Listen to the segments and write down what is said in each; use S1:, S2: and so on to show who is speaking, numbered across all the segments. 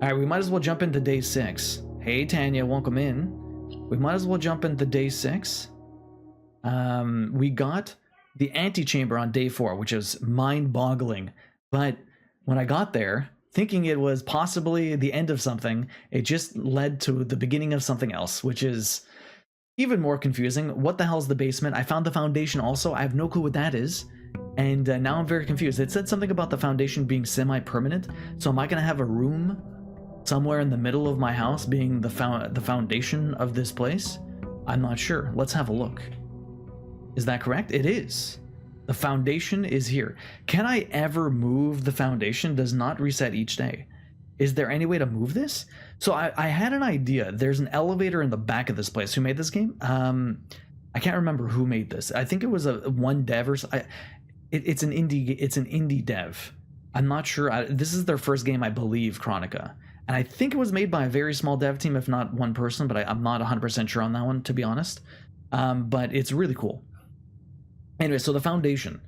S1: All right, we might as well jump into day 6. Hey, Tanya, welcome in. We might as well jump into day 6. We got the antechamber on day 4, which is mind-boggling. But when I got there, thinking it was possibly the end of something, it just led to the beginning of something else, which is even more confusing. What the hell is the basement? I found the foundation also. I have no clue what that is. And now I'm very confused. It said something about the foundation being semi-permanent. So am I going to have a room somewhere in the middle of my house being the foundation of this place? I'm not sure. Let's have a look. Is that correct? It is. The foundation is here. Can I ever move the foundation? Does not reset each day. Is there any way to move this? So I had an idea. There's an elevator in the back of this place. Who made this game? I can't remember who made this. I think it was one dev or it's an indie dev. I'm not sure. This is their first game, I believe, Chronica. And I think it was made by a very small dev team, if not one person, but I'm not 100% sure on that one, to be honest. But it's really cool. Anyway, so the foundation,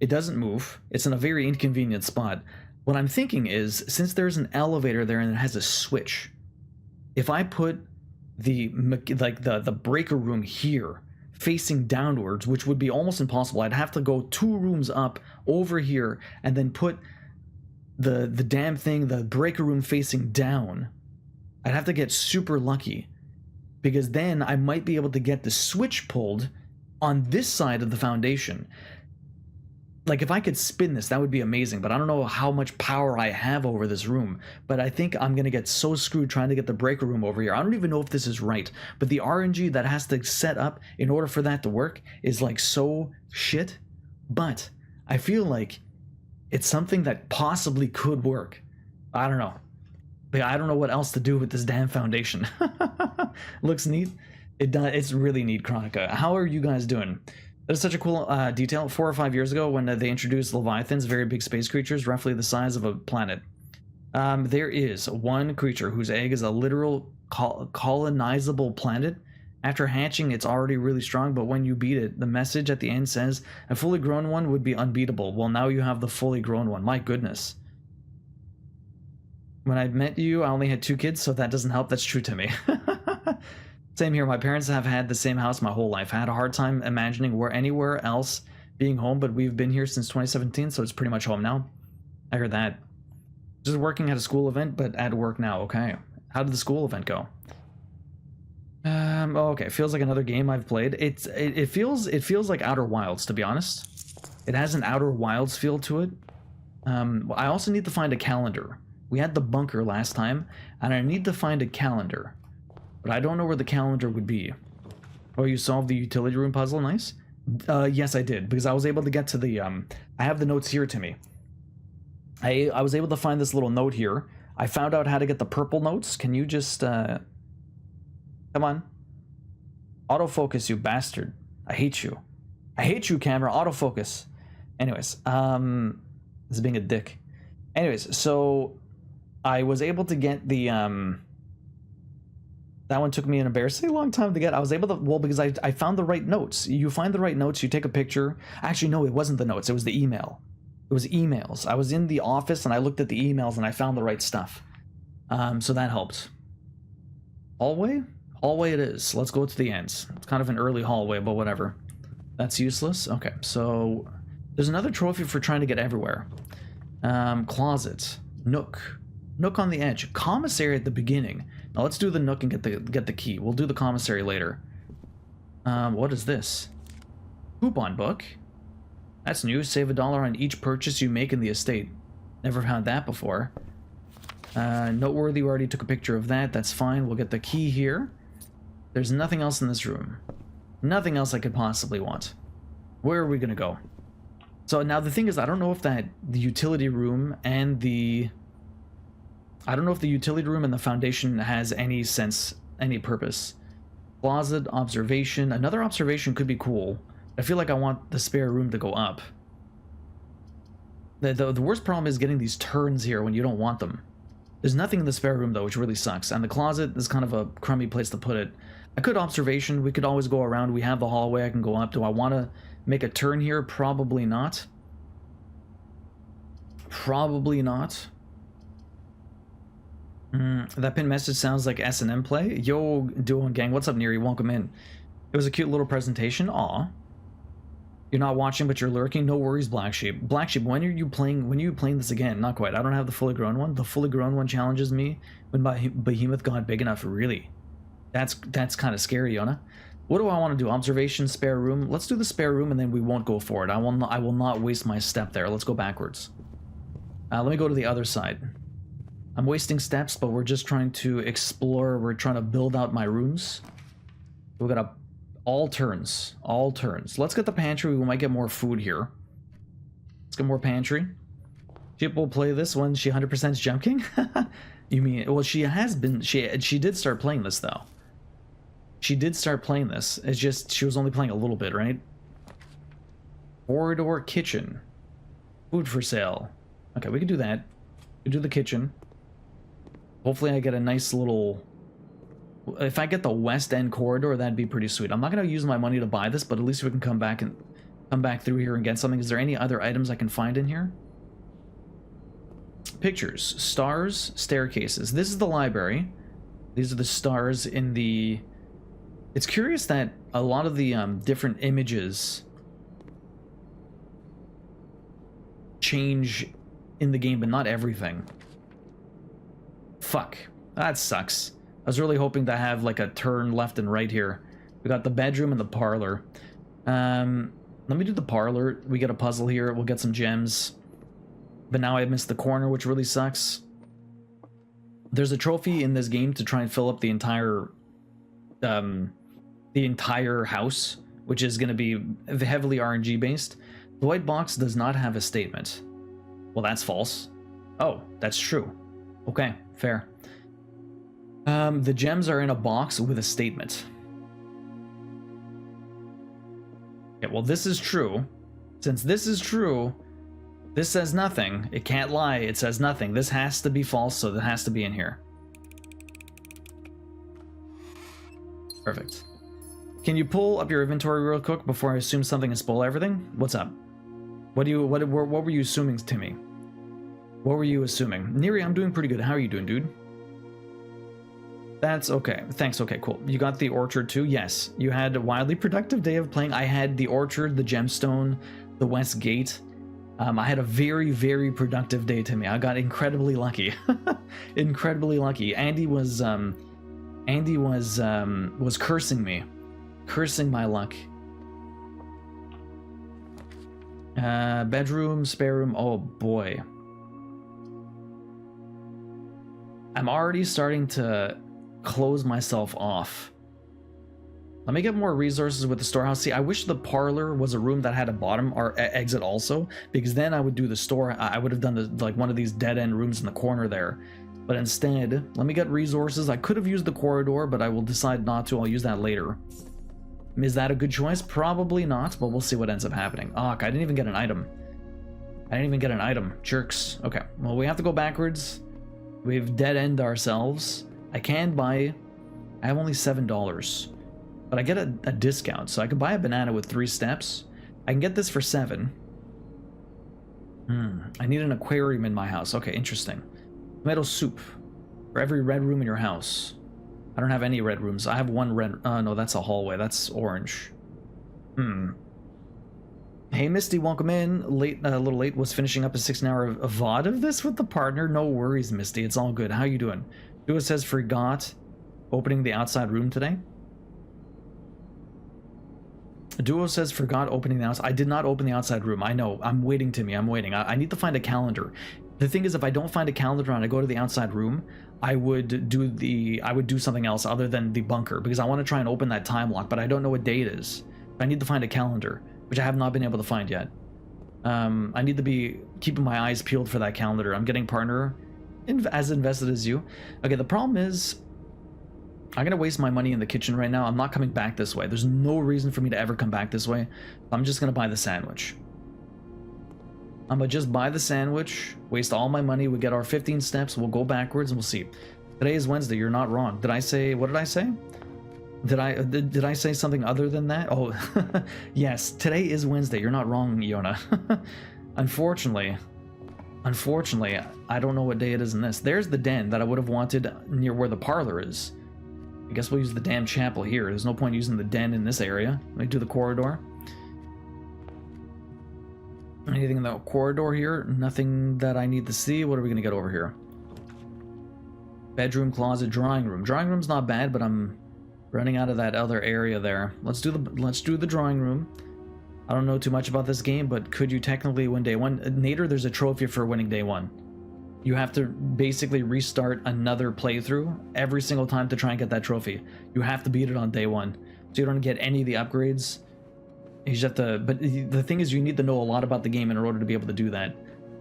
S1: it doesn't move. It's in a very inconvenient spot. What I'm thinking is, since there's an elevator there and it has a switch, if I put the breaker room here facing downwards, which would be almost impossible, I'd have to go 2 rooms up over here and then put the damn thing, the breaker room facing down. I'd have to get super lucky, because then I might be able to get the switch pulled on this side of the foundation. Like, if I could spin this, that would be amazing, but I don't know how much power I have over this room. But I think I'm gonna get so screwed trying to get the breaker room over here. I don't even know if this is right, but the RNG that has to set up in order for that to work is like so shit. But I feel like it's something that possibly could work. I don't know. But I don't know what else to do with this damn foundation. Looks neat. It's really neat, Chronica. How are you guys doing? That's such a cool detail. 4 or 5 years ago, when they introduced Leviathans, very big space creatures, roughly the size of a planet. There is one creature whose egg is a literal colonizable planet. After hatching, it's already really strong, but when you beat it, the message at the end says, a fully grown one would be unbeatable. Well, now you have the fully grown one. My goodness. When I met you, I only had 2 kids, so that doesn't help. That's true to me. Same here. My parents have had the same house my whole life. I had a hard time imagining anywhere else being home, but we've been here since 2017, so it's pretty much home now. I heard that. Just working at a school event, but at work now. Okay. How did the school event go? Oh, okay. Feels like another game I've played. It feels like Outer Wilds, to be honest. It has an Outer Wilds feel to it. I also need to find a calendar. We had the bunker last time, and I need to find a calendar. But I don't know where the calendar would be. Oh, you solved the utility room puzzle? Nice. Yes, I did, because I was able to get to the, I have the notes here to me. I was able to find this little note here. I found out how to get the purple notes. Can you just, come on. Autofocus, you bastard. I hate you. I hate you, camera. Autofocus. Anyways, this is being a dick. Anyways, so I was able to get the, that one took me an embarrassing long time to get. I was able to, well, because I found the right notes. You find the right notes, you take a picture. Actually, no, it wasn't the notes. It was the email. It was emails. I was in the office and I looked at the emails and I found the right stuff. So that helped. Hallway? Hallway it is. Let's go to the ends. It's kind of an early hallway, but whatever. That's useless. Okay, so there's another trophy for trying to get everywhere. Closet. Nook. Nook on the edge. Commissary at the beginning. Now let's do the nook and get the key. We'll do the commissary later. What is this? Coupon book. That's new. Save $1 on each purchase you make in the estate. Never had that before. Noteworthy, we already took a picture of that. That's fine. We'll get the key here. There's nothing else in this room. Nothing else I could possibly want. Where are we gonna go? So now the thing is, I don't know if the utility room and the... I don't know if the utility room and the foundation has any sense, any purpose. Closet, observation. Another observation could be cool. I feel like I want the spare room to go up. The worst problem is getting these turns here when you don't want them. There's nothing in the spare room though, which really sucks. And the closet is kind of a crummy place to put it. I could observation. We could always go around. We have the hallway I can go up. Do I want to make a turn here? Probably not. Probably not. That pin message sounds like S&M play. Yo, Duo and Gang, what's up, Neri? Welcome in. It was a cute little presentation. Aw. You're not watching, but you're lurking. No worries, Black Sheep. Black Sheep, when are you playing this again? Not quite. I don't have the fully grown one. The fully grown one challenges me when my behemoth got big enough. Really? That's kind of scary, Yona. What do I want to do? Observation, spare room. Let's do the spare room, and then we won't go forward. I will not waste my step there. Let's go backwards. Let me go to the other side. I'm wasting steps, but we're just trying to explore. We're trying to build out my rooms. We got all turns. Let's get the pantry. We might get more food here. Let's get more pantry. Chip will play this when she 100% Jump King. You mean? Well, she has been. She did start playing this though. She did start playing this. It's just she was only playing a little bit, right? Corridor kitchen. Food for sale. Okay, we can do that. We do the kitchen. Hopefully I get a nice little... If I get the west end corridor, that'd be pretty sweet. I'm not going to use my money to buy this, but at least we can come back through here and get something. Is there any other items I can find in here? Pictures. Stars. Staircases. This is the library. These are the stars in the... It's curious that a lot of the different images change in the game, but not everything. Fuck. That sucks. I was really hoping to have like a turn left and right here. We got the bedroom and the parlor. Let me do the parlor. We get a puzzle here. We'll get some gems. But now I missed the corner, which really sucks. There's a trophy in this game to try and fill up the entire house, which is going to be heavily RNG based. The white box does not have a statement. Well, that's false. Oh, that's true. Okay, fair. The gems are in a box with a statement. Okay, well, this is true. Since this is true, this says nothing. It can't lie. It says nothing. This has to be false, so it has to be in here. Perfect. Can you pull up your inventory real quick before I assume something and spoil everything? What's up? What were you assuming, Timmy? What were you assuming? Neri, I'm doing pretty good. How are you doing, dude? That's okay. Thanks. Okay, cool. You got the orchard too? Yes. You had a wildly productive day of playing. I had the orchard, the gemstone, the west gate. I had a very, very productive day, Timmy. I got incredibly lucky. Incredibly lucky. Andy was cursing me. Cursing my luck. Bedroom, spare room. Oh boy. I'm already starting to close myself off. Let me get more resources with the storehouse. See, I wish the parlor was a room that had a bottom or exit also, because then I would do the store. I would have done like one of these dead end rooms in the corner there. But instead, let me get resources. I could have used the corridor, but I will decide not to. I'll use that later. Is that a good choice? Probably not, but we'll see what ends up happening. Oh, I didn't even get an item. Jerks. Okay, well, we have to go backwards. We've dead-end ourselves. I can buy... I have only $7. But I get a discount, so I can buy a banana with 3 steps. I can get this for 7. I need an aquarium in my house. Okay, interesting. Tomato soup. For every red room in your house. I don't have any red rooms. I have one red... no, that's a hallway. That's orange. Hey, Misty, welcome in. Late, a little late. Was finishing up a 16-hour VOD of this with the partner. No worries, Misty. It's all good. How you doing? Duo says forgot opening the outside room today. Duo says forgot opening the outside. I did not open the outside room. I know. I'm waiting, Timmy. I'm waiting. I need to find a calendar. The thing is, if I don't find a calendar and I go to the outside room, I would do something else other than the bunker, because I want to try and open that time lock, but I don't know what day it is. I need to find a calendar, which I have not been able to find yet. I need to be keeping my eyes peeled for that calendar. I'm getting partner as invested as you. Okay, the problem is I'm gonna waste my money in the kitchen right now. I'm not coming back this way. There's no reason for me to ever come back this way. I'm just gonna buy the sandwich. I'm gonna just buy the sandwich, waste all my money. We get our 15 steps. We'll go backwards and we'll see. Today is Wednesday. You're not wrong. Did I say? What did I say? Did I say something other than that? Oh, yes. Today is Wednesday. You're not wrong, Yona. Unfortunately, Unfortunately, I don't know what day it is in this. There's the den that I would have wanted near where the parlor is. I guess we'll use the damn chapel here. There's no point using the den in this area. Let me do the corridor. Anything in the corridor here? Nothing that I need to see. What are we going to get over here? Bedroom, closet, drawing room. Drawing room's not bad, but I'm running out of that other area there. Let's do the drawing room. I don't know too much about this game, but could you technically win day one? Nader, there's a trophy for winning day one. You have to basically restart another playthrough every single time to try and get that trophy. You have to beat it on day one, so you don't get any of the upgrades. You just have to, but the thing is, you need to know a lot about the game in order to be able to do that.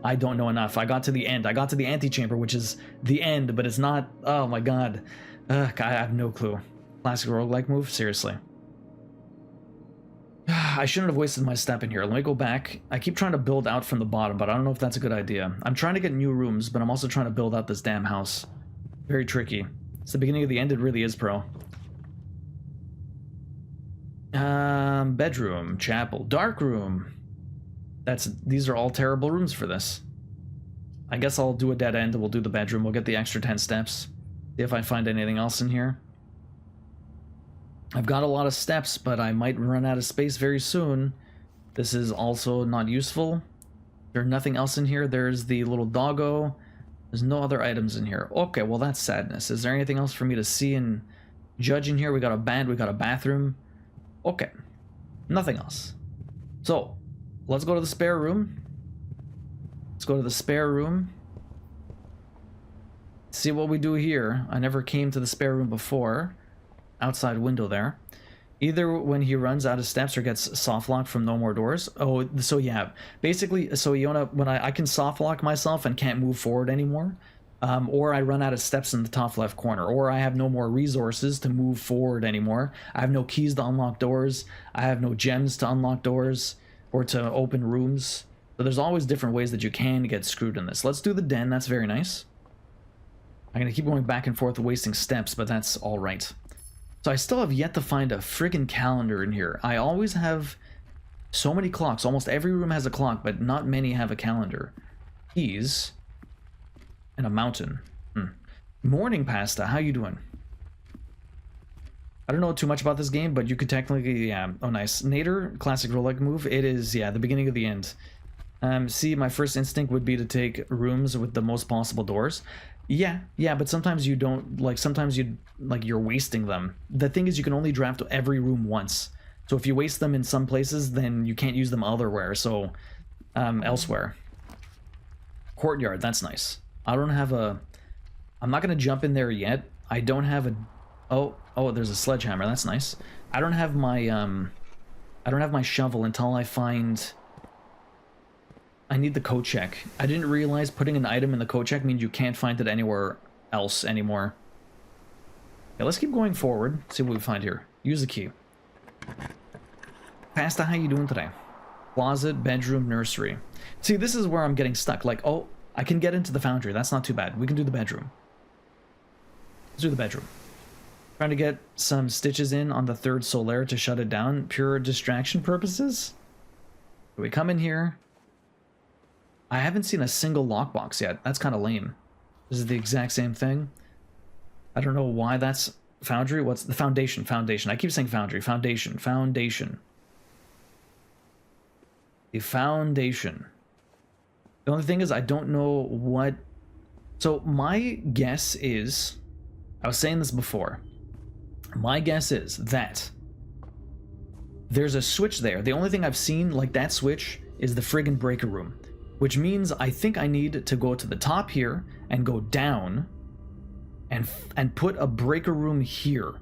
S1: I don't know enough. I got to the end. I got to the antechamber, which is the end, but it's not. Oh my god. I have no clue. Classic roguelike move? Seriously. I shouldn't have wasted my step in here. Let me go back. I keep trying to build out from the bottom, but I don't know if that's a good idea. I'm trying to get new rooms, but I'm also trying to build out this damn house. Very tricky. It's the beginning of the end. It really is, pro. Bedroom, chapel, dark room. These are all terrible rooms for this. I guess I'll do a dead end and we'll do the bedroom. We'll get the extra 10 steps. See if I find anything else in here. I've got a lot of steps, but I might run out of space very soon. This is also not useful. There's nothing else in here. There's the little doggo. There's no other items in here. Okay, well that's sadness. Is there anything else for me to see and judge in here? We got a bed, we got a bathroom. Okay, nothing else. So, let's go to the spare room. Let's go to the spare room. See what we do here. I never came to the spare room before. Outside window there. Either when he runs out of steps or gets soft locked from no more doors. Oh, so yeah. Basically, so Iona, when I can soft lock myself and can't move forward anymore. Or I run out of steps in the top left corner, or I have no more resources to move forward anymore. I have no keys to unlock doors. I have no gems to unlock doors or to open rooms. So there's always different ways that you can get screwed in this. Let's do the den. That's very nice. I'm going to keep going back and forth wasting steps, but that's all right. So I still have yet to find a friggin' calendar in here. I always have so many clocks. Almost every room has a clock, but not many have a calendar. Keys. And a mountain. Morning pasta, how you doing? I don't know too much about this game, but you could technically, yeah. Oh, nice. Nader, classic roguelike move. It is, yeah, the beginning of the end. See, my first instinct would be to take rooms with the most possible doors. Yeah, but sometimes you don't, like, sometimes you're wasting them. The thing is, you can only draft every room once. So if you waste them in some places, then you can't use them otherwhere, so, elsewhere. Courtyard, that's nice. I don't have a... I'm not going to jump in there yet. I don't have a... Oh, there's a sledgehammer. That's nice. I don't have my shovel until I find... I need the coat check. I didn't realize putting an item in the coat check means you can't find it anywhere else anymore. Okay, let's keep going forward. See what we find here. Use the key. Pasta, how you doing today? Closet, bedroom, nursery. See, this is where I'm getting stuck. Like, oh... I can get into the foundry. That's not too bad. We can do the bedroom. Let's do the bedroom. Trying to get some stitches in on the third solaire to shut it down. Pure distraction purposes. We come in here. I haven't seen a single lockbox yet. That's kind of lame. This is the exact same thing. I don't know why that's foundry. What's the foundation? Foundation. I keep saying foundry. Foundation. Foundation. The foundation. The only thing is, I don't know what... So, my guess is... I was saying this before. My guess is that there's a switch there. The only thing I've seen like that switch is the friggin' breaker room. Which means I think I need to go to the top here and go down and put a breaker room here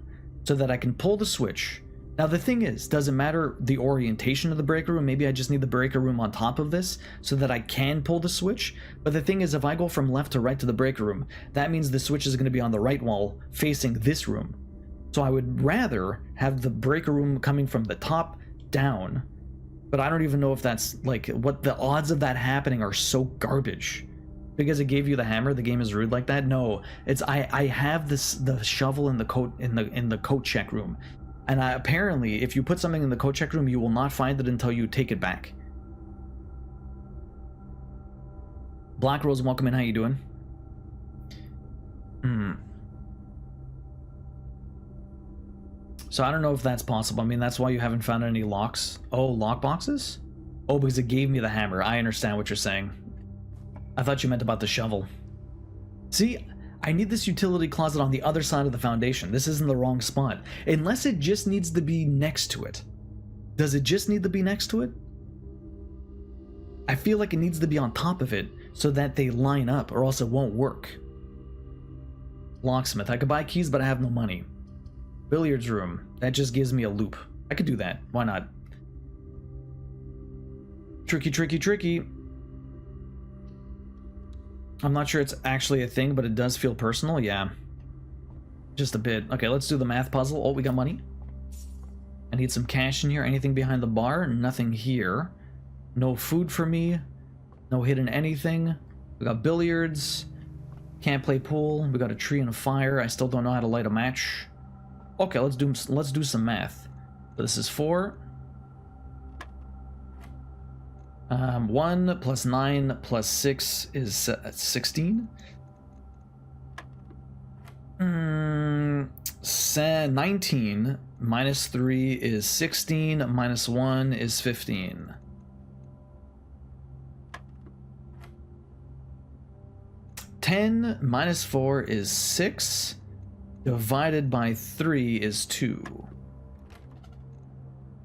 S1: so that I can pull the switch. Now the thing is, does it matter the orientation of the breaker room? Maybe I just need the breaker room on top of this so that I can pull the switch. But the thing is, if I go from left to right to the breaker room, that means the switch is going to be on the right wall facing this room. So I would rather have the breaker room coming from the top down. But I don't even know if that's, like, what the odds of that happening are so garbage. Because it gave you the hammer, the game is rude like that? No, it's I have the shovel in the coat in the coat check room. And apparently, if you put something in the coat check room, you will not find it until you take it back. Black Rose, welcome in. How you doing? So I don't know if that's possible. I mean, that's why you haven't found any locks. Oh, lock boxes? Oh, because it gave me the hammer. I understand what you're saying. I thought you meant about the shovel. See, I need this utility closet on the other side of the foundation. This isn't the wrong spot. Unless it just needs to be next to it. Does it just need to be next to it? I feel like it needs to be on top of it so that they line up, or else it won't work. Locksmith. I could buy keys, but I have no money. Billiards room. That just gives me a loop. I could do that. Why not? Tricky, tricky, tricky. I'm not sure it's actually a thing, but it does feel personal. Yeah. Just a bit. Okay, let's do the math puzzle. Oh, we got money. I need some cash in here. Anything behind the bar? Nothing here. No food for me. No hidden anything. We got billiards. Can't play pool. We got a tree and a fire. I still don't know how to light a match. Okay, let's do some math. So this is 4. 1 plus 9 plus 6 is 16. 19 minus 3 is 16. Minus 1 is 15. $10 minus 4 is 6. Divided by 3 is 2.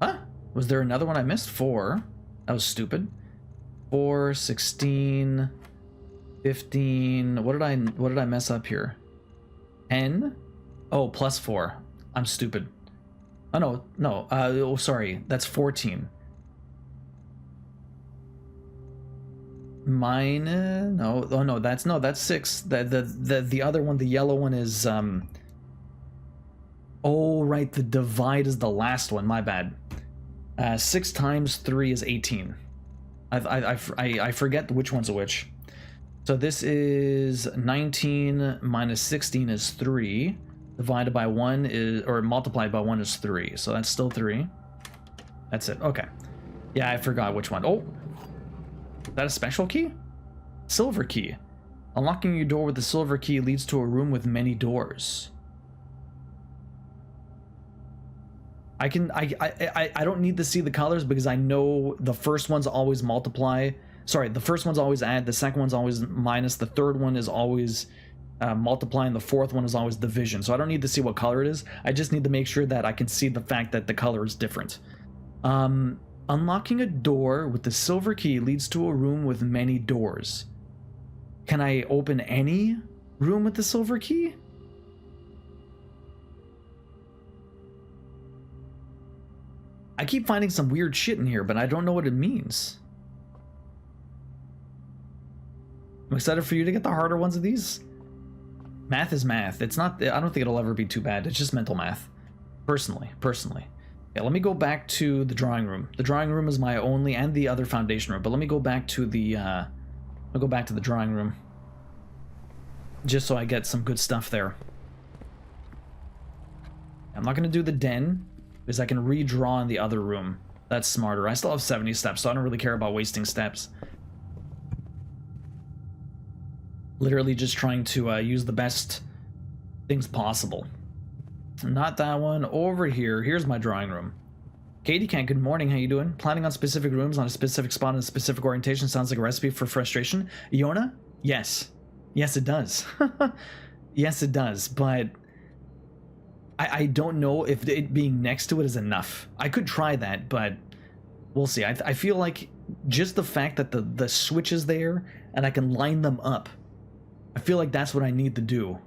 S1: Huh? Was there another one I missed? 4. That was stupid. 4, 16, 15. What did I mess up here? 10? Oh, plus 4. I'm stupid. Oh no. Oh sorry. That's 14. Mine no. Oh no, that's 6. The other one, the yellow one is oh right, the divide is the last one. My bad. 6 times 3 is 18. I forget which one's which. So this is 19 minus 16 is 3. Divided by 1 is, or multiplied by 1 is 3. So that's still 3. That's it. Okay. Yeah, I forgot which one. Oh, is that a special key? Silver key. Unlocking your door with the silver key leads to a room with many doors. I don't need to see the colors because I know the first one's always multiply. Sorry, the first one's always add, the second one's always minus, the third one is always multiply, and the fourth one is always division. So I don't need to see what color it is. I just need to make sure that I can see the fact that the color is different. Unlocking a door with the silver key leads to a room with many doors. Can I open any room with the silver key? I keep finding some weird shit in here, but I don't know what it means. I'm excited for you to get the harder ones of these. Math is math. It's not, I don't think it'll ever be too bad. It's just mental math. Personally. Yeah, let me go back to the drawing room. The drawing room is my only, and the other foundation room, but let me go back to the, I'll go back to the drawing room. Just so I get some good stuff there. I'm not going to do the den, because I can redraw in the other room. That's smarter. I still have 70 steps, so I don't really care about wasting steps. Literally just trying to use the best things possible. Not that one. Over here. Here's my drawing room. Katie Kent, good morning. How you doing? Planning on specific rooms on a specific spot and a specific orientation sounds like a recipe for frustration. Yona? Yes. Yes, it does. Yes, it does. But I don't know if it being next to it is enough. I could try that, but we'll see. I feel like just the fact that the switch is there and I can line them up, I feel like that's what I need to do.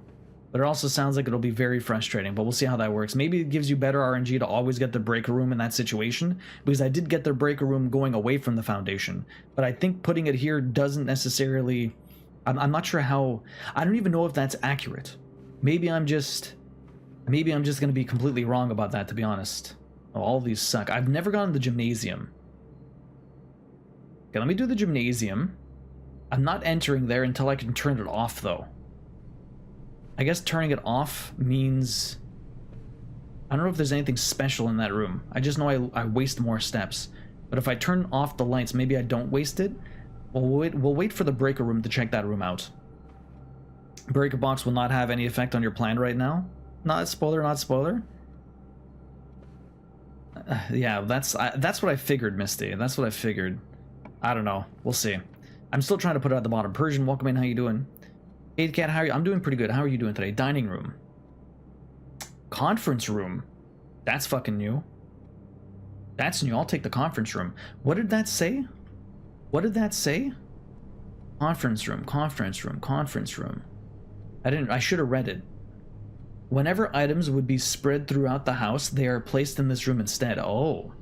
S1: But it also sounds like it'll be very frustrating, but we'll see how that works. Maybe it gives you better RNG to always get the breaker room in that situation, because I did get the breaker room going away from the foundation. But I think putting it here doesn't necessarily... I'm not sure how... I don't even know if that's accurate. Maybe I'm just going to be completely wrong about that, to be honest. Oh, all of these suck. I've never gone to the gymnasium. Okay, let me do the gymnasium. I'm not entering there until I can turn it off, though. I guess turning it off means... I don't know if there's anything special in that room. I just know I waste more steps. But if I turn off the lights, maybe I don't waste it. We'll wait for the breaker room to check that room out. Breaker box will not have any effect on your plan right now. Not spoiler, not spoiler. Yeah, that's what I figured, Misty. That's what I figured. I don't know. We'll see. I'm still trying to put it at the bottom. Persian, welcome in. How you doing? Hey, Cat, how are you? I'm doing pretty good. How are you doing today? Dining room. Conference room. That's fucking new. That's new. I'll take the conference room. What did that say? What did that say? Conference room, conference room, conference room. I should have read it. Whenever items would be spread throughout the house, they are placed in this room instead. Oh.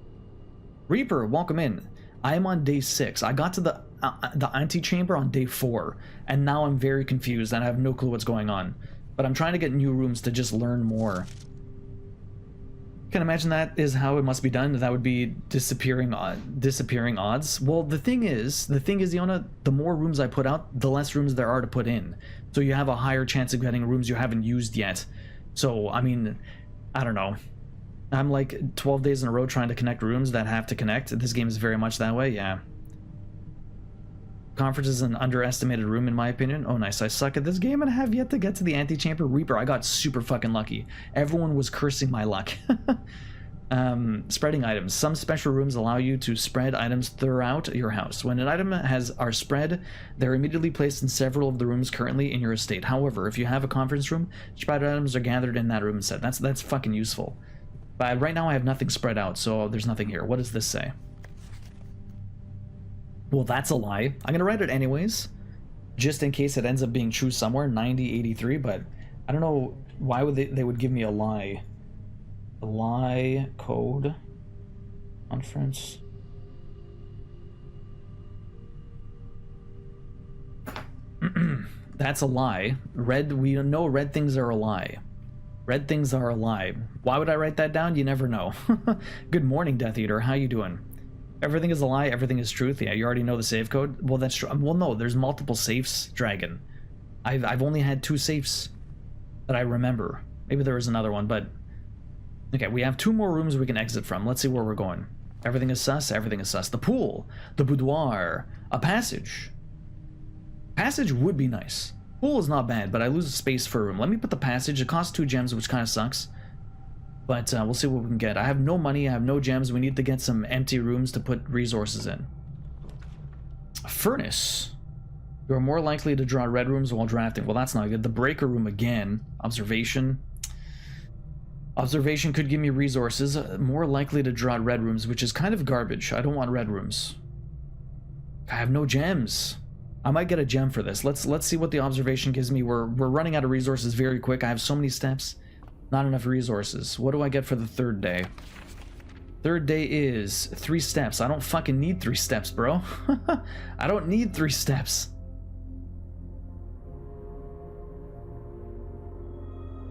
S1: Reaper, welcome in. I am on day 6. I got to the antechamber on day 4, and now I'm very confused and I have no clue what's going on. But I'm trying to get new rooms to just learn more. Can imagine that is how it must be done. That would be disappearing odds. Well, the thing is, Yona, the more rooms I put out, the less rooms there are to put in. So you have a higher chance of getting rooms you haven't used yet. So, I mean, I don't know. I'm like 12 days in a row trying to connect rooms that have to connect. This game is very much that way, yeah. Conference is an underestimated room in my opinion. Oh nice, I suck at this game and I have yet to get to the antechamber. Reaper, I got super fucking lucky. Everyone was cursing my luck. Spreading items. Some special rooms allow you to spread items throughout your house. When an item are spread, they're immediately placed in several of the rooms currently in your estate. However, if you have a conference room, spread items are gathered in that room instead. That's fucking useful. But right now I have nothing spread out, so there's nothing here. What does this say? Well, that's a lie. I'm gonna write it anyways, just in case it ends up being true somewhere. 9083, but I don't know why would they would give me a lie. A lie code conference. That's a lie. We know red things are a lie. Red things are a lie. Why would I write that down? You never know. Good morning, Death Eater. How you doing? Everything is a lie, everything is truth. Yeah, you already know the save code. Well, that's true. Well, no, there's multiple safes, Dragon. I've only had 2 safes that I remember. Maybe there was another one, but okay, we have 2 more rooms we can exit from. Let's see where we're going. Everything is sus, everything is sus. The pool, the boudoir, a passage. Passage would be nice. Pool is not bad, but I lose space for a room. Let me put the passage. It costs 2 gems, which kind of sucks. But we'll see what we can get. I have no money, I have no gems. We need to get some empty rooms to put resources in. A furnace. You are more likely to draw red rooms while drafting. Well, that's not good. The breaker room again. Observation. Observation could give me resources. More likely to draw red rooms, which is kind of garbage. I don't want red rooms. I have no gems. I might get a gem for this. Let's see what the observation gives me. We're running out of resources very quick. I have so many steps. Not enough resources. What do I get for the 3rd day? 3rd day is 3 steps. I don't fucking need 3 steps, bro. I don't need 3 steps.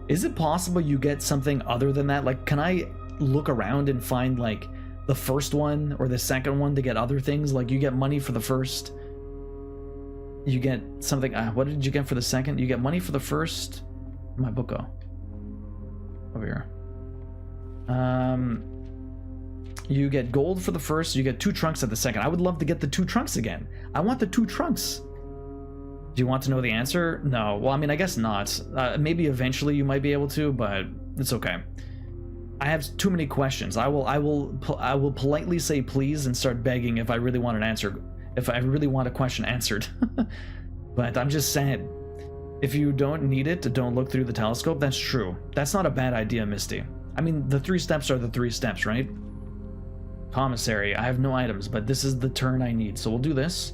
S1: Is it possible you get something other than that? Like, can I look around and find, like, the first one or the second one to get other things? Like, you get money for the first. You get something. What did you get for the second? You get money for the first. My book go. Over here. You get gold for the first, you get 2 trunks at the second. I would love to get the 2 trunks again. I want the 2 trunks. Do you want to know the answer? No. Well, I mean, I guess not. Maybe eventually you might be able to, but it's okay. I have too many questions. I will politely say please and start begging if I really want an answer. If I really want a question answered. But I'm just saying. If you don't need it, don't look through the telescope. That's true. That's not a bad idea, Misty. I mean, the 3 steps are the 3 steps, right? Commissary. I have no items, but this is the turn I need. So we'll do this.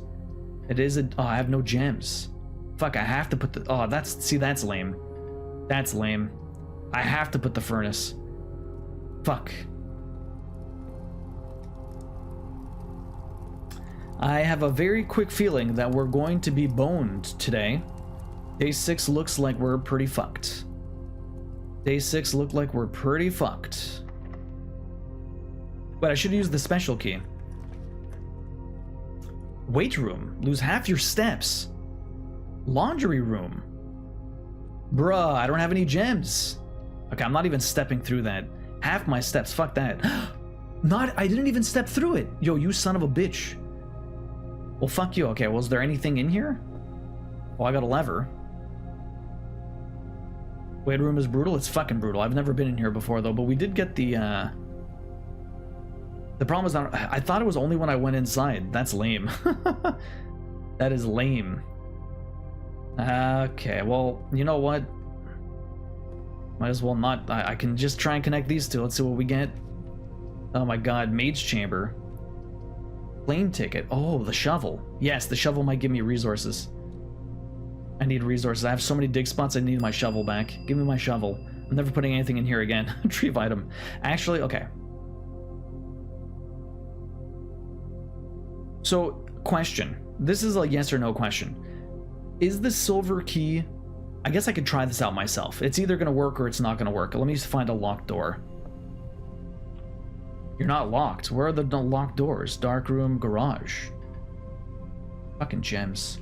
S1: It is a... Oh, I have no gems. Fuck, I have to put the... Oh, that's... See, that's lame. That's lame. I have to put the furnace. Fuck. I have a very quick feeling that we're going to be boned today. Day 6 looks like we're pretty fucked. Day 6 looked like we're pretty fucked. But I should use the special key. Weight room. Lose half your steps. Laundry room. Bruh, I don't have any gems. Okay, I'm not even stepping through that. Half my steps, fuck that. I didn't even step through it. Yo, you son of a bitch. Well, fuck you. Okay, well, is there anything in here? Well, I got a lever. Weight room is brutal. It's fucking brutal. I've never been in here before, though, but we did get the problem is that I thought it was only when I went inside. That's lame. That is lame. Okay, well, you know what? Might as well not. I can just try and connect these two. Let's see what we get. Oh my god, Mage Chamber. Plane ticket. Oh, the shovel. Yes, the shovel might give me resources. I need resources. I have so many dig spots, I need my shovel back. Give me my shovel. I'm never putting anything in here again. Retrieve item. Actually, okay. So, question. This is a yes or no question. Is the silver key... I guess I could try this out myself. It's either going to work or it's not going to work. Let me find a locked door. You're not locked. Where are the locked doors? Dark room, garage. Fucking gems.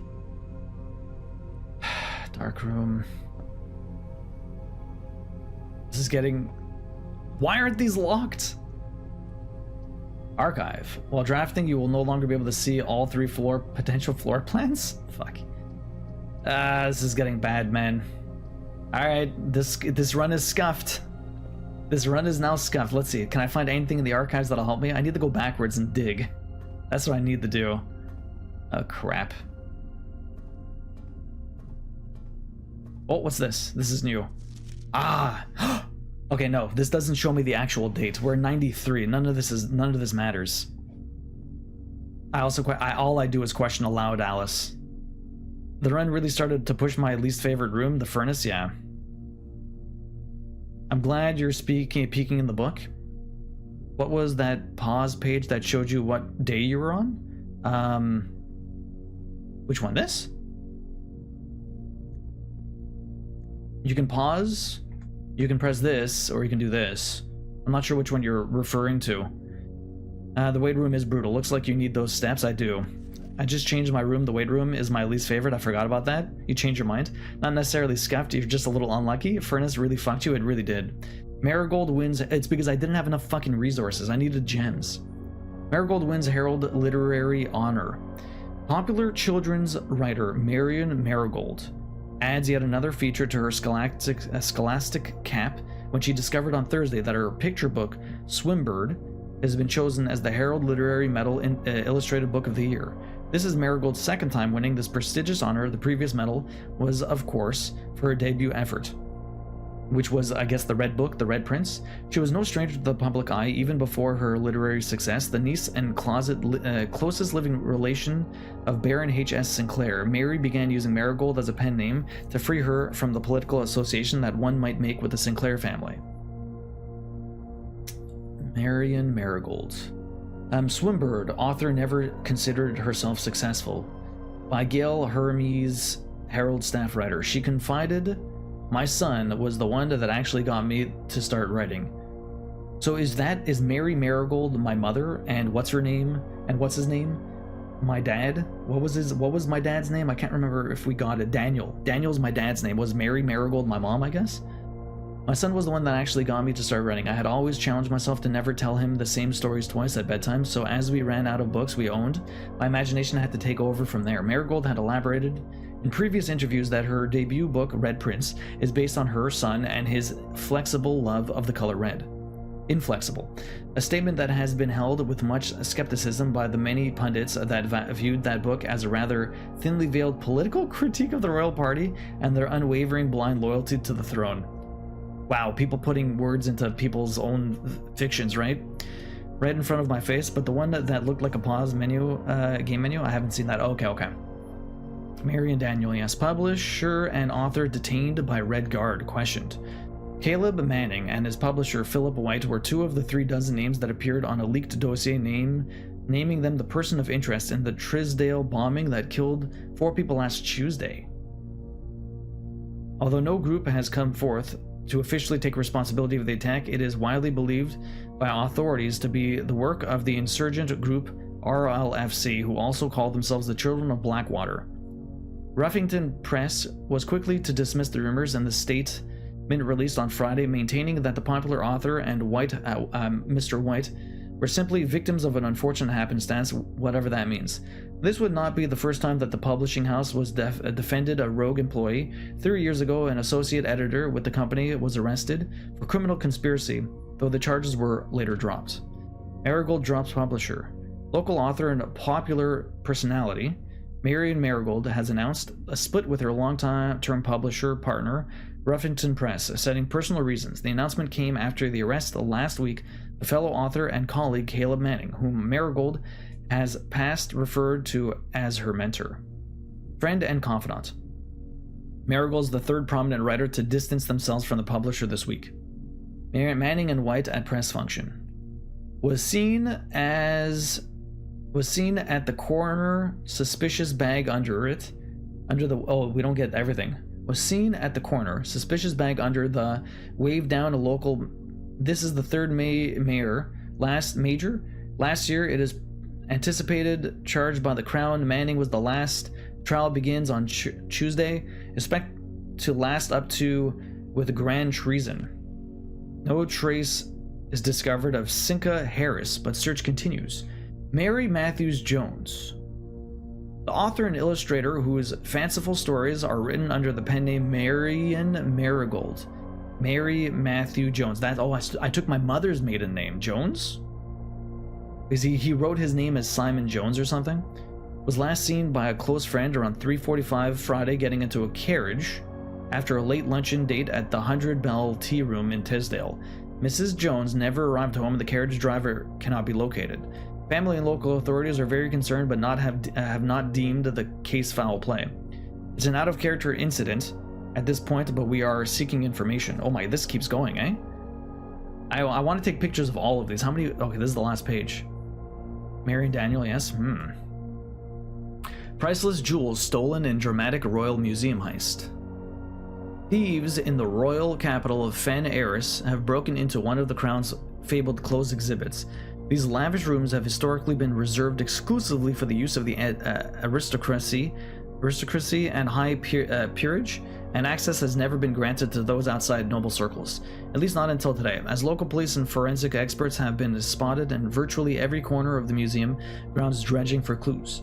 S1: Dark room. This is getting... Why aren't these locked? Archive. While drafting, you will no longer be able to see all 3 potential floor plans? Fuck. This is getting bad, man. Alright, this run is scuffed. This run is now scuffed. Let's see. Can I find anything in the archives that'll help me? I need to go backwards and dig. That's what I need to do. Oh, crap. Oh, what's this? This is new. Ah! Okay, no, this doesn't show me the actual date. We're 93. None of this matters. I also all I do is question aloud, Alice. The run really started to push my least favorite room, the furnace. Yeah. I'm glad you're peeking in the book. What was that pause page that showed you what day you were on? Which one? This? You can pause. You can press this, or you can do this. I'm not sure which one you're referring to. The weight room is brutal. Looks like you need those steps. I do. I just changed my room. The weight room is my least favorite. I forgot about that. You changed your mind. Not necessarily scuffed. You're just a little unlucky. Furnace really fucked you. It really did. Marigold wins. It's because I didn't have enough fucking resources. I needed gems. Marigold wins Herald Literary Honor. Popular children's writer Marion Marigold adds yet another feature to her scholastic cap when she discovered on Thursday that her picture book, Swimbird, has been chosen as the Herald Literary Medal Illustrated Book of the Year. This is Marigold's second time winning this prestigious honor. The previous medal was, of course, for her debut effort, which was, I guess, the Red Book, The Red Prince. She was no stranger to the public eye, even before her literary success. The niece and closest living relation of Baron H.S. Sinclair, Mary began using Marigold as a pen name to free her from the political association that one might make with the Sinclair family. Marion Marigold. Swimbird, author never considered herself successful. By Gail Hermes, Herald staff writer. She confided, my son was the one that actually got me to start writing. So is Mary Marigold my mother? And what's her name? And what's his name? My dad? What was my dad's name? I can't remember if we got it. Daniel. Daniel's my dad's name. Was Mary Marigold my mom, I guess? My son was the one that actually got me to start writing. I had always challenged myself to never tell him the same stories twice at bedtime, so as we ran out of books we owned, my imagination had to take over from there. Marigold had elaborated in previous interviews that her debut book, Red Prince, is based on her son and his flexible love of the color red. Inflexible. A statement that has been held with much skepticism by the many pundits that viewed that book as a rather thinly veiled political critique of the royal party and their unwavering blind loyalty to the throne. Wow, people putting words into people's own fictions, right? Right in front of my face, but the one that looked like a pause menu, game menu, I haven't seen that. Okay. Mary and Daniel, yes. Publisher and author detained by Red Guard, questioned. Caleb Manning and his publisher Philip White were 2 of the 36 names that appeared on a leaked dossier naming them the person of interest in the Trisdale bombing that killed 4 people last Tuesday. Although no group has come forth to officially take responsibility for the attack, it is widely believed by authorities to be the work of the insurgent group RLFC, who also call themselves the Children of Blackwater. Ruffington Press was quickly to dismiss the rumors, and the statement released on Friday maintaining that the popular author and Mr. White were simply victims of an unfortunate happenstance, whatever that means. This would not be the first time that the publishing house was defended a rogue employee. 3 years ago, an associate editor with the company was arrested for criminal conspiracy, though the charges were later dropped. Marigold drops publisher. Local author and popular personality, Marion Marigold, has announced a split with her long-term publisher partner, Ruffington Press, citing personal reasons. The announcement came after the arrest last week of fellow author and colleague Caleb Manning, whom Marigold has past referred to as her mentor, friend, and confidant. Marigold is the third prominent writer to distance themselves from the publisher this week. Manning and White at press function was seen at the corner, suspicious bag under the we don't get everything. Was seen at the corner, suspicious bag under the wave down a local. This is the third mayor last year. It is anticipated charged by the Crown. Manning was the last. Trial begins on Tuesday. Expect to last up to with grand treason. No trace is discovered of Cinca Harris, but search continues. Mary Matthews Jones, the author and illustrator whose fanciful stories are written under the pen name Marion Marigold. Mary Matthew Jones. I took my mother's maiden name. Jones? Because he wrote his name as Simon Jones or something. Was last seen by a close friend around 3:45 Friday getting into a carriage after a late luncheon date at the 100 Bell Tea Room in Tisdale. Mrs. Jones never arrived home and the carriage driver cannot be located. Family and local authorities are very concerned but have not deemed the case foul play. It's an out-of-character incident at this point, but we are seeking information. Oh my, this keeps going, eh? I want to take pictures of all of these. How many? Okay, this is the last page. Mary and Daniel, yes. Priceless jewels stolen in dramatic Royal Museum heist. Thieves in the royal capital of Fen Eris have broken into one of the Crown's fabled closed exhibits. These lavish rooms have historically been reserved exclusively for the use of the aristocracy and high peerage, and access has never been granted to those outside noble circles, at least not until today, as local police and forensic experts have been spotted in virtually every corner of the museum grounds dredging for clues.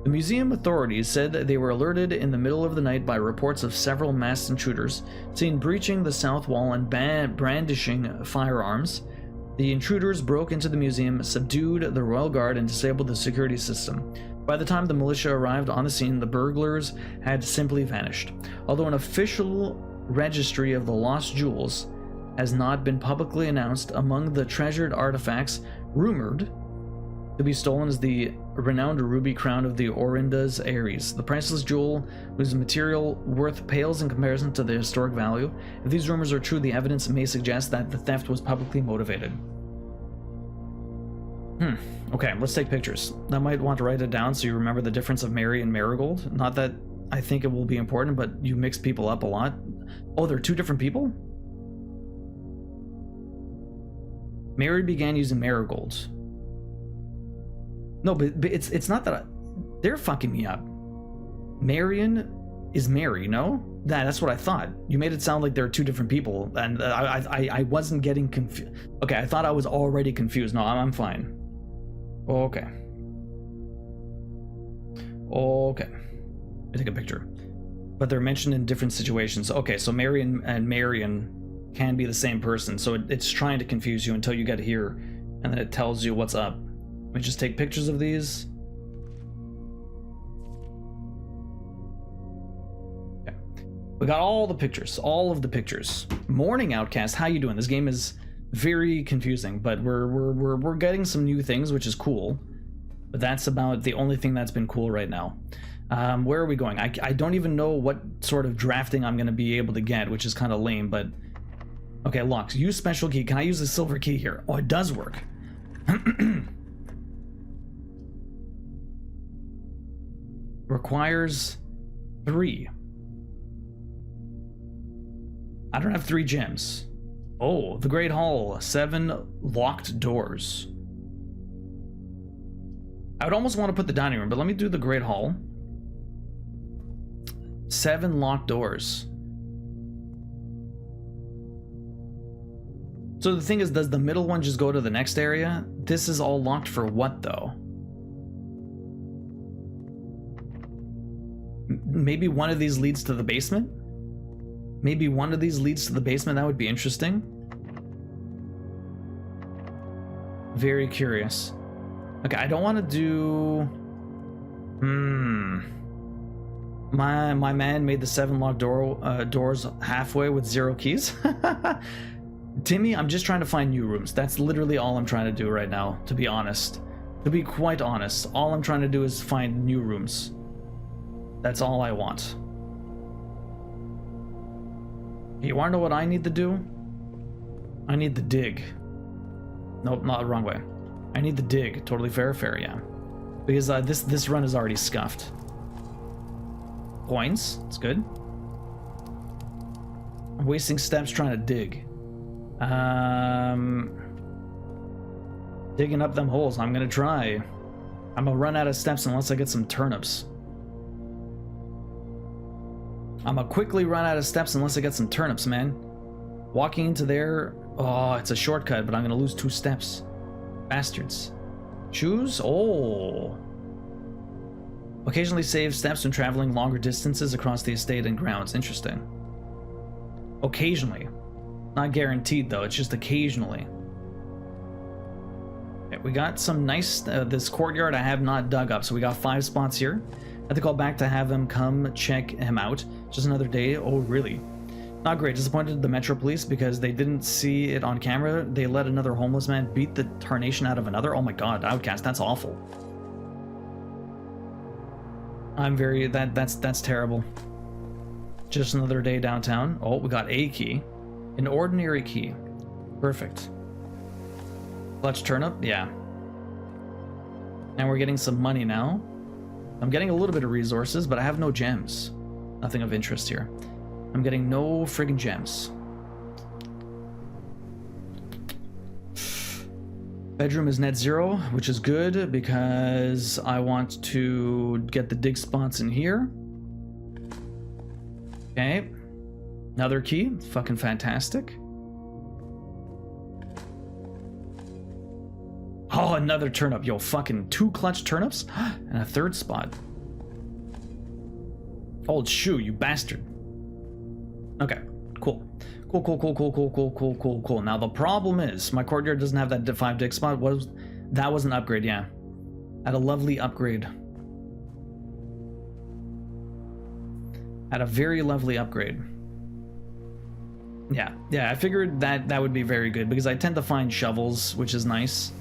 S1: The museum authorities said that they were alerted in the middle of the night by reports of several masked intruders seen breaching the south wall and brandishing firearms. The intruders broke into the museum, subdued the royal guard, and disabled the security system. By the time the militia arrived on the scene, the burglars had simply vanished. Although an official registry of the lost jewels has not been publicly announced, among the treasured artifacts rumored to be stolen is the renowned ruby crown of the Orinda's Ares, the priceless jewel whose material worth pales in comparison to the historic value. If these rumors are true, the evidence may suggest that the theft was publicly motivated. Okay, let's take pictures. I might want to write it down so you remember the difference of Mary and Marigold. Not that I think it will be important, but you mix people up a lot. Oh, they're two different people? Mary began using Marigold. No, but it's not that they're fucking me up. Marion is Mary, no? That's what I thought. You made it sound like there are two different people, and I wasn't getting confused. Okay, I thought I was already confused. No, I'm fine. Okay. Okay. Let me take a picture. But they're mentioned in different situations. Okay, so Marion and Marion can be the same person, so it's trying to confuse you until you get here, and then it tells you what's up. Let me just take pictures of these. Okay. We got all the pictures, all of the pictures. Morning Outcast, how you doing? This game is very confusing, but we're getting some new things, which is cool. But that's about the only thing that's been cool right now. Where are we going? I don't even know what sort of drafting I'm going to be able to get, which is kind of lame, but... Okay, locks. Use special key. Can I use the silver key here? Oh, it does work. Requires 3. I don't have 3 gems. Oh, the Great Hall. 7 locked doors. I would almost want to put the dining room, but let me do the Great Hall. 7 locked doors. So the thing is, does the middle one just go to the next area? This is all locked for what, though? maybe one of these leads to the basement. Maybe one of these leads to the basement. That would be interesting. Very curious. Okay, I don't want to do... My man made the 7 locked doors halfway with 0 keys. Timmy, I'm just trying to find new rooms. That's literally all I'm trying to do right now, to be honest. To be quite honest, all I'm trying to do is find new rooms. That's all I want. You wanna know what I need to do? I need the dig. Nope, not the wrong way. I need the dig. Totally fair, yeah. Because this run is already scuffed. Points, it's good. I'm wasting steps trying to dig. Digging up them holes. I'm gonna try. I'm gonna run out of steps unless I get some turnips. I'm gonna quickly run out of steps unless I get some turnips, man. Walking into there. Oh, it's a shortcut, but I'm gonna lose 2 steps. Bastards. Choose? Oh. Occasionally save steps when traveling longer distances across the estate and grounds. Interesting. Occasionally. Not guaranteed, though. It's just occasionally. Okay, we got some nice... this courtyard I have not dug up, so we got 5 spots here. I have to call back to have him come check him out. Just another day. Oh, really? Not great. Disappointed the Metro Police because they didn't see it on camera. They let another homeless man beat the tarnation out of another. Oh my god, Outcast, that's awful. I'm very... That's terrible. Just another day downtown. Oh, we got a key. An ordinary key. Perfect. Clutch turnip? Yeah. And we're getting some money now. I'm getting a little bit of resources, but I have no gems. Nothing of interest here. I'm getting no friggin' gems. Bedroom is net 0, which is good because I want to get the dig spots in here. Okay. Another key. Fucking fantastic. Oh, another turnip. Yo, fucking 2 clutch turnips and a 3rd spot. Old shoe, you bastard. Okay, cool. Cool. Now the problem is my courtyard doesn't have that 5 dig spot. That was an upgrade, yeah. Had a lovely upgrade. Had a very lovely upgrade. Yeah, I figured that would be very good because I tend to find shovels, which is nice.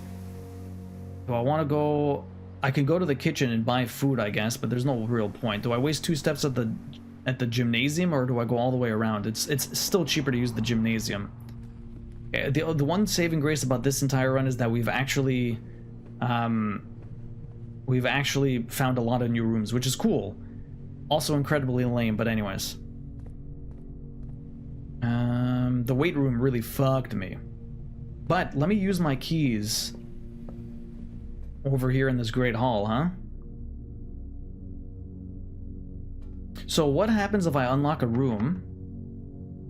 S1: Do I want to go... I can go to the kitchen and buy food, I guess, but there's no real point. Do I waste 2 steps at the gymnasium, or do I go all the way around? It's still cheaper to use the gymnasium. Okay, the one saving grace about this entire run is that we've actually found a lot of new rooms, which is cool. Also incredibly lame, but anyways. The weight room really fucked me. But let me use my keys over here in this great hall, huh? So what happens if I unlock a room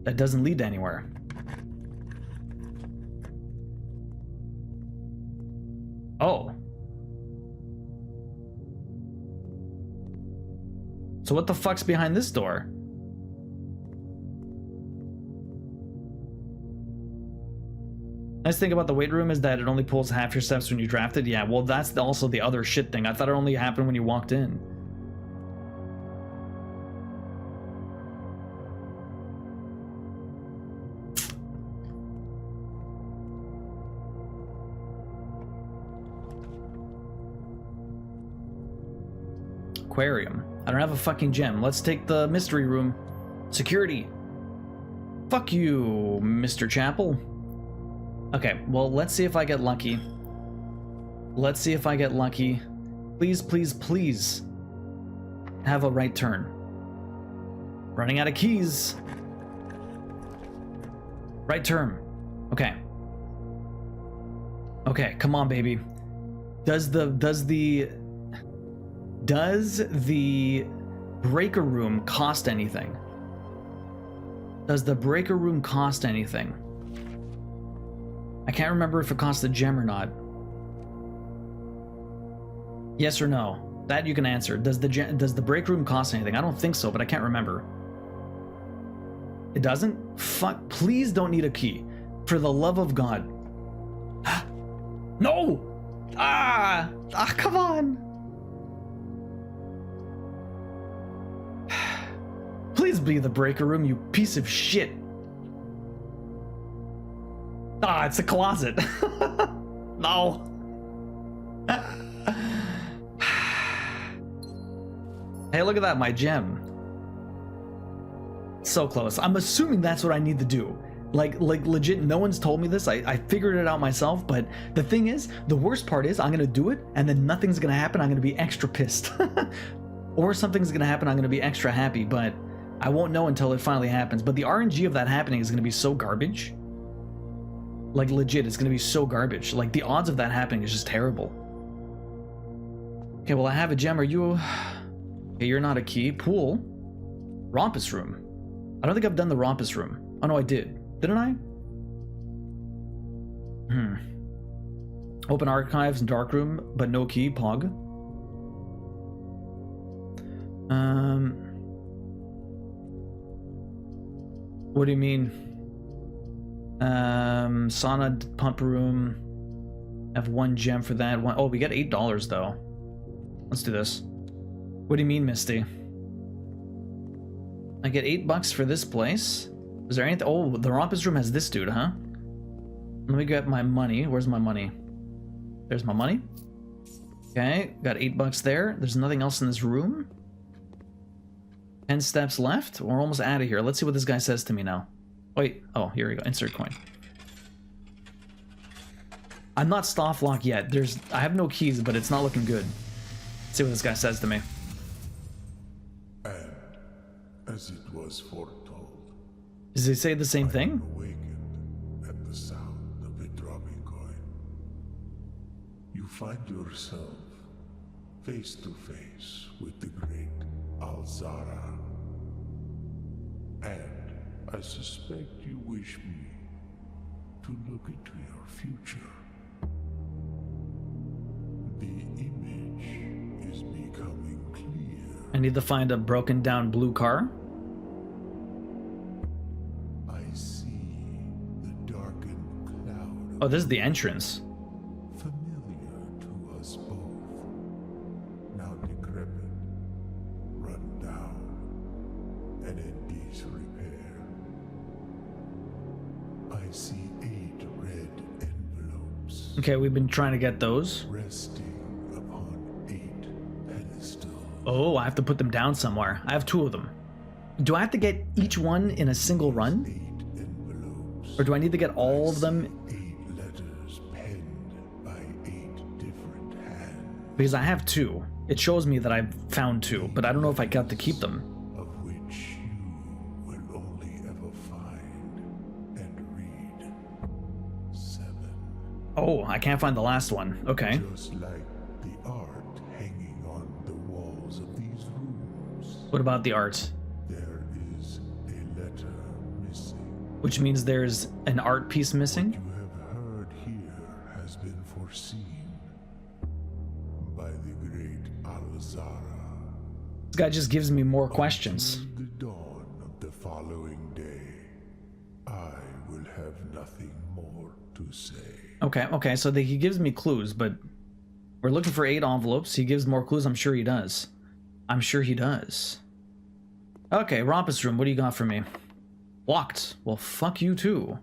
S1: that doesn't lead anywhere? Oh. So what the fuck's behind this door? Nice thing about the weight room is that it only pulls half your steps when you draft it. Yeah, well, that's also the other shit thing. I thought it only happened when you walked in. Aquarium. I don't have a fucking gem. Let's take the mystery room. Security. Fuck you, Mr. Chapel. Okay, well, let's see if I get lucky. Let's see if I get lucky. Please, please, please have a right turn. Running out of keys. Right turn. Okay. Okay, come on, baby. Does the breaker room cost anything? Does the breaker room cost anything? I can't remember if it costs a gem or not. Yes or no? That you can answer. Does the break room cost anything? I don't think so, but I can't remember. It doesn't? Fuck. Please don't need a key. For the love of God. No! Come on! Please be the breaker room, you piece of shit. It's a closet. No. Hey, look at that, my gem. So close. I'm assuming that's what I need to do. Like legit, no one's told me this. I figured it out myself, but the thing is, the worst part is I'm gonna do it and then nothing's gonna happen. I'm gonna be extra pissed. Or something's gonna happen, I'm gonna be extra happy, but I won't know until it finally happens. But the RNG of that happening is gonna be so garbage. Like legit, it's gonna be so garbage. Like the odds of that happening is just terrible. Okay, well I have a gem. Are you... Okay, you're not a key. Pool. Rompus room. I don't think I've done the Rompus room. Oh no, I did. Didn't I? Open archives and dark room, but no key. Pog. What do you mean? Sauna pump room. I have one gem for that. Oh, we get $8 though. Let's do this. What do you mean, Misty? I get $8 for this place. Is there anything? Oh, the Rompus room has this dude, huh? Let me get my money. Where's my money? There's my money. Okay, got $8 there. There's nothing else in this room. 10 steps left. We're almost out of here. Let's see what this guy says to me now. Wait. Oh, here we go. Insert coin. I'm not Stoff Lock yet. I have no keys, but it's not looking good. Let's see what this guy says to me.
S2: And as it was foretold.
S1: Does he say the same thing?
S2: Awakened at the sound of a dropping coin. You find yourself face to face with the great Alzara. And I suspect you wish me to look into your future. The image is becoming clear.
S1: I need to find a broken down blue car.
S2: I see the darkened cloud.
S1: Oh, this is the entrance.
S2: Familiar to us both. Now decrepit, run down, and in disrepair. I see 8 red envelopes.
S1: Okay, we've been trying to get those.
S2: Resting upon 8 pedestals.
S1: Oh, I have to put them down somewhere. I have 2 of them. Do I have to get each one in a single run?
S2: 8 envelopes.
S1: Or do I need to get all of them?
S2: 8 letters penned by 8 different hands.
S1: Because I have 2. It shows me that I've found 2, but I don't know if I got to keep them.
S2: Of which you will only ever find and read 7.
S1: Oh, I can't find the last one. Okay.
S2: Just like the art hanging on the walls of these rooms.
S1: What about the art?
S2: There is a letter missing.
S1: Which means there's an art piece missing?
S2: You have heard here has been foreseen by the great Alzara.
S1: This guy just gives me more questions.
S2: Until the dawn of the following day, I will have nothing more to say.
S1: Okay, so he gives me clues, but we're looking for 8 envelopes. He gives more clues. I'm sure he does. I'm sure he does. Okay, Rompus room. What do you got for me? Locked. Well, fuck you too.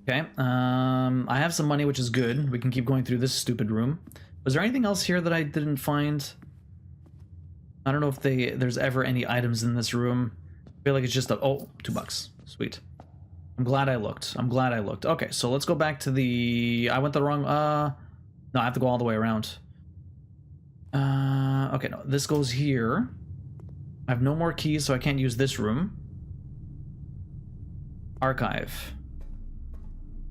S1: Okay, I have some money, which is good. We can keep going through this stupid room. Was there anything else here that I didn't find? I don't know if there's ever any items in this room. I feel like it's just oh, $2. Sweet. I'm glad I looked. I'm glad I looked. Okay, so let's go back to the... I went the wrong... No, I have to go all the way around. Okay, no. This goes here. I have no more keys, so I can't use this room. Archive.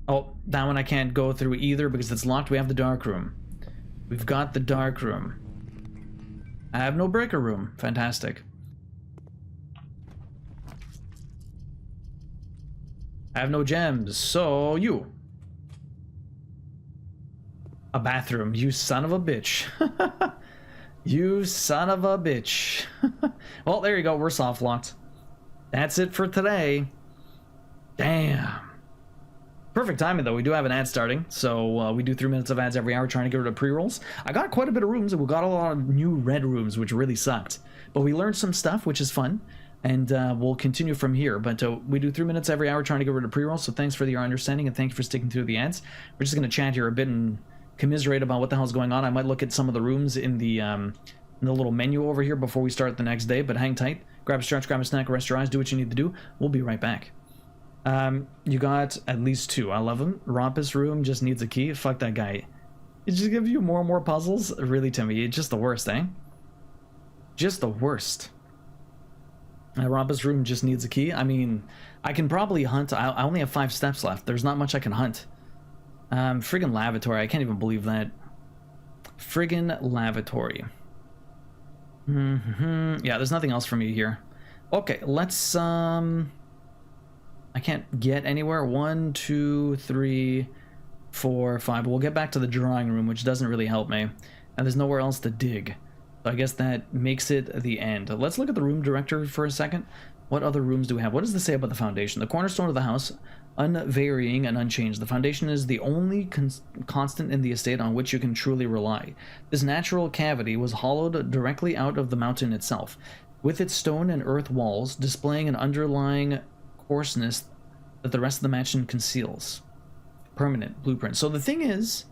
S1: Oh, that one I can't go through either because it's locked. We have the dark room. We've got the dark room. I have no breaker room. Fantastic. I have no gems, so you. A bathroom, you son of a bitch. You son of a bitch. Well, there you go. We're soft locked. That's it for today. Damn. Perfect timing, though. We do have an ad starting, so we do 3 minutes of ads every hour trying to get rid of pre-rolls. I got quite a bit of rooms, and we got a lot of new red rooms, which really sucked. But we learned some stuff, which is fun, and we'll continue from here. But we do 3 minutes every hour trying to get rid of pre-rolls, so thanks for your understanding, and thank you for sticking through the ads. We're just going to chat here a bit and commiserate about what the hell's going on. I might look at some of the rooms in the little menu over here before we start the next day, but hang tight. Grab a stretch, grab a snack, rest your eyes, do what you need to do. We'll be right back. You got at least 2. I love them. Rompus room just needs a key. Fuck that guy. It just gives you more and more puzzles. Really, Timmy, it's just the worst, eh? Just the worst. Rompus room just needs a key. I mean, I can probably hunt. I only have 5 steps left. There's not much I can hunt. Friggin' lavatory. I can't even believe that. Friggin' lavatory. Yeah, there's nothing else for me here. Okay, let's I can't get anywhere. 1, 2, 3, 4, 5. We'll get back to the drawing room, which doesn't really help me. And there's nowhere else to dig. So I guess that makes it the end. Let's look at the room directory for a second. What other rooms do we have? What does this say about the foundation? The cornerstone of the house, unvarying and unchanged. The foundation is the only constant in the estate on which you can truly rely. This natural cavity was hollowed directly out of the mountain itself, with its stone and earth walls displaying an underlying coarseness that the rest of the mansion conceals. Permanent blueprint. So the thing is,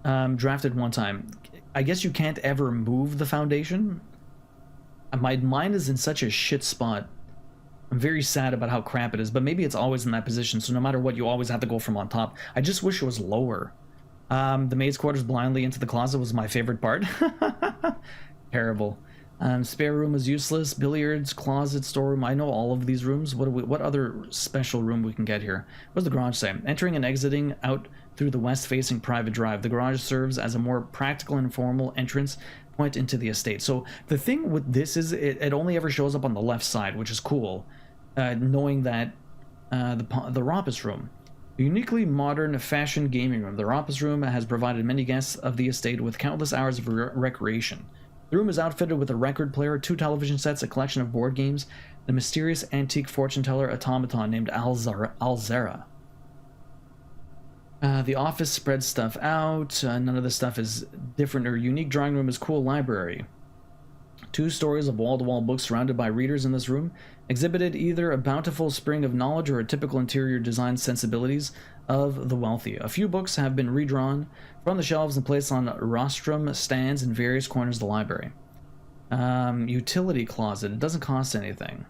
S1: drafted one time. I guess you can't ever move the foundation. My mind is in such a shit spot. I'm very sad about how crap it is, but maybe it's always in that position, so no matter what, you always have to go from on top. I just wish it was lower. The maid's quarters blindly into the closet was my favorite part. Terrible. Spare room is useless. Billiards, closet, storeroom. I know all of these rooms. What other special room we can get here? What does the garage say? Entering and exiting out through the west-facing private drive. The garage serves as a more practical and informal entrance point into the estate. So the thing with this is it only ever shows up on the left side, which is cool. Knowing that the Rompus room. A uniquely modern fashion gaming room. The Rompus room has provided many guests of the estate with countless hours of recreation. The room is outfitted with a record player, 2 television sets, a collection of board games, and a mysterious antique fortune teller automaton named Alzera. The office spreads stuff out. None of this stuff is different or unique. Drawing room is cool. Library. 2 stories of wall-to-wall books surrounded by readers in this room exhibited either a bountiful spring of knowledge or a typical interior design sensibilities of the wealthy. A few books have been redrawn from the shelves and placed on rostrum stands in various corners of the library. Utility closet. It doesn't cost anything.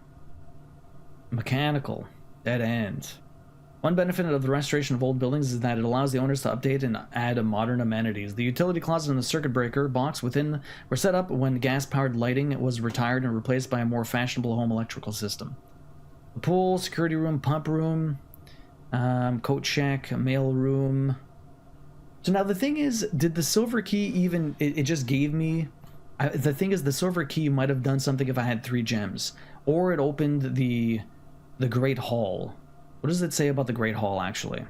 S1: Mechanical. Dead end. One benefit of the restoration of old buildings is that it allows the owners to update and add modern amenities. The utility closet and the circuit breaker box within were set up when gas-powered lighting was retired and replaced by a more fashionable home electrical system. The pool, security room, pump room, coat shack, mail room. So now the thing is, did the silver key even... It just gave me... the thing is, the silver key might have done something if I had 3 gems. Or it opened the Great Hall. What does it say about the Great Hall, actually?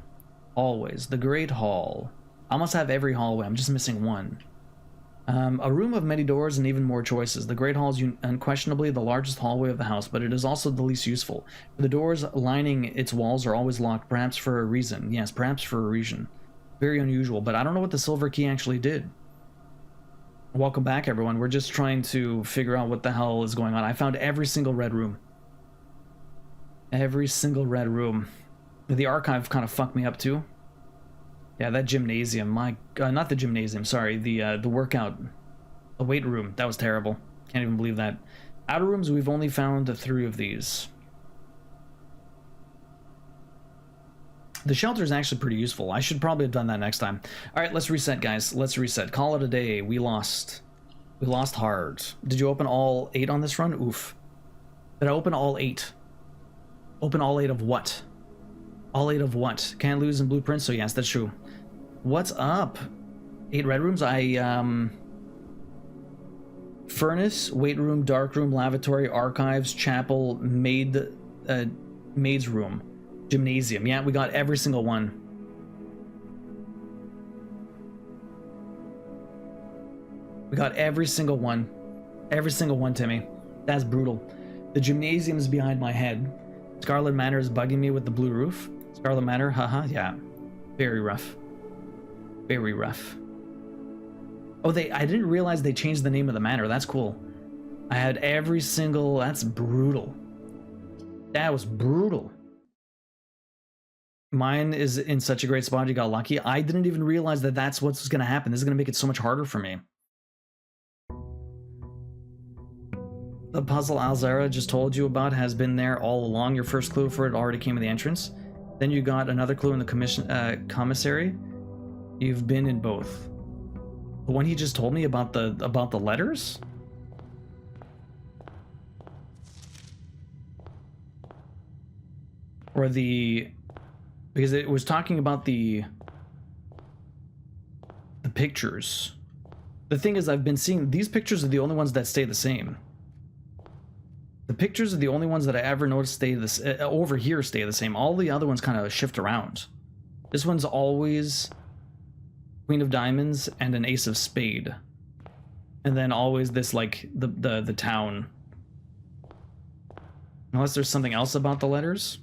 S1: Always. The Great Hall. I must have every hallway. I'm just missing one. A room of many doors and even more choices. The Great Hall is unquestionably the largest hallway of the house, but it is also the least useful. The doors lining its walls are always locked, perhaps for a reason. Yes, perhaps for a reason. Very unusual, but I don't know what the silver key actually did. Welcome back, everyone. We're just trying to figure out what the hell is going on. I found every single red room. Every single red room. The archive kind of fucked me up too. Yeah, that gymnasium. My not the gymnasium. Sorry, the workout, the weight room. That was terrible. Can't even believe that. Outer rooms. We've only found 3 of these. The shelter is actually pretty useful. I should probably have done that next time. All right, let's reset, guys. Let's reset. Call it a day. We lost. We lost hard. Did you open all 8 on this run? Oof. Did I open all 8? Open all 8 of what? All 8 of what? Can't lose in blueprints, so yes, that's true. What's up? 8 red rooms? Furnace, weight room, dark room, lavatory, archives, chapel, maid's room, gymnasium. Yeah, we got every single one. We got every single one. Every single one, Timmy. That's brutal. The gymnasium is behind my head. Scarlet Manor is bugging me with the blue roof. Scarlet Manor, haha, yeah. Very rough. Very rough. Oh, I didn't realize they changed the name of the manor. That's cool. I had every single... That's brutal. That was brutal. Mine is in such a great spot. You got lucky. I didn't even realize that that's what's going to happen. This is going to make it so much harder for me. The puzzle Alzara just told you about has been there all along. Your first clue for it already came in the entrance. Then you got another clue in the commissary. You've been in both. The one he just told me about the letters? Or the... Because it was talking about the pictures. The thing is, I've been seeing... These pictures are the only ones that stay the same. The pictures are the only ones that I ever noticed stay this over here stay the same. All the other ones kind of shift around. This one's always Queen of Diamonds and an Ace of Spade. And then always this, like, the town. Unless there's something else about the letters.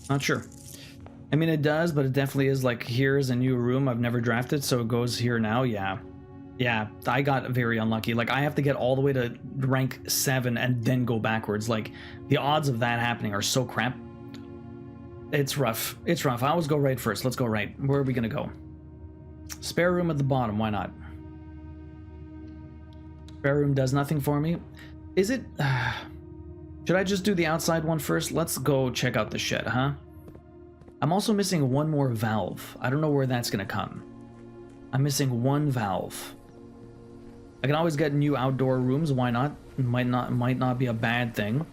S1: Not sure. I mean, it does, but it definitely is like, here's a new room I've never drafted, so it goes here now. Yeah. Yeah, I got very unlucky. Like, I have to get all the way to rank 7 and then go backwards. Like, the odds of that happening are so crap. It's rough. It's rough. I always go right first. Let's go right. Where are we gonna go? Spare room at the bottom. Why not? Spare room does nothing for me. Is it... should I just do the outside one first? Let's go check out the shed, huh? I'm also missing one more valve. I don't know where that's gonna come. I'm missing one valve. I can always get new outdoor rooms. Why not? It might not be a bad thing.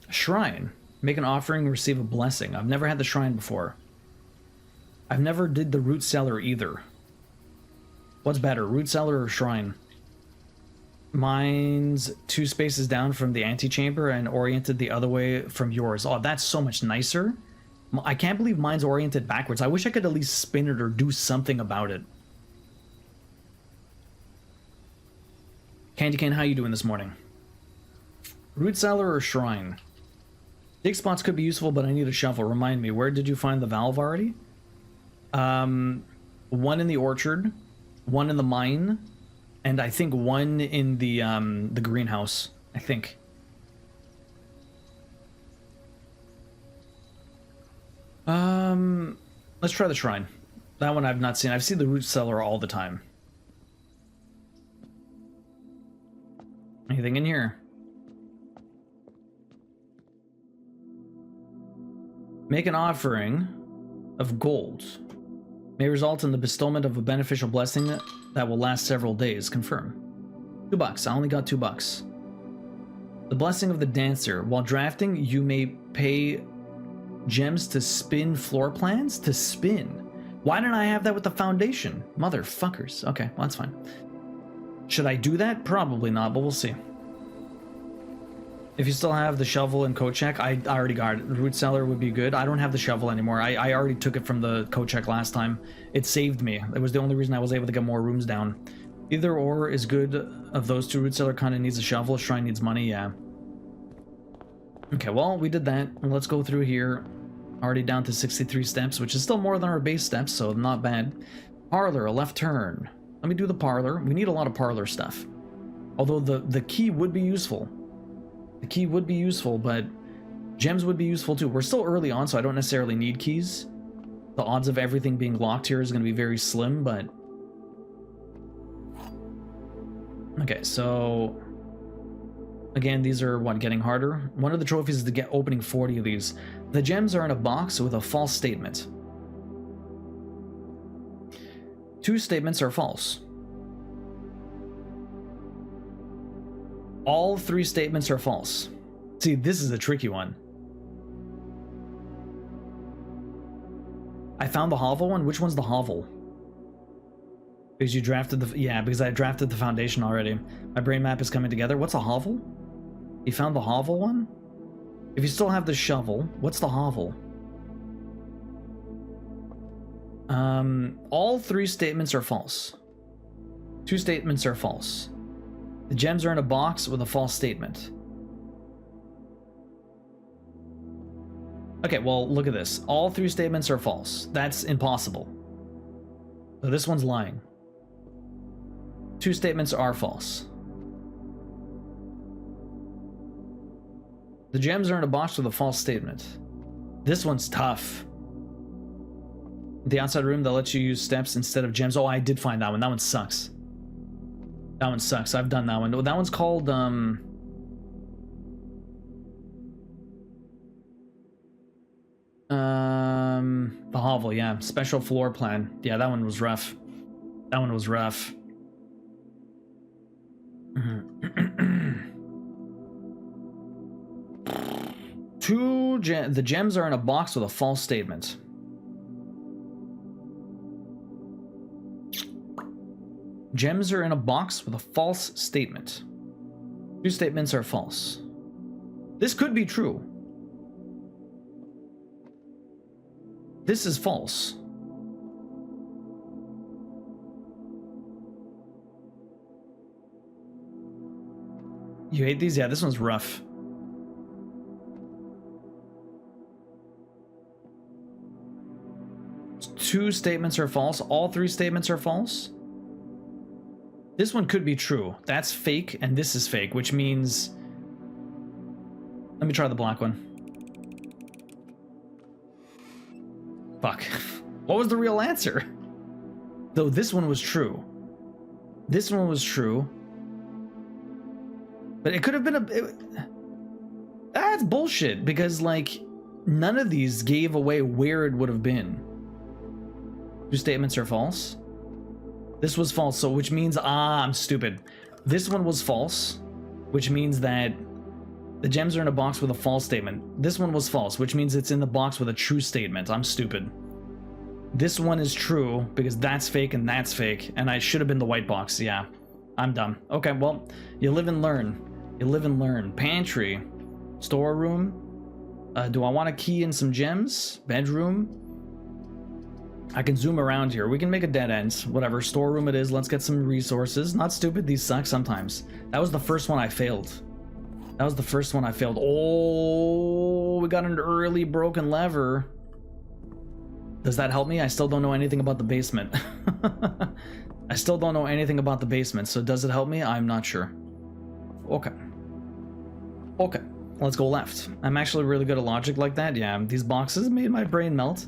S1: Shrine. Make an offering, receive a blessing. I've never had the shrine before. I've never did the root cellar either. What's better, root cellar or shrine? Mine's 2 spaces down from the antechamber and oriented the other way from yours. Oh, that's so much nicer. I can't believe mine's oriented backwards. I wish I could at least spin it or do something about it. Candy Cane, how you doing this morning? Root cellar or shrine? Dig spots could be useful, but I need a shovel. Remind me, where did you find the valve already? One in the orchard, one in the mine, and I think one in the greenhouse, I think. Let's try the shrine. That one I've not seen. I've seen the root cellar all the time. Anything in here? Make an offering of gold. May result in the bestowment of a beneficial blessing that will last several days. Confirm. $2. I only got $2. The blessing of the dancer. While drafting, you may pay gems to spin floor plans? To spin? Why didn't I have that with the foundation? Motherfuckers. Okay, well, that's fine. Should I do that? Probably not, but we'll see. If you still have the shovel and coat check, I already got it. The root cellar would be good. I don't have the shovel anymore. I already took it from the coat check last time. It saved me. It was the only reason I was able to get more rooms down. Either or is good. Of those two, root cellar kind of needs a shovel. Shrine needs money, yeah. Okay, well, we did that. Let's go through here. Already down to 63 steps, which is still more than our base steps, so not bad. Parlor, a left turn. Let me do the parlor. We need a lot of parlor stuff. Although the key would be useful. The key would be useful, but gems would be useful too. We're still early on, so I don't necessarily need keys. The odds of everything being locked here is going to be very slim, but... Okay, so... Again, these are, what, getting harder? One of the trophies is to get opening 40 of these. The gems are in a box with a false statement. 2 statements are false. All 3 statements are false. See, this is a tricky one. I found the hovel one. Which one's the hovel? Because you drafted the... Yeah, because I drafted the foundation already. My brain map is coming together. What's a hovel? You found the hovel one? If you still have the shovel, what's the hovel? All 3 statements are false. 2 statements are false. The gems are in a box with a false statement. Okay, well, look at this. All 3 statements are false. That's impossible. So this one's lying. 2 statements are false. The gems are in a box with a false statement. This one's tough. The outside room that lets you use steps instead of gems. Oh, I did find that one. That one sucks. That one sucks. I've done that one. That one's called, the hovel, yeah. Special floor plan. Yeah, that one was rough. That one was rough. The gems are in a box with a false statement. Gems are in a box with a false statement. 2 statements are false. This could be true. This is false. You hate these? Yeah, this one's rough. Two statements are false. All 3 statements are false. This one could be true. That's fake, and this is fake, which means... Let me try the black one. Fuck. What was the real answer? Though this one was true. This one was true. But it could have been a... That's bullshit, because, like, none of these gave away where it would have been. 2 statements are false. This was false, so which means... I'm stupid. This one was false, which means that the gems are in a box with a false statement. This one was false, which means it's in the box with a true statement. I'm stupid. This one is true, because that's fake and that's fake, and I should have been the white box. Yeah, I'm dumb. Okay, well, you live and learn. You live and learn. Pantry. Storeroom. Do I want to key in some gems? Bedroom. I can zoom around here. We can make a dead end. Whatever. Storeroom it is. Let's get some resources. Not stupid. These suck sometimes. That was the first one I failed. That was the first one I failed. Oh, we got an early broken lever. Does that help me? I still don't know anything about the basement. I still don't know anything about the basement. So does it help me? I'm not sure. Okay. Okay. Let's go left. I'm actually really good at logic like that. Yeah, these boxes made my brain melt.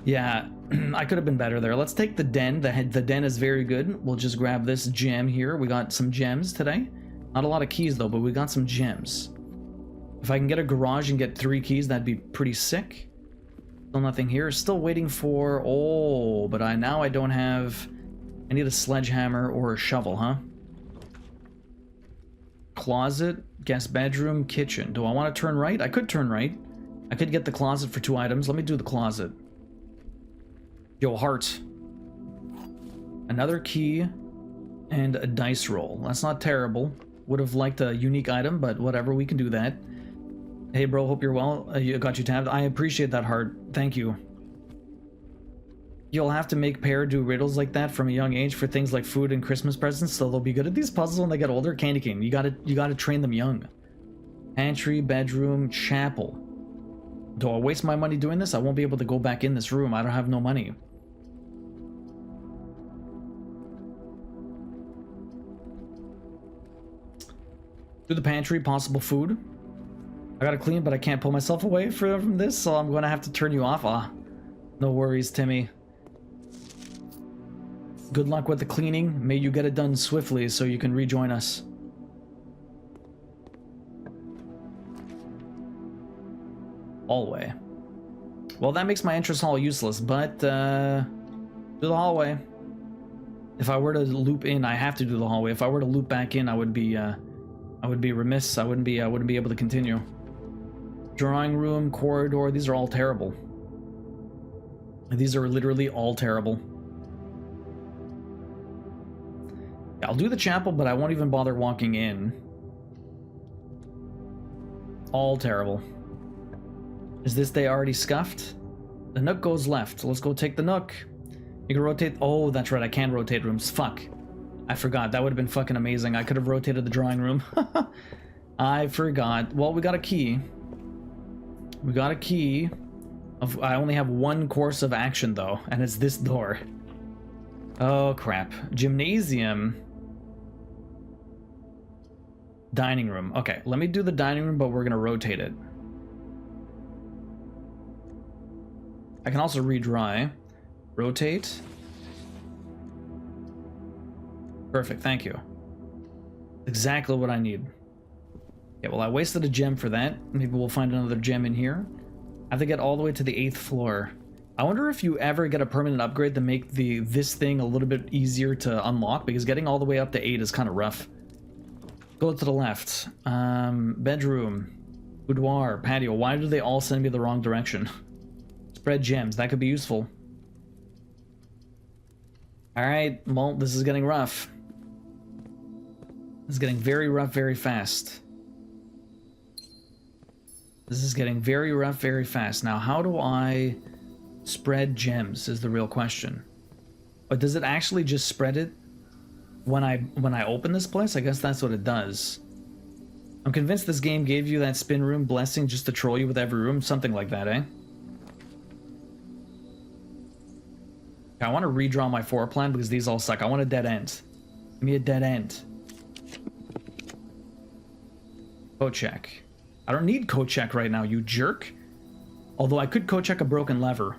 S1: Yeah, I could have been better there. Let's take the den. The den is very good. We'll just grab this gem here. We got some gems today. Not a lot of keys though, but we got some gems. If I can get a garage and get 3 keys, that'd be pretty sick. Still nothing here. Still waiting for... Oh, but now I don't have... I need a sledgehammer or a shovel, huh? Closet, guest bedroom, kitchen. Do I want to turn right? I could turn right. I could get the closet for 2 items. Let me do the closet. Yo, heart. Another key and a dice roll. That's not terrible. Would have liked a unique item, but whatever, we can do that. Hey bro, hope you're well. You got you tabbed. I appreciate that, heart. Thank you. You'll have to make Pear do riddles like that from a young age for things like food and Christmas presents, so they'll be good at these puzzles when they get older. Candy cane. You gotta train them young. Pantry, bedroom, chapel. Do I waste my money doing this? I won't be able to go back in this room. I don't have no money. Do the pantry, possible food. I gotta clean, but I can't pull myself away from this, so I'm gonna have to turn you off. Ah, no worries, Timmy. Good luck with the cleaning. May you get it done swiftly so you can rejoin us. Hallway. Well, that makes my entrance hall useless, but do the hallway. If I were to loop in, I have to do the hallway. If I were to loop back in, I would be remiss. I wouldn't be able to continue. Drawing room, corridor, these are all terrible. These are literally all terrible. I'll do the chapel, but I won't even bother walking in. All terrible. Is this day already scuffed? The nook goes left. Let's go take the nook. You can rotate. Oh, that's right. I can rotate rooms. Fuck. I forgot. That would have been fucking amazing. I could have rotated the drawing room. I forgot. Well, we got a key. We got a key. I only have one course of action, though, and it's this door. Oh, crap. Gymnasium. Dining room. Okay, let me do the dining room, but we're going to rotate it. I can also redry. Rotate. Perfect, thank you. Exactly what I need. Yeah, well, I wasted a gem for that. Maybe we'll find another gem in here. I have to get all the way to the 8th floor. I wonder if you ever get a permanent upgrade to make this thing a little bit easier to unlock, because getting all the way up to 8 is kind of rough. Go to the left. Bedroom. Boudoir. Patio. Why do they all send me the wrong direction? Spread gems. That could be useful. Alright, well, this is getting rough. This is getting very rough very fast. This is getting very rough very fast. Now, how do I spread gems is the real question. But does it actually just spread it when I open this place? I guess that's what it does. I'm convinced this game gave you that spin room blessing just to troll you with every room. Something like that, eh? I want to redraw my floor plan because these all suck. I want a dead end. Give me a dead end. Code check. I don't need code check right now, you jerk. Although I could code check a broken lever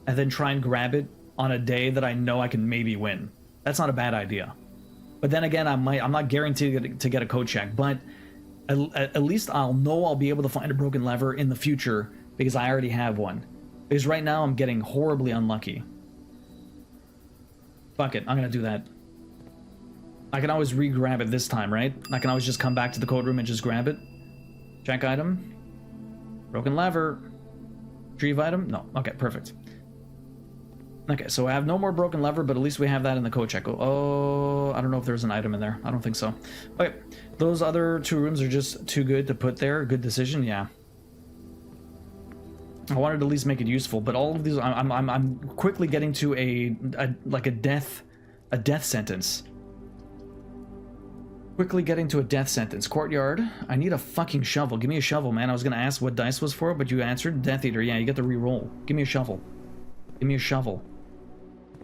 S1: and then try and grab it on a day that I know I can maybe win. That's not a bad idea. But then again, I'm not guaranteed to get a code check, but at least I'll know I'll be able to find a broken lever in the future because I already have one. Because right now I'm getting horribly unlucky. Fuck it, I'm gonna do that. I can always re-grab it this time, right? I can always just come back to the code room and just grab it. Check item. Broken lever. Retrieve item? No. Okay, perfect. Okay, so I have no more broken lever, but at least we have that in the code check. Oh, I don't know if there's an item in there. I don't think so. Okay, those other 2 rooms are just too good to put there. Good decision, yeah. I wanted to at least make it useful, but all of these, I'm quickly getting to a death sentence. Quickly getting to a death sentence. Courtyard. I need a fucking shovel. Give me a shovel, man. I was gonna ask what dice was for, but you answered. Death Eater. Yeah, you get to re-roll. Give me a shovel. Give me a shovel.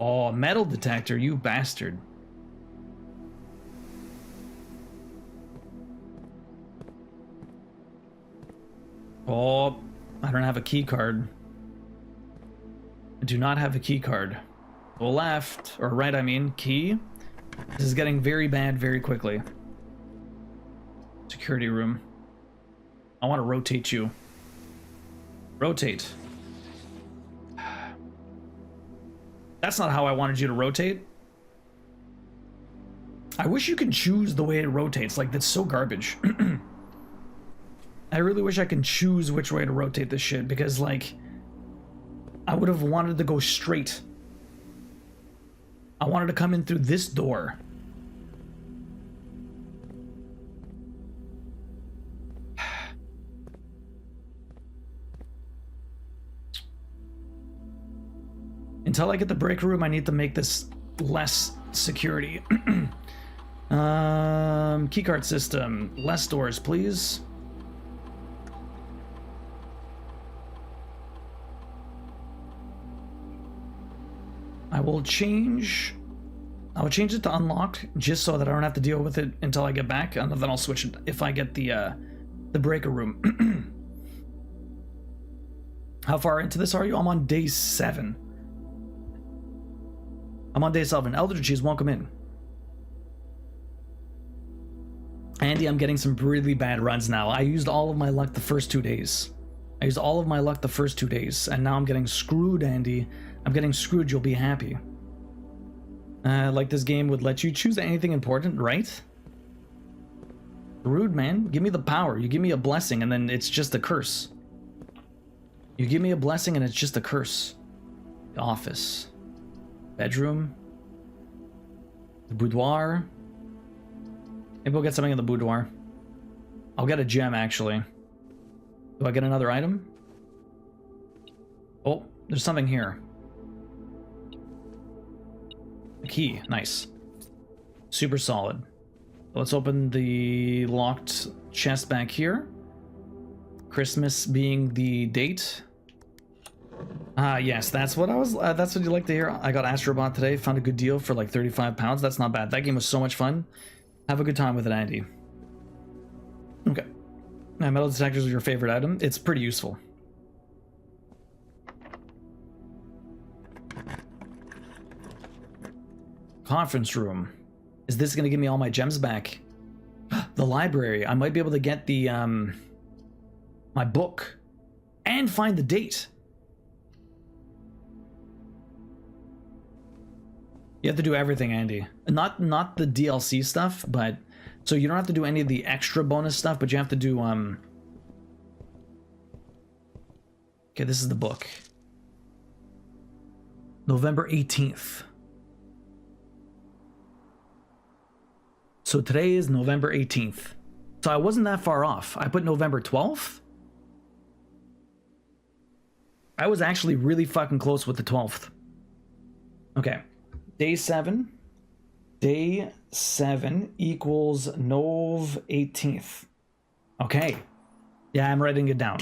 S1: Oh, metal detector, you bastard. Oh, I don't have a key card. I do not have a key card. Go left, or right, I mean, key. This is getting very bad very quickly. Security room. I want to rotate you. Rotate. That's not how I wanted you to rotate. I wish you could choose the way it rotates. Like, that's so garbage. I really wish I could choose which way to rotate this shit, because, like, I would have wanted to go straight. I wanted to come in through this door. Until I get the break room, I need to make this less security. Keycard system. Less doors, please. I will change it to unlocked just so that I don't have to deal with it until I get back, and then I'll switch it if I get the breaker room. How far into this are you? I'm on day 7. I'm on day 7. Elder Cheese, welcome in. Andy, I'm getting some really bad runs now. I used all of my luck the first 2 days. And now I'm getting screwed, Andy. I'm getting screwed, you'll be happy. Like this game would let you choose anything important, right? Rude, man. Give me the power. You give me a blessing and then it's just a curse. You give me a blessing and it's just a curse. The office. Bedroom. The boudoir. Maybe we'll get something in the boudoir. I'll get a gem, actually. Do I get another item? Oh, there's something here. A key. Nice. Super solid. Let's open the locked chest back here. Christmas being the date. Yes, that's what I was. That's what you like to hear. I got Astrobot today. Found a good deal for like £35. That's not bad. That game was so much fun. Have a good time with it, Andy. Okay. Now, metal detectors are your favorite item. It's pretty useful. Conference room. Is this going to give me all my gems back? The library. I might be able to get the my book and find the date. You have to do everything, Andy. Not the DLC stuff, but so you don't have to do any of the extra bonus stuff, but you have to do okay, this is the book. November 18th. So today is November 18th. So I wasn't that far off. I put November 12th. I was actually really fucking close with the 12th. Okay. Day 7. Day 7 equals Nov 18th. Okay. Yeah, I'm writing it down.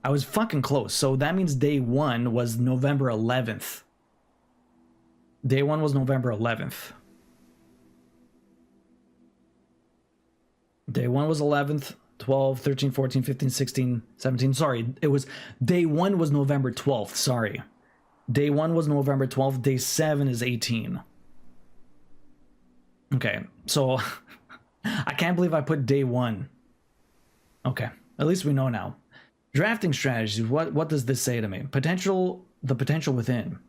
S1: I was fucking close. So that means day 1 was November 11th. Day 1 was November 11th. Day 1 was 11th, 12, 13, 14, 15, 16, 17. Sorry, it was day 1 was November 12th. Sorry. Day 1 was November 12th. Day 7 is 18. Okay, so I can't believe I put day 1. Okay, at least we know now. Drafting strategies. What does this say to me? The potential within.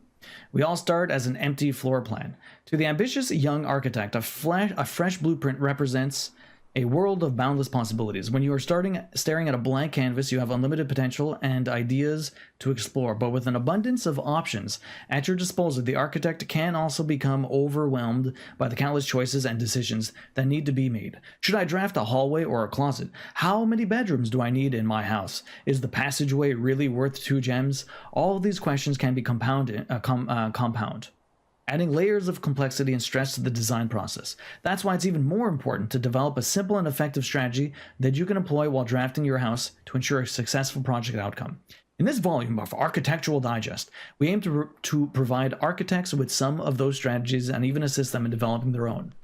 S1: We all start as an empty floor plan. To the ambitious young architect, a fresh blueprint represents a world of boundless possibilities. When you are staring at a blank canvas, you have unlimited potential and ideas to explore, but with an abundance of options at your disposal, the architect can also become overwhelmed by the countless choices and decisions that need to be made. Should I draft a hallway or a closet? How many bedrooms do I need in my house? Is the passageway really worth 2 gems? All of these questions can be compound. Adding layers of complexity and stress to the design process. That's why it's even more important to develop a simple and effective strategy that you can employ while drafting your house to ensure a successful project outcome. In this volume of Architectural Digest, we aim to provide architects with some of those strategies and even assist them in developing their own.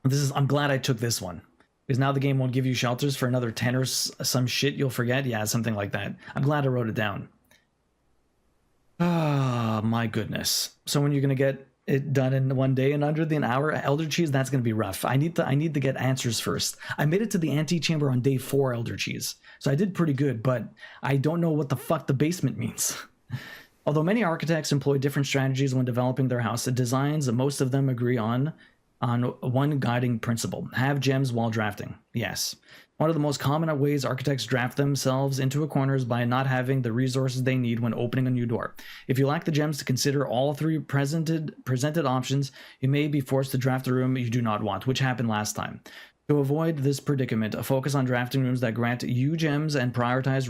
S1: I'm glad I took this one, because now the game won't give you shelters for another 10 or some shit you'll forget. Yeah, something like that. I'm glad I wrote it down. Ah, my goodness. So when you're going to get it done in 1 day and under an hour, Elder Cheese, that's going to be rough. I need to get answers first. I made it to the antechamber on day 4, Elder Cheese. So I did pretty good, but I don't know what the fuck the basement means. Although many architects employ different strategies when developing their house, the designs, most of them agree on one guiding principle. Have gems while drafting. Yes. One of the most common ways architects draft themselves into a corner is by not having the resources they need when opening a new door. If you lack the gems to consider all 3 presented options, you may be forced to draft a room you do not want, which happened last time. To avoid this predicament, focus on drafting rooms that grant you gems and prioritize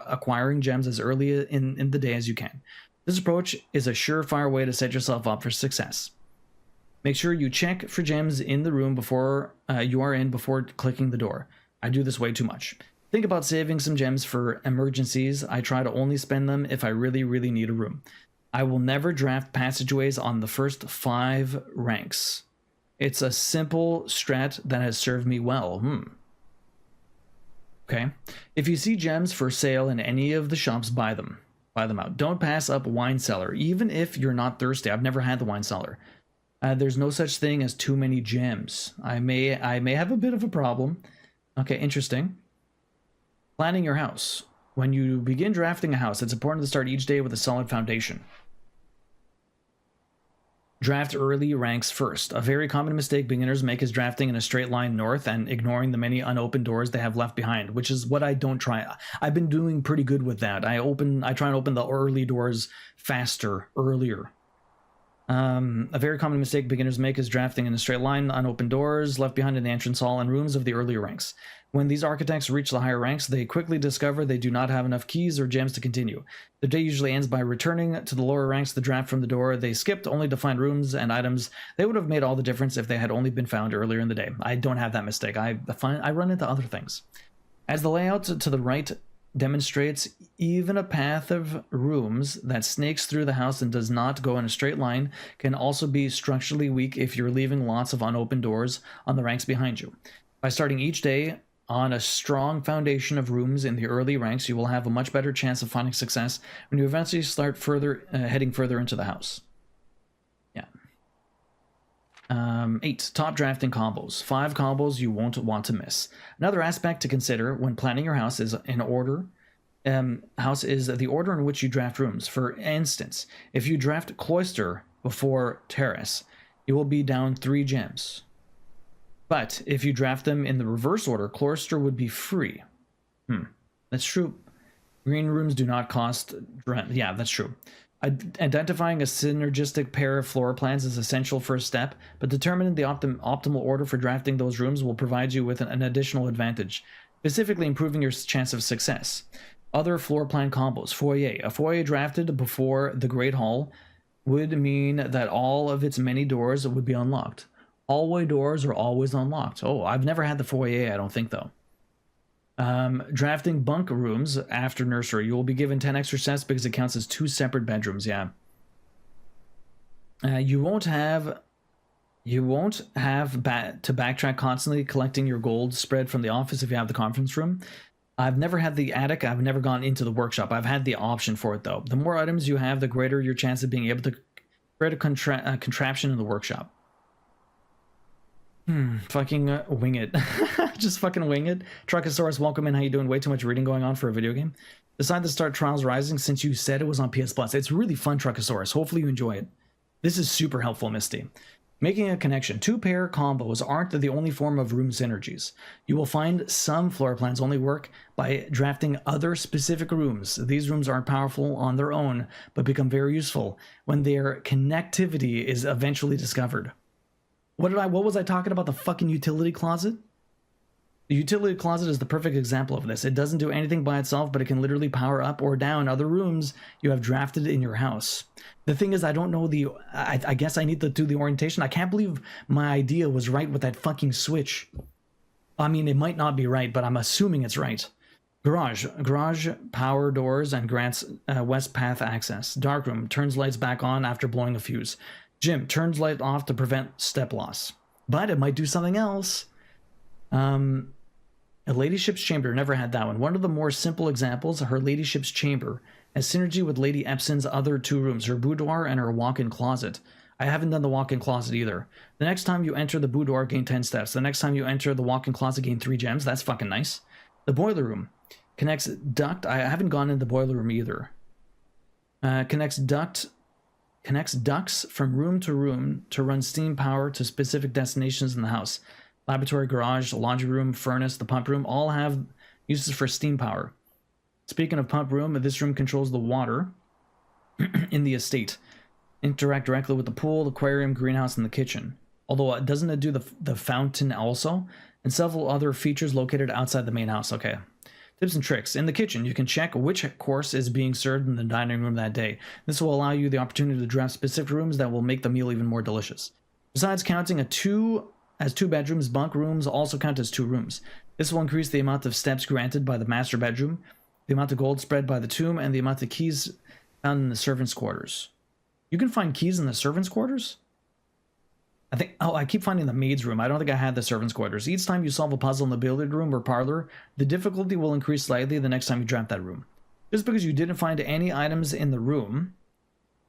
S1: acquiring gems as early in the day as you can. This approach is a surefire way to set yourself up for success. Make sure you check for gems in the room before clicking the door. I do this way too much. Think about saving some gems for emergencies. I try to only spend them if I really, really need a room. I will never draft passageways on the first 5 ranks. It's a simple strat that has served me well. Okay. If you see gems for sale in any of the shops, buy them. Buy them out. Don't pass up wine cellar, even if you're not thirsty. I've never had the wine cellar. There's no such thing as too many gems. I may have a bit of a problem. Okay, interesting. Planning your house. When you begin drafting a house, it's important to start each day with a solid foundation. Draft early ranks first. A very common mistake beginners make is drafting in a straight line north and ignoring the many unopened doors they have left behind, which is what I don't try. I've been doing pretty good with that. I try and open the early doors faster, earlier. A very common mistake beginners make is drafting in a straight line, unopened doors left behind in the entrance hall and rooms of the earlier ranks. When these architects reach the higher ranks, they quickly discover they do not have enough keys or gems to continue. The day usually ends by returning to the lower ranks to draft from the door they skipped, only to find rooms and items they would have made all the difference if they had only been found earlier in the day. I don't have that mistake. I run into other things. As the layout to the right demonstrates, even a path of rooms that snakes through the house and does not go in a straight line can also be structurally weak if you're leaving lots of unopened doors on the ranks behind you. By starting each day on a strong foundation of rooms in the early ranks, you will have a much better chance of finding success when you eventually start heading further into the house. Yeah. 8. Top drafting combos. 5 combos you won't want to miss. Another aspect to consider when planning your house is the order in which you draft rooms. For instance, if you draft cloister before terrace, you will be down 3 gems. But if you draft them in the reverse order, cloister would be free. That's true. Green rooms do not cost... Yeah, that's true. Identifying a synergistic pair of floor plans is essential first step, but determining the optimal order for drafting those rooms will provide you with an additional advantage, specifically improving your chance of success. Other floor plan combos. Foyer. A foyer drafted before the Great Hall would mean that all of its many doors would be unlocked. Hallway doors are always unlocked. Oh, I've never had the foyer, I don't think, though. Drafting bunk rooms after nursery. You will be given 10 extra steps because it counts as 2 separate bedrooms, yeah. You won't have to backtrack constantly collecting your gold spread from the office if you have the conference room. I've never had the attic. I've never gone into the workshop. I've had the option for it, though. The more items you have, the greater your chance of being able to create a contraption in the workshop. Fucking wing it. Just fucking wing it. Truckosaurus, welcome in. How you doing? Way too much reading going on for a video game. Decided to start Trials Rising since you said it was on PS Plus. It's really fun, Truckosaurus. Hopefully you enjoy it. This is super helpful, Misty. Making a connection. 2-pair combos aren't the only form of room synergies. You will find some floor plans only work by drafting other specific rooms. These rooms aren't powerful on their own, but become very useful when their connectivity is eventually discovered. What was I talking about? The fucking utility closet? The utility closet is the perfect example of this. It doesn't do anything by itself, but it can literally power up or down other rooms you have drafted in your house. The thing is, I don't know I guess I need to do the orientation. I can't believe my idea was right with that fucking switch. I mean, it might not be right, but I'm assuming it's right. Garage. Garage power doors and grants west path access. Darkroom turns lights back on after blowing a fuse. Gym turns light off to prevent step loss. But it might do something else. A ladyship's chamber. Never had that one. One of the more simple examples, her ladyship's chamber, has synergy with Lady Epson's other 2 rooms, her boudoir and her walk-in closet. I haven't done the walk-in closet either. The next time you enter the boudoir, gain 10 steps. The next time you enter the walk-in closet, gain 3 gems. That's fucking nice. The boiler room connects duct. I haven't gone in the boiler room either. Connects ducts from room to run steam power to specific destinations in the house. Laboratory, garage, laundry room, furnace, the pump room all have uses for steam power. Speaking of pump room, this room controls the water in the estate. Interact directly with the pool, the aquarium, greenhouse, and the kitchen. Although doesn't it do the fountain also? And several other features located outside the main house. Okay. Tips and tricks. In the kitchen, you can check which course is being served in the dining room that day. This will allow you the opportunity to draft specific rooms that will make the meal even more delicious. Besides counting as 2 bedrooms, bunk rooms also count as 2 rooms. This will increase the amount of steps granted by the master bedroom, the amount of gold spread by the tomb, and the amount of keys found in the servants' quarters. You can find keys in the servants' quarters? I keep finding the maid's room. I don't think I had the servants' quarters. Each time you solve a puzzle in the billiard room or parlor, the difficulty will increase slightly the next time you draft that room. Just because you didn't find any items in the room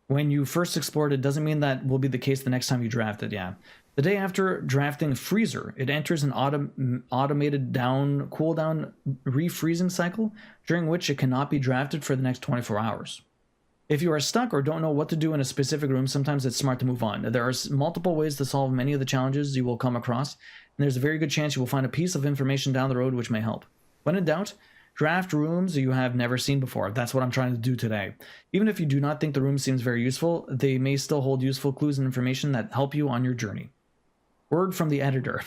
S1: when you first explored it doesn't mean that will be the case the next time you draft it, yeah. The day after drafting freezer, it enters an automated cooldown refreezing cycle, during which it cannot be drafted for the next 24 hours. If you are stuck or don't know what to do in a specific room, sometimes it's smart to move on. There are multiple ways to solve many of the challenges you will come across, and there's a very good chance you will find a piece of information down the road which may help. When in doubt, Draft rooms you have never seen before. That's what I'm trying to do today. Even if you do not think the room seems very useful, they may still hold useful clues and information that help you on your journey. Word from the editor.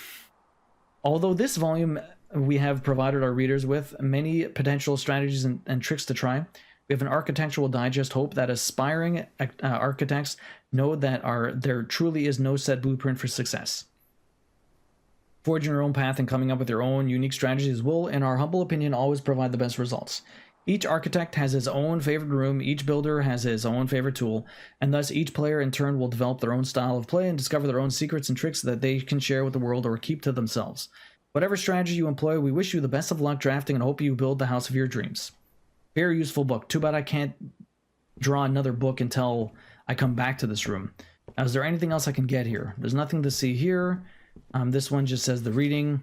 S1: Although this volume we have provided our readers with many potential strategies and tricks to try, we have an architectural digest hope that aspiring architects know that there truly is no set blueprint for success. Forging your own path and coming up with your own unique strategies will, in our humble opinion, always provide the best results. Each architect has his own favorite room, each builder has his own favorite tool, and thus each player in turn will develop their own style of play and discover their own secrets and tricks that they can share with the world or keep to themselves. Whatever strategy you employ, we wish you the best of luck drafting and hope you build the house of your dreams. Very useful book. Too bad I can't draw another book until I come back to this room. Now, is there anything else I can get here? There's nothing to see here. This one just says the reading.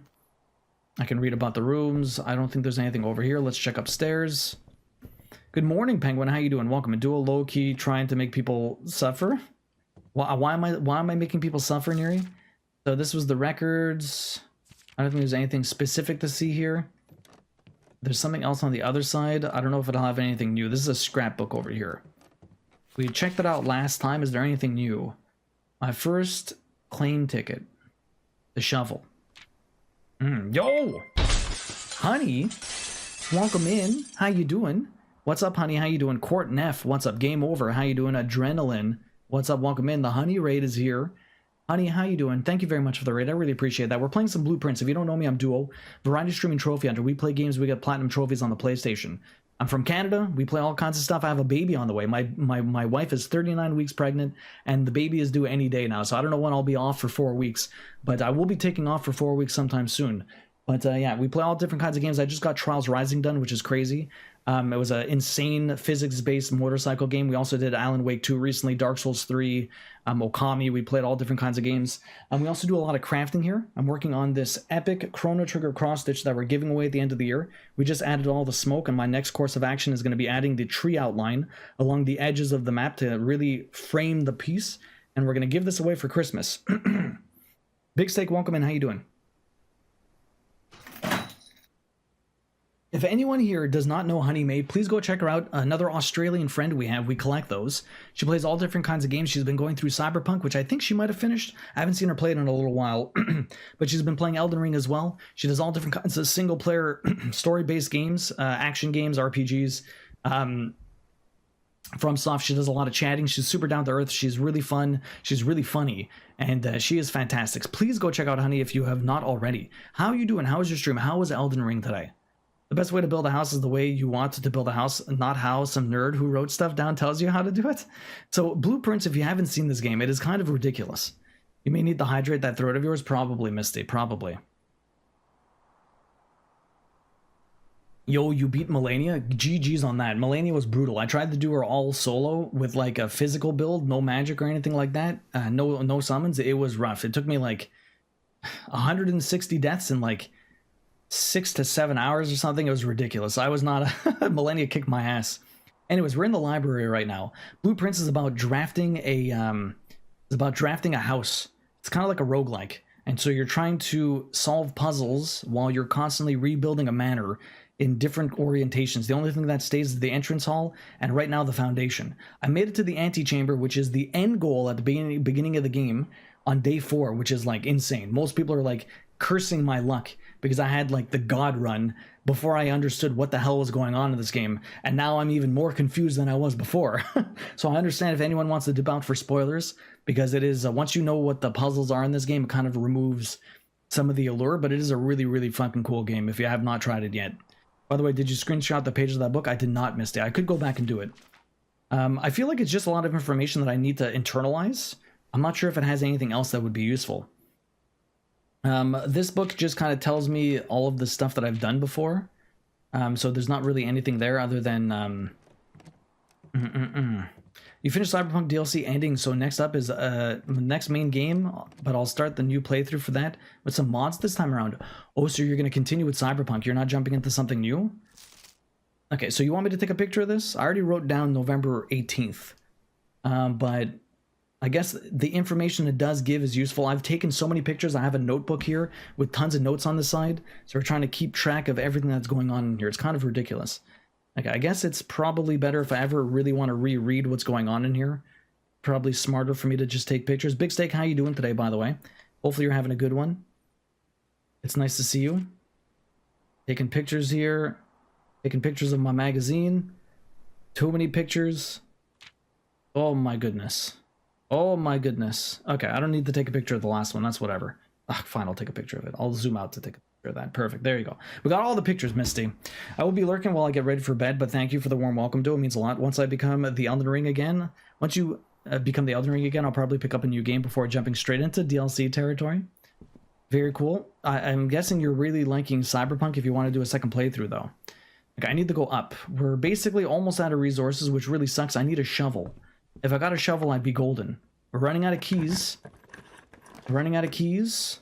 S1: I can read about the rooms. I don't think there's anything over here. Let's check upstairs. Good morning, Penguin. How you doing? Welcome. A dual low key trying to make people suffer. Why am I making people suffer, Neri? So this was the records. I don't think there's anything specific to see here. There's something else on the other side. I don't know if it'll have anything new. This is a scrapbook over here. We checked it out last time. Is there anything new? My first claim ticket. The shovel. Yo! Honey! Welcome in. How you doing? What's up, honey? How you doing? Court Neff. What's up? Game over. How you doing? Adrenaline. What's up? Welcome in. The honey raid is here. Honey, how you doing? Thank you very much for the raid. I really appreciate that. We're playing some blueprints. If you don't know me, I'm Duo. Variety streaming trophy hunter. We play games. We get platinum trophies on the PlayStation. I'm from Canada. We play all kinds of stuff. I have a baby on the way. My wife is 39 weeks pregnant, and the baby is due any day now. So I don't know when I'll be off for 4 weeks, but I will be taking off for 4 weeks sometime soon. But yeah, we play all different kinds of games. I just got Trials Rising done, which is crazy. It was an insane physics-based motorcycle game. We also did Alan Wake 2 recently, Dark Souls 3, Okami. We played all different kinds of games. We also do a lot of crafting here. I'm working on this epic Chrono Trigger cross-stitch that we're giving away at the end of the year. We just added all the smoke, and my next course of action is going to be adding the tree outline along the edges of the map to really frame the piece. And we're going to give this away for Christmas. Big Steak, welcome in. How you doing? If anyone here does not know Honey May, please go check her out. Another Australian friend we have. We collect those. She plays all different kinds of games. She's been going through Cyberpunk, which I think she might have finished. I haven't seen her play it in a little while, but she's been playing Elden Ring as well. She does all different kinds of single-player story-based games, action games, RPGs. FromSoft, she does a lot of chatting. She's super down to earth. She's really fun. She's really funny, and she is fantastic. Please go check out Honey if you have not already. How are you doing? How was your stream? How was Elden Ring today? The best way to build a house is the way you want to build a house, not how some nerd who wrote stuff down tells you how to do it. So blueprints, if you haven't seen this game, it is kind of ridiculous. You may need to hydrate that throat of yours. Probably, Misty. Probably. Yo, you beat Melania? GG's on that. Melania was brutal. I tried to do her all solo with like a physical build, no magic or anything like that. No summons. It was rough. It took me like 160 deaths in like 6 to 7 hours or something. It was ridiculous. I was not Melania kicked my ass. Anyways, we're in the library right now. Blueprints is about drafting a house. It's kind of like a roguelike. And so you're trying to solve puzzles while you're constantly rebuilding a manor in different orientations. The only thing that stays is the entrance hall, and right now the foundation. I made it to the antechamber, which is the end goal at the beginning of the game on day 4, which is like insane. Most people are like cursing my luck because I had like the god run before I understood what the hell was going on in this game, and now I'm even more confused than I was before. So I understand if anyone wants to dip out for spoilers, because it is once you know what the puzzles are in this game, it kind of removes some of the allure, but it is a really, really fucking cool game if you have not tried it yet. By the way, did you screenshot the page of that book? I did not, miss it. I could go back and do it. I feel like it's just a lot of information that I need to internalize. I'm not sure if it has anything else that would be useful. This book just kind of tells me all of the stuff that I've done before. So there's not really anything there other than... You finished Cyberpunk DLC ending, so next up is next main game, but I'll start the new playthrough for that with some mods this time around. Oh, so you're going to continue with Cyberpunk. You're not jumping into something new? Okay, so you want me to take a picture of this? I already wrote down November 18th. But I guess the information it does give is useful. I've taken so many pictures. I have a notebook here with tons of notes on the side. So we're trying to keep track of everything that's going on in here. It's kind of ridiculous. Okay, I guess it's probably better if I ever really want to reread what's going on in here. Probably smarter for me to just take pictures. Big Steak, how you doing today, by the way? Hopefully you're having a good one. It's nice to see you. Taking pictures here. Taking pictures of my magazine. Too many pictures. Oh my goodness. Oh my goodness. Okay, I don't need to take a picture of the last one. That's whatever. Ah, fine, I'll take a picture of it. I'll zoom out to take a picture of that. Perfect. There you go. We got all the pictures, Misty. I will be lurking while I get ready for bed, but thank you for the warm welcome, Joe. It means a lot. Once I become the Elden Ring again, once you become the Elden Ring again, I'll probably pick up a new game before jumping straight into DLC territory. Very cool. I'm guessing you're really liking Cyberpunk if you want to do a second playthrough, though. Okay, I need to go up. We're basically almost out of resources, which really sucks. I need a shovel. If I got a shovel, I'd be golden. We're running out of keys. Running out of keys.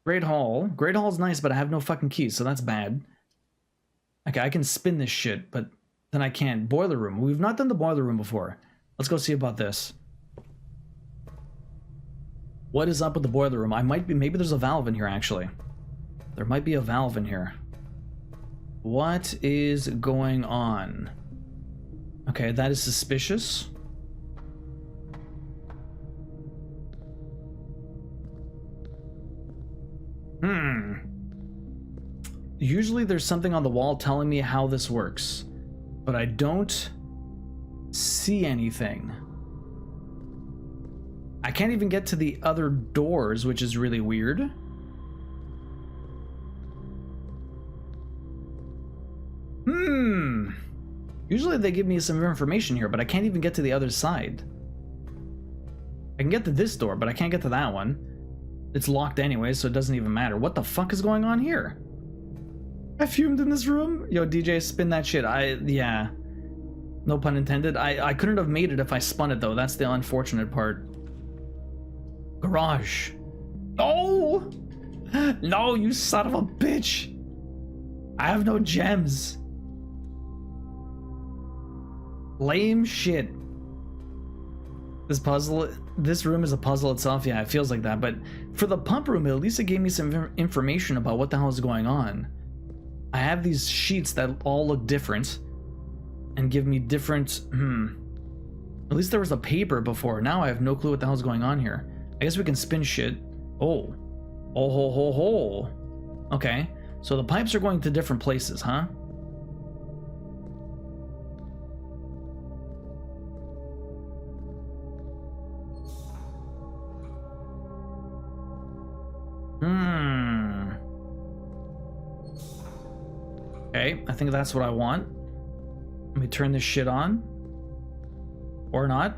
S1: Great Hall. Great Hall's nice, but I have no fucking keys, so that's bad. Okay, I can spin this shit, but then I can't. Boiler room. We've not done the boiler room before. Let's go see about this. What is up with the boiler room? Maybe there's a valve in here, actually. There might be a valve in here. What is going on? Okay, that is suspicious. Usually there's something on the wall telling me how this works, but I don't see anything. I can't even get to the other doors, which is really weird. Usually they give me some information here, but I can't even get to the other side. I can get to this door, but I can't get to that one. It's locked anyway, so it doesn't even matter. What the fuck is going on here? I fumed in this room? Yo, DJ, spin that shit. Yeah. No pun intended. I couldn't have made it if I spun it, though. That's the unfortunate part. Garage. No! No, you son of a bitch! I have no gems. Lame shit. This room is a puzzle itself. Yeah, it feels like that. But for the pump room, at least it gave me some information about what the hell is going on. I have these sheets that all look different and give me different, At least there was a paper before. Now I have no clue what the hell is going on here. I guess we can spin shit. Oh. Oh, ho, ho, ho. Okay. So the pipes are going to different places, huh? Okay, I think that's what I want. Let me turn this shit on. Or not.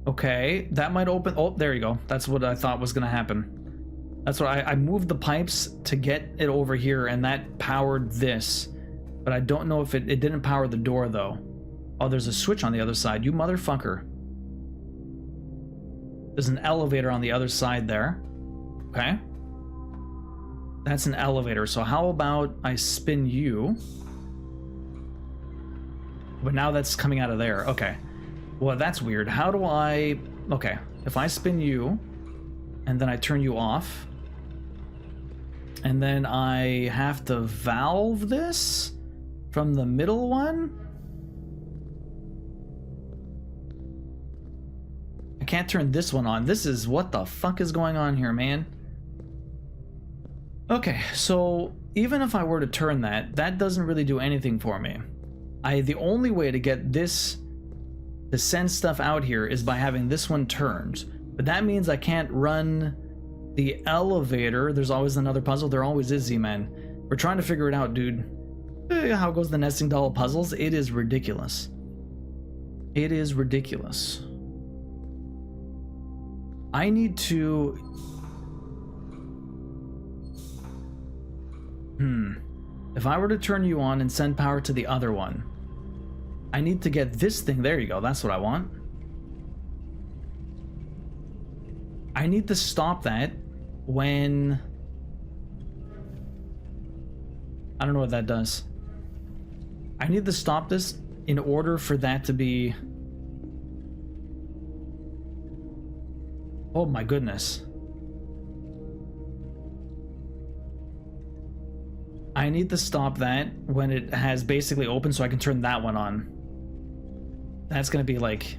S1: Okay, that might open. Oh, there you go. That's what I thought was going to happen. That's what I moved the pipes to get it over here, and that powered this. But I don't know if it didn't power the door, though. Oh, there's a switch on the other side. You motherfucker. There's an elevator on the other side there. Okay. That's an elevator. So how about I spin you? But now that's coming out of there. Okay. Well, that's weird. How do I... Okay. If I spin you, and then I turn you off, and then I have to valve this from the middle one? I can't turn this one on. This is... What the fuck is going on here, man? Okay, so even if I were to turn that, that doesn't really do anything for me. The only way to get this... to send stuff out here is by having this one turned. But that means I can't run the elevator. There's always another puzzle. There always is, Z-Man. We're trying to figure it out, dude. How goes the nesting doll puzzles? It is ridiculous. It is ridiculous. I need to... If I were to turn you on and send power to the other one, I need to get this thing. There you go. That's what I want. I need to stop that when... I don't know what that does. I need to stop this in order for that to be... Oh my goodness. I need to stop that when it has basically opened so I can turn that one on. That's gonna be like...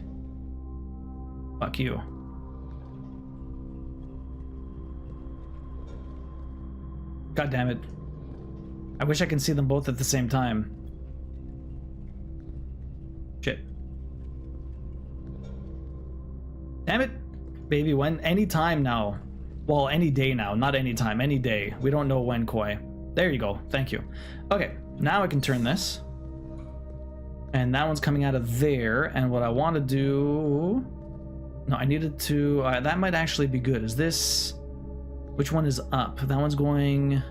S1: Fuck you. God damn it. I wish I can see them both at the same time. Shit. Damn it! Baby, when? Any time now. Well, any day now. Not any time. Any day. We don't know when, Koi. There you go. Thank you. Okay, now I can turn this. And that one's coming out of there. And what I want to do... No, I needed to... that might actually be good. Is this... Which one is up? That one's going...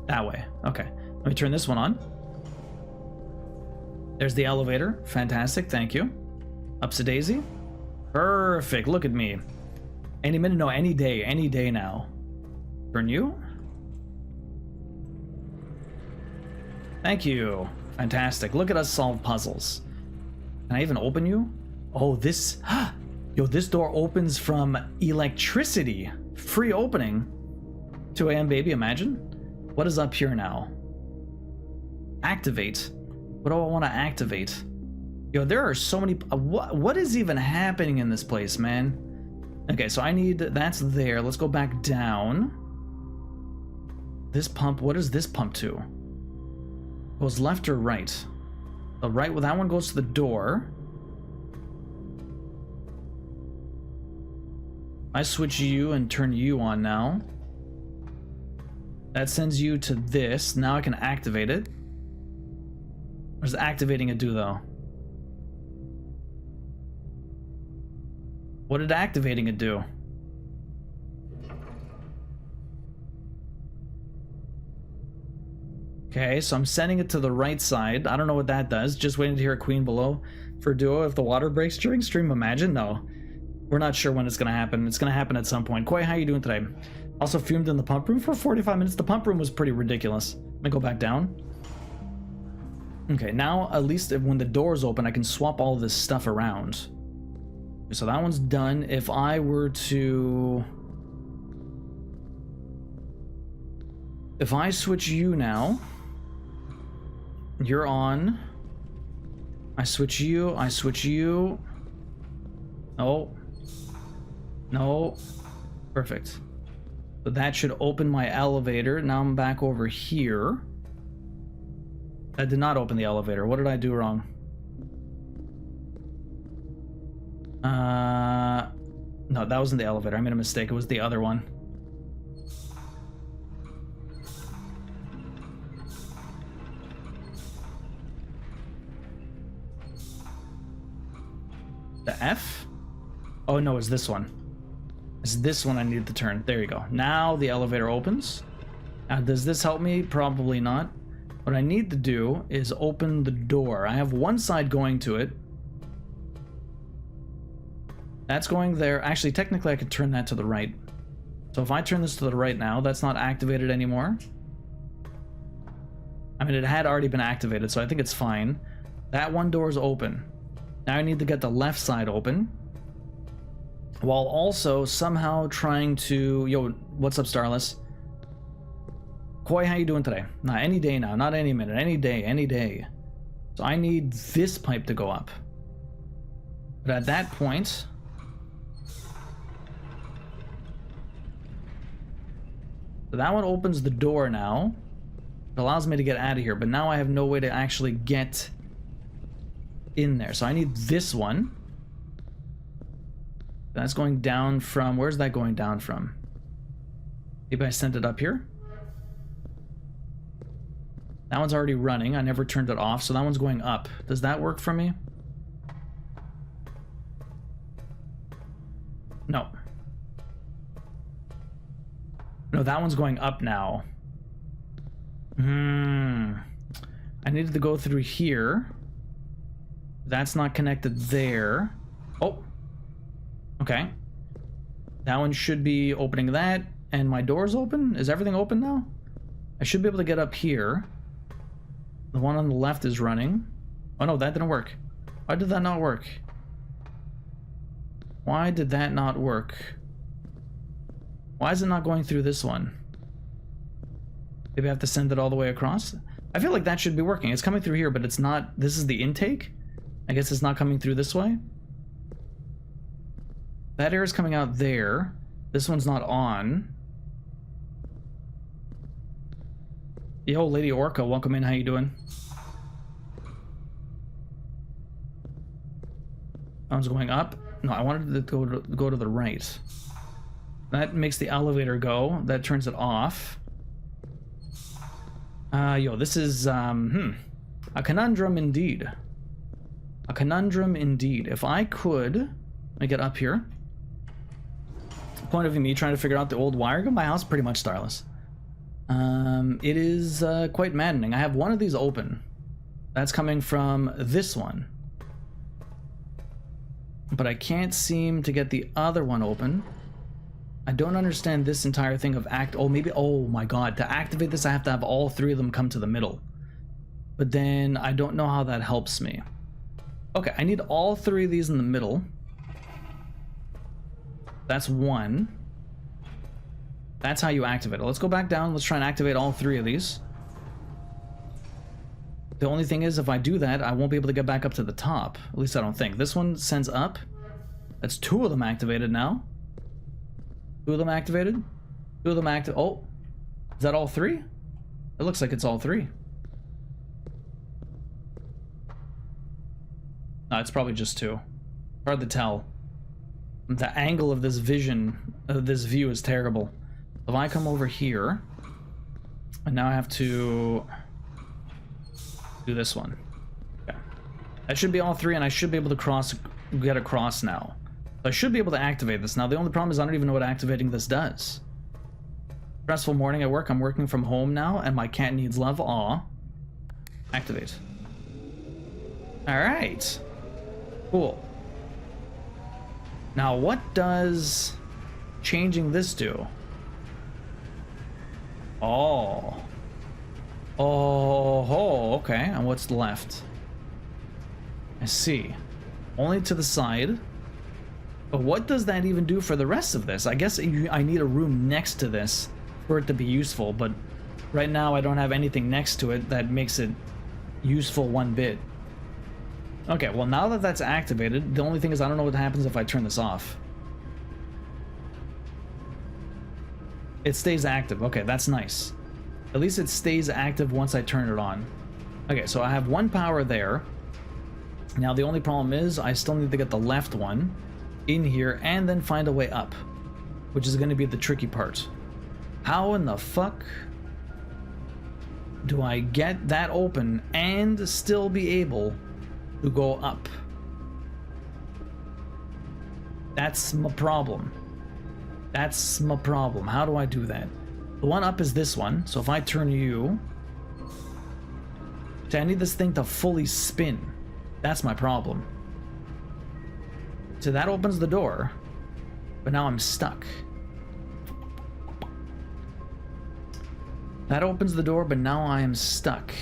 S1: That way. Okay. Let me turn this one on. There's the elevator. Fantastic. Thank you. Upsa daisy. Perfect. Look at me. Any minute. No, any day. Any day now. Turn you. Thank you. Fantastic. Look at us solve puzzles. Can I even open you? Oh, this... Yo, this door opens from electricity. Free opening. 2 a.m. baby, imagine. What is up here now? Activate. What do I want to activate? Yo, there are so many... what is even happening in this place, man? Okay, so I need... That's there. Let's go back down. This pump... What is this pump to? Goes left or right? The right... Well, that one goes to the door. I switch you and turn you on now. That sends you to this. Now I can activate it. What does activating it do, though? What did activating it do? Okay, so I'm sending it to the right side. I don't know what that does. Just waiting to hear a queen below for duo if the water breaks during stream. Imagine? No. We're not sure when it's going to happen. It's going to happen at some point. Koi, how you doing today? Also fumed in the pump room for 45 minutes. The pump room was pretty ridiculous. Let me go back down. Okay, now at least when the door's open, I can swap all this stuff around. So that one's done. If I were to... If I switch you now... You're on. I switch you. I switch you. No. No. Perfect. So that should open my elevator. Now I'm back over here. That did not open the elevator. What did I do wrong? No, that wasn't the elevator. I made a mistake. It was the other one. The F? Oh no, it's this one. It's this one I need to turn. There you go. Now the elevator opens. Now, does this help me? Probably not. What I need to do is open the door. I have one side going to it. That's going there. Actually, technically I could turn that to the right. So if I turn this to the right now, that's not activated anymore. I mean, it had already been activated, so I think it's fine. That one door is open. Now I need to get the left side open. While also somehow trying to... Yo, what's up, Starless? Koi, how you doing today? Nah, any day now, not any minute. Any day, any day. So I need this pipe to go up. But at that point... So that one opens the door now. It allows me to get out of here, but now I have no way to actually get in there. So I need this one. That's going down from... Where's that going down from? Maybe I sent it up here? That one's already running. I never turned it off, so that one's going up. Does that work for me? No. No, that one's going up now. I needed to go through here. That's not connected there. Oh. Okay. That one should be opening that, and my door's open? Is everything open now? I should be able to get up here. The one on the left is running. Oh no, that didn't work. Why did that not work? Why did that not work? Why is it not going through this one? Maybe I have to send it all the way across? I feel like that should be working. It's coming through here, but it's not. This is the intake? I guess it's not coming through this way? That air is coming out there. This one's not on. Yo, Lady Orca, welcome in. How you doing? That one's going up. No, I wanted it to go to the right. That makes the elevator go. That turns it off. Yo, this is, a conundrum indeed. A conundrum indeed. If I could... Let me get up here. Point of view, me trying to figure out the old wire. My house is pretty much starless. It is quite maddening. I have one of these open. That's coming from this one. But I can't seem to get the other one open. I don't understand this entire thing of oh, maybe, oh my god, to activate this I have to have all three of them come to the middle. But then I don't know how that helps me. Okay, I need all three of these in the middle. That's one. That's how you activate it. Let's go back down. Let's try and activate all three of these. The only thing is, if I do that, I won't be able to get back up to the top. At least I don't think. This one sends up. That's two of them activated now. Two of them activated. Two of them active. Oh, is that all three? It looks like it's all three. No, it's probably just two. Hard to tell. The angle of this vision, of this view is terrible. If I come over here, and now I have to do this one. Okay. That should be all three, and I should be able to get across now. So I should be able to activate this. Now, the only problem is I don't even know what activating this does. Stressful morning at work. I'm working from home now, and my cat needs love. Aw. Activate. Alright. Cool. Now, what does changing this do? Oh. Oh, okay. And what's left? I see. Only to the side. But what does that even do for the rest of this? I guess I need a room next to this for it to be useful, but right now I don't have anything next to it that makes it useful one bit. Okay, well, now that that's activated, the only thing is I don't know what happens if I turn this off. It stays active. Okay, that's nice. At least it stays active once I turn it on. Okay, so I have one power there. Now, the only problem is I still need to get the left one in here and then find a way up, which is going to be the tricky part. How in the fuck do I get that open and still be able to go up? That's my problem. That's my problem. How do I do that? The one up is this one, so if I turn you... See, I need this thing to fully spin. That's my problem. So that opens the door, but now I'm stuck. That opens the door, but now I am stuck.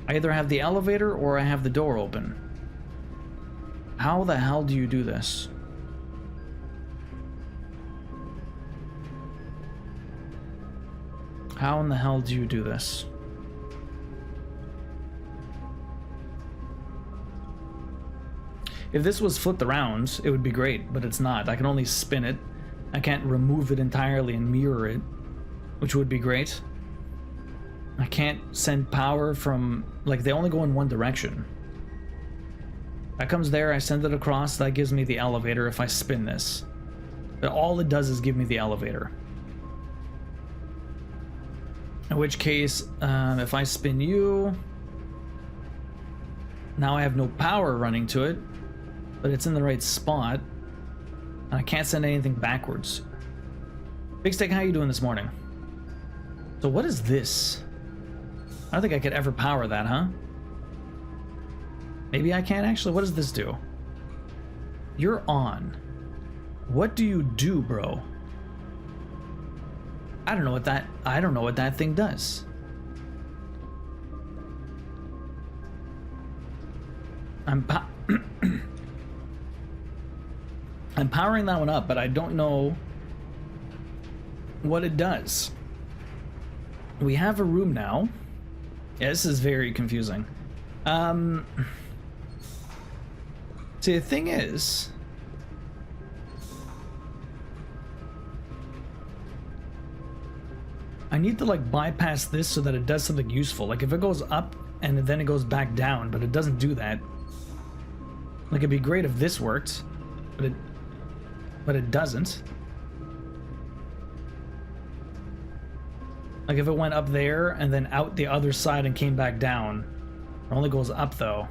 S1: I either have the elevator or I have the door open. How the hell do you do this? How in the hell do you do this? If this was flipped around, it would be great, but it's not. I can only spin it. I can't remove it entirely and mirror it, which would be great. I can't send power from... Like, they only go in one direction. That comes there, I send it across, that gives me the elevator if I spin this. But all it does is give me the elevator. In which case, if I spin you... Now I have no power running to it, but it's in the right spot. And I can't send anything backwards. Big Steak, how you doing this morning? So what is this? I don't think I could ever power that, huh? Maybe I can actually? What does this do? You're on. What do you do, bro? I don't know what that thing does. I'm powering that one up, but I don't know what it does. We have a room now. Yeah, this is very confusing. See, the thing is, I need to like bypass this so that it does something useful. Like if it goes up and then it goes back down, but it doesn't do that. Like it'd be great if this worked, but it doesn't. Like if it went up there and then out the other side and came back down. It only goes up though.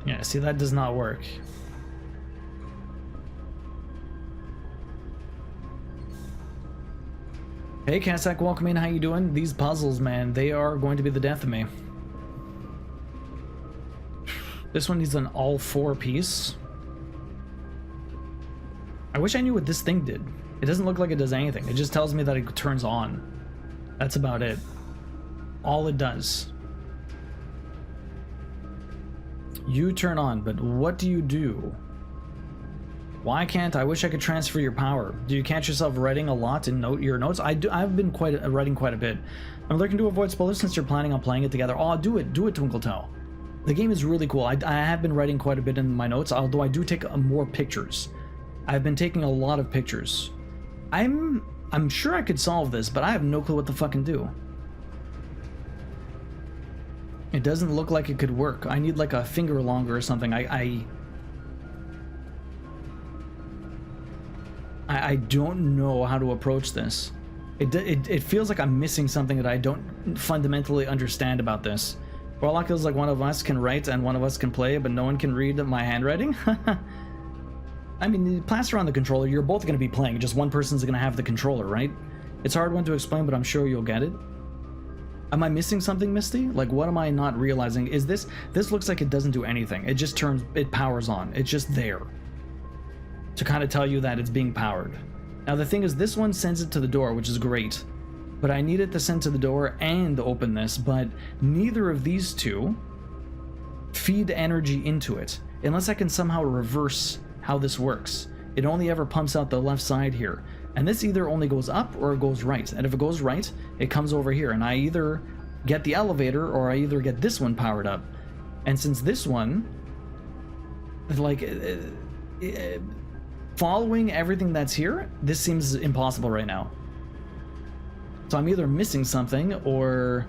S1: Yeah, see, that does not work. Hey Kasak, welcome in, how you doing? These puzzles, man, they are going to be the death of me. This one needs an all 4 piece. I wish I knew what this thing did. It doesn't look like it does anything. It just tells me that it turns on. That's about it. All it does. You turn on, but what do you do? Why can't I? Wish I could transfer your power. Do you catch yourself writing a lot in your notes? I've been writing quite a bit. I'm looking to avoid spoilers since you're planning on playing it together. Oh, do it, Twinkletoe. The game is really cool. I have been writing quite a bit in my notes, although I do take more pictures. I've been taking a lot of pictures. I'm sure I could solve this, but I have no clue what to fucking do. It doesn't look like it could work. I need like a finger longer or something. I don't know how to approach this. It feels like I'm missing something that I don't fundamentally understand about this. Warlock feels like one of us can write and one of us can play, but no one can read my handwriting? I mean, plaster on the controller, you're both going to be playing, just one person's going to have the controller, right? It's a hard one to explain, but I'm sure you'll get it. Am I missing something, Misty? Like, what am I not realizing? Is this looks like it doesn't do anything. It just it powers on. It's just there to kind of tell you that it's being powered. Now, the thing is, this one sends it to the door, which is great, but I need it to send to the door and open this, but neither of these two feed energy into it, unless I can somehow reverse how this works. It only ever pumps out the left side here. And this either only goes up or it goes right. And if it goes right, it comes over here. And I either get the elevator or I either get this one powered up. And since this one, like, following everything that's here, this seems impossible right now. So I'm either missing something or...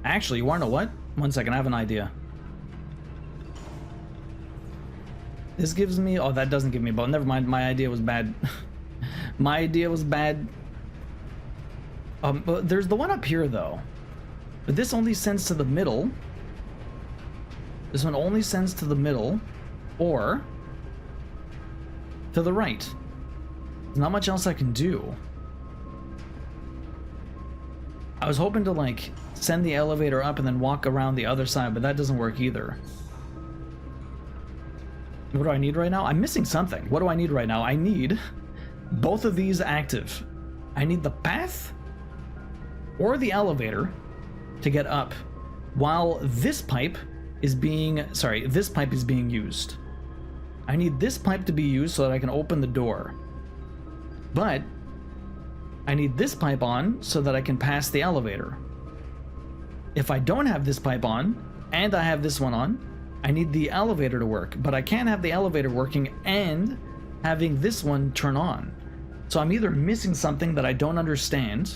S1: Actually, you wanna know what? One second, I have an idea. This gives me... Oh, that doesn't give me a bone. Never mind, my idea was bad. My idea was bad. But there's the one up here, though. But this only sends to the middle. This one only sends to the middle. Or... to the right. There's not much else I can do. I was hoping to, like, send the elevator up and then walk around the other side, but that doesn't work either. What do I need right now? I'm missing something. What do I need right now? I need both of these active. I need the path or the elevator to get up while this pipe is being... Sorry, this pipe is being used. I need this pipe to be used so that I can open the door. But I need this pipe on so that I can pass the elevator. If I don't have this pipe on, and I have this one on, I need the elevator to work, but I can't have the elevator working and having this one turn on. So I'm either missing something that I don't understand,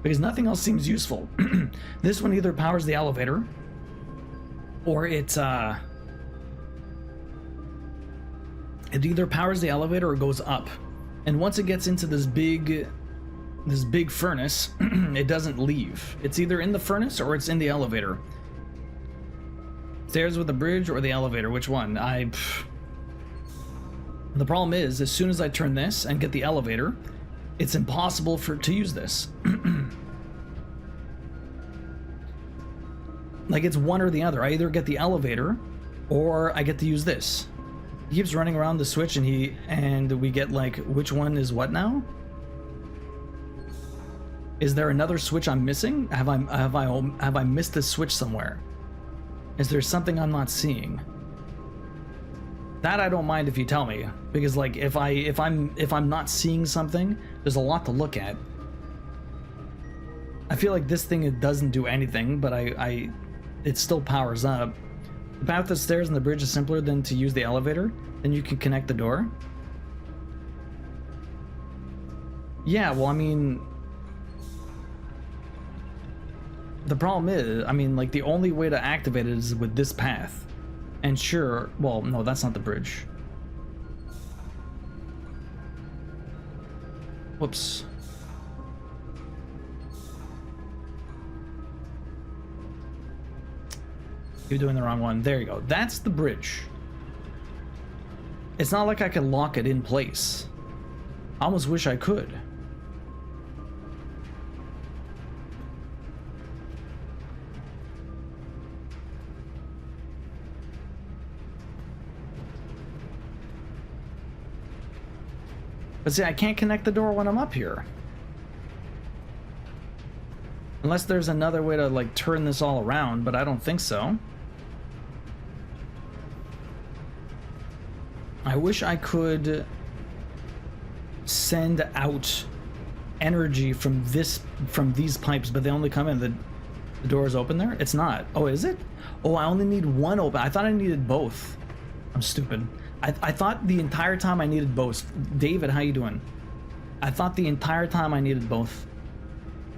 S1: because nothing else seems useful. This one either powers the elevator, or it either powers the elevator or goes up. And once it gets into this big furnace, it doesn't leave. It's either in the furnace or it's in the elevator. Stairs with the bridge or the elevator, which one? The problem is, as soon as I turn this and get the elevator, it's impossible to use this. Like, it's one or the other. I either get the elevator or I get to use this. He keeps running around the switch and we get like, which one is what now? Is there another switch I'm missing? Have I missed this switch somewhere? Is there something I'm not seeing? That I don't mind if you tell me, because like if I'm not seeing something, there's a lot to look at. I feel like this thing, it doesn't do anything, but it still powers up. The path to the stairs and the bridge is simpler than to use the elevator. Then you can connect the door. Yeah, well, I mean, the problem is, I mean, like, the only way to activate it is with this path. And sure, well, no, that's not the bridge. Whoops. You're doing the wrong one. There you go. That's the bridge. It's not like I can lock it in place. I almost wish I could. But see, I can't connect the door when I'm up here. Unless there's another way to, like, turn this all around, but I don't think so. I wish I could send out energy from these pipes, but they only come in. The door is open there? It's not. Oh, is it? Oh, I only need one open. I thought I needed both. I'm stupid. I thought the entire time I needed both. David, how you doing? I thought the entire time I needed both.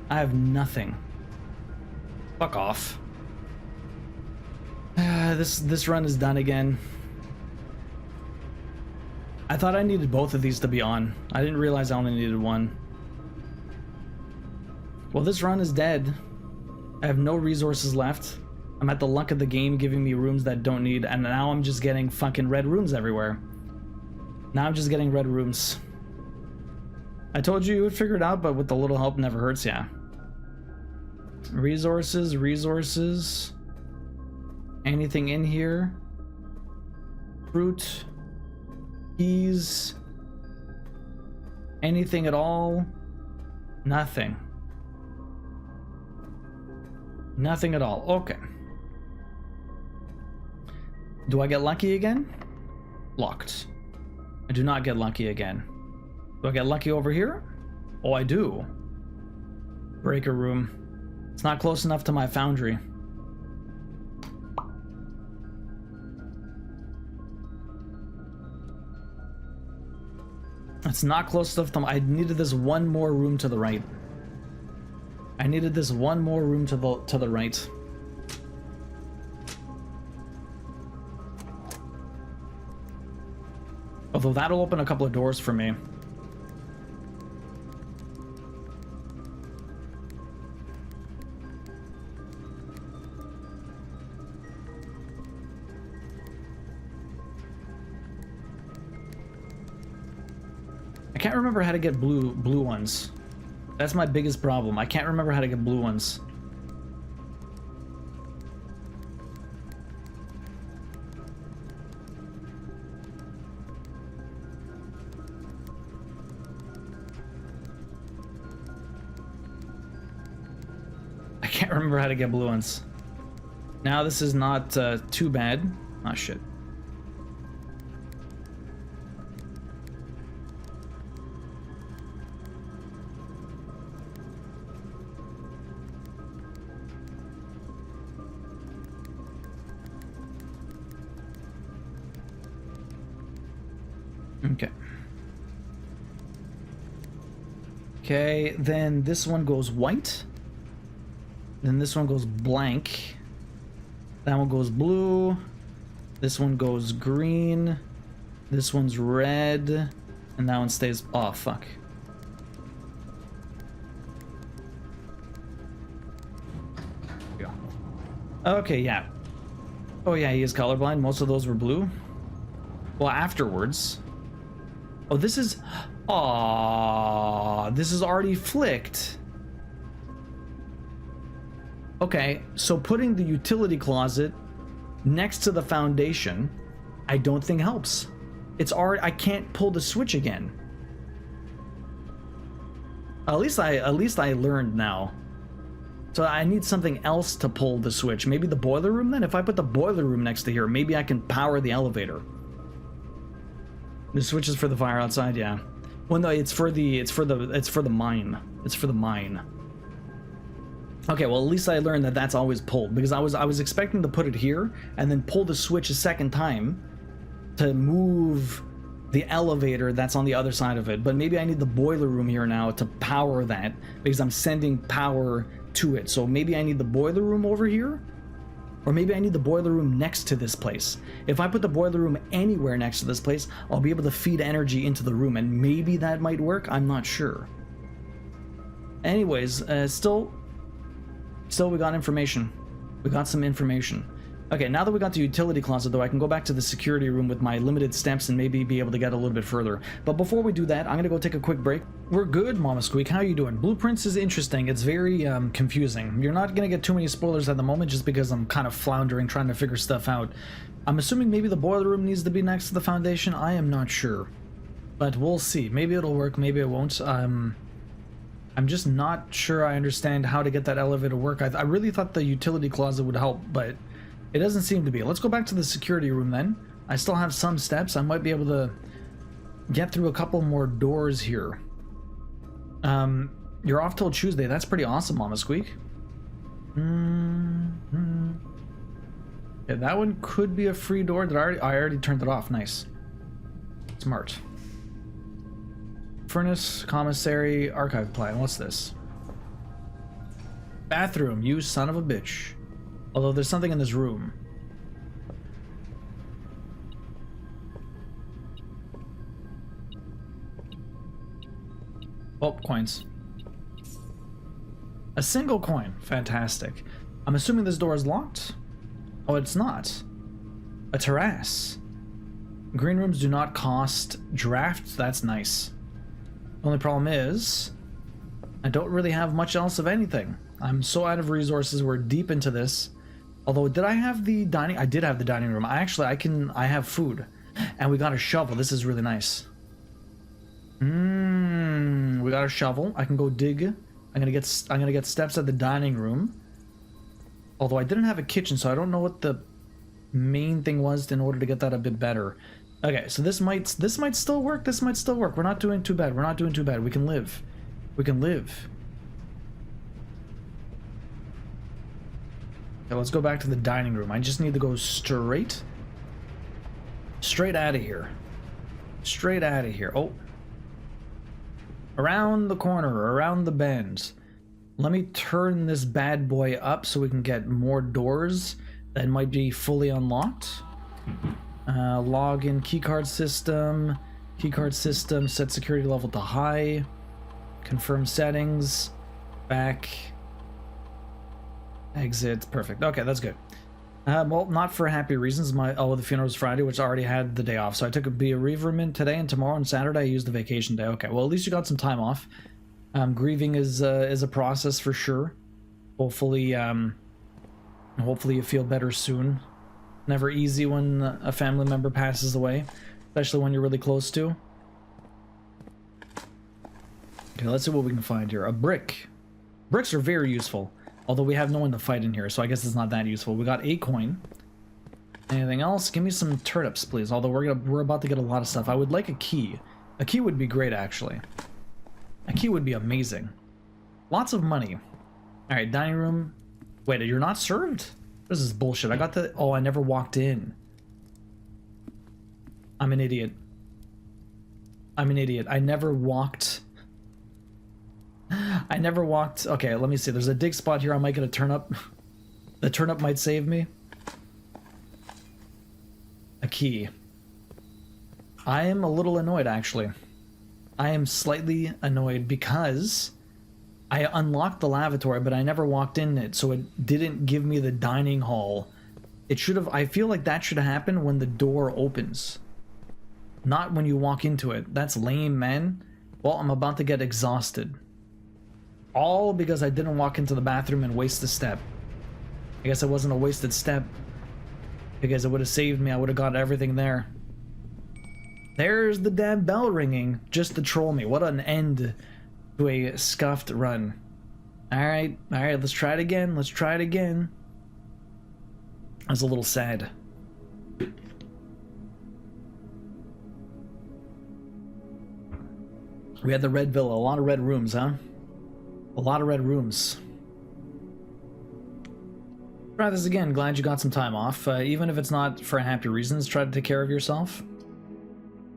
S1: I have nothing. Fuck off. This run is done again. I thought I needed both of these to be on. I didn't realize I only needed one. Well, this run is dead. I have no resources left. I'm at the luck of the game giving me rooms that don't need, and now I'm just getting fucking red rooms everywhere. Now I'm just getting red rooms. I told you would figure it out, but with a little help never hurts, yeah. Resources. Anything in here? Fruit. Keys. Anything at all? Nothing. Nothing at all. Okay. Do I get lucky again? Locked. I do not get lucky again. Do I get lucky over here? Oh, I do. Breaker room. It's not close enough to my foundry. It's not close enough to I needed this one more room to the right. I needed this one more room to the right. Although that'll open a couple of doors for me. I can't remember how to get blue ones. That's my biggest problem. I can't remember how to get blue ones. I can't remember how to get blue ones. Now this is not too bad. Oh shit. Okay. Okay, then this one goes white. Then this one goes blank. That one goes blue. This one goes green. This one's red. And that one stays... Oh, fuck. Yeah. Okay, yeah. Oh, yeah, he is colorblind. Most of those were blue. Well, afterwards... Oh, this is... Aww, this is already flicked. Okay, so putting the utility closet next to the foundation, I don't think helps. It's already... I can't pull the switch again. At least I learned now. So I need something else to pull the switch. Maybe the boiler room then? If I put the boiler room next to here, maybe I can power the elevator. The switch is for the fire outside, yeah. Well, no, it's for the mine. It's for the mine. Okay, well, at least I learned that that's always pulled, because I was expecting to put it here and then pull the switch a second time to move the elevator that's on the other side of it. But maybe I need the boiler room here now to power that, because I'm sending power to it. So maybe I need the boiler room over here, or maybe I need the boiler room next to this place. If I put the boiler room anywhere next to this place, I'll be able to feed energy into the room, and maybe that might work. I'm not sure. Anyways, still we got information. We got some information. Okay, now that we got the utility closet, though, I can go back to the security room with my limited steps and maybe be able to get a little bit further. But before we do that, I'm gonna go take a quick break. We're good, Mama Squeak. How are you doing? Blueprints is interesting. It's very confusing. You're not gonna get too many spoilers at the moment just because I'm kind of floundering trying to figure stuff out. I'm assuming maybe the boiler room needs to be next to the foundation. I am not sure. But we'll see. Maybe it'll work, maybe it won't. I'm just not sure I understand how to get that elevator to work. I really thought the utility closet would help, but it doesn't seem to be. Let's go back to the security room then. I still have some steps. I might be able to get through a couple more doors here. You're off till Tuesday. That's pretty awesome, Mama Squeak. Yeah, that one could be a free door. I already turned it off. Nice. Smart. Furnace, commissary, archive plan. What's this? Bathroom, you son of a bitch. Although there's something in this room. Oh, coins. A single coin. Fantastic. I'm assuming this door is locked? Oh, it's not. A terrace. Green rooms do not cost drafts. That's nice. Only problem is, I don't really have much else of anything. I'm so out of resources. We're deep into this. Although, did I have the dining? I did have the dining room. I have food. And we got a shovel. This is really nice. We got a shovel. I can go dig. I'm gonna get steps at the dining room. Although I didn't have a kitchen, so I don't know what the main thing was in order to get that a bit better. Okay, so this might still work. This might still work. We're not doing too bad. We're not doing too bad. We can live. We can live. Okay, let's go back to the dining room. I just need to go straight out of here. Straight out of here. Oh. Around the corner, around the bend. Let me turn this bad boy up so we can get more doors that might be fully unlocked. Login keycard system. Keycard system, set security level to high. Confirm settings. Back. Exit. Perfect. Okay, that's good. Well, not for happy reasons. The funeral's Friday, which I already had the day off. So I took a bereavement today, and tomorrow and Saturday I used the vacation day. Okay, well, at least you got some time off. Grieving is a process for sure. Hopefully you feel better soon. Never easy when a family member passes away, especially when you're really close to. Okay, let's see what we can find here. A brick. Bricks are very useful. Although we have no one to fight in here, so I guess it's not that useful. We got a coin. Anything else? Give me some turnips, please. Although we're about to get a lot of stuff. I would like a key. A key would be great, actually. A key would be amazing. Lots of money. All right, dining room. Wait, you're not served? This is bullshit. I got the... Oh, I never walked in. I'm an idiot. I'm an idiot. I never walked... Okay, let me see. There's a dig spot here. I might get a turnip. The turnip might save me. A key. I am a little annoyed, actually. I am slightly annoyed because I unlocked the lavatory, but I never walked in it, so it didn't give me the dining hall. It should have... I feel like that should happen when the door opens. Not when you walk into it. That's lame, man. Well, I'm about to get exhausted. All because I didn't walk into the bathroom and waste a step. I guess it wasn't a wasted step, because it would have saved me. I would have got everything there. There's the damn bell ringing, just to troll me. What an end to a scuffed run. Alright, let's try it again. Let's try it again. I was a little sad. We had the red villa, a lot of red rooms, huh? A lot of red rooms. Try this again. Glad you got some time off. Even if it's not for happy reasons, try to take care of yourself.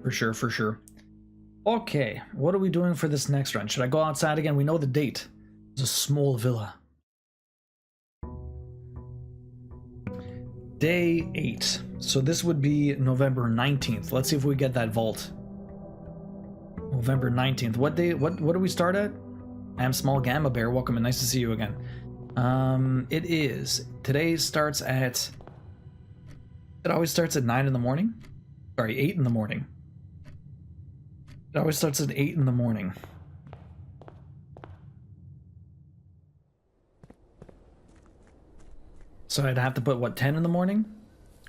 S1: For sure, for sure. Okay, what are we doing for this next run? Should I go outside again? We know the date. It's a small villa. Day 8. So this would be November 19th. Let's see if we get that vault. November 19th. What day? What do we start at? I am Small Gamma Bear. Welcome and nice to see you again. It is. Today starts at... It always starts at 9 in the morning? Sorry, 8 in the morning. It always starts at 8 in the morning. So I'd have to put, what, 10 in the morning?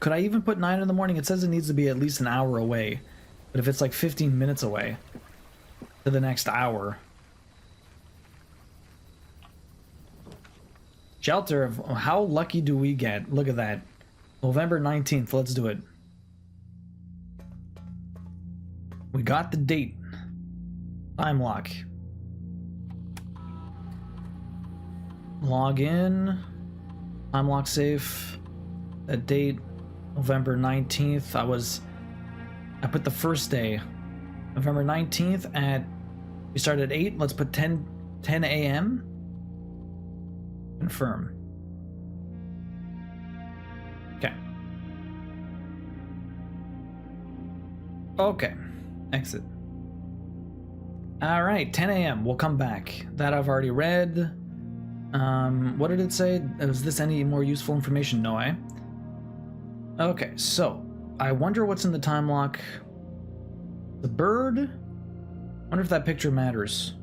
S1: Could I even put 9 in the morning? It says it needs to be at least an hour away. But if it's like 15 minutes away to the next hour... Shelter, how lucky do we get? Look at that. November 19th, let's do it. We got the date. Time lock. Log in. Time lock safe. That date, November 19th. I put the first day. November 19th at, we started at 8. Let's put 10 a.m. Confirm. Okay. Okay. Exit. Alright, 10 a.m. We'll come back. That I've already read. What did it say? Is this any more useful information? No, eh? Okay, so I wonder what's in the time lock. The bird? I wonder if that picture matters.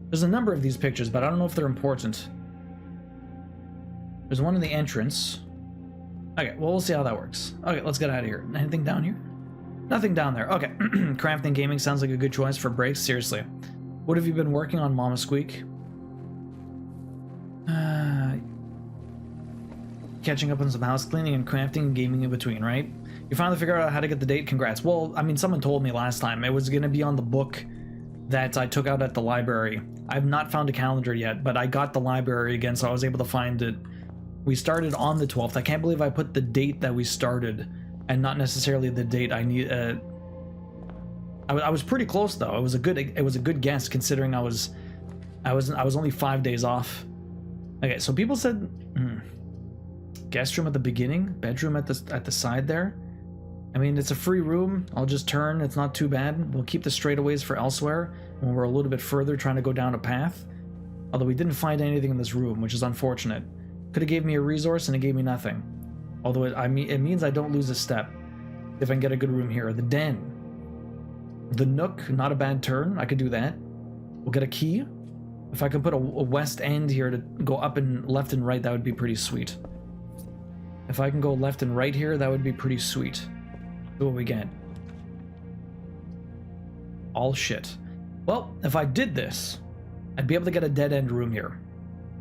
S1: There's a number of these pictures, but I don't know if they're important. There's one in the entrance. Okay, well, we'll see how that works. Okay, let's get out of here. Anything down here? Nothing down there. Okay. Crafting gaming sounds like a good choice for breaks. Seriously. What have you been working on, Mama Squeak? Catching up on some house cleaning and crafting and gaming in between, right? You finally figured out how to get the date? Congrats. Well, I mean, someone told me last time. It was going to be on the book that I took out at the library. I've not found a calendar yet, but I got the library again, so I was able to find it. We started on the 12th. I can't believe I put the date that we started and not necessarily the date I need. I was pretty close though. It was a good guess considering I was only 5 days off. Okay, so people said guest room at the beginning, bedroom at the side there. I mean, it's a free room. I'll just turn. It's not too bad. We'll keep the straightaways for elsewhere when we're a little bit further trying to go down a path. Although we didn't find anything in this room, which is unfortunate. Could have gave me a resource and it gave me nothing. Although it means I don't lose a step if I can get a good room here. The den. The nook, not a bad turn. I could do that. We'll get a key. If I can put a west end here to go up and left and right, that would be pretty sweet. If I can go left and right here, that would be pretty sweet. See what we get. All shit. Well, if I did this, I'd be able to get a dead end room here.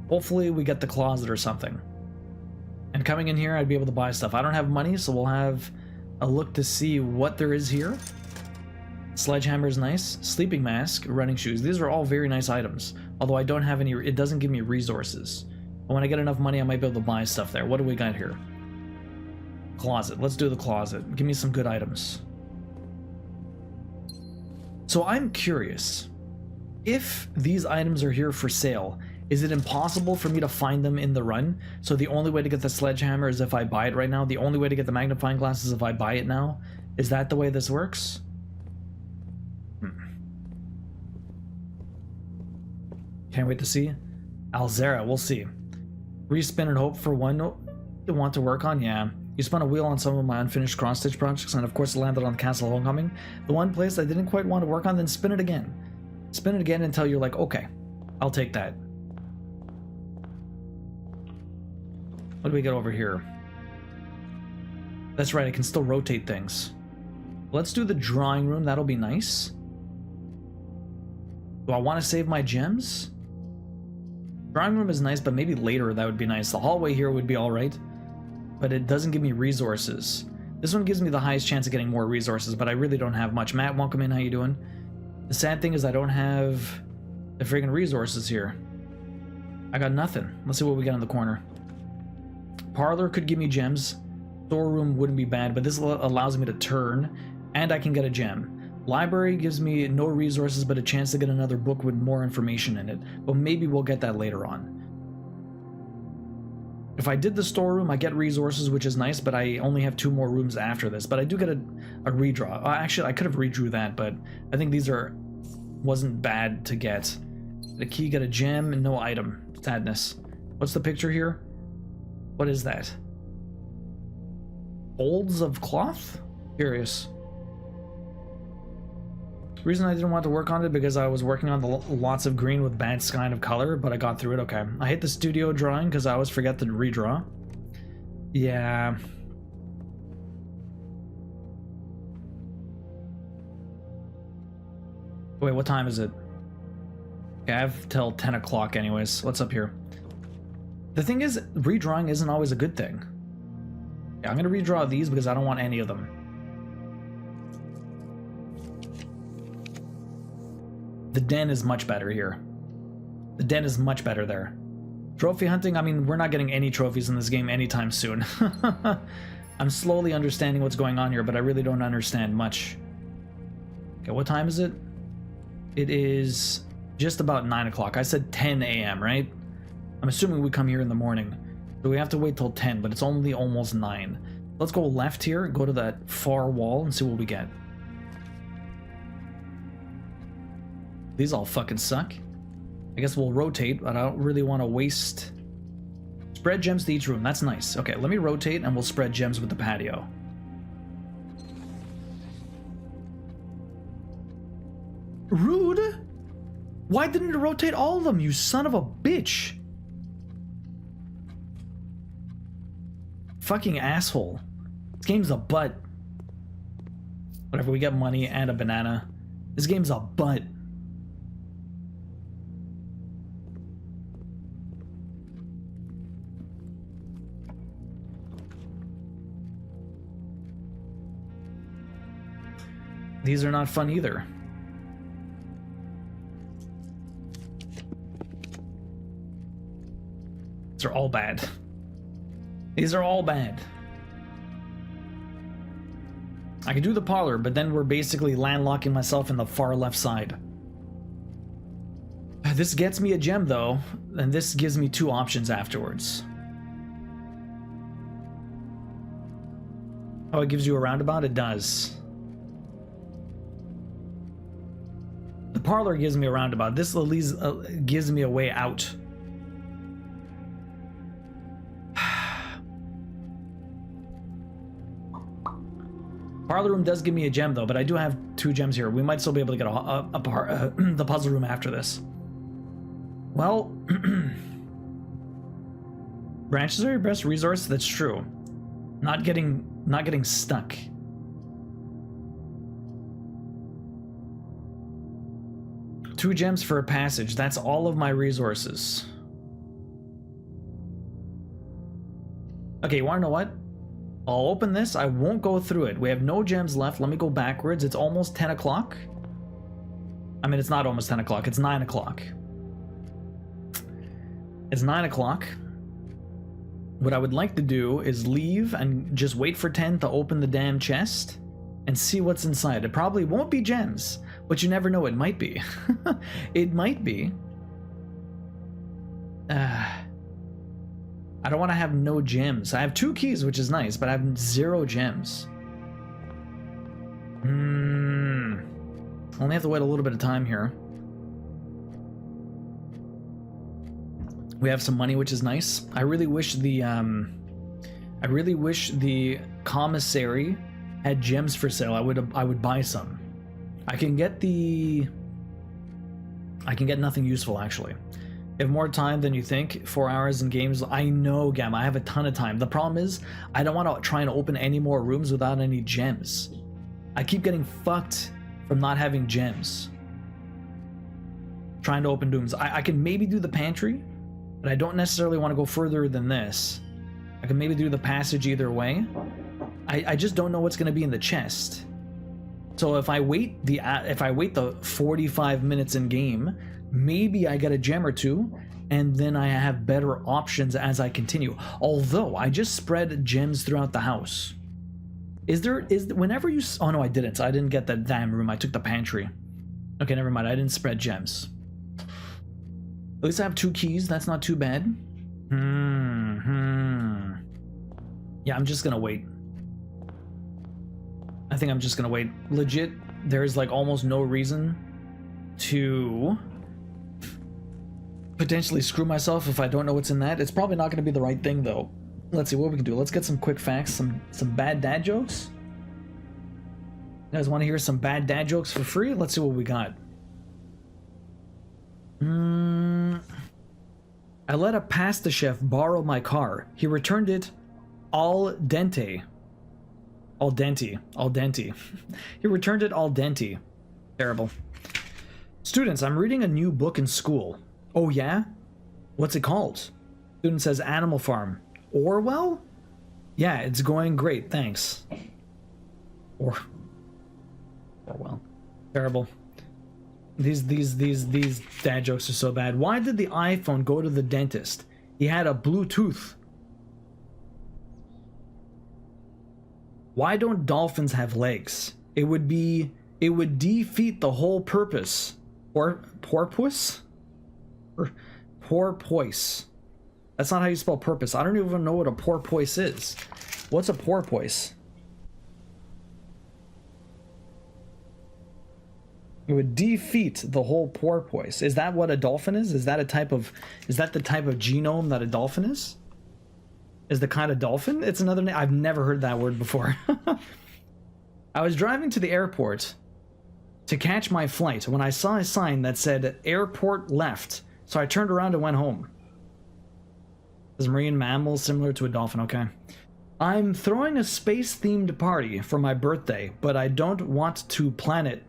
S1: Hopefully we get the closet or something. And coming in here, I'd be able to buy stuff. I don't have money, so we'll have a look to see what there is here. Sledgehammer is nice. Sleeping mask, running shoes. These are all very nice items. Although I don't have any, it doesn't give me resources. But when I get enough money, I might be able to buy stuff there. What do we got here? Closet. Let's do the closet. Give me some good items. So I'm curious. If these items are here for sale, is it impossible for me to find them in the run? So the only way to get the sledgehammer is if I buy it right now? The only way to get the magnifying glass is if I buy it now? Is that the way this works? Can't wait to see. Alzera, we'll see. Respin and hope for one to want to work on? Yeah. You spun a wheel on some of my unfinished cross-stitch projects, and of course landed on Castle Homecoming. The one place I didn't quite want to work on, then spin it again. Spin it again until you're like, okay, I'll take that. What do we get over here? That's right, I can still rotate things. Let's do the drawing room, that'll be nice. Do I want to save my gems? Drawing room is nice, but maybe later that would be nice. The hallway here would be alright, but it doesn't give me resources. This one gives me the highest chance of getting more resources, but I really don't have much. Matt, welcome in, how you doing? The sad thing is I don't have the friggin' resources here. I got nothing. Let's see what we got in the corner. Parlor could give me gems. Storeroom wouldn't be bad, but this allows me to turn, and I can get a gem. Library gives me no resources, but a chance to get another book with more information in it. But maybe we'll get that later on. If I did the storeroom, I get resources, which is nice, but I only have 2 more rooms after this. But I do get a redraw. Actually, I could have redrew that, but I think these wasn't bad to get. The key, get a gem, and no item. Sadness. What's the picture here? What is that? Folds of cloth? Curious. The reason I didn't want to work on it because I was working on the lots of green with bad kind of color, but I got through it. Okay. I hate the studio drawing because I always forget to redraw. Yeah. Wait, what time is it? Okay, I have till 10 o'clock anyways. What's up here? The thing is, redrawing isn't always a good thing. Yeah, I'm gonna redraw these because I don't want any of them. The den is much better here. The den is much better there. Trophy hunting, I mean, we're not getting any trophies in this game anytime soon. I'm slowly understanding what's going on here, but I really don't understand much. Okay, what time is it? It is just about 9 o'clock. I said 10 a.m., right? I'm assuming we come here in the morning. So we have to wait till 10, but it's only almost 9. Let's go left here, go to that far wall, and see what we get. These all fucking suck. I guess we'll rotate, but I don't really want to waste... Spread gems to each room. That's nice. Okay, let me rotate, and we'll spread gems with the patio. Rude! Why didn't it rotate all of them, you son of a bitch? Fucking asshole. This game's a butt. Whatever, we get money and a banana. This game's a butt. These are not fun either. These are all bad. These are all bad. I can do the parlor, but then we're basically landlocking myself in the far left side. This gets me a gem though, and this gives me 2 options afterwards. Oh, it gives you a roundabout? It does. The parlor gives me a roundabout. This at least gives me a way out. Parlor room does give me a gem though, but I do have 2 gems here. We might still be able to get the puzzle room after this. Well, branches are your best resource. That's true. Not getting stuck. Two gems for a passage. That's all of my resources. Okay, you wanna know what? I'll open this. I won't go through it. We have no gems left. Let me go backwards. It's almost 10 o'clock. I mean, it's not almost 10 o'clock. It's 9 o'clock. It's 9 o'clock. What I would like to do is leave and just wait for 10 to open the damn chest and see what's inside. It probably won't be gems, but you never know. It might be. It might be. I don't want to have no gems. I have 2 keys, which is nice, but I have 0 gems. Only have to wait a little bit of time here. We have some money, which is nice. I really wish the I really wish the commissary had gems for sale. I would buy some. I can get nothing useful actually. You have more time than you think. 4 hours in games. I know, Gamma. I have a ton of time. The problem is, I don't want to try and open any more rooms without any gems. I keep getting fucked from not having gems. Trying to open rooms. I can maybe do the pantry, but I don't necessarily want to go further than this. I can maybe do the passage either way. I just don't know what's going to be in the chest. So if I wait the 45 minutes in game, maybe I get a gem or two, and then I have better options as I continue. Although I just spread gems throughout the house. Whenever you, oh no, I didn't. I didn't get that damn room. I took the pantry. Okay, never mind. I didn't spread gems. At least I have 2 keys. That's not too bad. Yeah, I'm just gonna wait. I think I'm just gonna wait. Legit, there's like almost no reason to potentially screw myself if I don't know what's in that. It's probably not gonna be the right thing though. Let's see what we can do. Let's get some quick facts, some bad dad jokes. You guys want to hear some bad dad jokes for free? Let's see what we got. I let a pasta chef borrow my car. He returned it al dente. Al dente. Al dente. He returned it al dente. Terrible. Students, I'm reading a new book in school. Oh yeah? What's it called? Student says Animal Farm. Orwell? Yeah, it's going great, thanks. Orwell. Terrible. These dad jokes are so bad. Why did the iPhone go to the dentist? He had a Bluetooth. Why don't dolphins have legs? It would defeat the whole purpose. Porpoise? Porpoise. That's not how you spell purpose. I don't even know what a porpoise is. What's a porpoise? It would defeat the whole porpoise. Is that what a dolphin is? Is that the type of genome that a dolphin is? Is the kind of dolphin? It's another name. I've never heard that word before. I was driving to the airport to catch my flight when I saw a sign that said airport left. So I turned around and went home. Is marine mammal similar to a dolphin? Okay. I'm throwing a space-themed party for my birthday, but I don't want to plan it.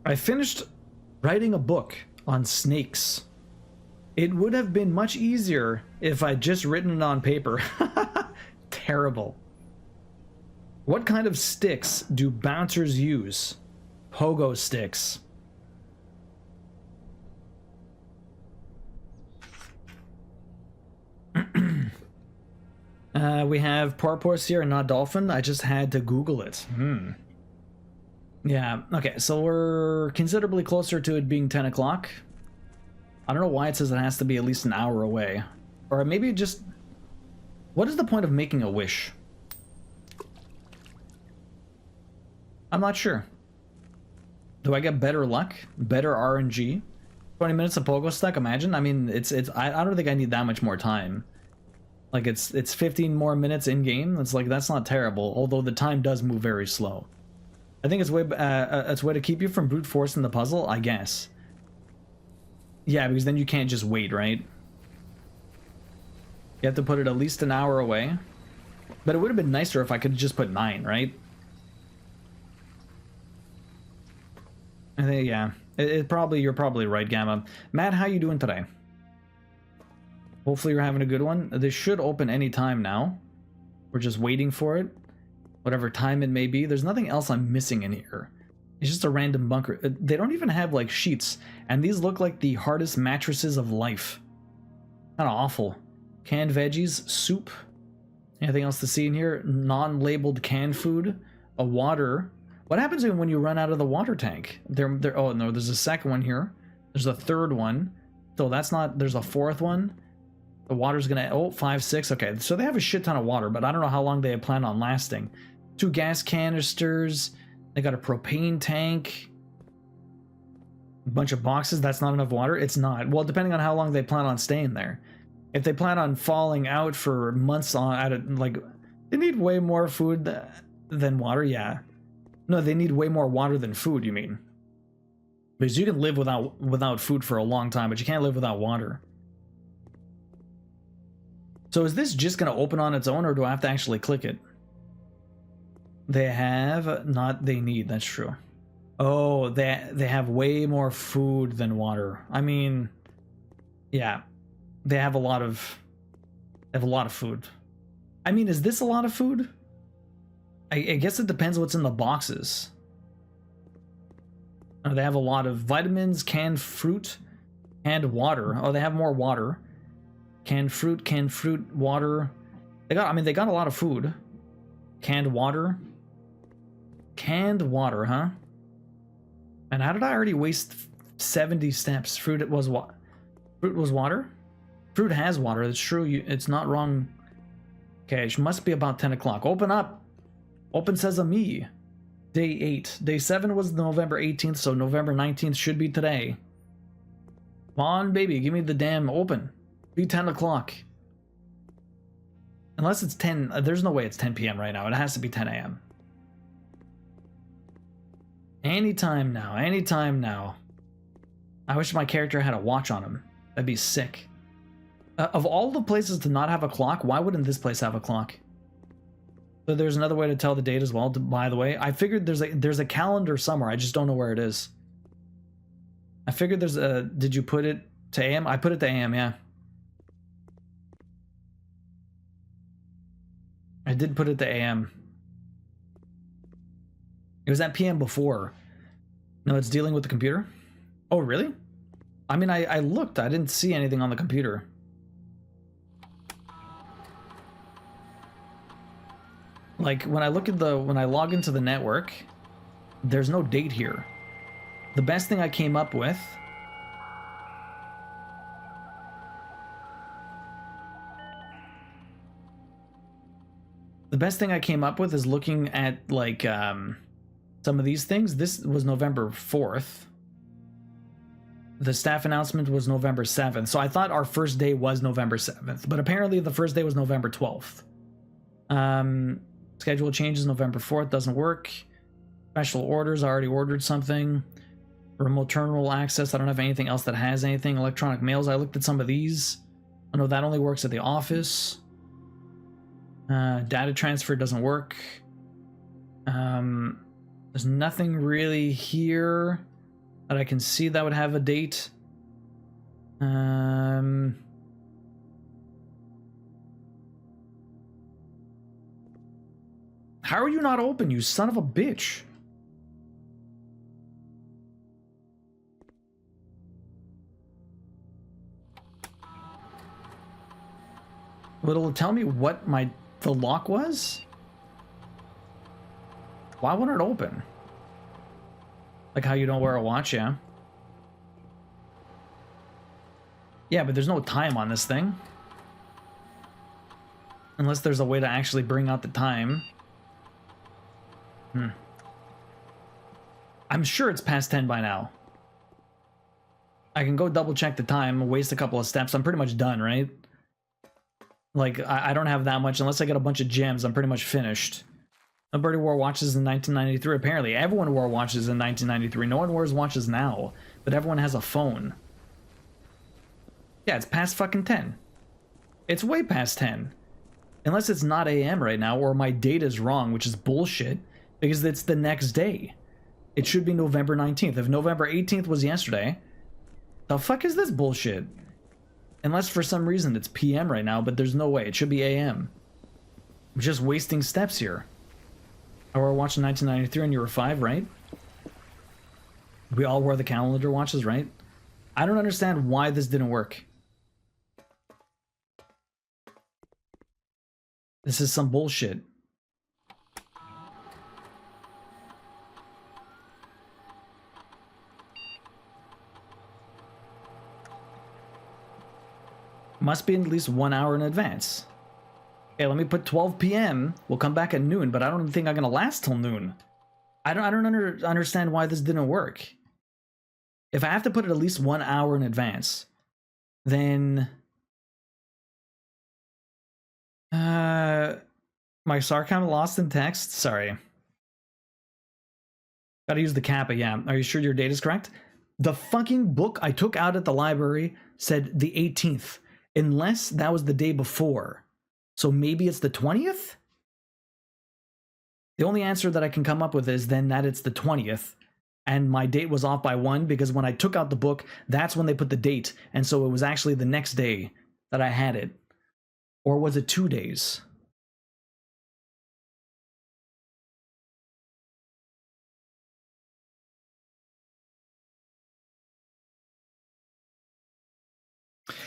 S1: I finished writing a book on snakes. It would have been much easier if I'd just written it on paper. Terrible. What kind of sticks do bouncers use? Pogo sticks. We have porpoise here and not dolphin. I just had to Google it. Yeah, okay, so we're considerably closer to it being 10 o'clock. I don't know why it says it has to be at least an hour away. Or maybe just... What is the point of making a wish? I'm not sure. Do I get better luck? Better RNG? 20 minutes of pogo stack, imagine? I mean, I don't think I need that much more time. Like, it's 15 more minutes in-game. It's like, that's not terrible, although the time does move very slow. I think it's a way to keep you from brute forcing the puzzle, I guess. Yeah, because then you can't just wait, right? You have to put it at least an hour away. But it would have been nicer if I could just put 9, right? I think, yeah. You're probably right, Gamma. Matt, how you doing today? Hopefully you're having a good one. This should open any time now. We're just waiting for it. Whatever time it may be. There's nothing else I'm missing in here. It's just a random bunker. They don't even have, like, sheets. And these look like the hardest mattresses of life. Kind of awful. Canned veggies, soup. Anything else to see in here? Non-labeled canned food. A water. What happens when you run out of the water tank? Oh, no, there's a second one here. There's a third one. So that's not... There's a fourth one. The water's gonna... Oh, 5, 6. Okay, so they have a shit ton of water, but I don't know how long they plan on lasting. 2 gas canisters. They got a propane tank. A bunch of boxes, that's not enough water? It's not. Well, depending on how long they plan on staying there. If they plan on falling out for months on at it, like, they need way more food than water, yeah. No, they need way more water than food, you mean? Because you can live without food for a long time, but you can't live without water. So is this just gonna open on its own, or do I have to actually click it? They have, not they need, that's true. Oh, they have way more food than water. I mean, yeah, they have a lot of food. I mean, is this a lot of food? I guess it depends what's in the boxes. Oh, they have a lot of vitamins, canned fruit, and water. Oh, they have more water. Canned fruit, water. They got a lot of food. Canned water, huh? And how did I already waste 70 steps? Fruit was what? Fruit was water? Fruit has water, that's true. It's not wrong. Okay, it must be about 10 o'clock. Open up. Open sesame. Day 8. Day 7 was November 18th, so November 19th should be today. Come on, baby, give me the damn open. Be 10 o'clock. Unless it's 10. There's no way it's 10 p.m. right now. It has to be 10 a.m. Anytime now. Anytime now. I wish my character had a watch on him. That'd be sick. Of all the places to not have a clock, why wouldn't this place have a clock? So there's another way to tell the date as well, by the way. I figured there's a calendar somewhere. I just don't know where it is. I figured there's a... Did you put it to AM? I put it to AM, yeah. I did put it to AM. It was at PM before. No, it's dealing with the computer? Oh, really? I mean, I looked. I didn't see anything on the computer. Like, when I log into the network, there's no date here. The best thing I came up with... The best thing I came up with is looking at, like, some of these things. This was November 4th. The staff announcement was November 7th. So I thought our first day was November 7th. But apparently the first day was November 12th. Schedule changes November 4th. Doesn't work. Special orders. I already ordered something. Remote terminal access. I don't have anything else that has anything. Electronic mails. I looked at some of these. I know that only works at the office. Data transfer doesn't work. There's nothing really here that I can see that would have a date. How are you not open, you son of a bitch? It'll tell me what the lock was? Why wouldn't it open? Like how you don't wear a watch, yeah? Yeah, but there's no time on this thing. Unless there's a way to actually bring out the time. I'm sure it's past 10 by now. I can go double check the time, waste a couple of steps. I'm pretty much done, right? Like, I don't have that much. Unless I get a bunch of gems, I'm pretty much finished. Nobody wore watches in 1993. Apparently, everyone wore watches in 1993. No one wears watches now, but everyone has a phone. Yeah, it's past fucking 10. It's way past 10. Unless it's not AM right now, or my date is wrong, which is bullshit, because it's the next day. It should be November 19th. If November 18th was yesterday, the fuck is this bullshit? Unless for some reason it's PM right now, but there's no way. It should be AM. I'm just wasting steps here. I wore a watch in 1993 and you were 5, right? We all wore the calendar watches, right? I don't understand why this didn't work. This is some bullshit. Must be at least 1 hour in advance. Okay, let me put 12 p.m. We'll come back at noon, but I don't think I'm gonna last till noon. I don't understand why this didn't work. If I have to put it at least 1 hour in advance, then my sarcasm lost in text. Sorry. Gotta use the kappa, yeah. Are you sure your date is correct? The fucking book I took out at the library said the 18th, unless that was the day before. So maybe it's the 20th? The only answer that I can come up with is then that it's the 20th, and my date was off by 1 because when I took out the book, that's when they put the date, and so it was actually the next day that I had it. Or was it 2 days?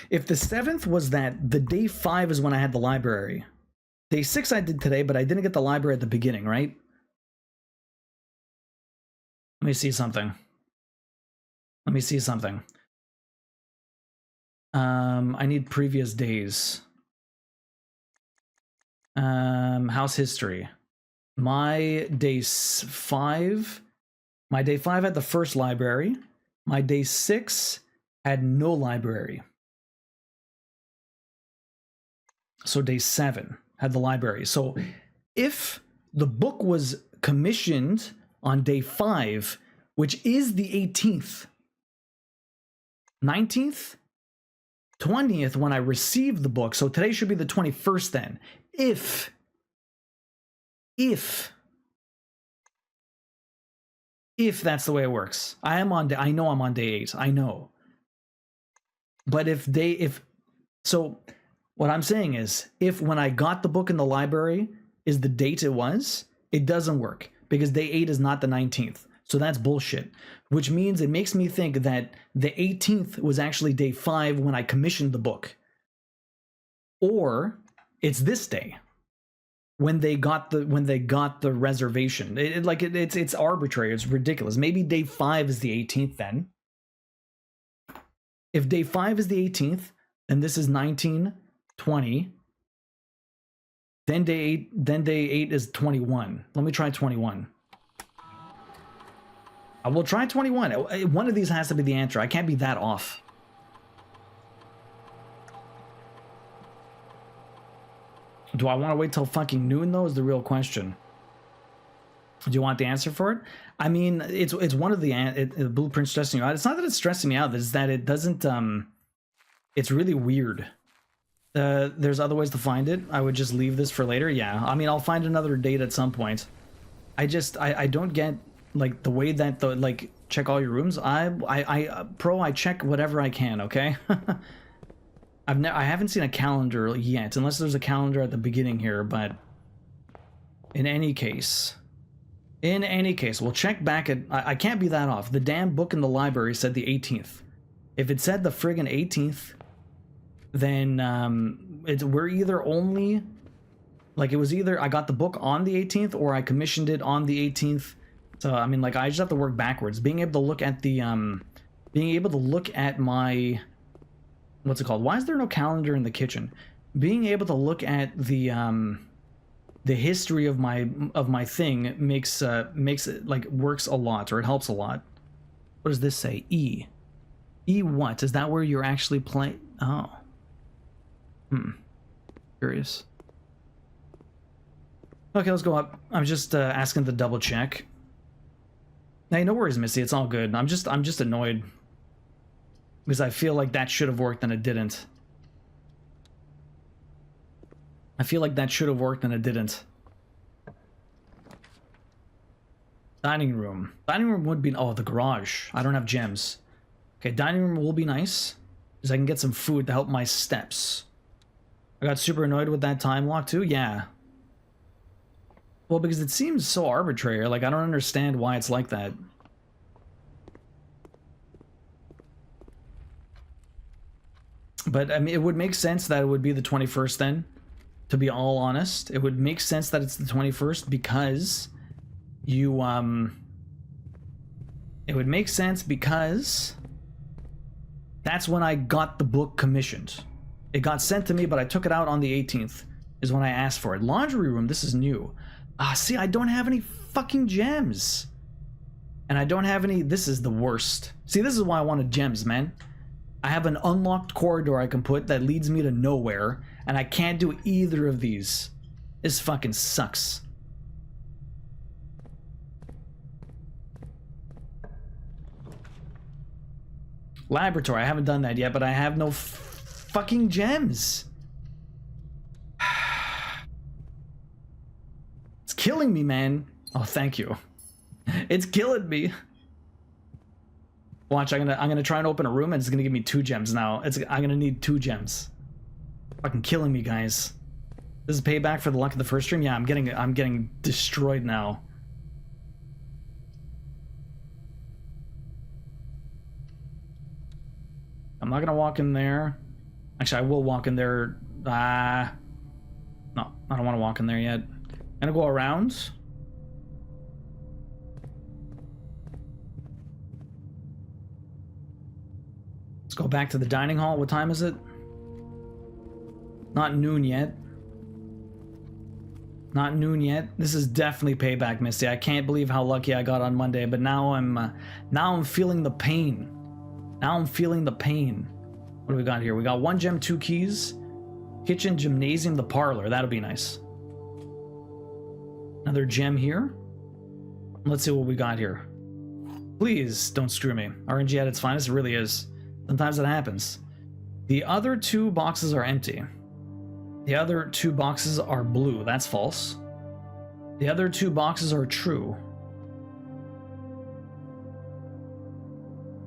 S1: If the 7th was that, the day 5 is when I had the library. Day 6 I did today, but I didn't get the library at the beginning, right? Let me see something. Let me see something. I need previous days. House history. My day 5 had the first library. My day 6 had no library. So day 7 had the library. So if the book was commissioned on day 5, which is the 18th, 19th, 20th when I received the book, so today should be the 21st then. If that's the way it works. I know I'm on day 8. I know. But so what I'm saying is, if when I got the book in the library is the date it doesn't work because day 8 is not the 19th. So that's bullshit, which means it makes me think that the 18th was actually day 5 when I commissioned the book. Or it's this day when they got the reservation. It's arbitrary. It's ridiculous. Maybe day 5 is the 18th then. If day 5 is the 18th, and this is 19, 20, then day 8 is 21. Let me try 21. I will try 21. One of these has to be the answer. I can't be that off. Do I want to wait till fucking noon though is the real question. Do you want the answer for it? I mean, it's one of the blueprints stressing you out. It's not that it's stressing me out. It's that it doesn't. It's really weird. There's other ways to find it. I would just leave this for later. Yeah, I mean, I'll find another date at some point. I don't get like the way that check all your rooms. I check whatever I can. Okay. I haven't seen a calendar yet, unless there's a calendar at the beginning here. But in any case, we'll check back at. I can't be that off. The damn book in the library said the 18th. If it said the friggin' 18th, then we're either only like it was either I got the book on the 18th or I commissioned it on the 18th. So I mean, like I just have to work backwards. Being able to look at my what's it called? Why is there no calendar in the kitchen? Being able to look at the history of my thing makes it like works a lot, or it helps a lot. What does this say? E what? Is that where you're actually playing? Oh. Curious. Okay, let's go up. I'm just asking to double check. Hey, no worries, Missy. It's all good. I'm just annoyed because I feel like that should have worked and it didn't. I feel like that should have worked and it didn't. Dining room. Dining room would be... Oh, the garage. I don't have gems. Okay, dining room will be nice because I can get some food to help my steps. I got super annoyed with that time lock too. Yeah. Well, because it seems so arbitrary. Like, I don't understand why it's like that. But, I mean, it would make sense that it would be the 21st then, to be all honest. It would make sense that it's the 21st because you, It would make sense because that's when I got the book commissioned. It got sent to me, but I took it out on the 18th, is when I asked for it. Laundry room, this is new. Ah, see, I don't have any fucking gems. And I don't have any. This is the worst. See, this is why I wanted gems, man. I have an unlocked corridor I can put that leads me to nowhere, and I can't do either of these. This fucking sucks. Laboratory, I haven't done that yet, but I have no fucking gems. It's killing me, man. Oh, thank you. It's killing me. Watch, I'm gonna try and open a room and it's gonna give me 2 gems now. I'm gonna need 2 gems. Fucking killing me, guys. This is payback for the luck of the first stream. Yeah, I'm getting destroyed now. I'm not gonna walk in there. Actually, I will walk in there. No, I don't want to walk in there yet. I'm gonna go around. Let's go back to the dining hall. What time is it? Not noon yet. Not noon yet. This is definitely payback, Misty. I can't believe how lucky I got on Monday, but now I'm feeling the pain. Now I'm feeling the pain. What do we got here? We got 1 gem, 2 keys. Kitchen, gymnasium, the parlor. That'll be nice. Another gem here. Let's see what we got here. Please don't screw me. RNG at its finest, it really is. Sometimes it happens. The other 2 boxes are empty. The other 2 boxes are blue. That's false. The other 2 boxes are true.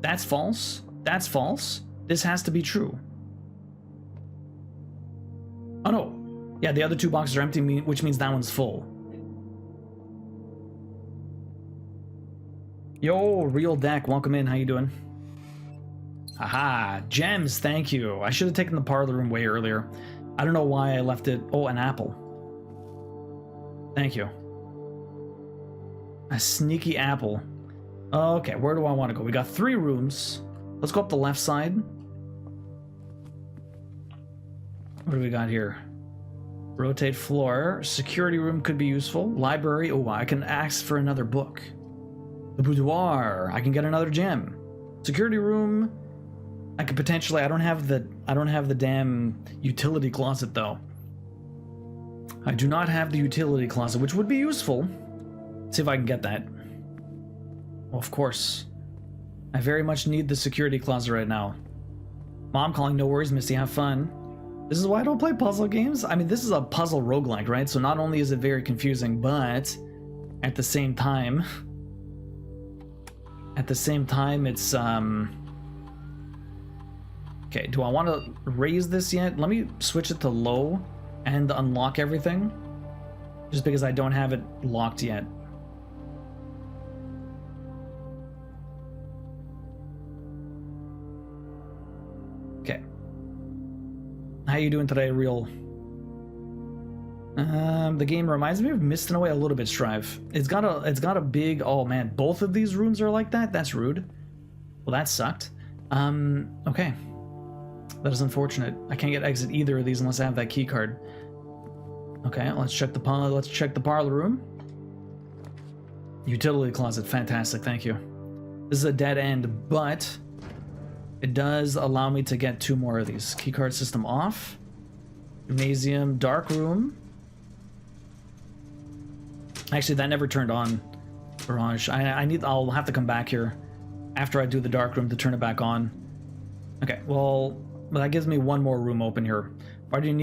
S1: That's false. That's false. This has to be true. Oh no. Yeah, the other 2 boxes are empty, which means that one's full. Yo, Real Deck, welcome in. How you doing? Aha, gems, thank you. I should have taken the parlor room way earlier. I don't know why I left it. Oh, an apple. Thank you. A sneaky apple. Okay, where do I want to go? We got 3 rooms. Let's go up the left side. What do we got here? Rotate floor. Security room could be useful. Library. Oh, I can ask for another book. The boudoir. I can get another gem. Security room. I could potentially. I don't have the damn utility closet though. I do not have the utility closet, which would be useful. Let's see if I can get that. Well, of course. I very much need the security closet right now. Mom calling, no worries, Misty, have fun. This is why I don't play puzzle games. I mean, this is a puzzle roguelike, right? So not only is it very confusing, but at the same time, it's, okay, do I want to raise this yet? Let me switch it to low and unlock everything. Just because I don't have it locked yet. Okay. How you doing today, Real? The game reminds me of Mist in a way a little bit, Strive. It's got a big, oh man, both of these rooms are like that? That's rude. Well, that sucked. Okay. That is unfortunate. I can't get exit either of these unless I have that key card. Okay, let's check the parlor room. Utility closet, fantastic, thank you. This is a dead end, but it does allow me to get 2 more of these. Keycard system off. Gymnasium, dark room. Actually, that never turned on. Garage. I'll have to come back here after I do the dark room to turn it back on. Okay, well, that gives me 1 more room open here. What do you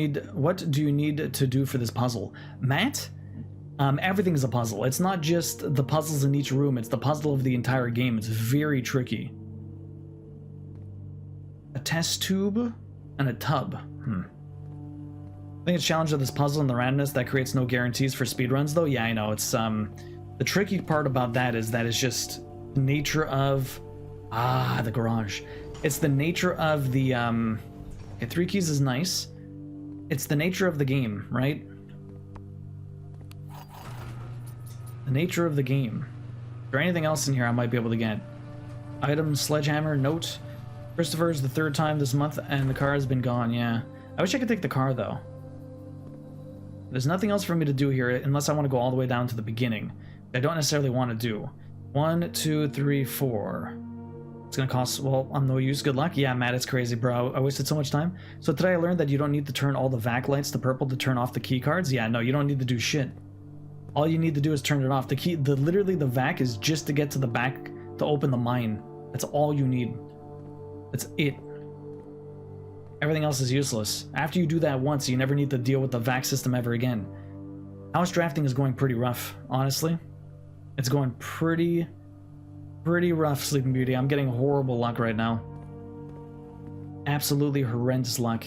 S1: need to do for this puzzle? Matt? Everything is a puzzle. It's not just the puzzles in each room, it's the puzzle of the entire game. It's very tricky. A test tube and a tub. I think it's challenge of this puzzle and the randomness that creates no guarantees for speedruns though. Yeah, I know. It's the tricky part about that is that it's just the nature of the garage. It's the nature of the okay, 3 keys is nice. It's the nature of the game, right? The nature of the game. Is there anything else in here I might be able to get? Item, sledgehammer, note. Christopher is the 3rd time this month and the car has been gone, yeah. I wish I could take the car though. There's nothing else for me to do here unless I want to go all the way down to the beginning. I don't necessarily want to do. 1, 2, 3, 4. It's gonna cost, well, I'm no use. Good luck. Yeah, Matt, it's crazy, bro. I wasted so much time. So today I learned that you don't need to turn all the vac lights to purple to turn off the key cards. Yeah, no, you don't need to do shit. All you need to do is turn it off. The key, literally the vac is just to get to the back to open the mine. That's all you need. That's it. Everything else is useless. After you do that once, you never need to deal with the vac system ever again. House drafting is going pretty rough, honestly. It's going pretty rough, Sleeping Beauty. I'm getting horrible luck right now. Absolutely horrendous luck.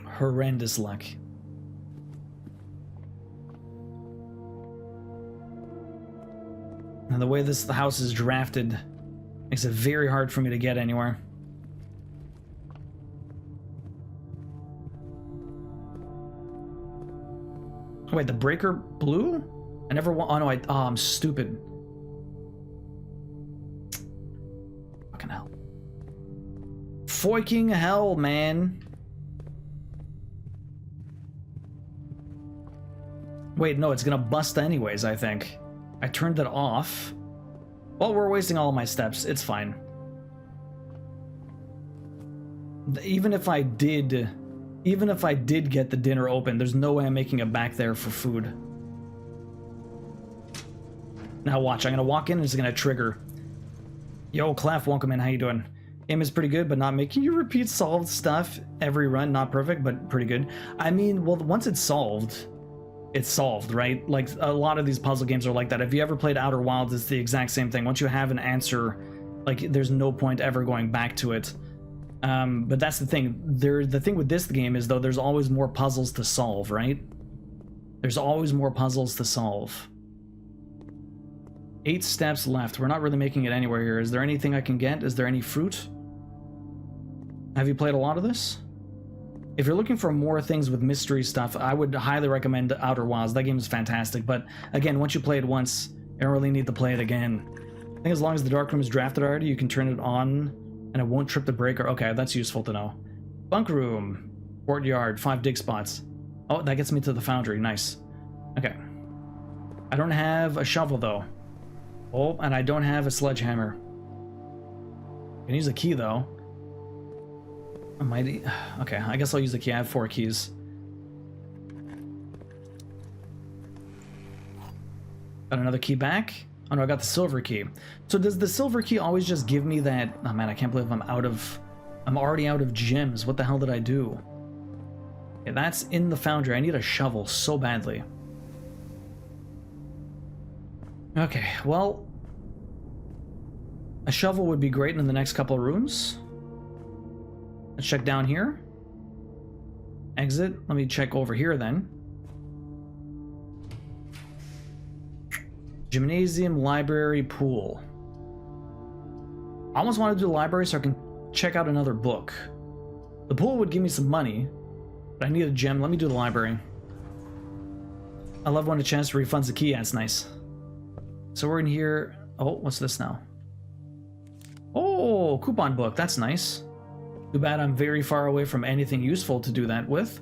S1: Horrendous luck. And the way the house is drafted makes it very hard for me to get anywhere. Oh, wait, the breaker blew? I never want. Oh no, I'm stupid. Fucking hell. Fucking hell, man. Wait, no, it's gonna bust anyways, I think. I turned it off. Well, we're wasting all my steps. It's fine. Even if I did get the dinner open, there's no way I'm making it back there for food. Now watch, I'm gonna walk in and it's gonna trigger. Yo, Clef, welcome in, how you doing? Game is pretty good, but not making you repeat solved stuff every run. Not perfect, but pretty good. I mean, well, once it's solved, right? Like, a lot of these puzzle games are like that. If you ever played Outer Wilds, it's the exact same thing. Once you have an answer, like, there's no point ever going back to it. But that's the thing. The thing with this game is, though, there's always more puzzles to solve, right? There's always more puzzles to solve. 8 steps left. We're not really making it anywhere here. Is there anything I can get? Is there any fruit? Have you played a lot of this? If you're looking for more things with mystery stuff, I would highly recommend Outer Wilds. That game is fantastic. But again, once you play it once, you don't really need to play it again. I think as long as the dark room is drafted already, you can turn it on and it won't trip the breaker. Okay, that's useful to know. Bunk room. Courtyard. 5 dig spots. Oh, that gets me to the foundry. Nice. Okay. I don't have a shovel, though. Oh, and I don't have a sledgehammer. I can use a key, though. I might... Okay, I guess I'll use the key. I have 4 keys. Got another key back. Oh no, I got the silver key. So does the silver key always just give me that... Oh man, I can't believe I'm already out of gems. What the hell did I do? Okay, that's in the foundry. I need a shovel so badly. Okay, well... A shovel would be great in the next couple of rooms. Let's check down here. Exit. Let me check over here then. Gymnasium, library, pool. I almost want to do the library so I can check out another book. The pool would give me some money, but I need a gem. Let me do the library. I love when a chance refunds the key. Yeah, it's nice. So we're in here. Oh, what's this now? Oh, coupon book. That's nice. Too bad I'm very far away from anything useful to do that with.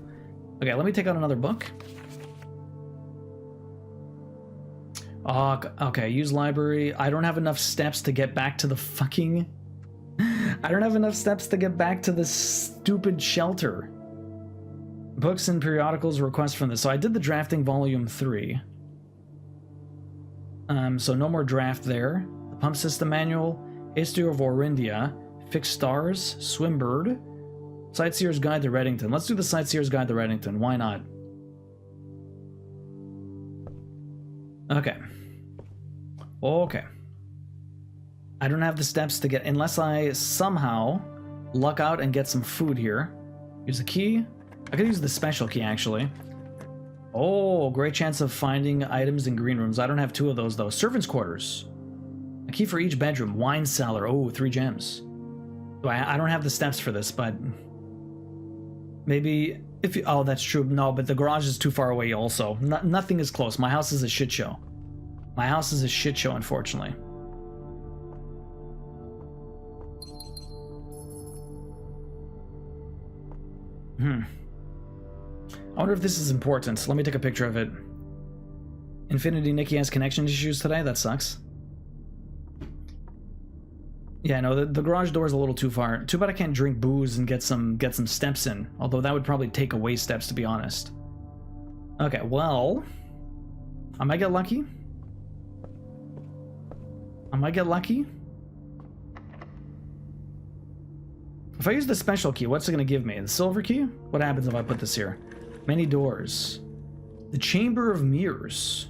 S1: Okay, let me take out another book. Okay, use library. I don't have enough steps to get back to the fucking... I don't have enough steps to get back to the stupid shelter. Books and periodicals request from this. So I did the drafting volume 3. So no more draft there. The pump system manual, history of Orindia, fixed stars, Swimbird, Sightseer's Guide to Reddington. Let's do the Sightseer's Guide to Reddington. Why not? Okay. Okay. I don't have the steps to get... Unless I somehow luck out and get some food here. Use a key. I could use the special key, actually. Oh, great chance of finding items in green rooms. I don't have 2 of those, though. Servants' quarters. A key for each bedroom. Wine cellar. Oh, 3 gems. So I don't have the steps for this, but... Maybe... If you, oh, that's true. No, but the garage is too far away also. Nothing is close. My house is a shit show. My house is a shit show, unfortunately. I wonder if this is important. Let me take a picture of it. Infinity Nikki has connection issues today. That sucks. Yeah, no, the garage door is a little too far. Too bad I can't drink booze and get some steps in. Although that would probably take away steps, to be honest. Okay, well, I might get lucky. I might get lucky. If I use the special key, what's it going to give me? The silver key? What happens if I put this here? Many doors. The Chamber of Mirrors.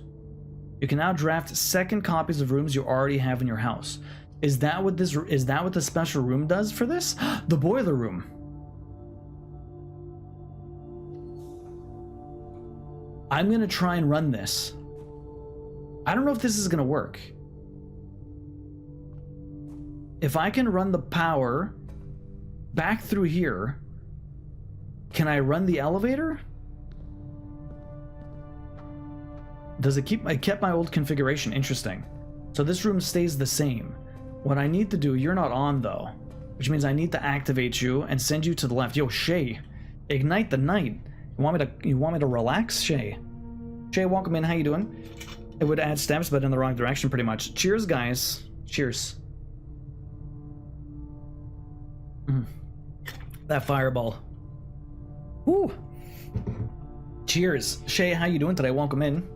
S1: You can now draft second copies of rooms you already have in your house. Is that what the special room does for this? The boiler room. I'm going to try and run this. I don't know if this is going to work. If I can run the power back through here, can I run the elevator? Does it keep... I kept my old configuration. Interesting. So this room stays the same. What I need to do... You're not on, though. Which means I need to activate you and send you to the left. Yo, Shay. Ignite the night. You want me to relax? Shay. Shay, welcome in. How you doing? It would add steps, but in the wrong direction, pretty much. Cheers, guys. Cheers. That fireball. Woo! Cheers. Shay, how you doing today? Welcome in.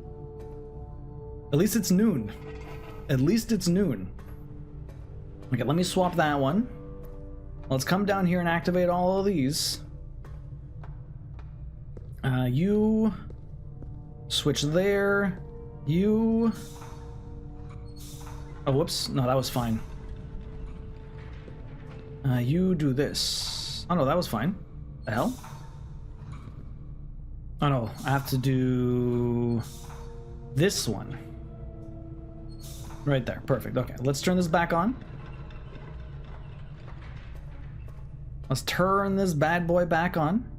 S1: At least it's noon. At least it's noon. Okay, let me swap that one. Let's come down here and activate all of these. You... Switch there. You... Oh, whoops. No, that was fine. You do this. Oh no, that was fine. The hell? Oh no, I have to do this one. Right there, perfect. Okay, let's turn this back on. Let's turn this bad boy back on.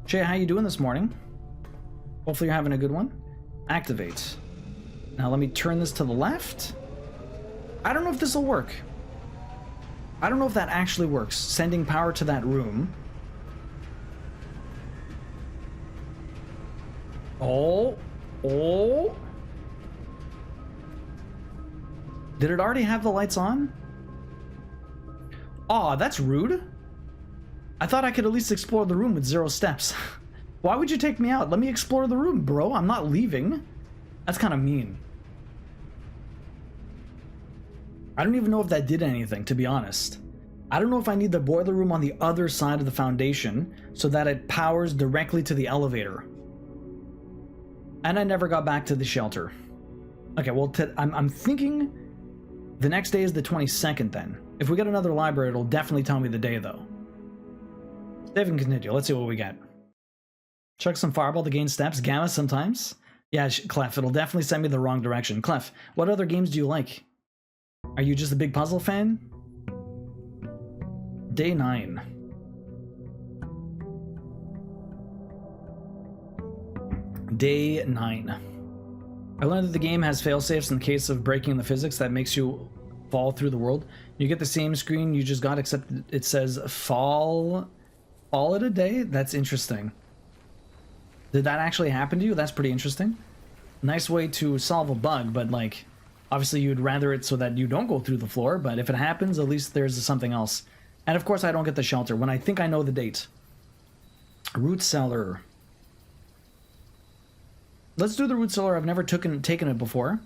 S1: Shay, how you doing this morning? Hopefully you're having a good one. Activate. Now let me turn this to the left. I don't know if this will work. I don't know if that actually works, sending power to that room. Oh. Did it already have the lights on? Aw, that's rude. I thought I could at least explore the room with 0 steps. Why would you take me out? Let me explore the room, bro. I'm not leaving. That's kind of mean. I don't even know if that did anything, to be honest. I don't know if I need the boiler room on the other side of the foundation so that it powers directly to the elevator. And I never got back to the shelter. Okay, well, I'm thinking the next day is the 22nd then. If we get another library, it'll definitely tell me the day, though. Save and continue. Let's see what we get. Chuck some fireball to gain steps. Gamma sometimes. Yeah, Clef, it'll definitely send me the wrong direction. Clef, what other games do you like? Are you just a big puzzle fan? Day 9. Day 9. I learned that the game has failsafes in case of breaking the physics that makes you fall through the world. You get the same screen you just got, except it says fall at a day? That's interesting. Did that actually happen to you? That's pretty interesting. Nice way to solve a bug, but like... Obviously, you'd rather it so that you don't go through the floor, but if it happens, at least there's something else. And of course, I don't get the shelter when I think I know the date. Root cellar. Let's do the root cellar. I've never taken it before.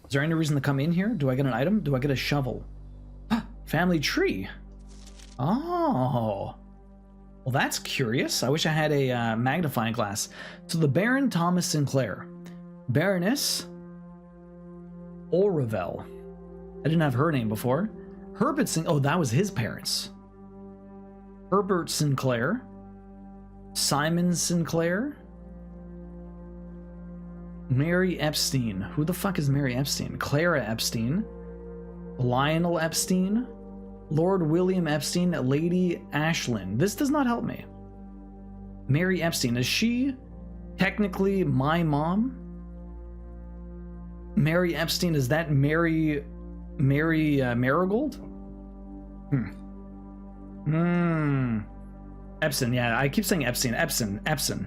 S1: Is there any reason to come in here? Do I get an item? Do I get a shovel? Family tree. Oh. Well, that's curious. I wish I had a magnifying glass. So the Baron Thomas Sinclair. Baroness... Oravel. I didn't have her name before. Herbert oh, that was his parents. Herbert Sinclair. Simon Sinclair. Mary Epstein. Who the fuck is Mary Epstein? Clara Epstein. Lionel Epstein. Lord William Epstein. Lady Ashlyn. This does not help me. Mary Epstein. Is she technically my mom? Mary Epstein, is that Mary Marigold? Epson, yeah, I keep saying Epstein. Epson.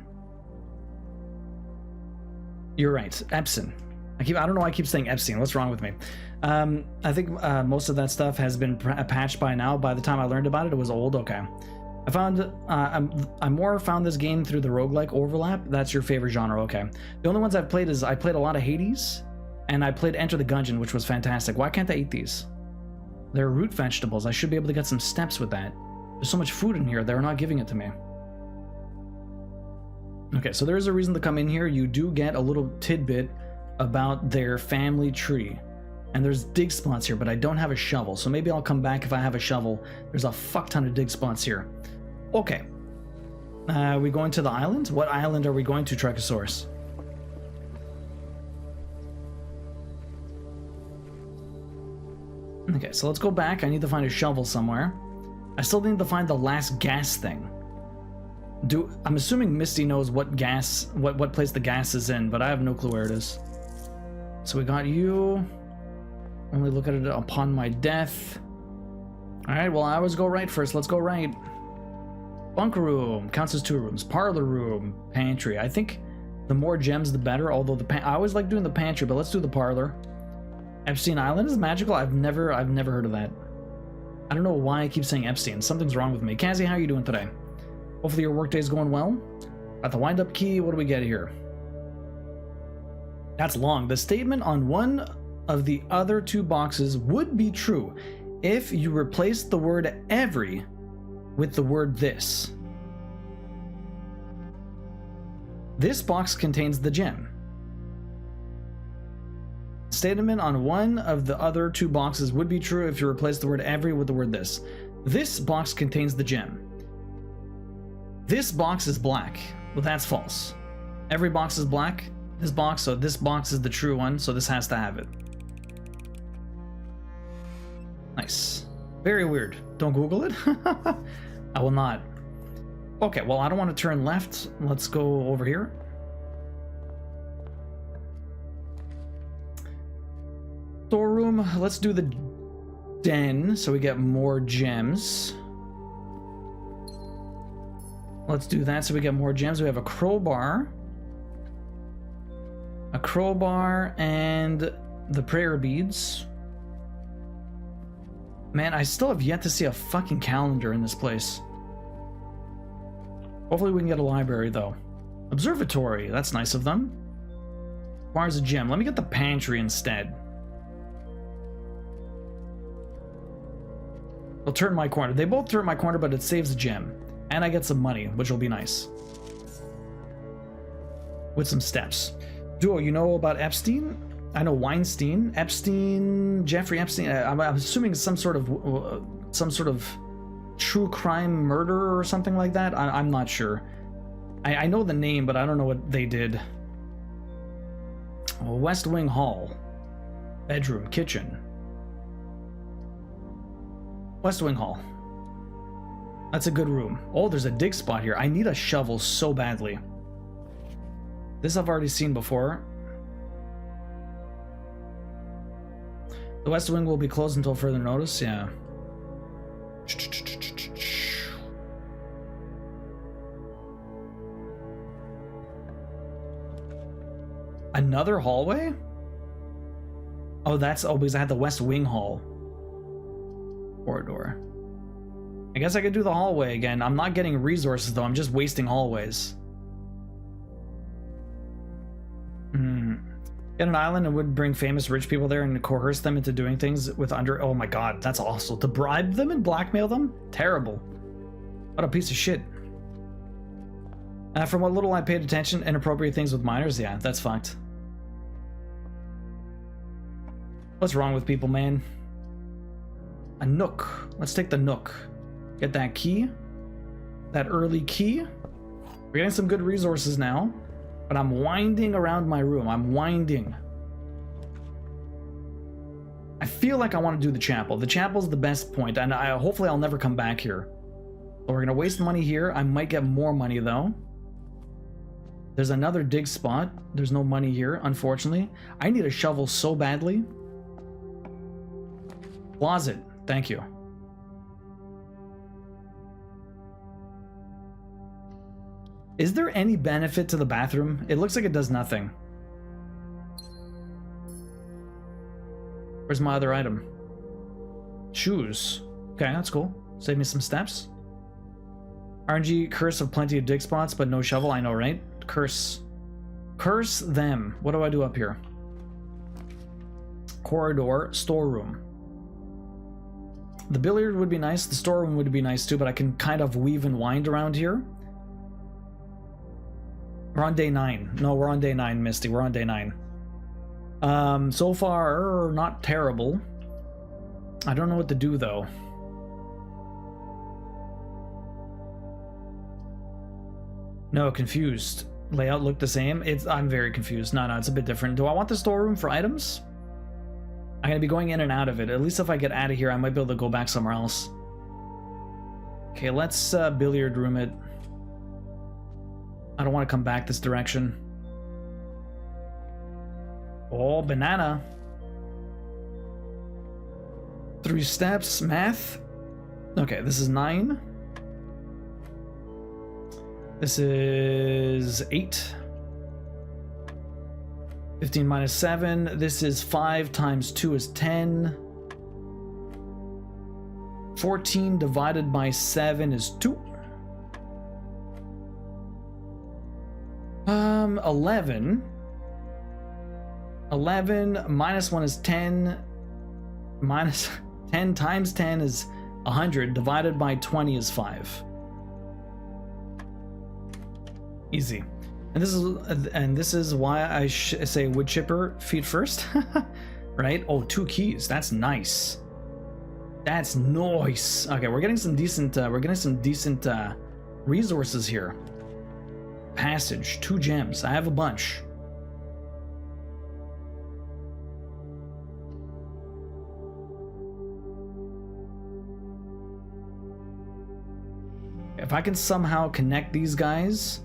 S1: You're right, Epson. I don't know why I keep saying Epstein. What's wrong with me? I think most of that stuff has been patched by now. By the time I learned about it, it was old. Okay. I found, I more found this game through the roguelike overlap. That's your favorite genre, okay. The only ones I've played is, I played a lot of Hades, and I played Enter the Gungeon, which was fantastic. Why can't I eat these? They're root vegetables. I should be able to get some steps with that. There's so much food in here, they're not giving it to me. Okay, so there is a reason to come in here. You do get a little tidbit about their family tree. And there's dig spots here, but I don't have a shovel, so maybe I'll come back if I have a shovel. There's a fuck ton of dig spots here. Okay. Are we going to the island? What island are we going to, Trichosaurus? Okay, so let's go back. I need to find a shovel somewhere. I still need to find the last gas thing. I'm assuming Misty knows what gas, what place the gas is in, but I have no clue where it is. So we got you. Only look at it upon my death. Alright, well, I always go right first. Let's go right. Bunk room counts as 2 rooms. Parlor room, pantry. I think the more gems, the better. Although I always like doing the pantry, but let's do the parlor. Epstein Island is magical. I've never heard of that. I don't know why I keep saying Epstein. Something's wrong with me. Kazi, how are you doing today? Hopefully your workday's going well. At the wind-up key, what do we get here? That's long. The statement on one of the other 2 boxes would be true if you replace the word every with the word this. This box contains the gem. Statement on one of the other 2 boxes would be true if you replace the word every with the word this. This box contains the gem. This box is black. Well, that's false. Every box is black. This box, so this box is the true one, so this has to have it. Nice. Very weird. Don't Google it. I will not. Okay, well, I don't want to turn left. Let's go over here. Storeroom. Let's do the den so we get more gems. Let's do that so we get more gems. We have a crowbar. A crowbar and the prayer beads. Man, I still have yet to see a fucking calendar in this place. Hopefully we can get a library, though. Observatory. That's nice of them. Requires a gem. Let me get the pantry instead. They'll turn my corner. They both turn my corner, but it saves a gem. And I get some money, which will be nice. With some steps. Duo, you know about Epstein? I know Weinstein, Epstein, Jeffrey Epstein. I'm assuming some sort of true crime murder or something like that. I'm not sure. I know the name, but I don't know what they did. West Wing Hall, bedroom, kitchen. West Wing Hall. That's a good room. Oh, there's a dig spot here. I need a shovel so badly. This I've already seen before. The West Wing will be closed until further notice, yeah. Another hallway? Oh, that's because I had the West Wing Hall corridor. I guess I could do the hallway again. I'm not getting resources though, I'm just wasting hallways. Get an island and would bring famous rich people there and coerce them into doing things with under... Oh my god, that's awesome. To bribe them and blackmail them? Terrible. What a piece of shit. From what little I paid attention, inappropriate things with minors? Yeah, that's fucked. What's wrong with people, man? A nook. Let's take the nook. Get that key. That early key. We're getting some good resources now. But I'm winding around my room. I'm winding. I feel like I want to do the chapel. The chapel's the best point, and hopefully I'll never come back here. So we're going to waste money here. I might get more money, though. There's another dig spot. There's no money here, unfortunately. I need a shovel so badly. Closet. Thank you. Is there any benefit to the bathroom? It looks like it does nothing. Where's my other item? Shoes. Okay, that's cool. Save me some steps. RNG curse of plenty of dig spots, but no shovel. I know, right? Curse. Curse them. What do I do up here? Corridor, storeroom. The billiard would be nice. The storeroom would be nice too, but I can kind of weave and wind around here. We're on day 9. No, we're on day 9, Misty. We're on day 9. So far, not terrible. I don't know what to do though. No, confused. Layout looked the same. I'm very confused. No, it's a bit different. Do I want the storeroom for items? I'm gonna be going in and out of it. At least if I get out of here, I might be able to go back somewhere else. Okay, let's billiard room it. I don't want to come back this direction. Oh, banana. 3 steps, math. Okay, this is 9. This is 8. 15 minus 7. This is 5 times 2 is 10. 14 divided by 7 is 2. 11. 11 minus 1 is 10. Minus 10 times 10 is 100. Divided by 20 is 5. Easy. And this is why I say wood chipper feet first. Right? Oh, 2 keys. That's nice. That's nice. Okay, we're getting some decent resources here. Passage, 2 gems. I have a bunch. If I can somehow connect these guys,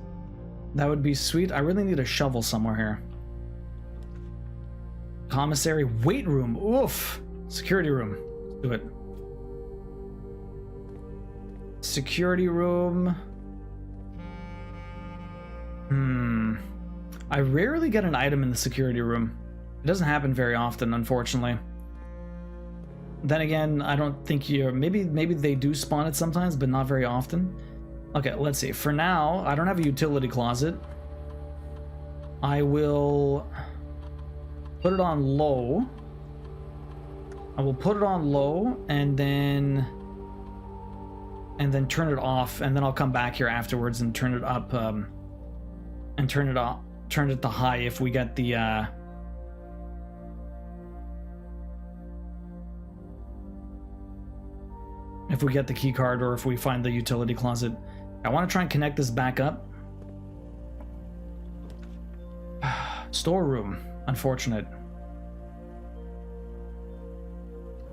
S1: that would be sweet. I really need a shovel somewhere here. Commissary, weight room. Oof. Security room. Let's do it. Security room. I rarely get an item in the security room. It doesn't happen very often, unfortunately. Then again, I don't think maybe they do spawn it sometimes, but not very often. Okay, let's see. For now, I don't have a utility closet. I will put it on low. I will put it on low and then turn it off, and then I'll come back here afterwards and turn it up and turn it to high if we get the key card, or if we find the utility closet. I want to try and connect this back up. Storeroom. Unfortunate.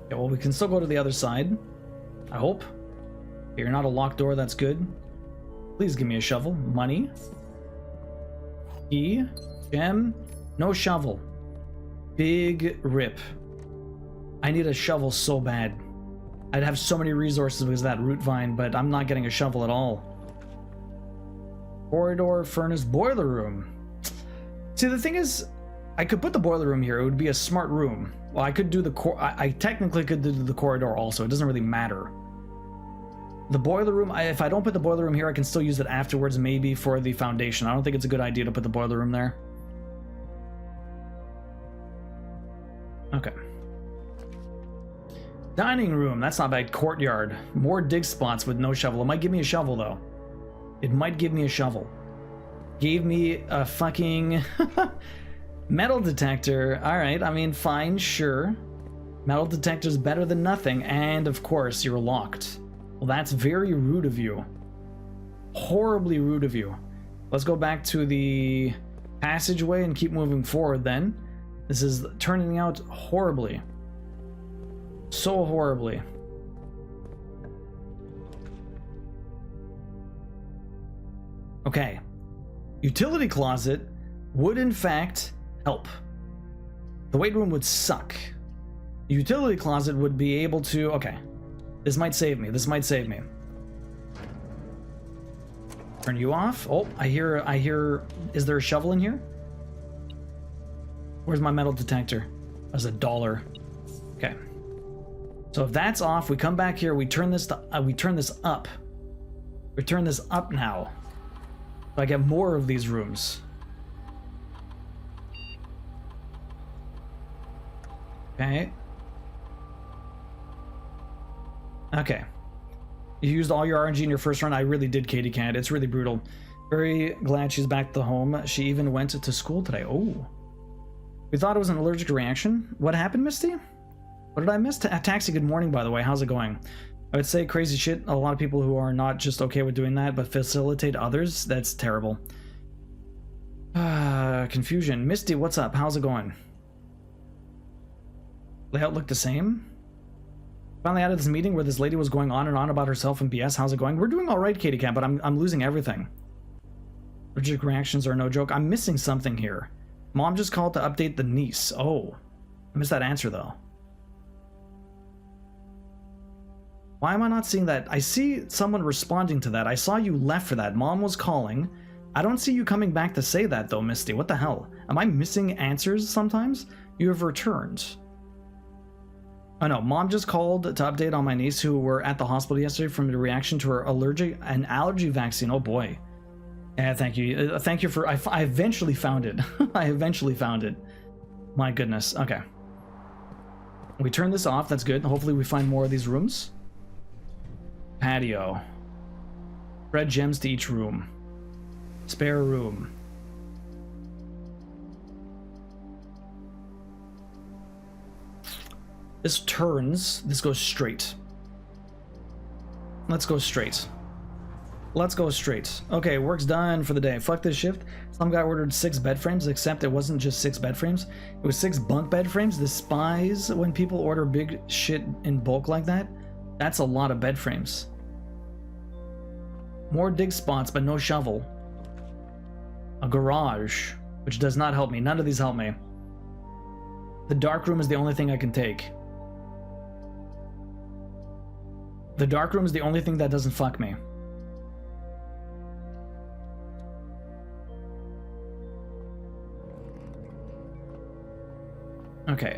S1: Yeah, well, we can still go to the other side. I hope. You're not a locked door, that's good. Please give me a shovel. Money. Key. Gem. No shovel. Big rip. I need a shovel so bad. I'd have so many resources because of that root vine, but I'm not getting a shovel at all. Corridor, furnace, boiler room. See, the thing is, I could put the boiler room here. It would be a smart room. Well, I could do the I technically could do the corridor also. It doesn't really matter. The boiler room, if I don't put the boiler room here, I can still use it afterwards, maybe for the foundation. I don't think it's a good idea to put the boiler room there. Okay. Dining room, that's not bad. Courtyard. More dig spots with no shovel. It might give me a shovel, though. It might give me a shovel. Gave me a fucking metal detector. Alright, I mean, fine, sure. Metal detector's better than nothing. And, of course, you're locked. Well, that's very rude of you. Horribly rude of you. Let's go back to the passageway and keep moving forward, then. This is turning out horribly. So horribly. Okay. Utility closet would in fact help. The weight room would suck. Utility closet would be able to... Okay. This might save me. This might save me. Turn you off. Oh, I hear, is there a shovel in here? Where's my metal detector? There's $1. Okay. So if that's off, we come back here, we turn this up. We turn this up now. So I get more of these rooms. Okay. Okay. You used all your RNG in your first run. I really did, Katie Cat. It's really brutal. Very glad she's back to home. She even went to school today. Oh. We thought it was an allergic reaction. What happened, Misty? What did I miss? Taxi, good morning, by the way. How's it going? I would say crazy shit. A lot of people who are not just okay with doing that, but facilitate others. That's terrible. Confusion. Misty, what's up? How's it going? Layout looked the same? Finally out of this meeting where this lady was going on and on about herself and BS. How's it going? We're doing all right, Katie Cat, but I'm losing everything. Allergic reactions are no joke. I'm missing something here. Mom just called to update the niece. Oh, I missed that answer though. Why am I not seeing that? I see someone responding to that. I saw you left for that. Mom was calling. I don't see you coming back to say that though, Misty. What the hell? Am I missing answers sometimes? You have returned. Oh no, Mom just called to update on my niece who were at the hospital yesterday from the reaction to her allergy vaccine. Oh boy. Yeah, thank you. Thank you for... I eventually found it. I eventually found it. My goodness. Okay. We turn this off. That's good. Hopefully we find more of these rooms. Patio. Red gems to each room. Spare room. This turns. This goes straight. Let's go straight. Let's go straight. Okay, work's done for the day. Fuck this shift. Some guy ordered 6 bed frames, except it wasn't just 6 bed frames. It was 6 bunk bed frames. Despise when people order big shit in bulk like that. That's a lot of bed frames. More dig spots, but no shovel. A garage, which does not help me. None of these help me. The dark room is the only thing I can take. The dark room is the only thing that doesn't fuck me. Okay,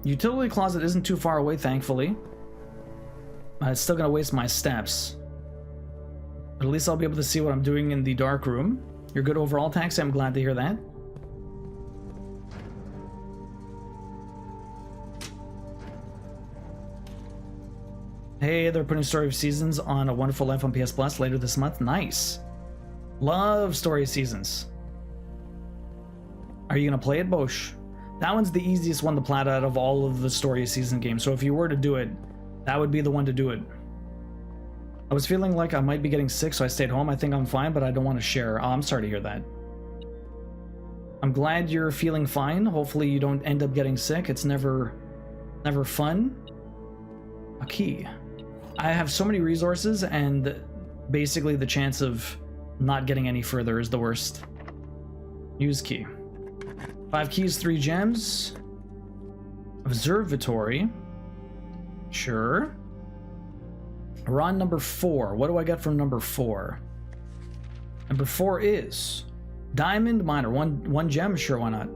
S1: utility closet isn't too far away, thankfully. It's still gonna waste my steps. But at least I'll be able to see what I'm doing in the dark room. You're good overall, Taxi. I'm glad to hear that. Hey, they're putting Story of Seasons on A Wonderful Life on PS Plus later this month. Nice. Love Story of Seasons. Are you gonna play it, Bosch? That one's the easiest one to plat out of all of the Story of Season games, so if you were to do it, that would be the one to do it. I was feeling like I might be getting sick, so I stayed home. I think I'm fine, but I don't want to share. Oh, I'm sorry to hear that. I'm glad you're feeling fine. Hopefully you don't end up getting sick. It's never fun. A key. I have so many resources, and basically the chance of not getting any further is the worst. Use key. 5 keys, 3 gems. Observatory. Sure. We're on number 4. What do I get from number 4? Number 4 is diamond miner. One gem. Sure, why not?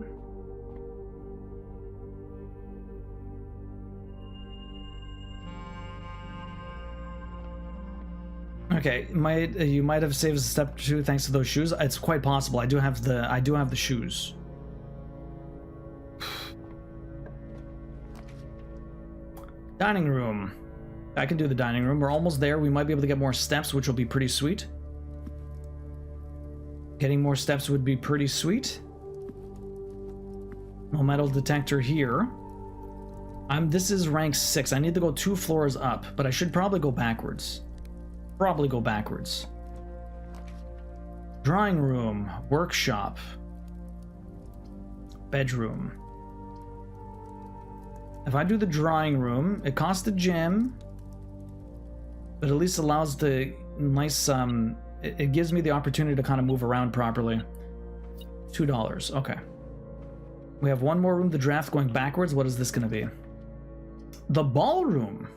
S1: Okay, you might have saved a step or two thanks to those shoes. It's quite possible. I do have the shoes. Dining room. I can do the dining room. We're almost there. We might be able to get more steps, which will be pretty sweet. Getting more steps would be pretty sweet. No metal detector here. This is rank 6. I need to go 2 floors up, but I should probably go backwards. Drawing room. Workshop. Bedroom. If I do the drawing room, it costs a gem, but at least allows the nice, it gives me the opportunity to kind of move around properly. $2, okay. We have one more room to draft going backwards. What is this going to be? The ballroom.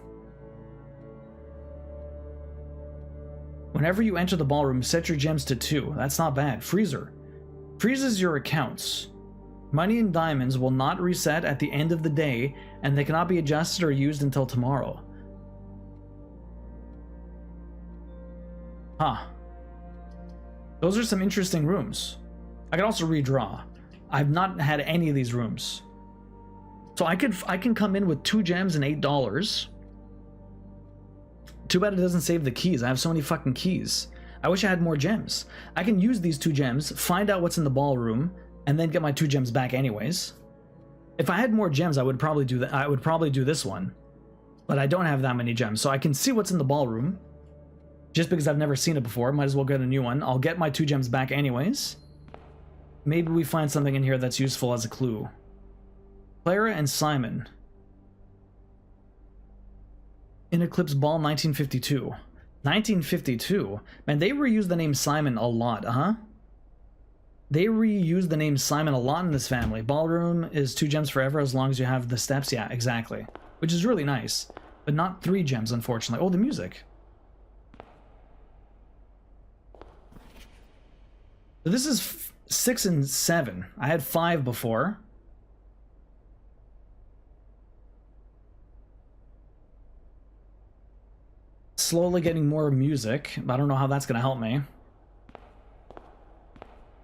S1: Whenever you enter the ballroom, set your gems to 2. That's not bad. Freezer. Freezes your accounts. Money and diamonds will not reset at the end of the day, and they cannot be adjusted or used until tomorrow. Huh. Those are some interesting rooms. I can also redraw. I've not had any of these rooms. So I can come in with 2 gems and $8. Too bad it doesn't save the keys. I have so many fucking keys. I wish I had more gems. I can use these 2 gems, find out what's in the ballroom, and then get my 2 gems back anyways. If I had more gems, I would probably do that. I would probably do this one. But I don't have that many gems, so I can see what's in the ballroom. Just because I've never seen it before, might as well get a new one. I'll get my 2 gems back anyways. Maybe we find something in here that's useful as a clue. Clara and Simon. In Eclipse Ball 1952. 1952? Man, they reuse the name Simon a lot, huh? They reuse the name Simon a lot in this family. Ballroom is 2 gems forever as long as you have the steps. Yeah, exactly. Which is really nice. But not 3 gems, unfortunately. Oh, the music. So this is 6 and 7. I had 5 before. Slowly getting more music. I don't know how that's going to help me.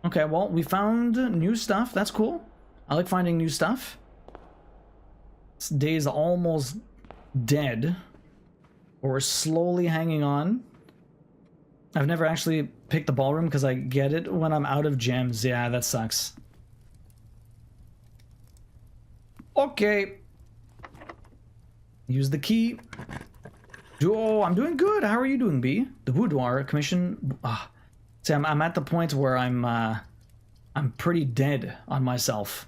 S1: Okay, well, we found new stuff. That's cool. I like finding new stuff. This day's almost dead. But we're slowly hanging on. I've never actually picked the ballroom because I get it when I'm out of gems. Yeah, that sucks. Okay. Use the key. Oh, I'm doing good. How are you doing, B? The boudoir commission. See, I'm at the point where I'm pretty dead on myself.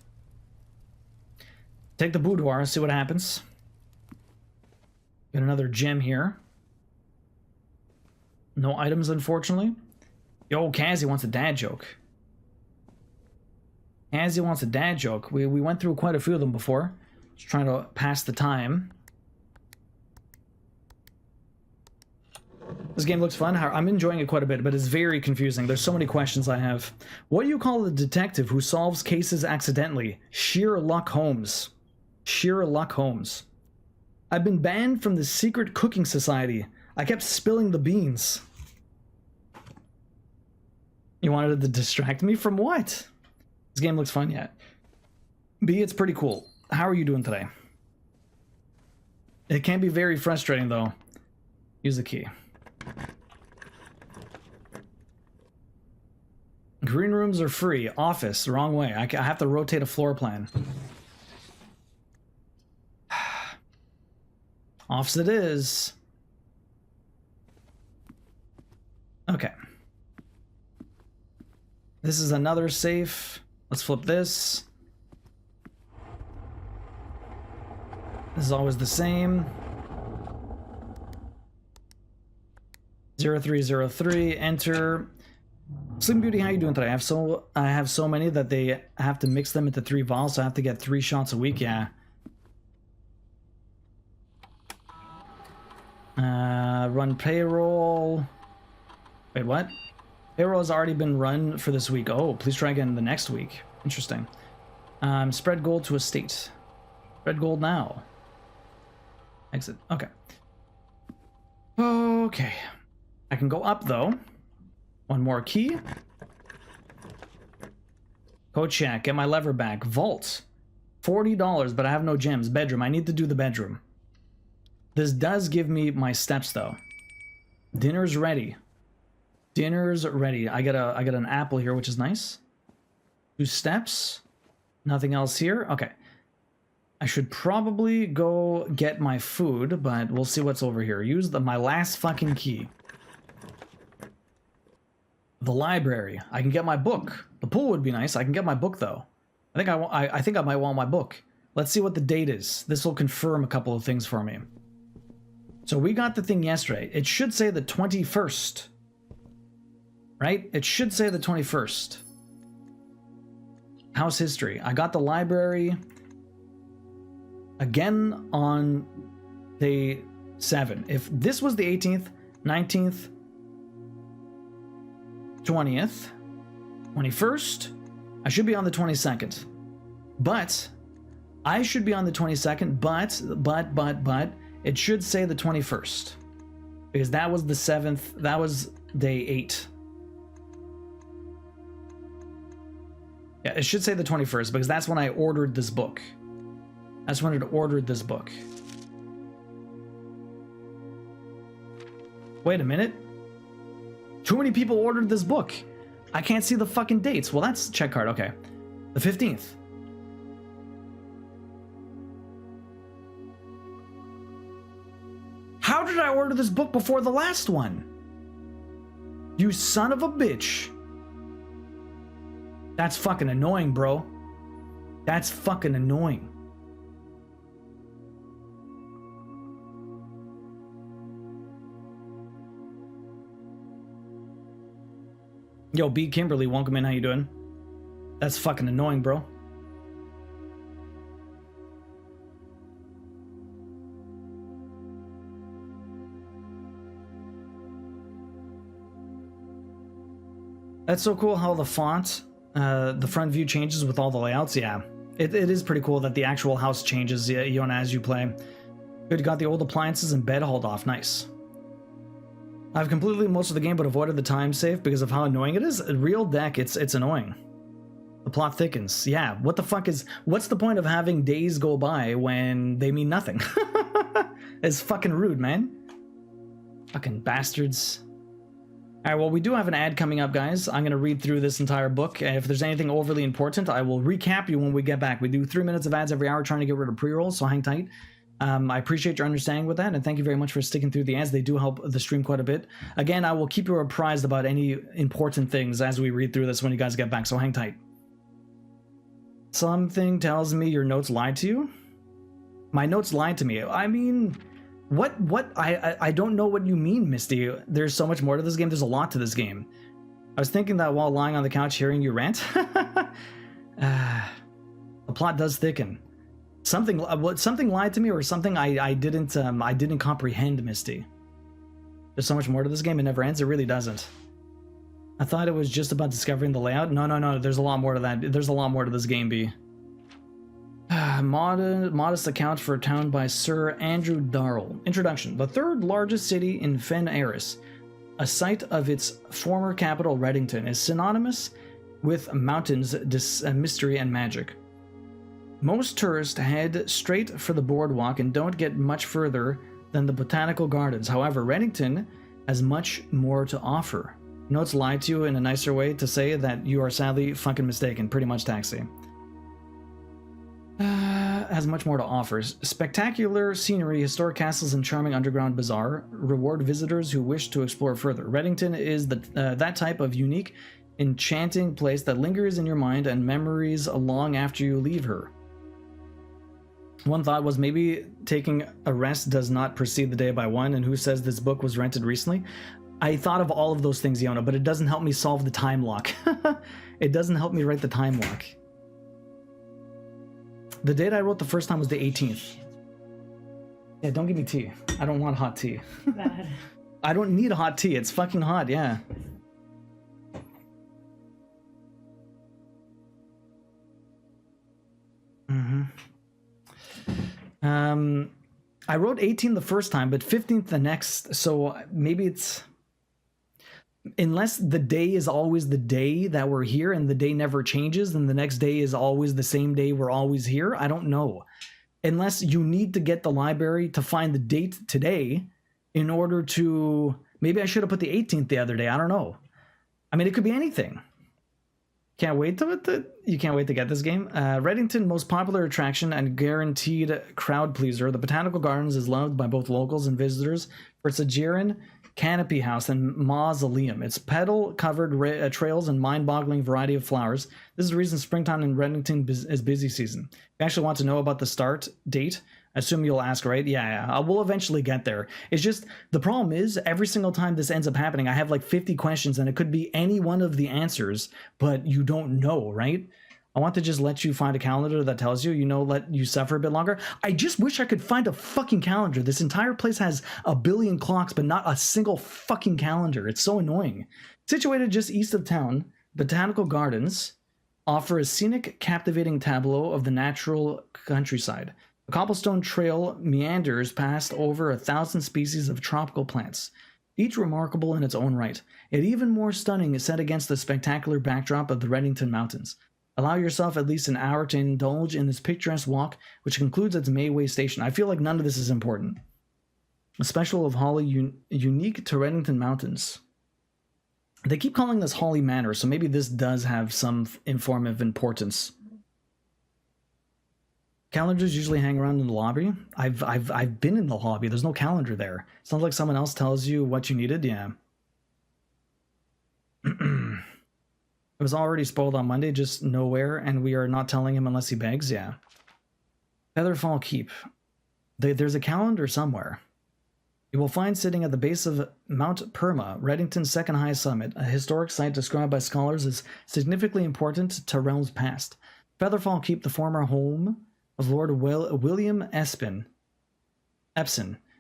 S1: Take the boudoir, see what happens. Get another gem here. No items, unfortunately. Yo, Kazzy wants a dad joke. Kazzy wants a dad joke. We went through quite a few of them before. Just trying to pass the time. This game looks fun. I'm enjoying it quite a bit, but it's very confusing. There's so many questions I have. What do you call a detective who solves cases accidentally? Sheer luck Holmes. Sheer luck Holmes. I've been banned from the secret cooking society. I kept spilling the beans. You wanted to distract me from what? This game looks fun yet. B, it's pretty cool. How are you doing today? It can be very frustrating though. Use the key. Green rooms are free. Office, wrong way. I have to rotate a floor plan. Office it is. Okay. This is another safe. Let's flip this. This is always the same. 0303, enter. Sleeping Beauty, how you doing today? I have so many that they have to mix them into 3 vials, so I have to get 3 shots a week, yeah. Run payroll. Wait, what? Payroll has already been run for this week. Oh, please try again the next week. Interesting. Spread gold to estate. Spread gold now. Exit. Okay. Okay. I can go up though. One more key. Code check. Get my lever back. Vault. $40, but I have no gems. Bedroom. I need to do the bedroom. This does give me my steps though. Dinner's ready. Dinner's ready. I got an apple here, which is nice. 2 steps. Nothing else here. Okay. I should probably go get my food, but we'll see what's over here. Use my last fucking key. The library. I can get my book. The pool would be nice. I can get my book though. I think I might want my book. Let's see what the date is. This will confirm a couple of things for me. So we got the thing yesterday. It should say the 21st. Right? It should say the 21st. House history. I got the library again on day 7. If this was the 18th, 19th, 20th, 21st. I should be on the 22nd. But I should be on the 22nd, but it should say the 21st. Because that was the 7th, that was day 8. Yeah, it should say the 21st because that's when I ordered this book. That's when it ordered this book. Wait a minute. Too many people ordered this book. I can't see the fucking dates. Well, that's check card. Okay. The 15th. How did I order this book before the last one? You son of a bitch. That's fucking annoying, bro. That's fucking annoying. Yo, B. Kimberly, welcome in. How you doing? That's fucking annoying, bro. That's so cool how the font, the front view changes with all the layouts. Yeah, it is pretty cool that the actual house changes, Yona, as you play. Good, got the old appliances and bed hauled off. Nice. I've completed most of the game, but avoided the time save because of how annoying it is. A real deck, it's annoying. The plot thickens. Yeah, what the fuck is... What's the point of having days go by when they mean nothing? It's fucking rude, man. Fucking bastards. Alright, well, we do have an ad coming up, guys. I'm going to read through this entire book. If there's anything overly important, I will recap you when we get back. We do 3 minutes of ads every hour trying to get rid of pre-rolls, so hang tight. I appreciate your understanding with that, and thank you very much for sticking through the ads. They do help the stream quite a bit. Again, I will keep you apprised about any important things as we read through this when you guys get back, so hang tight. Something tells me your notes lied to you? My notes lied to me. I mean, what? I don't know what you mean, Misty. There's so much more to this game. There's a lot to this game. I was thinking that while lying on the couch hearing you rant. The plot does thicken. Something lied to me, or something I didn't comprehend, Misty. There's so much more to this game. It never ends. It really doesn't. I thought it was just about discovering the layout. No. There's a lot more to that. There's a lot more to this game, B. Modest account for a town by Sir Andrew Darrell. Introduction. The third largest city in Fen Eris, a site of its former capital Reddington, is synonymous with mountains, mystery, and magic. Most tourists head straight for the boardwalk and don't get much further than the botanical gardens. However, Reddington has much more to offer. Notes lied to you in a nicer way to say that you are sadly fucking mistaken. Pretty much, Taxi. Has much more to offer. Spectacular scenery, historic castles, and charming underground bazaar reward visitors who wish to explore further. Reddington is that type of unique, enchanting place that lingers in your mind and memories long after you leave her. One thought was maybe taking a rest does not precede the day by one, and who says this book was rented recently? I thought of all of those things, Yona, but it doesn't help me solve the time lock. It doesn't help me write the time lock. The date I wrote the first time was the 18th. Yeah, don't give me tea. I don't want hot tea.
S3: Bad.
S1: I don't need hot tea. It's fucking hot, yeah. I wrote 18 the first time, but 15th the next, so maybe it's... Unless the day is always the day that we're here and the day never changes and the next day is always the same day we're always here, I don't know. Unless you need to get the library to find the date today in order to... Maybe I should have put the 18th the other day, I don't know. I mean, it could be anything. Can't wait you can't wait to get this game. Reddington, most popular attraction and guaranteed crowd pleaser. The Botanical Gardens is loved by both locals and visitors for its Aegean canopy house and mausoleum. Its petal-covered trails and mind-boggling variety of flowers. This is the reason springtime in Reddington is busy season. If you actually want to know about the start date, I assume you'll ask, right? Yeah, we'll eventually get there. It's just, the problem is, every single time this ends up happening, I have like 50 questions and it could be any one of the answers, but you don't know, right? I want to just let you find a calendar that tells you, let you suffer a bit longer. I just wish I could find a fucking calendar. This entire place has a billion clocks, but not a single fucking calendar. It's so annoying. Situated just east of town, botanical gardens offer a scenic, captivating tableau of the natural countryside. The cobblestone trail meanders past over 1,000 species of tropical plants, each remarkable in its own right, yet even more stunning set against the spectacular backdrop of the Reddington Mountains. Allow yourself at least an hour to indulge in this picturesque walk, which concludes at Mayway Station. I feel like none of this is important. A special of Holly unique to Reddington Mountains. They keep calling this Holly Manor, so maybe this does have some informative importance. Calendars usually hang around in the lobby. I've been in the lobby. There's no calendar there. Sounds like someone else tells you what you needed. Yeah. It was already spoiled on Monday, just nowhere, and we are not telling him unless he begs. Yeah. Featherfall Keep. There's a calendar somewhere. You will find sitting at the base of Mount Perma, Reddington's second highest summit, a historic site described by scholars as significantly important to realms past. Featherfall Keep, the former home of Lord William Epson,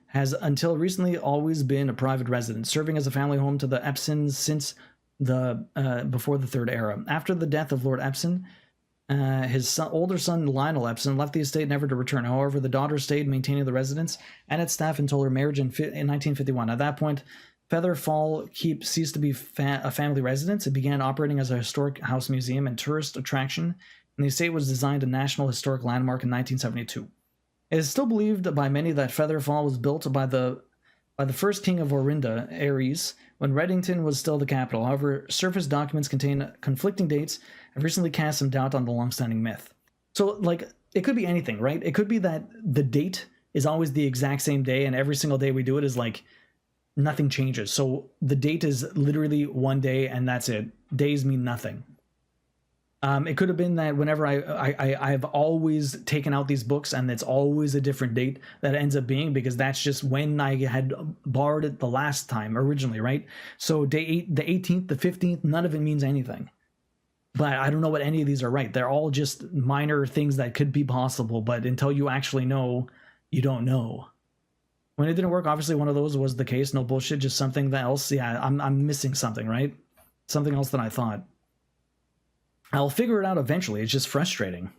S1: has until recently always been a private residence, serving as a family home to the Epsons since before the Third Era. After the death of Lord Epson, his older son Lionel Epson left the estate never to return. However, the daughter stayed, maintaining the residence and its staff until her marriage in 1951. At that point, Featherfall Keep ceased to be a family residence. It began operating as a historic house museum and tourist attraction, and the estate was designed a National Historic Landmark in 1972. It is still believed by many that Featherfall was built by the first king of Orinda, Ares, when Reddington was still the capital. However, surface documents contain conflicting dates and recently cast some doubt on the long-standing myth. So, like, it could be anything, right? It could be that the date is always the exact same day, and every single day we do it is like nothing changes. So the date is literally one day, and that's it. Days mean nothing. It could have been that whenever I've always taken out these books and it's always a different date that it ends up being, because that's just when I had borrowed it the last time originally, right? So the 18th, the 15th, none of it means anything. But I don't know what any of these are right. They're all just minor things that could be possible, but until you actually know, you don't know. When it didn't work, obviously one of those was the case. No bullshit, just something else. Yeah, I'm missing something, right? Something else than I thought. I'll figure it out eventually. It's just frustrating.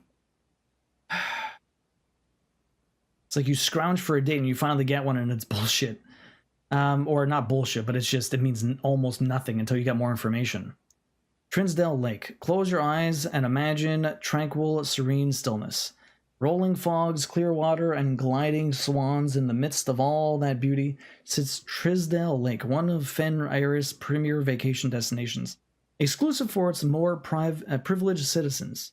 S1: It's like you scrounge for a date and you finally get one and it's bullshit. Or not bullshit, but it means almost nothing until you get more information. Trinsdale Lake. Close your eyes and imagine tranquil, serene stillness. Rolling fogs, clear water, and gliding swans. In the midst of all that beauty sits Trisdale Lake, one of Fen Iris' premier vacation destinations. Exclusive for its more privileged citizens,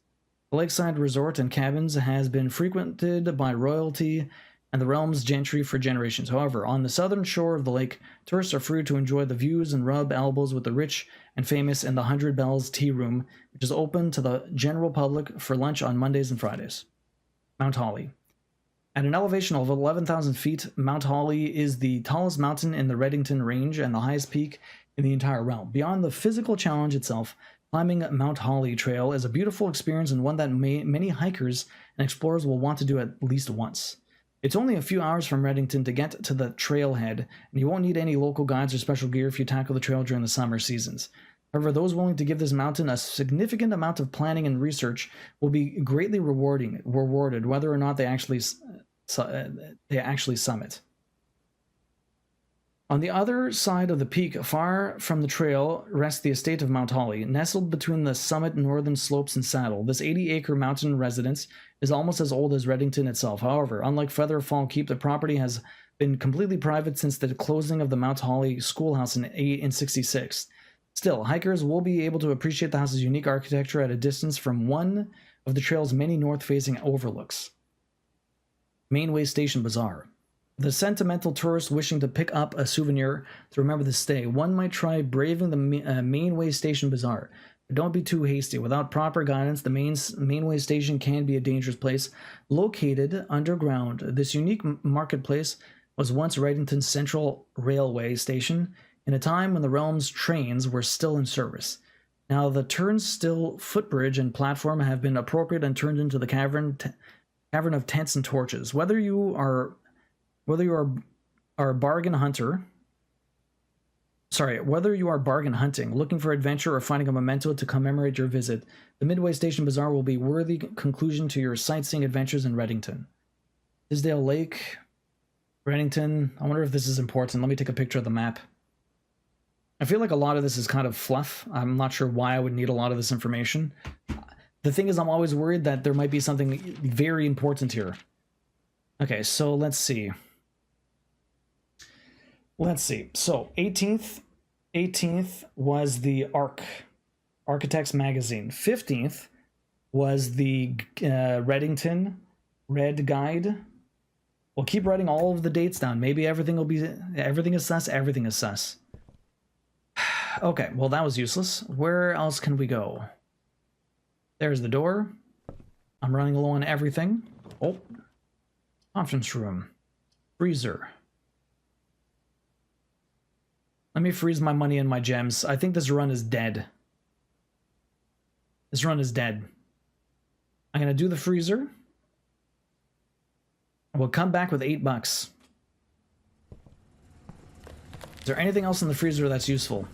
S1: the lakeside resort and cabins has been frequented by royalty and the realm's gentry for generations. However, on the southern shore of the lake, tourists are free to enjoy the views and rub elbows with the rich and famous in the 100 Bells Tea Room, which is open to the general public for lunch on Mondays and Fridays. Mount Holly. At an elevation of 11,000 feet, Mount Holly is the tallest mountain in the Reddington Range and the highest peak in the entire realm. Beyond the physical challenge itself, climbing Mount Holly Trail is a beautiful experience and one that many hikers and explorers will want to do at least once. It's only a few hours from Reddington to get to the trailhead, and you won't need any local guides or special gear if you tackle the trail during the summer seasons. However, those willing to give this mountain a significant amount of planning and research will be greatly rewarded, whether or not they actually summit. On the other side of the peak, far from the trail, rests the estate of Mount Holly. Nestled between the summit northern slopes and saddle, this 80-acre mountain residence is almost as old as Reddington itself. However, unlike Featherfall Keep, the property has been completely private since the closing of the Mount Holly schoolhouse in 66. Still, hikers will be able to appreciate the house's unique architecture at a distance from one of the trail's many north-facing overlooks. Mainway Station Bazaar. The sentimental tourist wishing to pick up a souvenir to remember the stay, one might try braving the Mainway Station Bazaar. But don't be too hasty. Without proper guidance, the Mainway Station can be a dangerous place. Located underground, this unique marketplace was once Reddington's central railway station in a time when the realm's trains were still in service. Now, the turnstile footbridge and platform have been appropriated and turned into the cavern of tents and torches. Whether you are a bargain hunter Sorry, whether you are bargain hunting, looking for adventure, or finding a memento to commemorate your visit, the Midway Station Bazaar will be a worthy conclusion to your sightseeing adventures in Reddington. Tisdale Lake, Reddington. I wonder if this is important. Let me take a picture of the map. I feel like a lot of this is kind of fluff. I'm not sure why I would need a lot of this information. The thing is, I'm always worried that there might be something very important here. Okay, so let's see. So 18th was the Architects Magazine. 15th was the Reddington Red Guide. We'll keep writing all of the dates down. Maybe everything is sus. Everything is sus. Okay, well that was useless. Where else can we go? There's the door. I'm running low on everything. Oh, conference room. Freezer. Let me freeze my money and my gems. I think this run is dead. This run is dead. I'm gonna do the freezer. We'll come back with $8. Is there anything else in the freezer that's useful?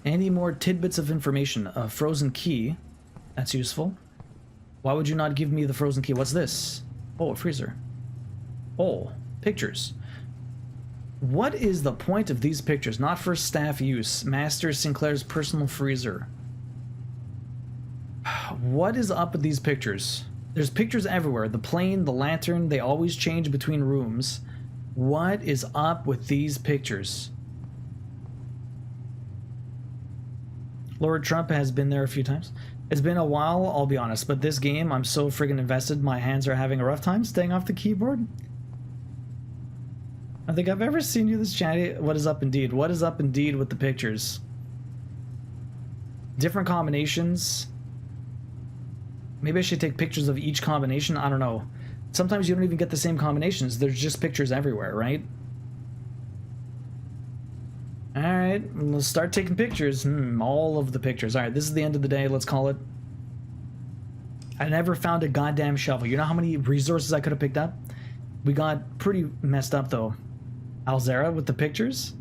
S1: Any more tidbits of information? A frozen key. That's useful. Why would you not give me the frozen key? What's this? Oh, a freezer. Oh, pictures. What is the point of these pictures? Not for staff use. Master Sinclair's personal freezer. What is up with these pictures? There's pictures everywhere. The plane, the lantern, they always change between rooms. What is up with these pictures? Lord Trump has been there a few times. It's been a while, I'll be honest, but this game, I'm so friggin' invested, my hands are having a rough time staying off the keyboard. I think I've ever seen you this chatty. What is up indeed? What is up indeed with the pictures? Different combinations. Maybe I should take pictures of each combination. I don't know. Sometimes you don't even get the same combinations. There's just pictures everywhere, right? Alright, let's start taking pictures. All of the pictures. Alright, this is the end of the day. Let's call it. I never found a goddamn shovel. You know how many resources I could have picked up? We got pretty messed up, though. Alzera with the pictures.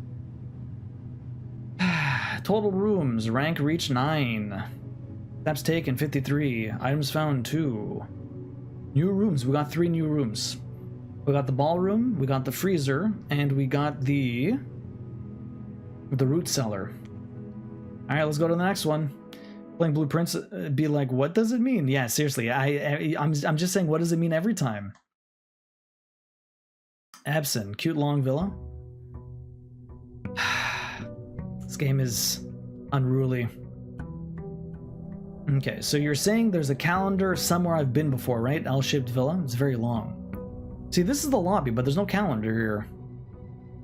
S1: Total rooms. Rank reached 9. Steps taken 53. Items found 2. New rooms. We got 3 new rooms. We got the ballroom, we got the freezer, and we got the root cellar. Alright, let's go to the next one. Playing blueprints, be like, what does it mean? Yeah, seriously, I'm just saying, what does it mean every time? Absent, cute long villa. This game is unruly. Okay, so you're saying there's a calendar somewhere I've been before, right? L-shaped villa. It's very long. See, this is the lobby, but there's no calendar here.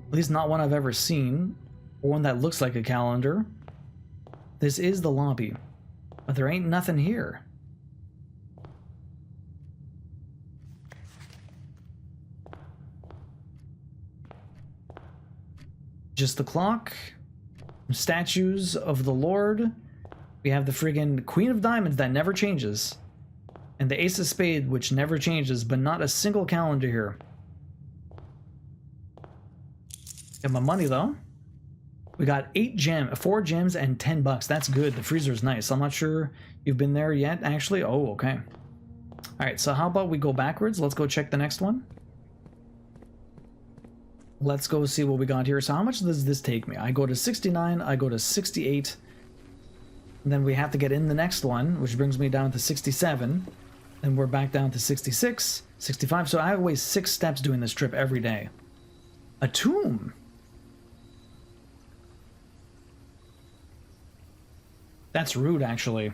S1: At least not one I've ever seen, or one that looks like a calendar. This is the lobby, but there ain't nothing here. Just the clock, statues of the Lord. We have the friggin' Queen of Diamonds that never changes, and the Ace of Spades, which never changes, but not a single calendar here. Got my money though. We got 4 gems and $10. That's good. The freezer's nice. I'm not sure you've been there yet, actually. Oh, okay. All right, so how about we go backwards? Let's go check the next one. Let's go see what we got here. So how much does this take me? I go to 69, I go to 68, and then we have to get in the next one, which brings me down to 67. Then we're back down to 66, 65. So I have always 6 steps doing this trip every day. A tomb. That's rude, actually.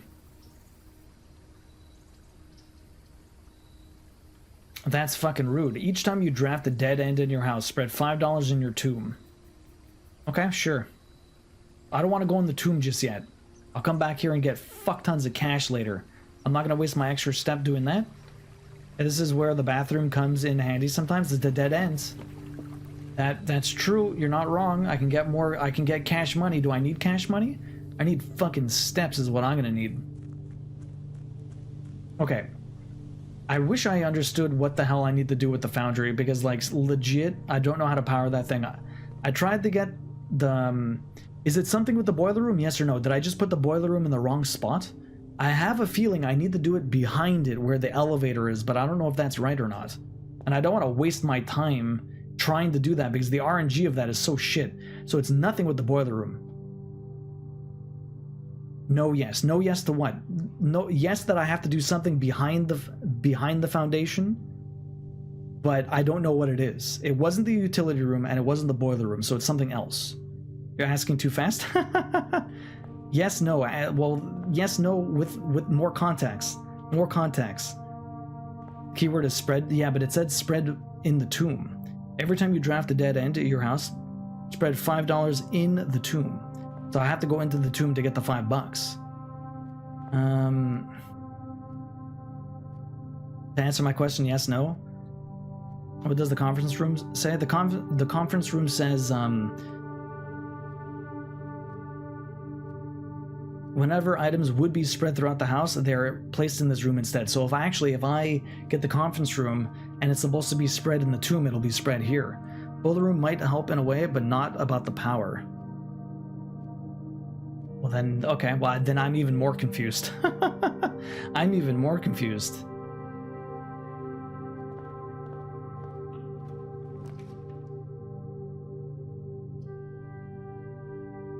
S1: That's fucking rude. Each time you draft a dead end in your house, spread $5 in your tomb. Okay, sure. I don't want to go in the tomb just yet. I'll come back here and get fuck tons of cash later. I'm not going to waste my extra step doing that. And this is where the bathroom comes in handy sometimes, is the dead ends. That's true. You're not wrong. I can get more. I can get cash money. Do I need cash money? I need fucking steps is what I'm going to need. Okay. I wish I understood what the hell I need to do with the foundry, because, like, legit, I don't know how to power that thing. I tried to get is it something with the boiler room? Yes or no? Did I just put the boiler room in the wrong spot? I have a feeling I need to do it behind it where the elevator is, but I don't know if that's right or not. And I don't want to waste my time trying to do that because the RNG of that is so shit. So it's nothing with the boiler room. No, yes. No, yes to what? No, yes that I have to do something behind the foundation, but I don't know what it is. It wasn't the utility room and it wasn't the boiler room, so it's something else. You're asking too fast? Yes, no. Well, yes, no with more context. More context. Keyword is spread. Yeah, but it said spread in the tomb. Every time you draft the dead end at your house, spread $5 in the tomb. So I have to go into the tomb to get the $5. To answer my question, yes, no. What does the conference room say? The conference room says, whenever items would be spread throughout the house, they're placed in this room instead. So if I get the conference room and it's supposed to be spread in the tomb, it'll be spread here. Boiler room might help in a way, but not about the power. Well then, okay, well then I'm even more confused. I'm even more confused.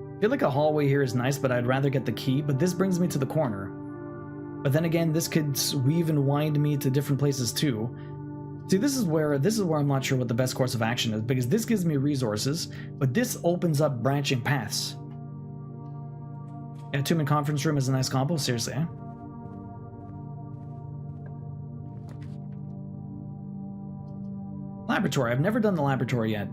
S1: I feel like a hallway here is nice, but I'd rather get the key, but this brings me to the corner. But then again, this could weave and wind me to different places too. See, this is where I'm not sure what the best course of action is, because this gives me resources, but this opens up branching paths. Yeah, tomb and conference room is a nice combo, seriously, eh? Laboratory, I've never done the laboratory yet.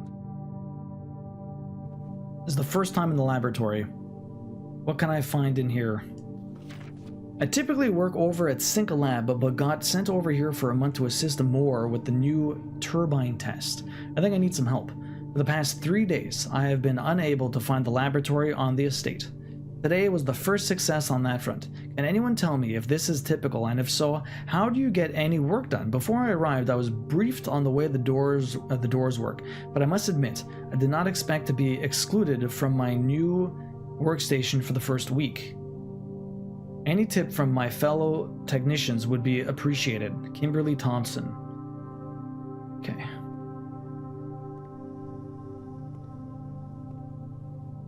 S1: This is the first time in the laboratory. What can I find in here? I typically work over at Cinca Lab, but got sent over here for a month to assist more with the new turbine test. I think I need some help. For the past 3 days, I have been unable to find the laboratory on the estate. Today was the first success on that front. Can anyone tell me if this is typical, and if so, how do you get any work done? Before I arrived, I was briefed on the way the doors work, but I must admit, I did not expect to be excluded from my new workstation for the first week. Any tip from my fellow technicians would be appreciated. Kimberly Thompson. Okay.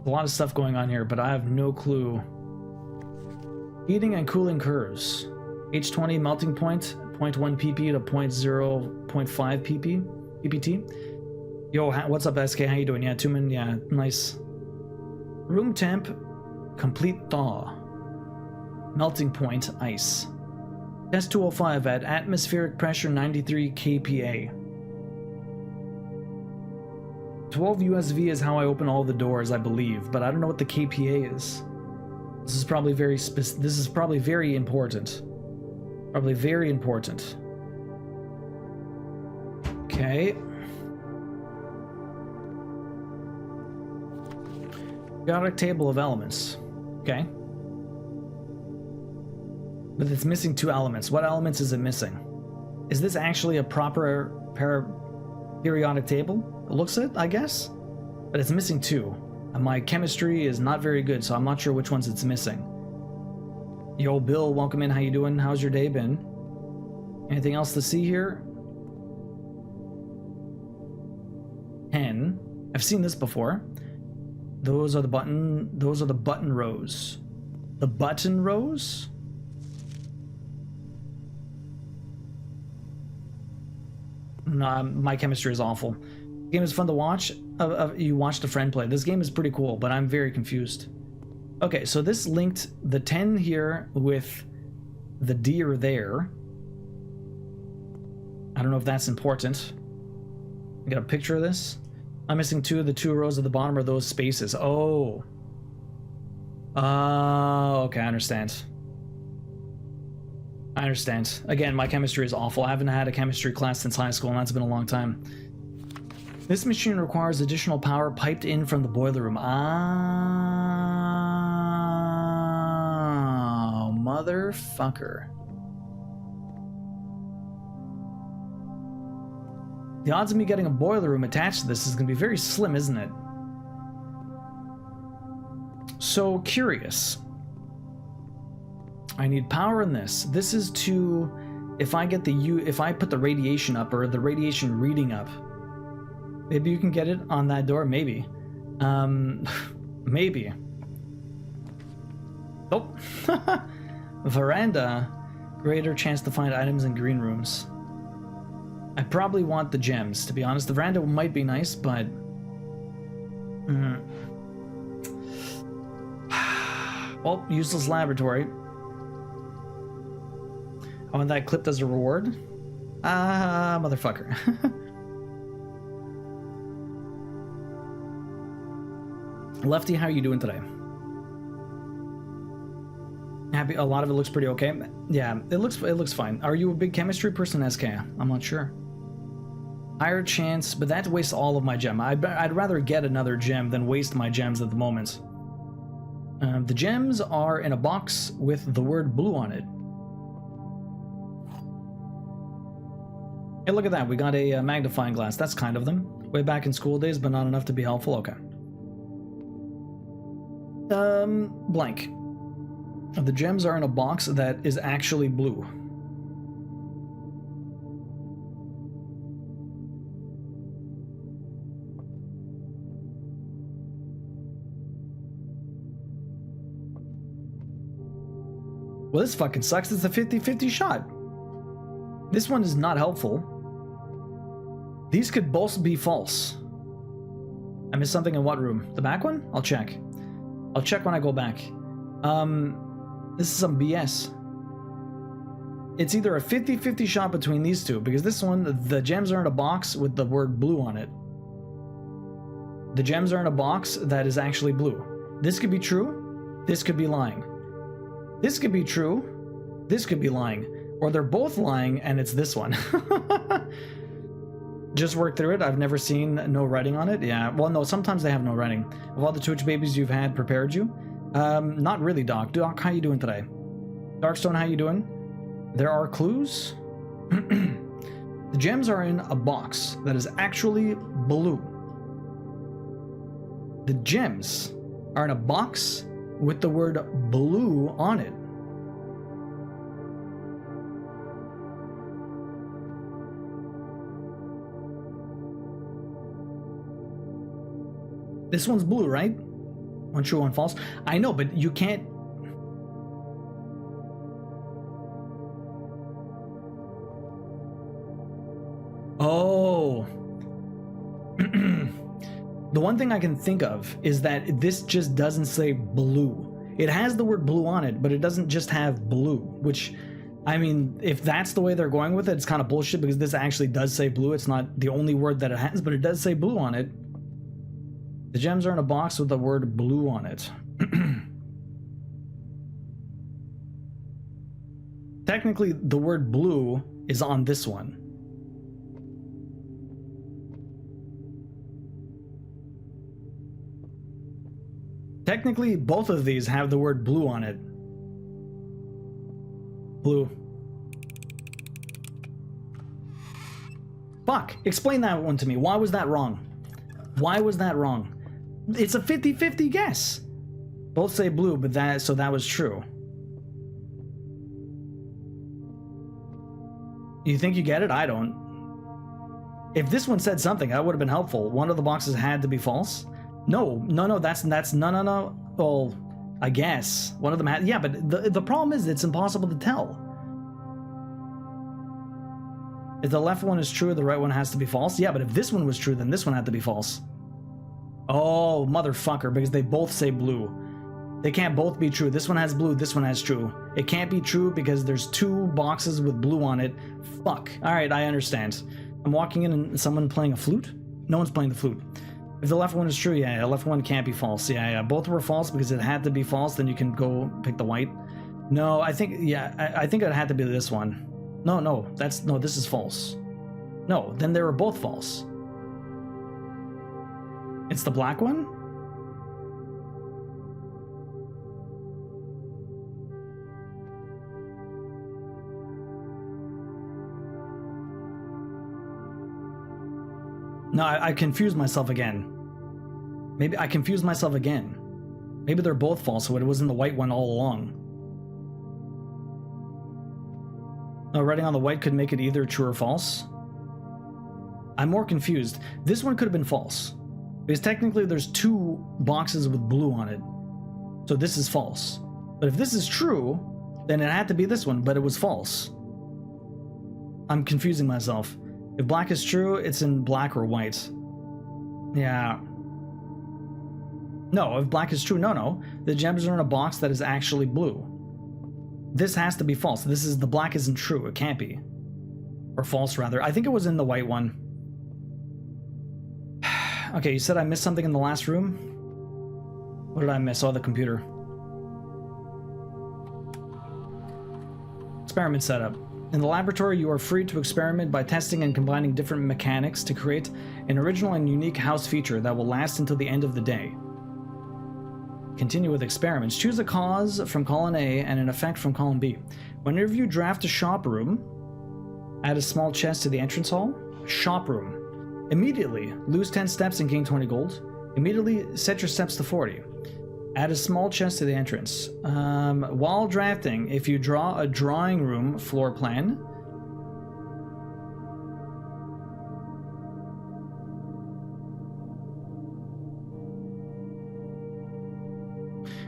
S1: A lot of stuff going on here, but I have no clue. Heating and cooling curves. H20 melting point, 0.1 pp to 0.5 ppt. Yo, what's up, SK? How you doing? Yeah, Tumen, yeah, nice. Room temp, complete thaw. Melting point, ice. Test 205 at atmospheric pressure 93 kPa. 12 USV is how I open all the doors, I believe, but I don't know what the kPa is. This is probably very important. Probably very important. Okay. Periodic table of elements. Okay. But it's missing 2 elements. What elements is it missing? Is this actually a proper periodic table? It looks it, I guess? But it's missing 2. And my chemistry is not very good, so I'm not sure which ones it's missing. Yo, Bill, welcome in. How you doing? How's your day been? Anything else to see here? 10. I've seen this before. Those are the button rows. The button rows? Nah, my chemistry is awful. The game is fun to watch. You watched a friend play. This game is pretty cool, but I'm very confused. Okay, so this linked the 10 here with the deer there. I don't know if that's important. I got a picture of this. I'm missing 2 of the 2 rows at the bottom are those spaces. Oh. Okay, I understand. I understand. Again, my chemistry is awful. I haven't had a chemistry class since high school, and that's been a long time. This machine requires additional power piped in from the boiler room. Ah, motherfucker. The odds of me getting a boiler room attached to this is going to be very slim, isn't it? So curious. I need power in this. This is to, if I get if I put the radiation up or the radiation reading up, maybe you can get it on that door. Maybe, maybe. Oh, veranda, greater chance to find items in green rooms. I probably want the gems, to be honest. The veranda might be nice, but well, useless laboratory. Oh, and that clipped as a reward? Ah, motherfucker. Lefty, how are you doing today? Happy. A lot of it looks pretty okay. Yeah, it looks fine. Are you a big chemistry person, SK? I'm not sure. Higher chance, but that wastes all of my gem. I'd rather get another gem than waste my gems at the moment. The gems are in a box with the word blue on it. Hey, look at that. We got a magnifying glass. That's kind of them. Way back in school days, but not enough to be helpful. Okay. Blank. The gems are in a box that is actually blue. Well, this fucking sucks. It's a 50-50 shot. This one is not helpful. These could both be false. I missed something in what room? The back one? I'll check. I'll check when I go back. This is some BS. It's either a 50-50 shot between these two, because this one, the gems are in a box with the word blue on it. The gems are in a box that is actually blue. This could be true. This could be lying. This could be true. This could be lying. Or they're both lying and it's this one. Just work through it. I've never seen no writing on it. Yeah, well, no, sometimes they have no writing. Of all the Twitch babies you've had prepared you? Not really, Doc. Doc, how you doing today? Darkstone, how you doing? There are clues. The gems are in a box that is actually blue. The gems are in a box with the word blue on it. This one's blue, right? One true, one false. I know, but you can't... Oh. The one thing I can think of is that this just doesn't say blue. It has the word blue on it, but it doesn't just have blue, which, I mean, if that's the way they're going with it, it's kind of bullshit because this actually does say blue. It's not the only word that it has, but it does say blue on it. The gems are in a box with the word blue on it. Technically, the word blue is on this one. Technically, both of these have the word blue on it. Blue. Fuck! Explain that one to me. Why was that wrong? Why was that wrong? It's a 50-50 guess. Both say blue, but that was true. You think you get it? I don't. If this one said something, that would have been helpful. One of the boxes had to be false. No, that's no. Well, I guess one of them had. Yeah, but the problem is it's impossible to tell. If the left one is true, the right one has to be false. Yeah, but if this one was true, then this one had to be false. Oh, motherfucker, because they both say blue. They can't both be true. This one has blue, this one has true. It can't be true because there's two boxes with blue on it. Fuck. Alright, I understand. I'm walking in and someone playing a flute? No one's playing the flute. If the left one is true, yeah, the left one can't be false. Yeah, both were false because it had to be false, then you can go pick the white. No, I think, yeah, I think it had to be this one. No, this is false. No, then they were both false. It's the black one? No, I confused myself again. Maybe I confused myself again. Maybe they're both false, so it was in the white one all along. No, writing on the white could make it either true or false. I'm more confused. This one could have been false. Because technically there's 2 boxes with blue on it. So this is false. But if this is true, then it had to be this one, but it was false. I'm confusing myself. If black is true, it's in black or white. Yeah. No, if black is true, no. The gems are in a box that is actually blue. This has to be false. This is, the black isn't true. It can't be. Or false, rather. I think it was in the white one. Okay, you said I missed something in the last room? What did I miss? Oh, the computer. Experiment setup. In the laboratory, you are free to experiment by testing and combining different mechanics to create an original and unique house feature that will last until the end of the day. Continue with experiments. Choose a cause from column A and an effect from column B. Whenever you draft a shop room, add a small chest to the entrance hall. Shop room. Immediately lose 10 steps and gain 20 gold. Immediately set your steps to 40. Add a small chest to the entrance. While drafting, if you draw a drawing room floor plan,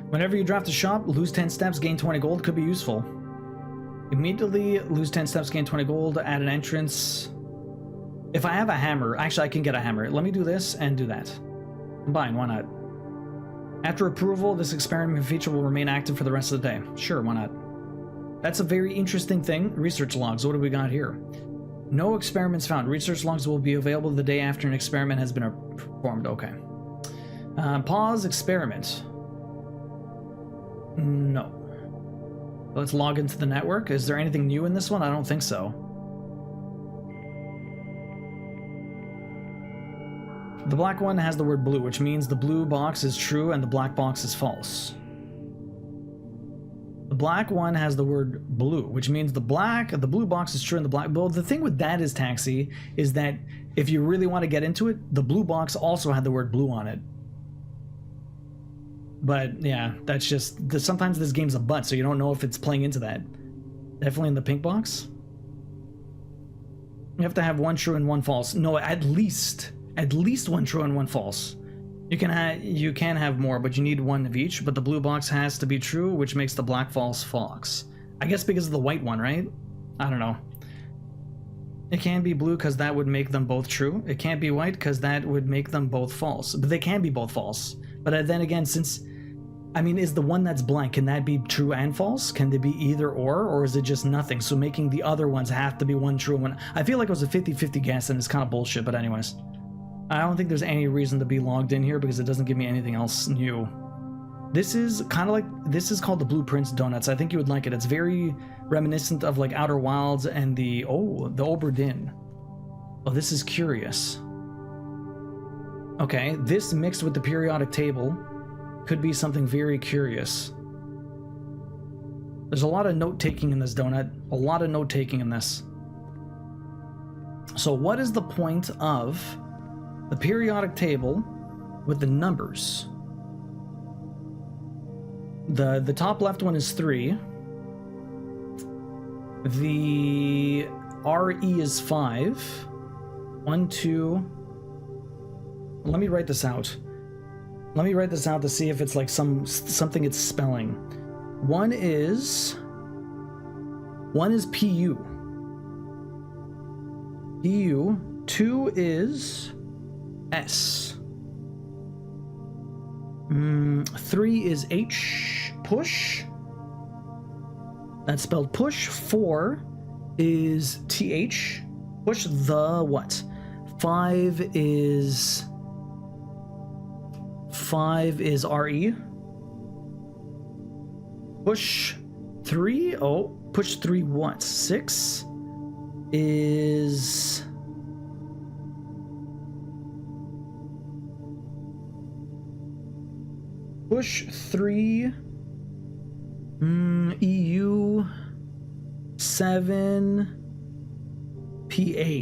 S1: whenever you draft a shop, lose 10 steps, gain 20 gold, could be useful. Immediately lose 10 steps, gain 20 gold, add an entrance. If I have a hammer, actually I can get a hammer. Let me do this and do that. Combine, why not? After approval, this experiment feature will remain active for the rest of the day. Sure, why not? That's a very interesting thing. Research logs, what do we got here? No experiments found. Research logs will be available the day after an experiment has been performed. Okay. Pause experiment. No. Let's log into the network. Is there anything new in this one? I don't think so. The black one has the word blue, which means the blue box is true and the black box is false. The black one has the word blue, which means the blue box is true and the black... Well, the thing with that is, Taxi, is that if you really want to get into it, the blue box also had the word blue on it. But yeah, that's just... Sometimes this game's a butt, so you don't know if it's playing into that. Definitely in the pink box. You have to have one true and one false. No, at least one true and one false. You can have more, but you need one of each. But the blue box has to be true, which makes the black false fox. I guess because of the white one, right? I don't know. It can be blue because that would make them both true. It can't be white because that would make them both false. But they can be both false. But then again, since... I mean, is the one that's blank, can that be true and false? Can they be either or is it just nothing? So making the other ones have to be one true and one... I feel like it was a 50-50 guess and it's kind of bullshit, but anyways. I don't think there's any reason to be logged in here because it doesn't give me anything else new. This is kind of like... This is called the Blueprints Donuts. I think you would like it. It's very reminiscent of like Outer Wilds and the... Oh, the Oberdin. Oh, this is curious. Okay, this mixed with the periodic table could be something very curious. There's a lot of note-taking in this donut. A lot of note-taking in this. So what is the point of the periodic table with the numbers? The top left one is 3. The RE is 5. 1, 2... Let me write this out. Let me write this out to see if it's like something it's spelling. 1 is PU. PU. 2 is S. 3 is H. Push. That's spelled push. 4 is TH. Push the what? 5 is RE. Push 3. Oh, push 3 what? 6 is... Push 3 EU 7 PA.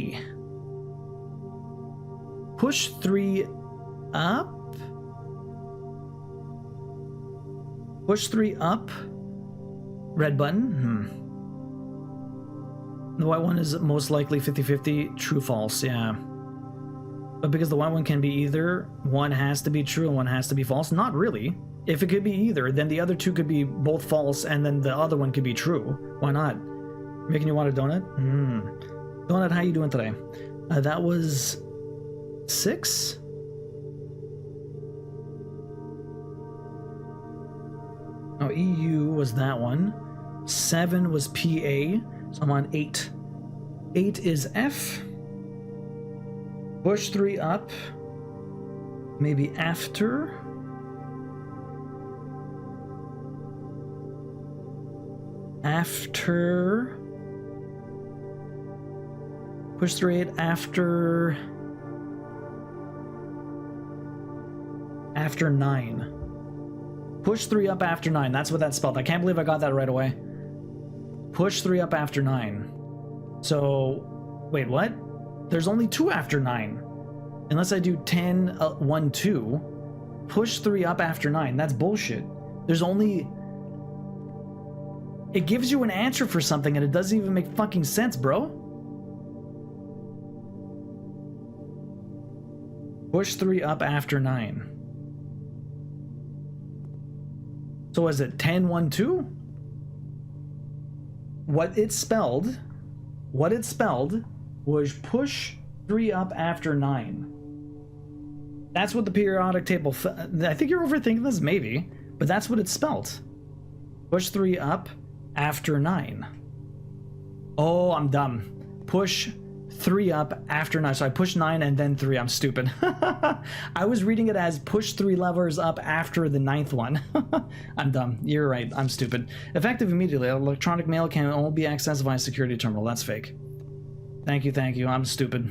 S1: Push 3 up. Push 3 up. Red button. The white one is most likely 50-50. True, false. Yeah. But because the white one can be either, one has to be true and one has to be false. Not really. If it could be either, then the other two could be both false and then the other one could be true. Why not? Making you want a donut? Donut, how you doing today? That was 6? Oh, EU was that one. 7 was PA, so I'm on 8. 8 is F. Push 3 up. Maybe after. After. Push 3 8 after. After 9. Push 3 up after 9. That's what that spelled. I can't believe I got that right away. Push 3 up after 9. So, wait, what? There's only 2 after 9. Unless I do 10, 1, 2. Push 3 up after 9. That's bullshit. There's only... It gives you an answer for something and it doesn't even make fucking sense, bro. Push 3 up after 9. So is it 10, 1, 2? What it spelled was push 3 up after 9. That's what the periodic table... I think you're overthinking this, maybe. But that's what it spelled. Push 3 up after 9. Oh, I'm dumb. Push 3 up after 9. So I pushed 9 and then 3. I'm stupid. I was reading it as push 3 levers up after the 9th one. I'm dumb. You're right. I'm stupid. Effective immediately. Electronic mail can only be accessed via security terminal. That's fake. Thank you. Thank you. I'm stupid.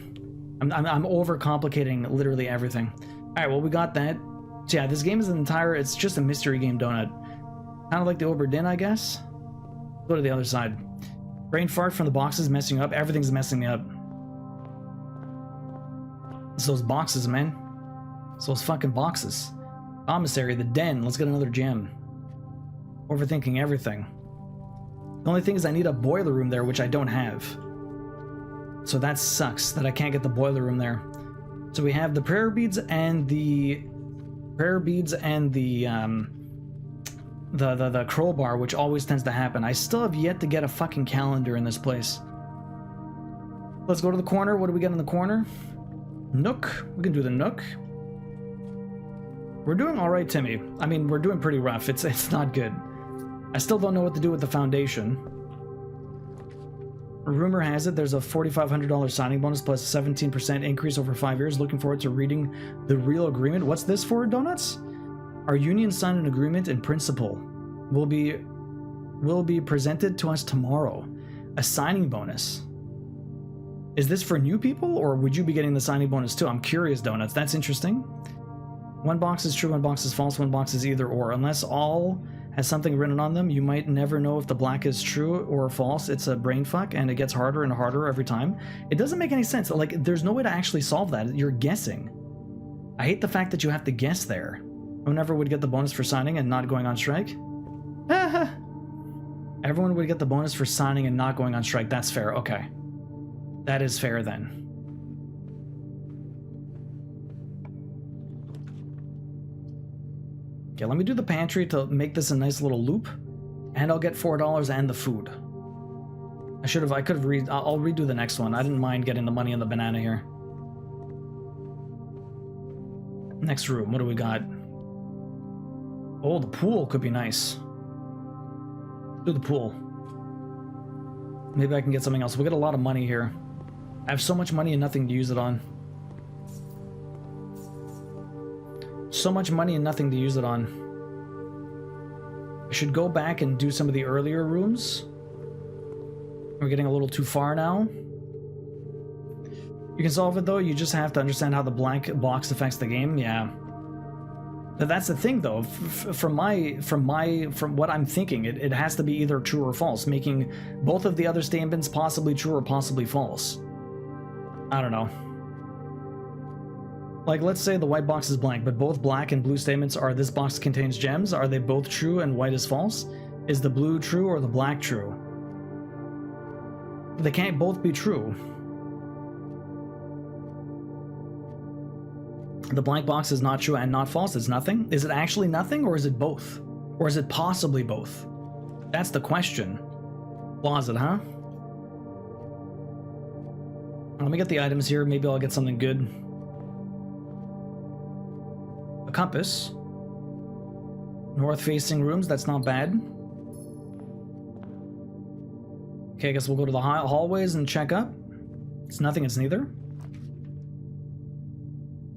S1: I'm overcomplicating literally everything. All right. Well, we got that. So yeah, this game is it's just a mystery game donut. Kind of like the Oberdin, I guess. Go to the other side. Brain fart from the boxes messing you up. Everything's messing me up. It's those boxes, man. It's those fucking boxes. Commissary, the den. Let's get another gem. Overthinking everything. The only thing is I need a boiler room there, which I don't have. So that sucks that I can't get the boiler room there. So we have the prayer beads and the the crowbar, which always tends to happen. I still have yet to get a fucking calendar in this place. Let's go to the corner. What do we get in the corner? Nook. We can do the Nook. We're doing all right, Timmy. I mean, we're doing pretty rough. It's not good. I still don't know what to do with the foundation. Rumor has it there's a $4,500 signing bonus plus a 17% increase over 5 years. Looking forward to reading the real agreement. What's this for, Donuts? Our union signed an agreement in principle. Will be presented to us tomorrow. A signing bonus. Is this for new people, or would you be getting the signing bonus too? I'm curious, Donuts. That's interesting. One box is true, one box is false, one box is either or. Unless all has something written on them, you might never know if the black is true or false. It's a brain fuck, and it gets harder and harder every time. It doesn't make any sense. Like, there's no way to actually solve that. You're guessing. I hate the fact that you have to guess there. Whoever would get the bonus for signing and not going on strike? Everyone would get the bonus for signing and not going on strike. That's fair. Okay. That is fair then. Okay, let me do the pantry to make this a nice little loop, and I'll get $4 and the food. I could have I'll redo the next one. I didn't mind getting the money and the banana here. Next room, what do we got? Oh, the pool could be nice. Do the pool. Maybe I can get something else. We'll get a lot of money here. I have so much money and nothing to use it on. So much money and nothing to use it on. I should go back and do some of the earlier rooms. We're getting a little too far now. You can solve it though, you just have to understand how the blank box affects the game. Yeah. But that's the thing though, from what I'm thinking, it has to be either true or false, making both of the other statements possibly true or possibly false. I don't know. Like, let's say the white box is blank, but both black and blue statements are this box contains gems. Are they both true and white is false? Is the blue true or the black true? They can't both be true. The blank box is not true and not false. It's nothing. Is it actually nothing, or is it both? Or is it possibly both? That's the question. Closet, huh? Let me get the items here. Maybe I'll get something good. A compass. North-facing rooms. That's not bad. Okay, I guess we'll go to the hallways and check up. It's nothing. It's neither.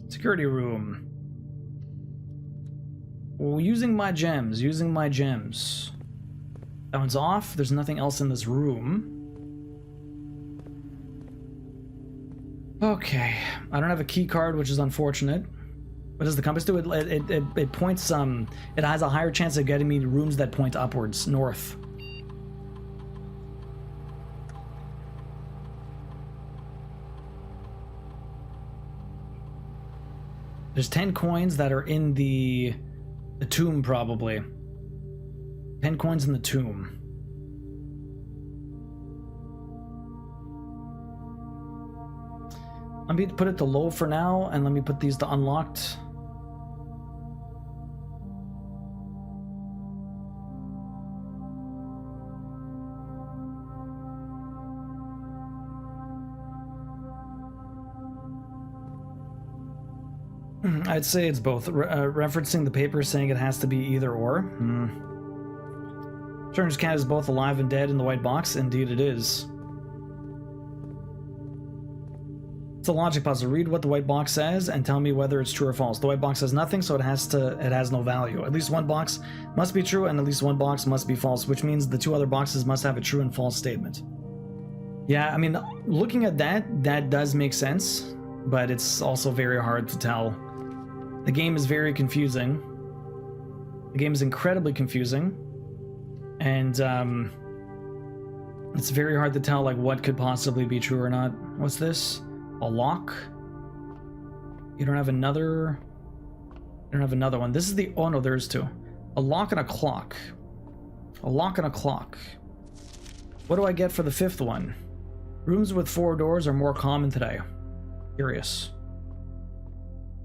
S1: Security room. Well, using my gems. Using my gems. That one's off. There's nothing else in this room. Okay, I don't have a key card, which is unfortunate. What does the compass do? It points, it has a higher chance of getting me to rooms that point upwards, north. There's 10 coins that are in the tomb, probably. 10 coins in the tomb. Let me put it to low for now, and let me put these to unlocked. I'd say it's both. Referencing the paper saying it has to be either or. Turner's cat is both alive and dead in the white box. Indeed it is. It's a logic puzzle. Read what the white box says and tell me whether it's true or false. The white box says nothing, so it has no value. At least one box must be true and at least one box must be false, which means the two other boxes must have a true and false statement. Yeah, I mean, looking at that does make sense, but it's also very hard to tell. The game is very confusing. The game is incredibly confusing. And it's very hard to tell like what could possibly be true or not. What's this? A lock? You don't have another? You don't have another one. This is the... Oh no, there is two. A lock and a clock. A lock and a clock. What do I get for the fifth one? Rooms with 4 doors are more common today. Curious.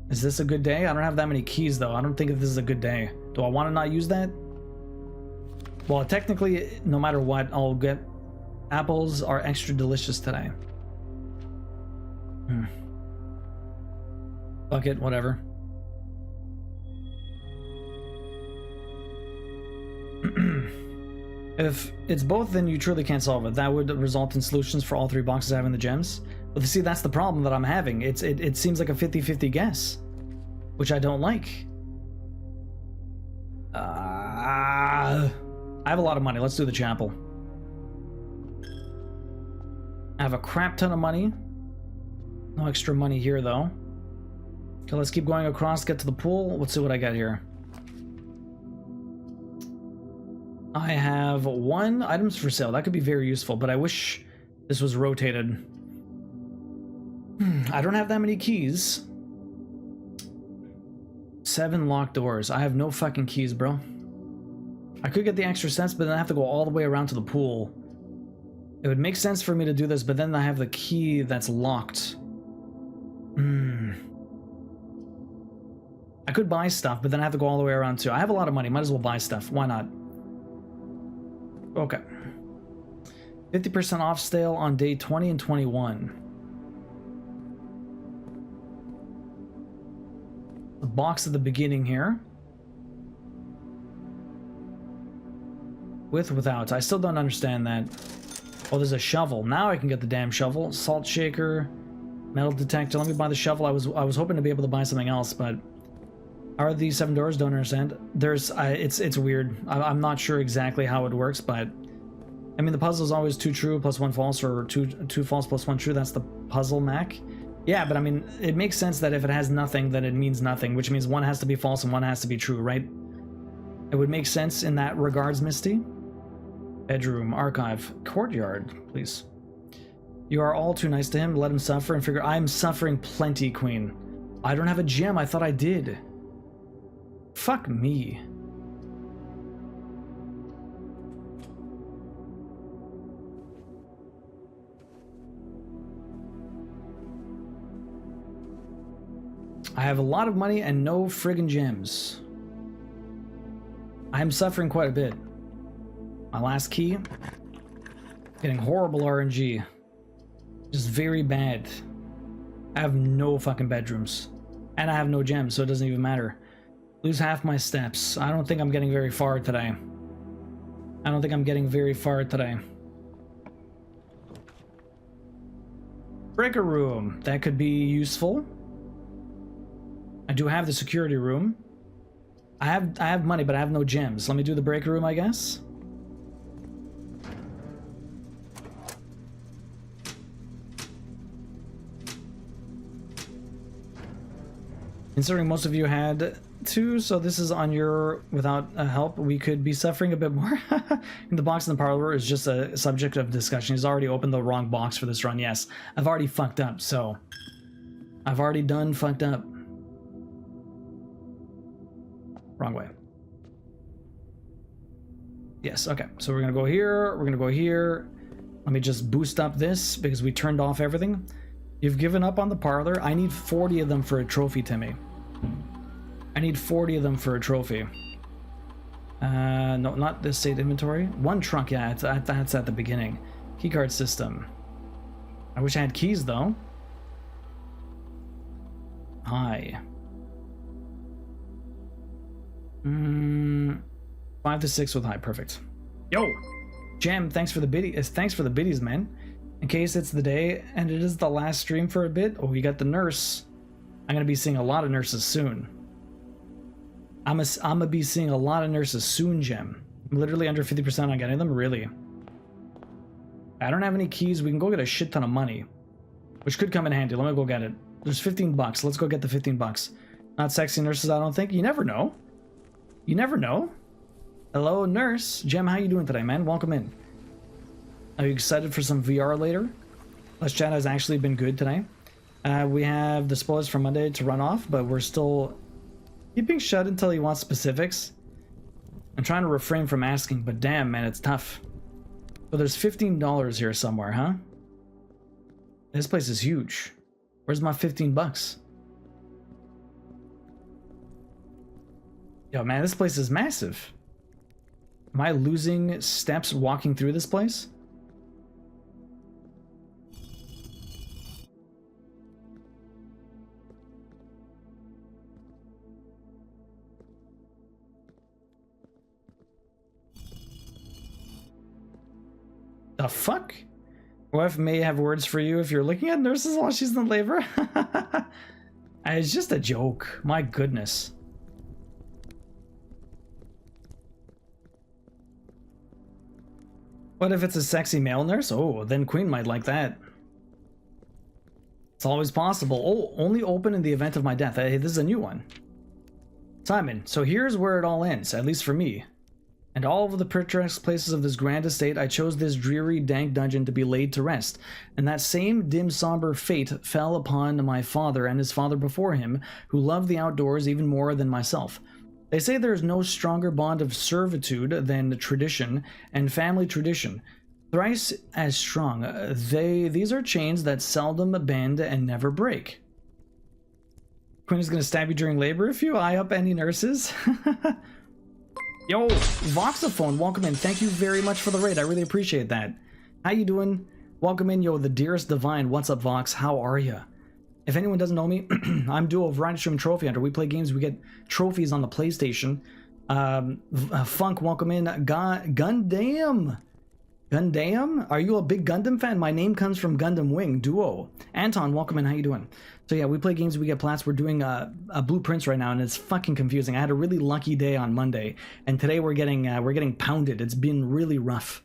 S1: Is this a good day? I don't have that many keys though. I don't think this is a good day. Do I want to not use that? Well, technically, no matter what, I'll get... Apples are extra delicious today. Fuck it, whatever. If it's both, then you truly can't solve it. That would result in solutions for all 3 boxes having the gems. But see, that's the problem that I'm having. It seems like a 50-50 guess, which I don't like. I have a lot of money. Let's do the chapel. I have a crap ton of money. No extra money here, though. Okay, let's keep going across, get to the pool. Let's see what I got here. I have 1 items for sale. That could be very useful, but I wish this was rotated. I don't have that many keys. 7 locked doors. I have no fucking keys, bro. I could get the extra cents, but then I have to go all the way around to the pool. It would make sense for me to do this, but then I have the key that's locked. I could buy stuff, but then I have to go all the way around too. I have a lot of money. Might as well buy stuff. Why not? Okay. 50% off sale on day 20 and 21. The box at the beginning here. With, without. I still don't understand that. Oh, there's a shovel. Now I can get the damn shovel. Salt shaker. Metal detector. Let me buy the shovel. I was hoping to be able to buy something else, but... Are these 7 doors? Don't understand. There's... it's weird. I'm not sure exactly how it works, but... I mean, the puzzle is always 2 true plus 1 false, or 2 false plus 1 true. That's the puzzle, Mac. Yeah, but I mean, it makes sense that if it has nothing, then it means nothing, which means one has to be false and one has to be true, right? It would make sense in that regards, Misty. Bedroom, archive, courtyard, please. You are all too nice to him. Let him suffer and figure... I'm suffering plenty, Queen. I don't have a gem. I thought I did. Fuck me. I have a lot of money and no friggin' gems. I'm suffering quite a bit. My last key. Getting horrible RNG. Just very bad. I have no fucking bedrooms. And I have no gems, so it doesn't even matter. Lose half my steps. I don't think I'm getting very far today. I don't think I'm getting very far today. Breaker room. That could be useful. I do have the security room. I have money, but I have no gems. Let me do the breaker room, I guess. Considering most of you had two, so this is on your without help, we could be suffering a bit more. The box in the parlor is just a subject of discussion. He's already opened the wrong box for this run. Yes, I've already fucked up, so I've already done fucked up. Wrong way. Yes, okay. So we're gonna go here, we're gonna go here. Let me just boost up this because we turned off everything. You've given up on the parlor. I need 40 of them for a trophy, Timmy. I need 40 of them for a trophy. No, not this state inventory. One trunk, yeah, that's at the beginning. Keycard system. I wish I had keys, though. Hi. 5 to 6 with high, perfect. Yo! Jam, thanks for the biddies. Thanks for the biddies, man. In case it's the day and it is the last stream for a bit. Oh, you got the nurse. I'm gonna be seeing a lot of nurses soon. I'm gonna be seeing a lot of nurses soon, Gem. I'm literally under 50% on getting them, really. I don't have any keys. We can go get a shit ton of money, which could come in handy. Let me go get it. There's 15 bucks. Let's go get the 15 bucks. Not sexy nurses, I don't think. You never know. You never know. Hello, nurse. Gem, how you doing today, man? Welcome in. Are you excited for some VR later? Let's Chat has actually been good today. We have the spoilers for Monday to run off, but we're still keeping shut until he wants specifics. I'm trying to refrain from asking, but damn, man, it's tough. So there's $15 here somewhere, huh? This place is huge. Where's my 15 bucks? Yo, man, this place is massive. Am I losing steps walking through this place? The fuck? Wife may have words for you if you're looking at nurses while she's in labor. It's just a joke. My goodness. What if it's a sexy male nurse? Oh, then Queen might like that. It's always possible. Oh, only open in the event of my death. Hey, this is a new one. Simon, so here's where it all ends, at least for me. And all of the picturesque places of this grand estate, I chose this dreary, dank dungeon to be laid to rest. And that same dim, somber fate fell upon my father and his father before him, who loved the outdoors even more than myself. They say there's no stronger bond of servitude than tradition and family tradition. Thrice as strong, these are chains that seldom bend and never break. Queen is gonna stab you during labor if you eye up any nurses. Yo, Voxophone, welcome in. Thank you very much for the raid. I really appreciate that. How you doing? Welcome in, yo, the dearest divine. What's up, Vox? How are you? If anyone doesn't know me, I'm Duo, Variety Stream Trophy Hunter. We play games, we get trophies on the PlayStation. Funk, welcome in. Gundam! Gundam? Are you a big Gundam fan? My name comes from Gundam Wing. Duo. Anton, welcome in. How you doing? So yeah, we play games, we get plats. We're doing blueprints right now, and it's fucking confusing. I had a really lucky day on Monday, and today we're getting pounded. It's been really rough.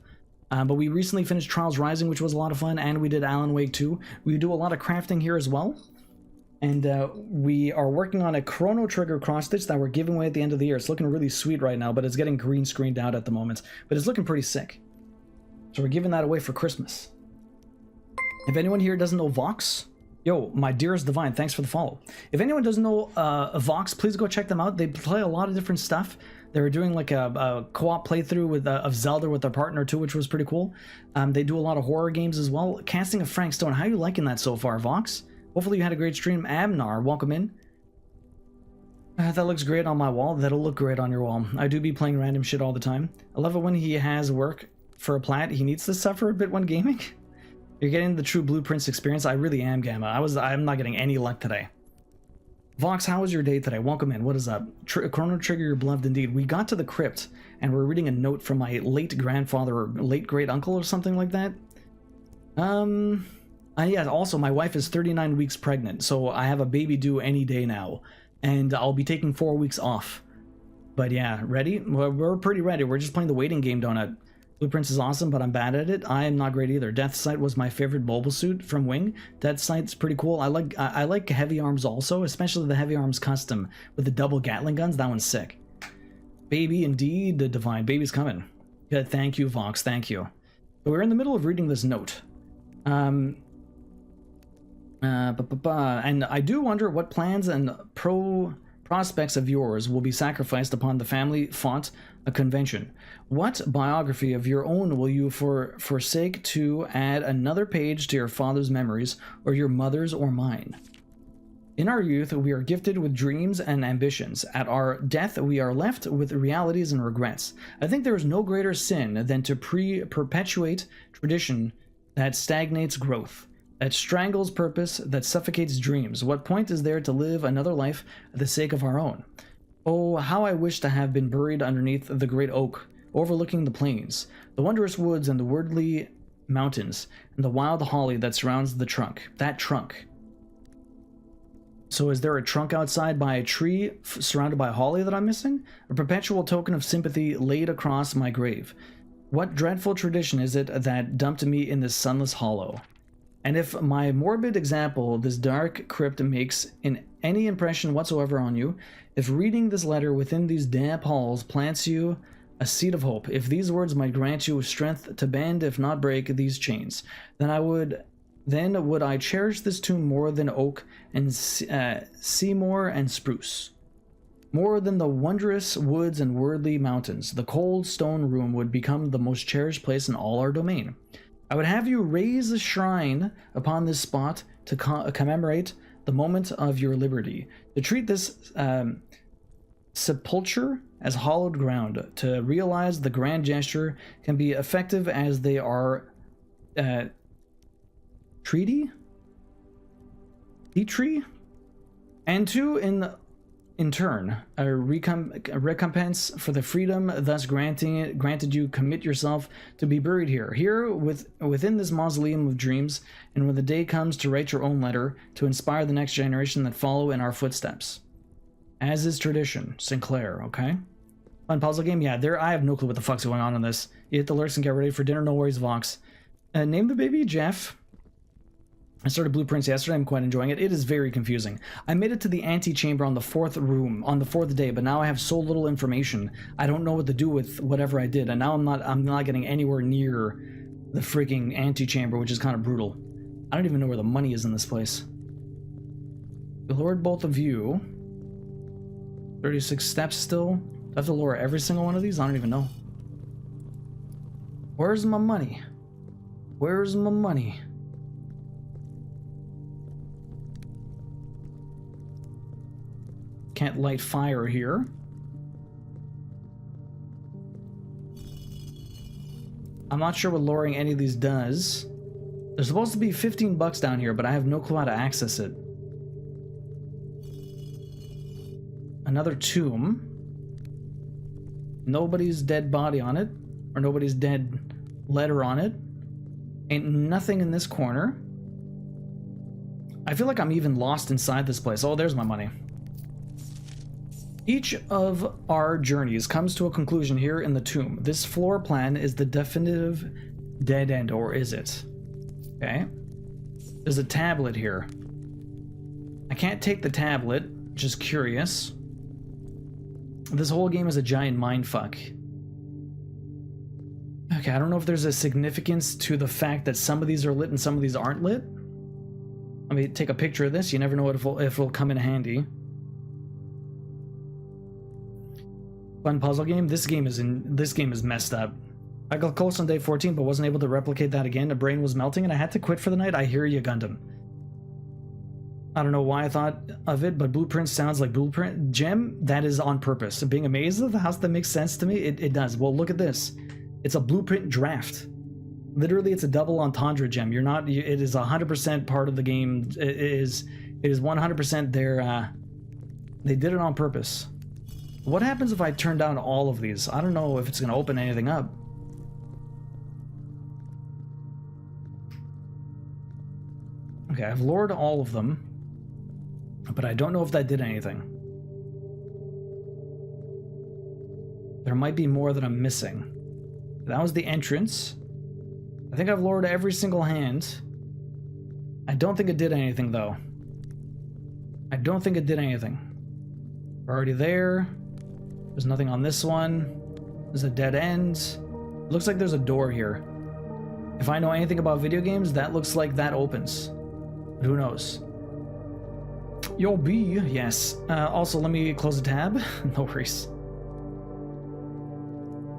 S1: But we recently finished Trials Rising, which was a lot of fun, and we did Alan Wake 2. We do a lot of crafting here as well. And we are working on a Chrono Trigger cross-stitch that we're giving away at the end of the year. It's looking really sweet right now, but it's getting green screened out at the moment. But it's looking pretty sick. So we're giving that away for Christmas. If anyone here doesn't know Vox, Yo, my dearest divine, thanks for the follow. If anyone doesn't know Vox, please go check them out. They play a lot of different stuff. They were doing like a co-op playthrough with of Zelda with their partner too, which was pretty cool. They do a lot of horror games as well. Casting of Frank Stone, how are you liking that so far, Vox? Hopefully you had a great stream. Abnar, welcome in. That looks great on my wall. That'll look great on your wall. I do be playing random shit all the time. I love it when he has work for a plat. He needs to suffer a bit when gaming. You're getting the true Blueprints experience. I really am, Gamma. I'm not getting any luck today. Vox, how was your day today? Welcome in. What is up? Chrono Trigger, you're beloved indeed. We got to the crypt, and we're reading a note from my late grandfather or late great uncle or something like that. Yeah, also, my wife is 39 weeks pregnant, so I have a baby due any day now, and I'll be taking 4 weeks off. But yeah, ready? We're pretty ready. We're just playing the waiting game, Donut. Blueprints is awesome, but I'm bad at it. I am not great either. Death Sight was my favorite mobile suit from Wing. Death Sight's pretty cool. I like heavy arms also, especially the heavy arms custom with the double Gatling guns. That one's sick. Baby, indeed, the divine. Baby's coming. Yeah, thank you, Vox. Thank you. So we're in the middle of reading this note. And I do wonder what plans and prospects of yours will be sacrificed upon the family font a convention. What biography of your own will you forsake to add another page to your father's memories, or your mother's or mine? In our youth, we are gifted with dreams and ambitions. At our death, we are left with realities and regrets. I think there is no greater sin than to perpetuate tradition that stagnates growth, that strangles purpose, that suffocates dreams. What point is there to live another life for the sake of our own? Oh, how I wish to have been buried underneath the great oak, overlooking the plains, the wondrous woods and the wordly mountains, and the wild holly that surrounds the trunk. That trunk. So is there a trunk outside by a tree surrounded by holly that I'm missing? A perpetual token of sympathy laid across my grave. What dreadful tradition is it that dumped me in this sunless hollow? And if my morbid example, this dark crypt, makes in any impression whatsoever on you, if reading this letter within these damp halls plants you a seed of hope, if these words might grant you strength to bend, if not break, these chains, then would I cherish this tomb more than oak and sycamore and spruce. More than the wondrous woods and wordly mountains, the cold stone room would become the most cherished place in all our domain. I would have you raise a shrine upon this spot to commemorate the moment of your liberty, to treat this sepulture as hallowed ground, to realize the grand gesture can be effective as they are treaty, and to in turn a recompense for the freedom thus granted you, commit yourself to be buried here within this mausoleum of dreams, and when the day comes to write your own letter to inspire the next generation that follow in our footsteps, as is tradition. Sinclair. Okay, fun puzzle game. Yeah, I have no clue what the fuck's going on in this. You hit the lurks and get ready for dinner. No worries, Vox. Name the baby Jeff. I started Blueprints yesterday. I'm quite enjoying it. It is very confusing. I made it to the antechamber on the 4th room on the 4th day, but now I have so little information. I don't know what to do with whatever I did, and now I'm not getting anywhere near the freaking antechamber, which is kind of brutal. I don't even know where the money is in this place. Lord, both of you. 36 steps still. Do I have to lower every single one of these? I don't even know. Where's my money? Where's my money? Can't light fire here. I'm not sure what lowering any of these does. There's supposed to be 15 bucks down here, but I have no clue how to access it. Another tomb. Nobody's dead body on it, or nobody's dead letter on it. Ain't nothing in this corner. I feel like I'm even lost inside this place. Oh, there's my money. Each of our journeys comes to a conclusion here in the tomb. This floor plan is the definitive dead end, or is it? Okay. There's a tablet here. I can't take the tablet, just curious. This whole game is a giant mindfuck. Okay, I don't know if there's a significance to the fact that some of these are lit and some of these aren't lit. Let me take a picture of this. You never know if it'll come in handy. Fun puzzle game. This game is messed up. I got close on day 14, but wasn't able to replicate that again. The brain was melting, and I had to quit for the night. I hear you, Gundam. I don't know why I thought of it, but blueprint sounds like blueprint. Gem, that is on purpose. Being amazed at the house, that makes sense to me. It does. Well, look at this. It's a blueprint draft. Literally, it's a double entendre gem. You're not. It is 100% part of the game. It is 100% their. They did it on purpose. What happens if I turn down all of these? I don't know if it's going to open anything up. Okay, I've lured all of them, but I don't know if that did anything. There might be more that I'm missing. That was the entrance. I think I've lured every single hand. I don't think it did anything, though. I don't think it did anything. We're already there. There's nothing on this one. There's a dead end. Looks like there's a door here. If I know anything about video games, that looks like that opens. But who knows? Yo, B, yes. Also, let me close the tab. No worries.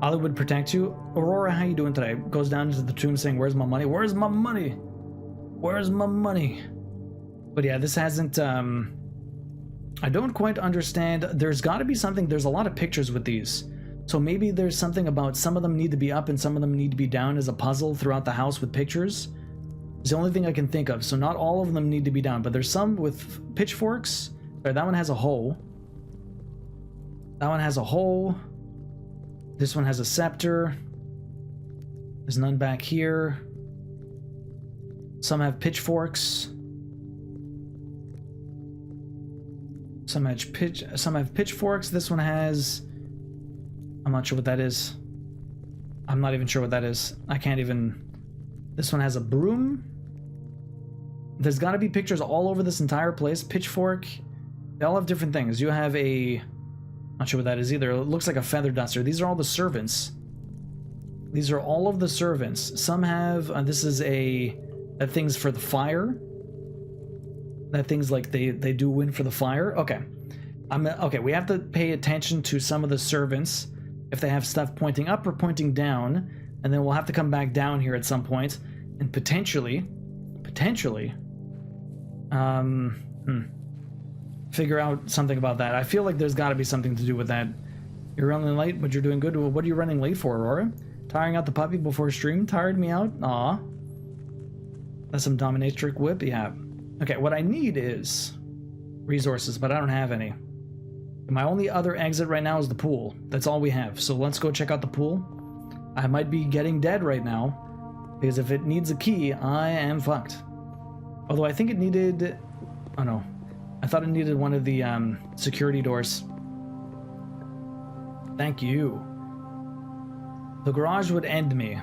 S1: Ollie would protect you. Aurora, how you doing today? Goes down into the tomb saying, where's my money? Where's my money? Where's my money? But yeah, this hasn't, I don't quite understand. There's got to be something. There's a lot of pictures with these. So maybe there's something about some of them need to be up and some of them need to be down as a puzzle throughout the house with pictures. It's the only thing I can think of. So not all of them need to be down, but there's some with pitchforks. Sorry, that one has a hole. That one has a hole. This one has a scepter. There's none back here. Some have pitchforks. Some have pitchforks. This one has... I'm not sure what that is. I'm not even sure what that is. I can't even... This one has a broom. There's got to be pictures all over this entire place. Pitchfork. They all have different things. You have a... Not sure what that is either. It looks like a feather duster. These are all the servants. These are all of the servants. Some have... this is a... That thing's for the fire. That thing's like they do win for the fire. Okay. Okay, we have to pay attention to some of the servants. If they have stuff pointing up or pointing down. And then we'll have to come back down here at some point. And potentially... figure out something about that. I feel like there's got to be something to do with that. You're running late, but you're doing good. What are you running late for, Aurora? Tiring out the puppy before stream? Tired me out? Aw. That's some dominatrix whip? Yeah. Okay, what I need is resources, but I don't have any. My only other exit right now is the pool. That's all we have. So let's go check out the pool. I might be getting dead right now, because if it needs a key, I am fucked. Although I think it needed... Oh no. I thought it needed one of the security doors. Thank you. The garage would end me.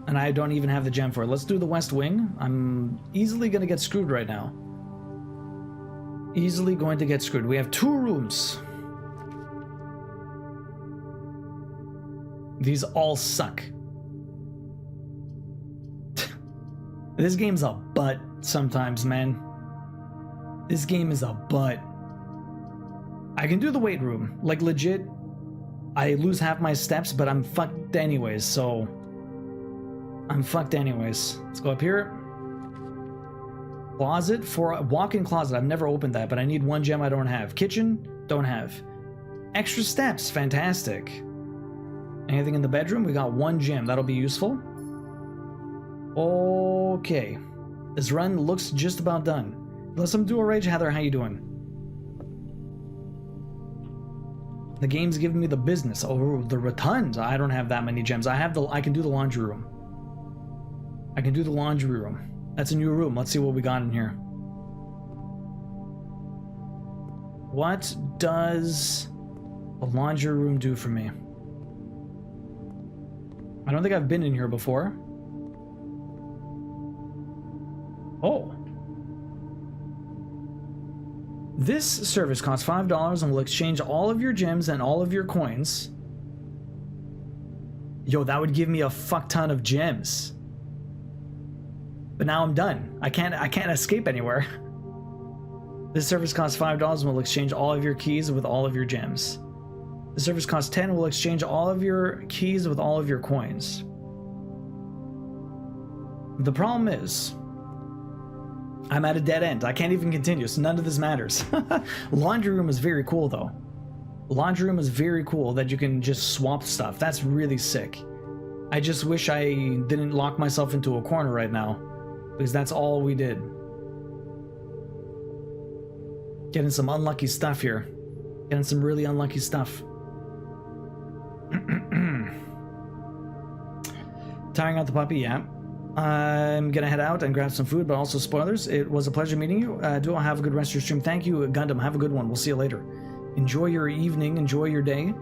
S1: And I don't even have the gem for it. Let's do the west wing. I'm easily going to get screwed right now. Easily going to get screwed. We have 2 rooms. These all suck. This game's a butt sometimes, man. This game is a butt. I can do the weight room. Like, legit, I lose half my steps, but I'm fucked anyways, so... I'm fucked anyways. Let's go up here. Closet for a walk-in closet. I've never opened that, but I need 1 gem I don't have. Kitchen, don't have. Extra steps, fantastic. Anything in the bedroom? We got 1 gem. That'll be useful. Okay. This run looks just about done. Let's do a rage. Heather, how you doing? The game's giving me the business. Oh, the rotund. I don't have that many gems. I can do the laundry room. I can do the laundry room. That's a new room. Let's see what we got in here. What does the laundry room do for me? I don't think I've been in here before. Oh. This service costs $5 and will exchange all of your gems and all of your coins. Yo, that would give me a fuck ton of gems. But now I'm done. I can't escape anywhere. This service costs $5 and will exchange all of your keys with all of your gems. The service costs 10 and will exchange all of your keys with all of your coins. The problem is, I'm at a dead end. I can't even continue, so none of this matters. Laundry room is very cool, though. Laundry room is very cool that you can just swap stuff. That's really sick. I just wish I didn't lock myself into a corner right now, because that's all we did. Getting some unlucky stuff here. Getting some really unlucky stuff. Tiring out the puppy, yeah. I'm gonna head out and grab some food, but also spoilers. It was a pleasure meeting you. Duo, have a good rest of your stream. Thank you, Gundam. Have a good one. We'll see you later. Enjoy your evening. Enjoy your day.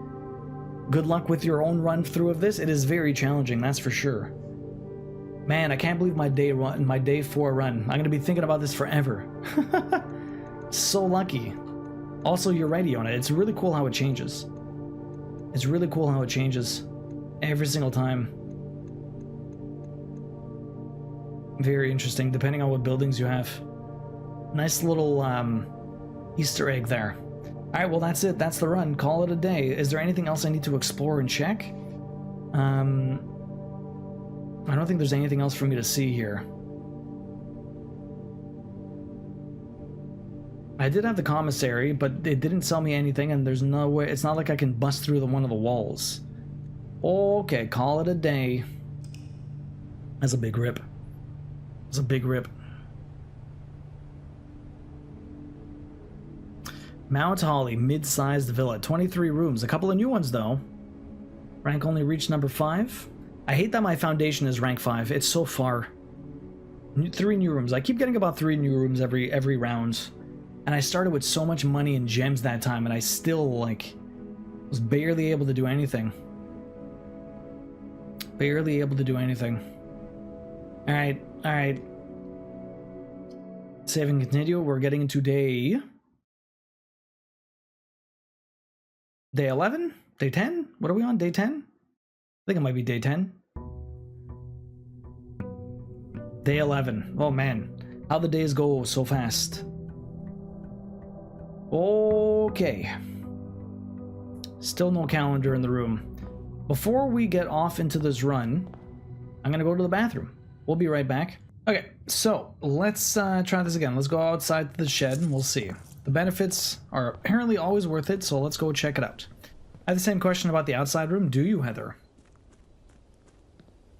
S1: Good luck with your own run through of this. It is very challenging, that's for sure. Man, I can't believe my day 4 run. I'm gonna be thinking about this forever. So lucky. Also, you're right, Iona. It's really cool how it changes. It's really cool how it changes every single time. Very interesting, depending on what buildings you have. Nice little Easter egg there. Alright, well that's it. That's the run. Call it a day. Is there anything else I need to explore and check? I don't think there's anything else for me to see here. I did have the commissary, but it didn't sell me anything, and there's no way. It's not like I can bust through one of the walls. Okay, call it a day. That's a big rip. That's a big rip. Mount Holly, mid-sized villa, 23 rooms. A couple of new ones though. Rank only reached number 5. I hate that my foundation is rank 5. It's so far. 3 new rooms. I keep getting about 3 new rooms every round. And I started with so much money and gems that time, and I still, like, was barely able to do anything. Barely able to do anything. Alright, alright. Save and continue. We're getting into day 11? Day 10? What are we on? Day 10? I think it might be day 10. Day 11. Oh man, how the days go so fast. Okay. Still no calendar in the room. Before we get off into this run, I'm gonna go to the bathroom. We'll be right back. Okay, so let's try this again. Let's go outside to the shed and we'll see. The benefits are apparently always worth it, so let's go check it out. I have the same question about the outside room. Do you, Heather?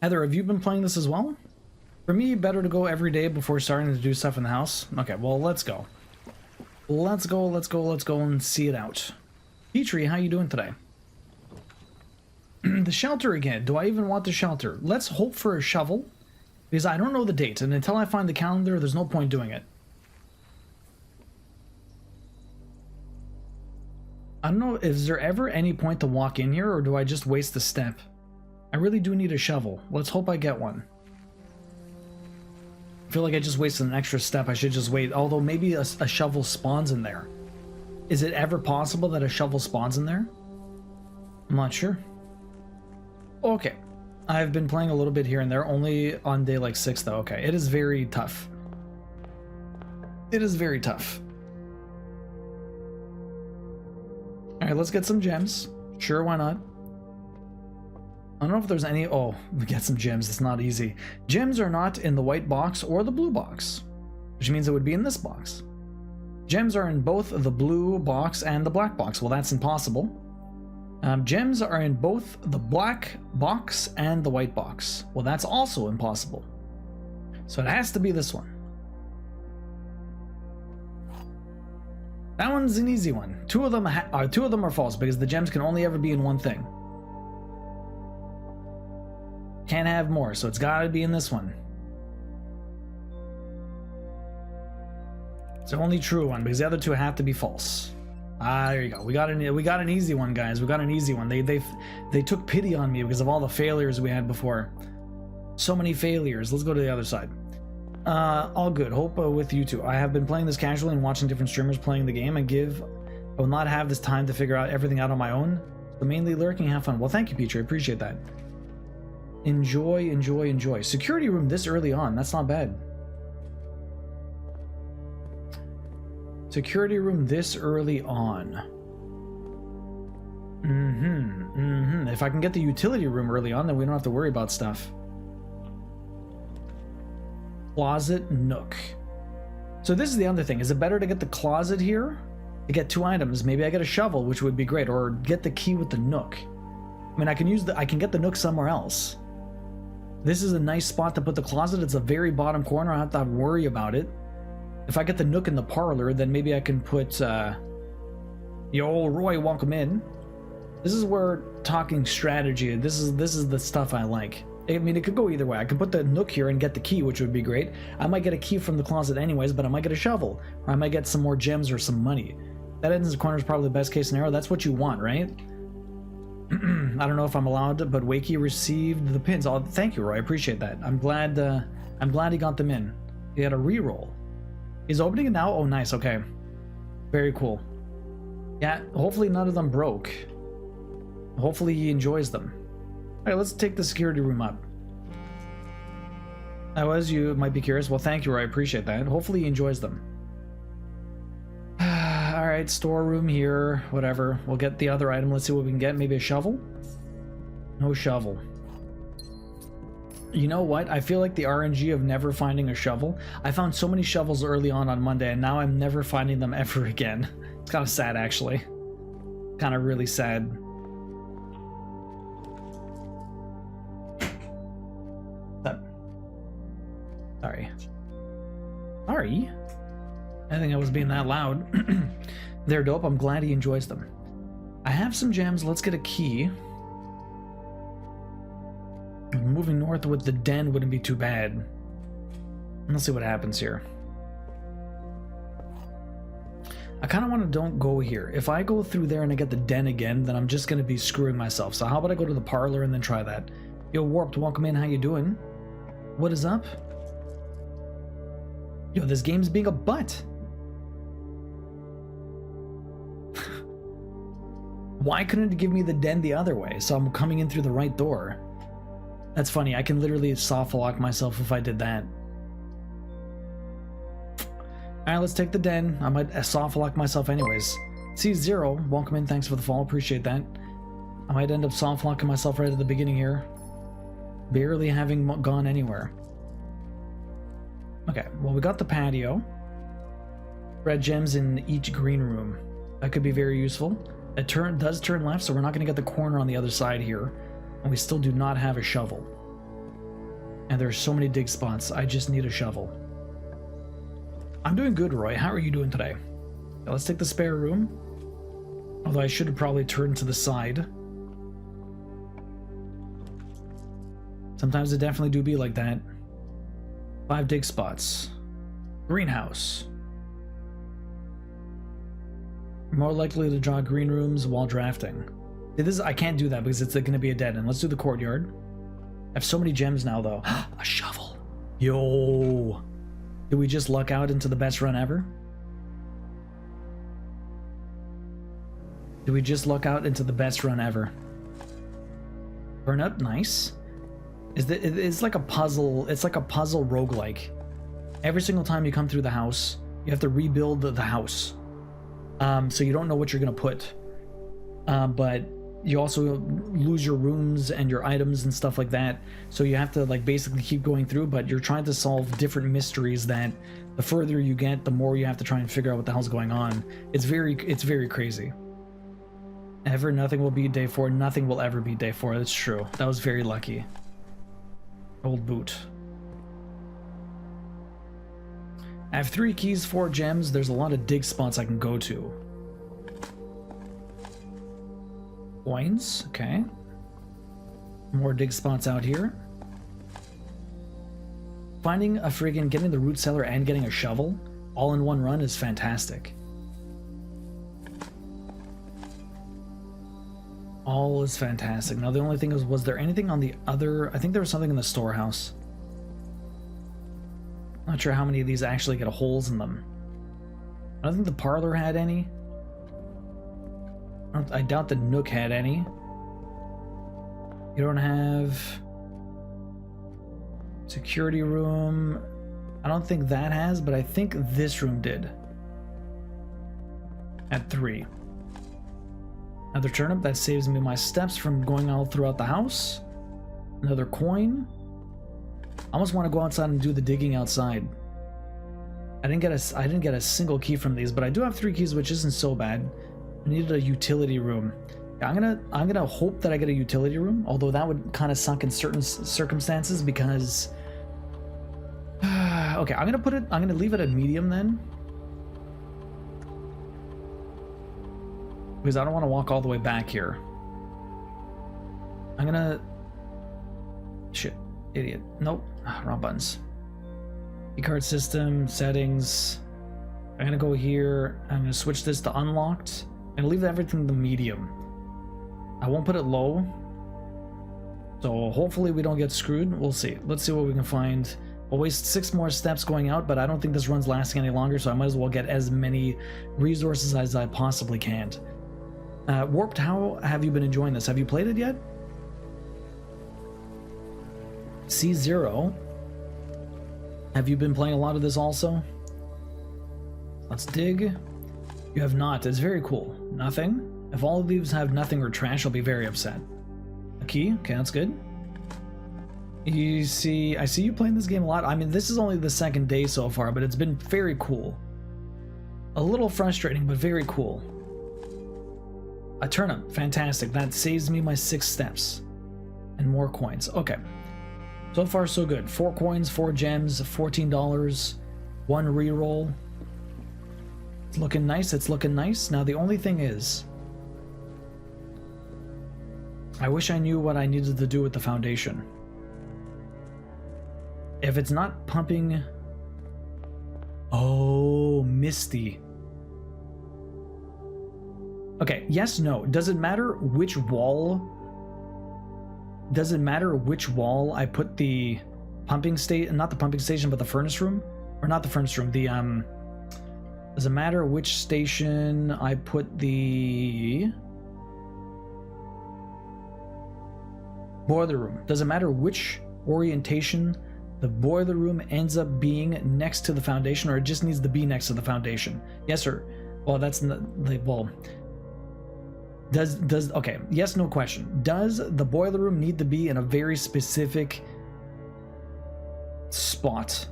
S1: Heather, have you been playing this as well? For me, better to go every day before starting to do stuff in the house. Okay, well, let's go. Let's go and see it out. Petrie, how you doing today? The shelter again. Do I even want the shelter? Let's hope for a shovel, because I don't know the date, and until I find the calendar, there's no point doing it. I don't know, is there ever any point to walk in here, or do I just waste a step? I really do need a shovel. Let's hope I get one. I feel like I just wasted an extra step. I should just wait. Although maybe a shovel spawns in there. Is it ever possible that a shovel spawns in there? I'm not sure. Okay. I've been playing a little bit here and there. Only on day like 6 though. Okay. It is very tough. It is very tough. Alright, let's get some gems. Sure, why not? I don't know if there's any... Oh, we get some gems. It's not easy. Gems are not in the white box or the blue box, which means it would be in this box. Gems are in both the blue box and the black box. Well, that's impossible. Gems are in both the black box and the white box. Well, that's also impossible. So it has to be this one. That one's an easy one. Two of them are false because the gems can only ever be in one thing. Can't have more, so it's gotta be in this one. It's the only true one because the other two have to be false. Ah, there you go. We got an easy one, guys. We got an easy one. They took pity on me because of all the failures we had before. So many failures. Let's go to the other side. All good. Hope with you too. I have been playing this casually and watching different streamers playing the game. I will not have this time to figure out everything out on my own. So mainly lurking, have fun. Well, thank you, Peter. I appreciate that. Enjoy, enjoy, enjoy. Security room this early on. That's not bad. Security room this early on. If I can get the utility room early on, then we don't have to worry about stuff. Closet nook. So this is the other thing. Is it better to get the closet here? To get 2 items. Maybe I get a shovel, which would be great. Or get the key with the nook. I mean, I can get the nook somewhere else. This is a nice spot to put the closet. It's the very bottom corner. I don't have to worry about it. If I get the nook in the parlor, then maybe I can put, yo, Roy, welcome in. This is where talking strategy, this is the stuff I like. I mean, it could go either way. I could put the nook here and get the key, which would be great. I might get a key from the closet anyways, but I might get a shovel. Or I might get some more gems or some money. That ends the corner is probably the best case scenario. That's what you want, right? I don't know if I'm allowed, but Wakey received the pins. Oh, thank you, Roy. I appreciate that. I'm glad he got them in. He had a reroll. He's opening it now? Oh, nice. Okay. Very cool. Yeah, hopefully none of them broke. Hopefully he enjoys them. All right, let's take the security room up. You might be curious. Well, thank you, Roy. I appreciate that. Hopefully he enjoys them. All right, storeroom here. Whatever. We'll get the other item. Let's see what we can get. Maybe a shovel? No shovel. You know what? I feel like the RNG of never finding a shovel. I found so many shovels early on Monday, and now I'm never finding them ever again. It's kind of sad, actually. Kind of really sad. Sorry. Sorry. I think I was being that loud. They're dope. I'm glad he enjoys them. I have some gems. Let's get a key. Moving north with the den wouldn't be too bad. Let's see what happens here. I kind of want to don't go here. If I go through there and I get the den again, then I'm just going to be screwing myself. So how about I go to the parlor and then try that? Yo, Warped, welcome in. How you doing? What is up? Yo, this game's being a butt. Why couldn't it give me the den the other way? So I'm coming in through the right door. That's funny. I can literally soft lock myself if I did that. Alright, let's take the den. I might soft lock myself anyways. C0, welcome in. Thanks for the follow. Appreciate that. I might end up soft locking myself right at the beginning here. Barely having gone anywhere. Okay, well, we got the patio. Red gems in each green room. That could be very useful. It does turn left, so we're not going to get the corner on the other side here. And we still do not have a shovel. And there's so many dig spots. I just need a shovel. I'm doing good, Roy. How are you doing today? Yeah, let's take the spare room. Although I should have probably turned to the side. Sometimes it definitely do be like that. 5 dig spots. Greenhouse. More likely to draw green rooms while drafting. I can't do that because it's going to be a dead end. Let's do the courtyard. I have so many gems now, though. A shovel. Yo. Did we just luck out into the best run ever? Did we just luck out into the best run ever? Burn up, nice. It's like a puzzle. It's like a puzzle roguelike. Every single time you come through the house, you have to rebuild the house. So you don't know what you're gonna put. But you also lose your rooms and your items and stuff like that. So you have to like basically keep going through, but you're trying to solve different mysteries that the further you get, the more you have to try and figure out what the hell's going on. It's very crazy. Nothing will beat day 4. Nothing will ever beat day 4. That's true. That was very lucky. Old boot. I have 3 keys, 4 gems. There's a lot of dig spots I can go to. Coins, okay. More dig spots out here. Getting the root cellar and getting a shovel all in one run is fantastic. All is fantastic. Now the only thing is, was there anything on the other? I think there was something in the storehouse. Not sure how many of these actually get holes in them. I don't think the parlor had any. I doubt the nook had any. You don't have Security room. I don't think that has, but I think this room did. At 3. Another turnip. That saves me my steps from going all throughout the house. Another coin. I almost want to go outside and do the digging outside. I didn't get a single key from these, but I do have 3 keys, which isn't so bad. I needed a utility room. Yeah, I'm gonna hope that I get a utility room, although that would kind of suck in certain circumstances because okay, I'm gonna leave it at medium then. Because I don't want to walk all the way back here. I'm gonna shit, idiot. Nope, wrong buttons. Keycard system, settings. I'm gonna go here. I'm gonna switch this to unlocked. I'm gonna leave everything to medium. I won't put it low. So hopefully we don't get screwed. We'll see. Let's see what we can find. We'll waste 6 more steps going out, but I don't think this run's lasting any longer, so I might as well get as many resources as I possibly can. Warped, how have you been enjoying this? Have you played it yet? C0. Have you been playing a lot of this also? Let's dig. You have not. It's very cool. Nothing. If all of these have nothing or trash, I'll be very upset. A key? Okay, that's good. I see you playing this game a lot. I mean, this is only the 2nd day so far, but it's been very cool. A little frustrating, but very cool. A turnip. Fantastic. That saves me my 6 steps. And more coins. Okay. So far, so good. 4 coins, 4 gems, $14, 1 reroll. It's looking nice. It's looking nice. Now, the only thing is, I wish I knew what I needed to do with the foundation. If it's not pumping... Oh, Misty. Okay, yes, no. Does it matter which wall... Does it matter which wall I put the pumping station... Not the pumping station, but the furnace room? Or not the furnace room, the, Does it matter which station I put the... boiler room? Does it matter which orientation the boiler room ends up being next to the foundation, or it just needs to be next to the foundation? Yes, sir. Well, that's not... Well... Does okay, yes, no question. Does the boiler room need to be in a very specific spot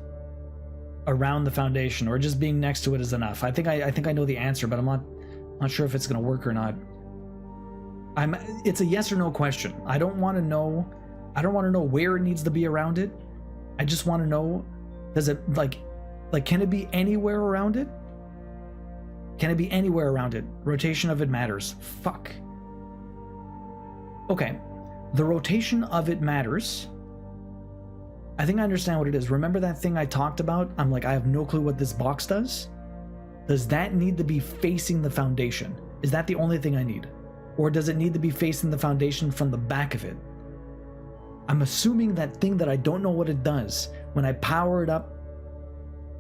S1: around the foundation, or just being next to it is enough? I think I know the answer, but I'm not sure if it's gonna work or not. It's a yes or no question. I don't want to know where it needs to be around it. I just want to know, does it like can it be anywhere around it? Can it be anywhere around it? Rotation of it matters. Fuck. Okay. The rotation of it matters. I think I understand what it is. Remember that thing I talked about? I'm like, I have no clue what this box does. Does that need to be facing the foundation? Is that the only thing I need? Or does it need to be facing the foundation from the back of it? I'm assuming that thing that I don't know what it does. When I power it up,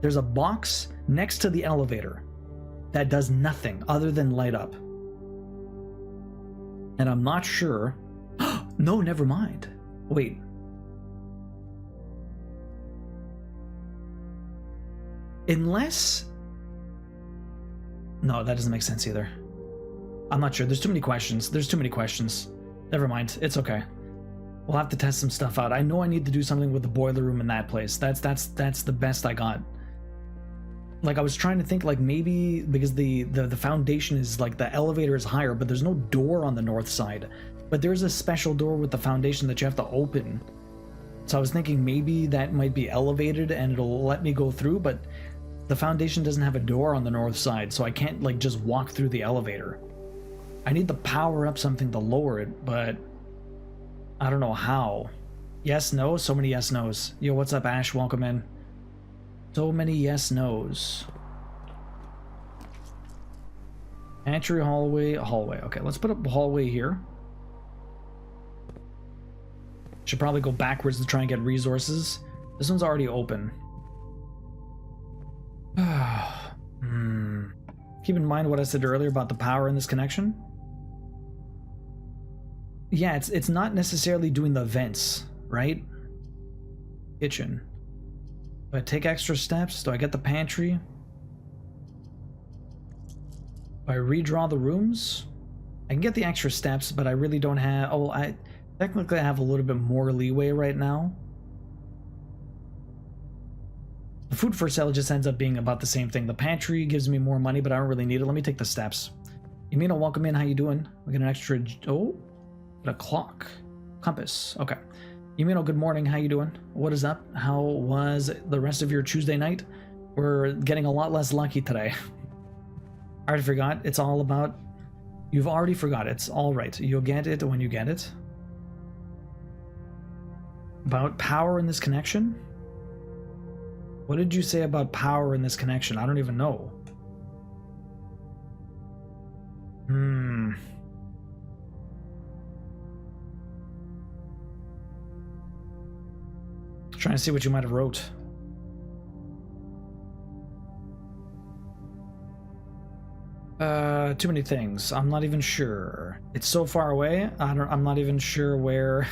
S1: there's a box next to the elevator that does nothing other than light up. And I'm not sure. No, never mind. Wait. Unless... No, that doesn't make sense either. I'm not sure. There's too many questions. Never mind. It's okay. We'll have to test some stuff out. I know I need to do something with the boiler room in that place. That's the best I got. Like, I was trying to think, like, maybe because the foundation is, like, the elevator is higher, but there's no door on the north side. But there's a special door with the foundation that you have to open. So I was thinking maybe that might be elevated and it'll let me go through, but the foundation doesn't have a door on the north side, so I can't, like, just walk through the elevator. I need to power up something to lower it, but I don't know how. Yes, no, so many yes, no's. Yo, what's up, Ash? Welcome in. So many yes, no's. Entry, hallway. Okay, let's put up a hallway here. Should probably go backwards to try and get resources. This one's already open. Keep in mind what I said earlier about the power in this connection. Yeah, it's not necessarily doing the vents, right? Kitchen. Do I take extra steps? Do I get the pantry? Do I redraw the rooms? I can get the extra steps, but I really don't have... Oh, I technically have a little bit more leeway right now. The food for sale just ends up being about the same thing. The pantry gives me more money, but I don't really need it. Let me take the steps. Emino, welcome in. How you doing? We got an extra... Oh, got a clock. Compass. Okay. Emino, good morning. How you doing? What is up? How was the rest of your Tuesday night? We're getting a lot less lucky today. I already forgot. It's all about... You've already forgot. It's all right. You'll get it when you get it. About power in this connection? What did you say about power in this connection? I don't even know. Trying to see what you might have wrote. Too many things. I'm not even sure. It's so far away. I'm not even sure where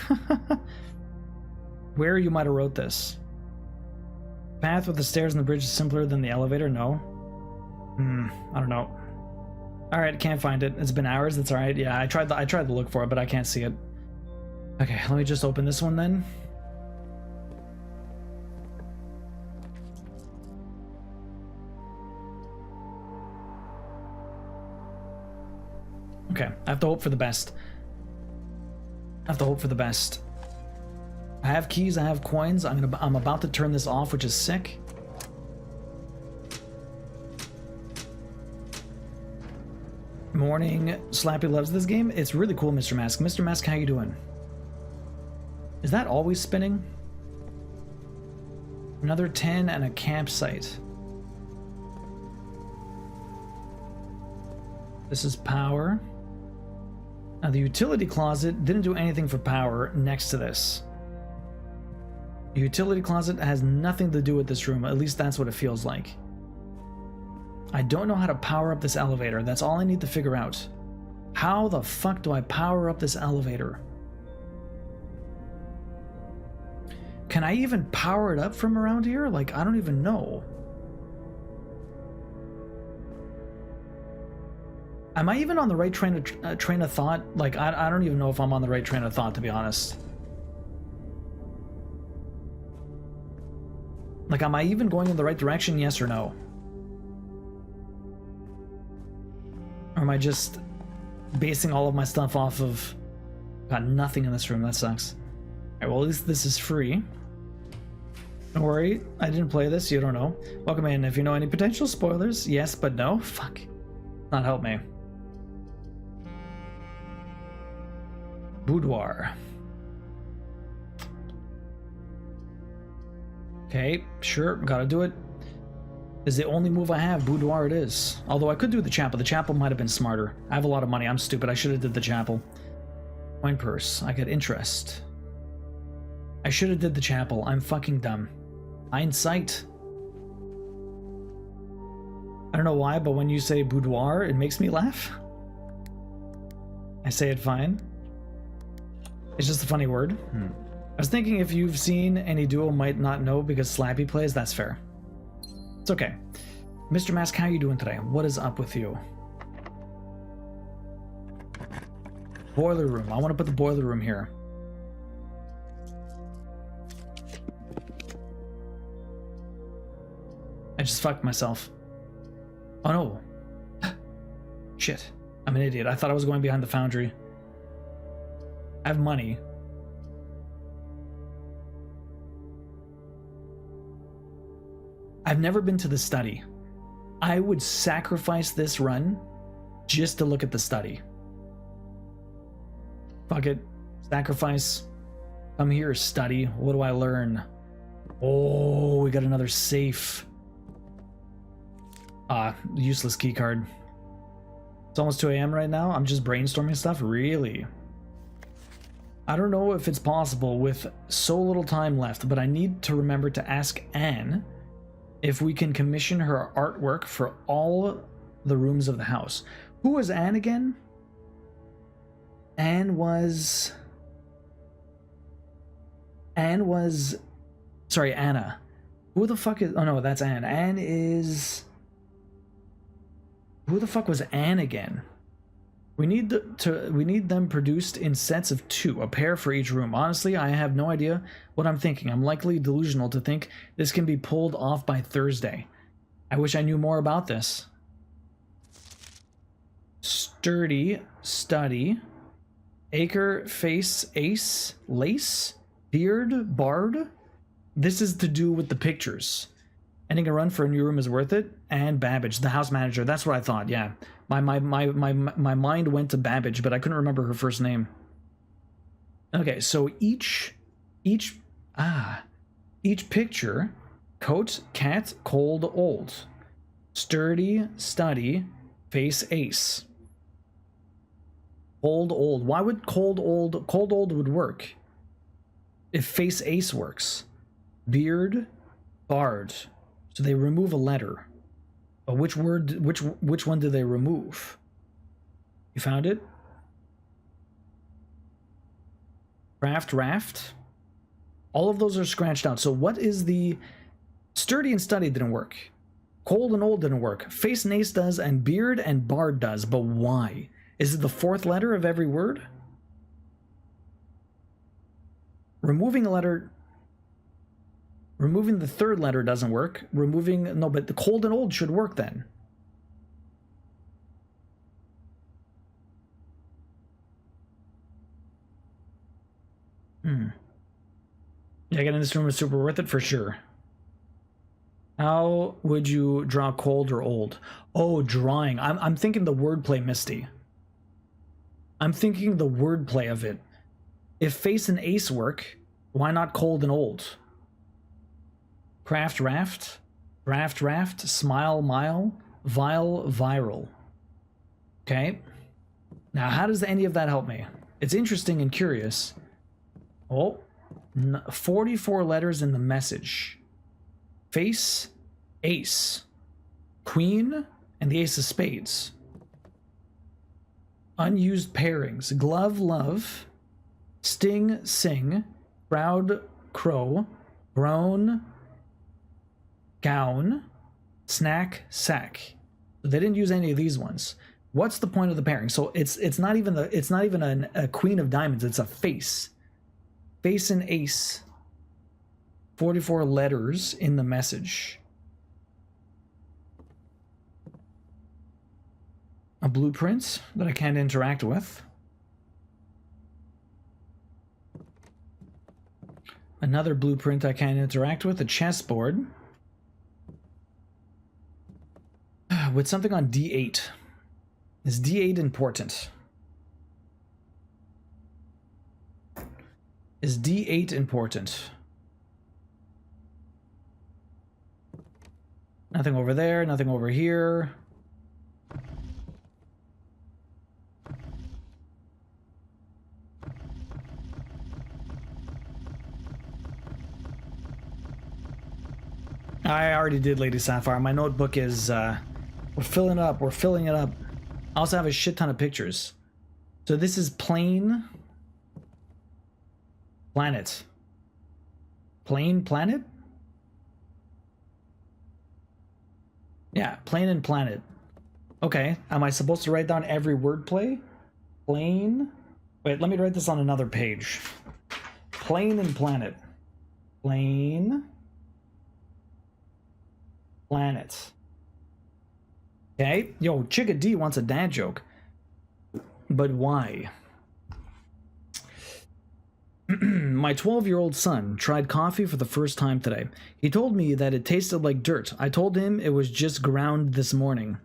S1: where you might have wrote this. Path with the stairs and the bridge is simpler than the elevator? No. I don't know. Alright, can't find it. It's been hours. That's alright. Yeah, I tried to look for it, but I can't see it. Okay, let me just open this one then. Okay, I have to hope for the best. I have to hope for the best. I have keys, I have coins. I'm about to turn this off, which is sick. Morning. Slappy loves this game. It's really cool, Mr. Mask. Mr. Mask, how you doing? Is that always spinning? Another 10 and a campsite. This is power. Now the utility closet didn't do anything for power next to this. The utility closet has nothing to do with this room, at least that's what it feels like. I don't know how to power up this elevator, that's all I need to figure out. How the fuck do I power up this elevator? Can I even power it up from around here? Like, I don't even know. Am I even on the right train of thought? Like, I don't even know if I'm on the right train of thought, to be honest. Like, am I even going in the right direction, yes or no? Or am I just basing all of my stuff off of... Got nothing in this room, that sucks. Alright, well, at least this is free. Don't worry, I didn't play this, you don't know. Welcome in. If you know any potential spoilers, yes, but no. Fuck. Not help me. Boudoir. Okay, sure, gotta do it. Is the only move I have. Boudoir it is. Although I could do the chapel. The chapel might have been smarter. I have a lot of money. I'm stupid. I should have did the chapel. Coin purse. I get interest. I should have did the chapel. I'm fucking dumb. Hindsight. I don't know why, but when you say boudoir, it makes me laugh. I say it fine. It's just a funny word. I was thinking if you've seen any duo might not know because Slappy plays, that's fair. It's okay. Mr. Mask, how you doing today? What is up with you? Boiler room. I want to put the boiler room here. I just fucked myself. Oh no. Shit. I'm an idiot. I thought I was going behind the foundry. I have money. I've never been to the study. I would sacrifice this run just to look at the study. Fuck it. Sacrifice. Come here, study. What do I learn? Oh, we got another safe. Useless key card. It's almost 2 a.m. right now. I'm just brainstorming stuff. Really? I don't know if it's possible with so little time left, but I need to remember to ask Anne if we can commission her artwork for all the rooms of the house. Who was Anne again? Anne was Sorry, Anna. Who the fuck is... Oh, no, that's Anne. Anne is... Who the fuck was Anne again? We need them produced in sets of 2, a pair for each room. Honestly, I have no idea what I'm thinking. I'm likely delusional to think this can be pulled off by Thursday. I wish I knew more about this. Sturdy, study, acre, face, ace, lace, beard, bard. This is to do with the pictures. Ending a run for a new room is worth it. And Babbage, the house manager. That's what I thought. Yeah, my mind went to Babbage, but I couldn't remember her first name. Okay, so each picture: coat, cat, cold, old, sturdy, study, face, ace, cold, old. Why would cold, old would work if face, ace works? Beard, bard. So they remove a letter. But which one do they remove? You found it? Craft, raft. All of those are scratched out. So what is the... Sturdy and study didn't work. Cold and old didn't work. Face and ace does, and beard and bard does. But why? Is it the 4th letter of every word? Removing a letter... Removing the 3rd letter doesn't work. No, but the cold and old should work then. Yeah, getting this room is super worth it for sure. How would you draw cold or old? Oh, drawing. I'm thinking the wordplay, Misty. I'm thinking the wordplay of it. If face and ace work, why not cold and old? Craft, raft, smile, mile, vile, viral. Okay. Now, how does any of that help me? It's interesting and curious. Oh, 44 letters in the message. Face, ace, queen, and the ace of spades. Unused pairings. Glove, love, sting, sing, proud, crow, groan, gown, snack, sack. They didn't use any of these ones. What's the point of the pairing? So it's not even a queen of diamonds. It's a face. Face and ace. 44 letters in the message. A blueprint that I can't interact with. Another blueprint I can't interact with. A chessboard. With something on D8. Is D8 important? Is D8 important? Nothing over there, nothing over here. I already did, Lady Sapphire. My notebook is, we're filling it up. We're filling it up. I also have a shit ton of pictures. So this is plain planet. Plain planet? Yeah, plain and planet. Okay, am I supposed to write down every wordplay? Plain. Wait, let me write this on another page. Plain and planet. Plain. Planet. Okay, yo, Chicka D wants a dad joke. But why? My 12-year-old son tried coffee for the first time today. He told me that it tasted like dirt. I told him it was just ground this morning.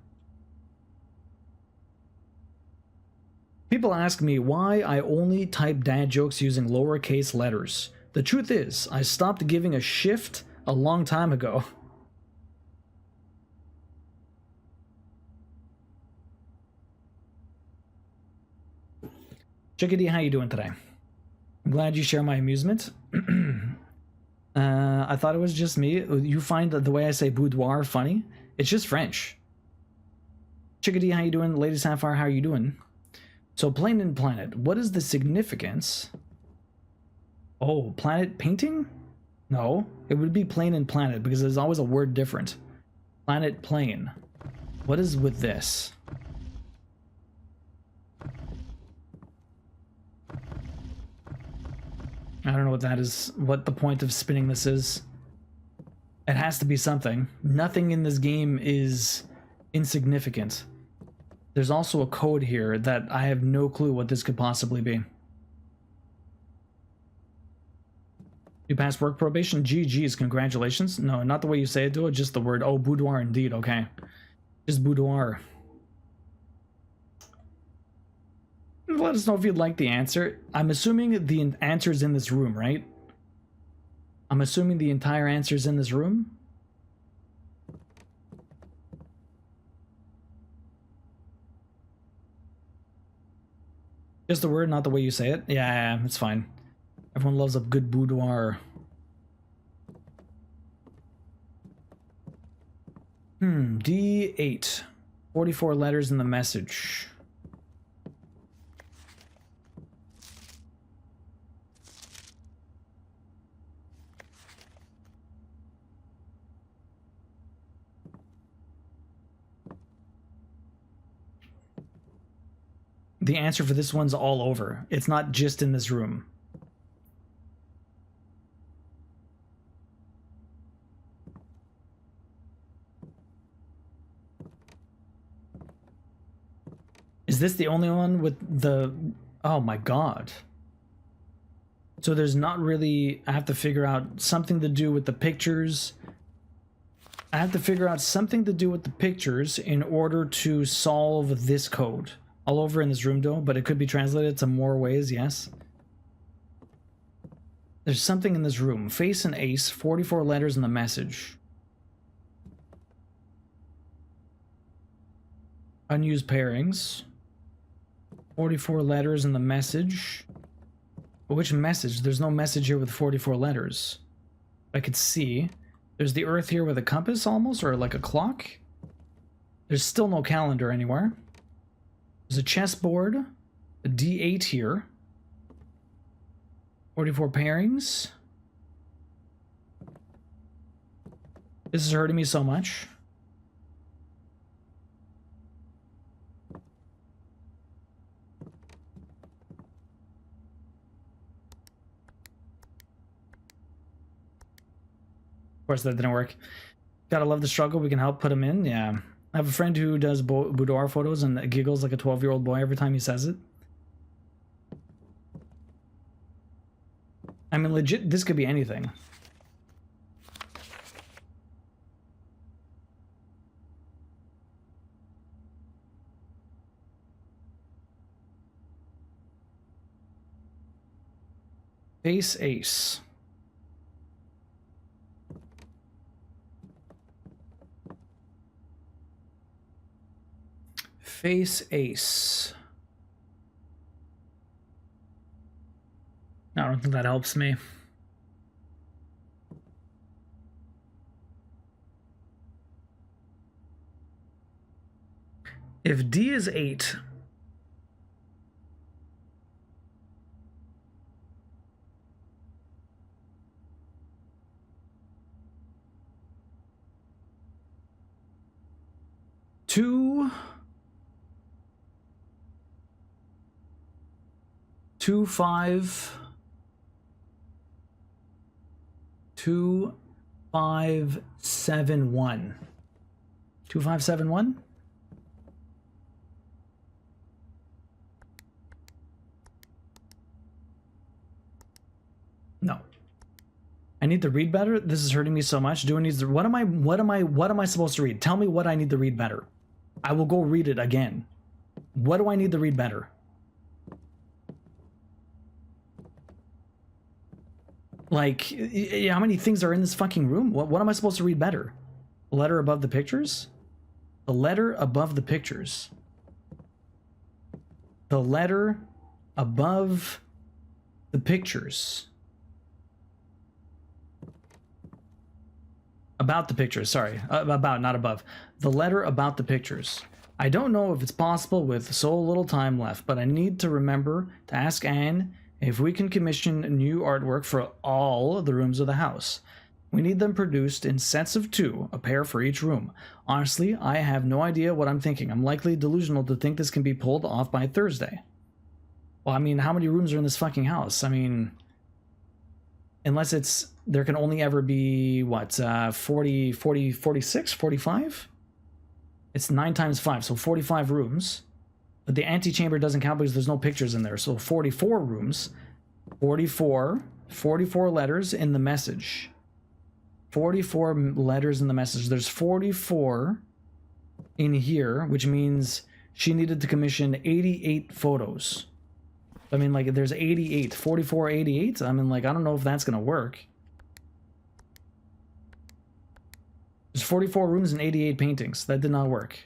S1: People ask me why I only type dad jokes using lowercase letters. The truth is, I stopped giving a shift a long time ago. Chickadee, how you doing today? I'm glad you share my amusement. I thought it was just me. You find the way I say boudoir funny? It's just French. Chickadee, how you doing? Lady Sapphire, how are you doing? So, plain and planet. What is the significance? Oh, planet painting? No, it would be plane and planet because there's always a word different. Planet, plane. What is with this? I don't know what that is, what the point of spinning this is. It has to be something. Nothing in this game is insignificant. There's also a code here that I have no clue what this could possibly be. You passed work probation? GG's, congratulations. No, not the way you say it, do it, just the word. Oh, boudoir indeed, okay. Just boudoir. Let us know if you'd like the answer. I'm assuming the answer is in this room, right? I'm assuming the entire answer is in this room. Just the word, not the way you say it. Yeah, it's fine. Everyone loves a good boudoir. D8. 44 letters in the message. The answer for this one's all over. It's not just in this room. Is this the only one with the... Oh my god. So there's not really... I have to figure out something to do with the pictures. I have to figure out something to do with the pictures in order to solve this code. All over in this room though, but it could be translated to more ways, yes. There's something in this room. Face and ace, 44 letters in the message. Unused pairings. 44 letters in the message. But which message? There's no message here with 44 letters. I could see. There's the earth here with a compass almost, or like a clock. There's still no calendar anywhere. There's a chessboard, a D8 here, 44 pairings. This is hurting me so much. Of course, that didn't work. Gotta love the struggle. We can help put them in. Yeah. I have a friend who does boudoir photos and giggles like a 12-year-old boy every time he says it. I mean, legit, this could be anything. Face ace. Face ace. I don't think that helps me. If D is 8, two, 2, 5, 2, 5, 7, 1. 2, 5, 7, 1? No. I need to read better. This is hurting me so much. Do I need to, what am I supposed to read? Tell me what I need to read better. I will go read it again. What do I need to read better? Like, how many things are in this fucking room? What am I supposed to read better? The letter above the pictures? The letter above the pictures. The letter above the pictures. About the pictures, sorry. About, not above. The letter about the pictures. I don't know if it's possible with so little time left, but I need to remember to ask Anne if we can commission new artwork for all the rooms of the house. We need them produced in sets of 2, a pair for each room. Honestly, I have no idea what I'm thinking. I'm likely delusional to think this can be pulled off by Thursday. Well, I mean, how many rooms are in this fucking house? I mean, unless it's, there can only ever be, what, 46, 45? It's 9 times 5, so 45 rooms. But the antechamber doesn't count because there's no pictures in there, so 44 rooms. 44 letters in the message. 44 letters in the message. There's 44 in here, which means she needed to commission 88 photos. I mean, like, there's 88. 44, 88? I mean, like, I don't know if that's gonna work. There's 44 rooms and 88 paintings. That did not work.